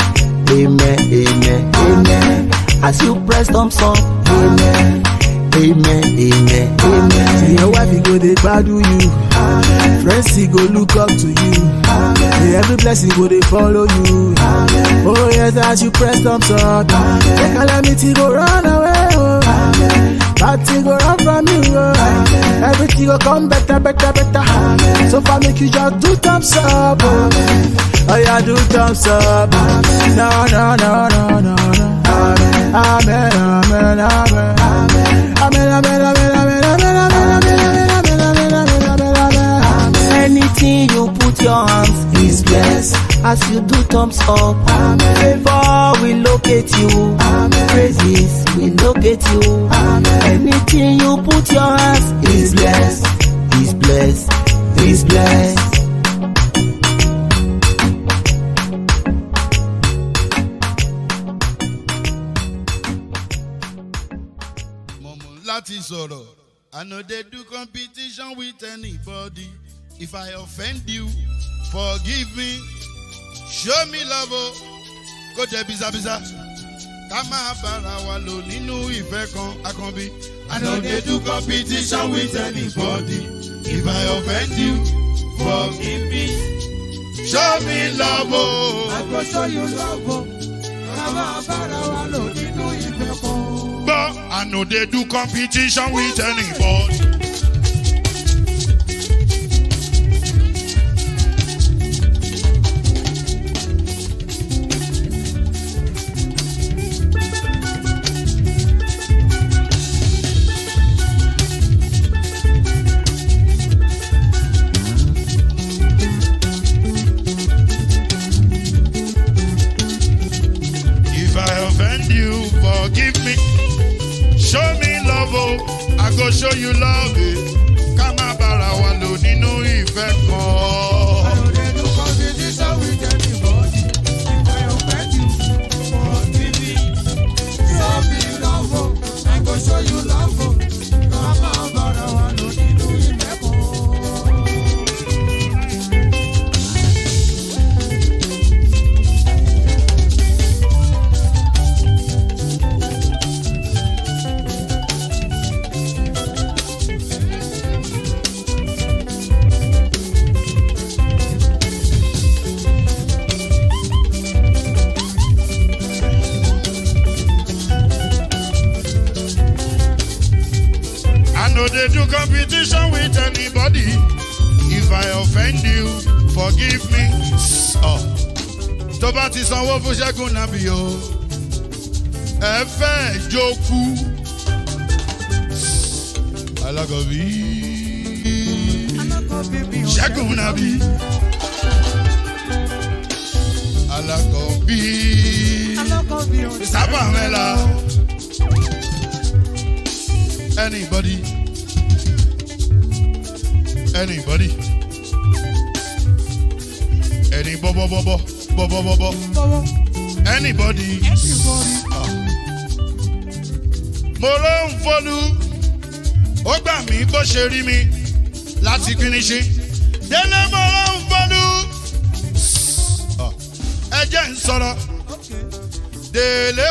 amen, amen, amen. As you press thumbs up, amen, amen, amen, amen. See your wife, he go they gbadu you. Friends, he go look up to you. See every blessing go they follow you. Oh yes, as you press thumbs up, the calamity go run away. Oh. Bad thing go run from you. Oh. Everything go come better, better, better. So far make you just do thumbs up. Oh yeah, do thumbs up. No, no, no, no, no, no. Amen, amen, amen, amen. Amen, amen, amen, amen, amen, amen, amen, amen, amen, amen, amen. Anything you put your hands is blessed. As you do thumbs up, favor will locate you. Praises will locate you. Anything you put your hands is blessed, is blessed, is blessed. Láti sọ̀rọ̀, I no dey do competition with anybody. If I offend you, forgive me. Show me love, oh. Kó jẹ́ bizabiza. Ká máa bára wa lò nínú ìfẹ́ kan akànbí. I no dey do competition with anybody. If I offend you, forgive me. Show me love, oh. I go show you love, oh. Ká máa bára wa lò nínú ìfẹ́ kan. But I know they do competition with anybody. If I offend you, forgive me. Show me love, oh, I go show you love, eh. Ká má bára wa lò nínú ìfẹ́ kan. I don't dey do competition with anybody. If I offend you, forgive me. Show me love, oh, I go show you love, oh. Ká má bára wa lò nínú ìfẹ́ kan. No, they do competition with anybody. If I offend you, forgive me. Oh, tó bá ti sanwó fún Ṣẹ́gun nàbí o. Ẹ fẹ́ jókù. Alákọ̀bí. Ṣẹ́gun nàbí. Alákọ̀bí. Sábà mẹ́la. Anybody. Anybody. Any bobo. Anybody. Mo ló ń fọlú, ó gbà mí bó ṣe rí mi láti kíníṣí. Délé mo ló ń fọlú, ẹ jẹ́ ń sọ̀rọ̀. Délé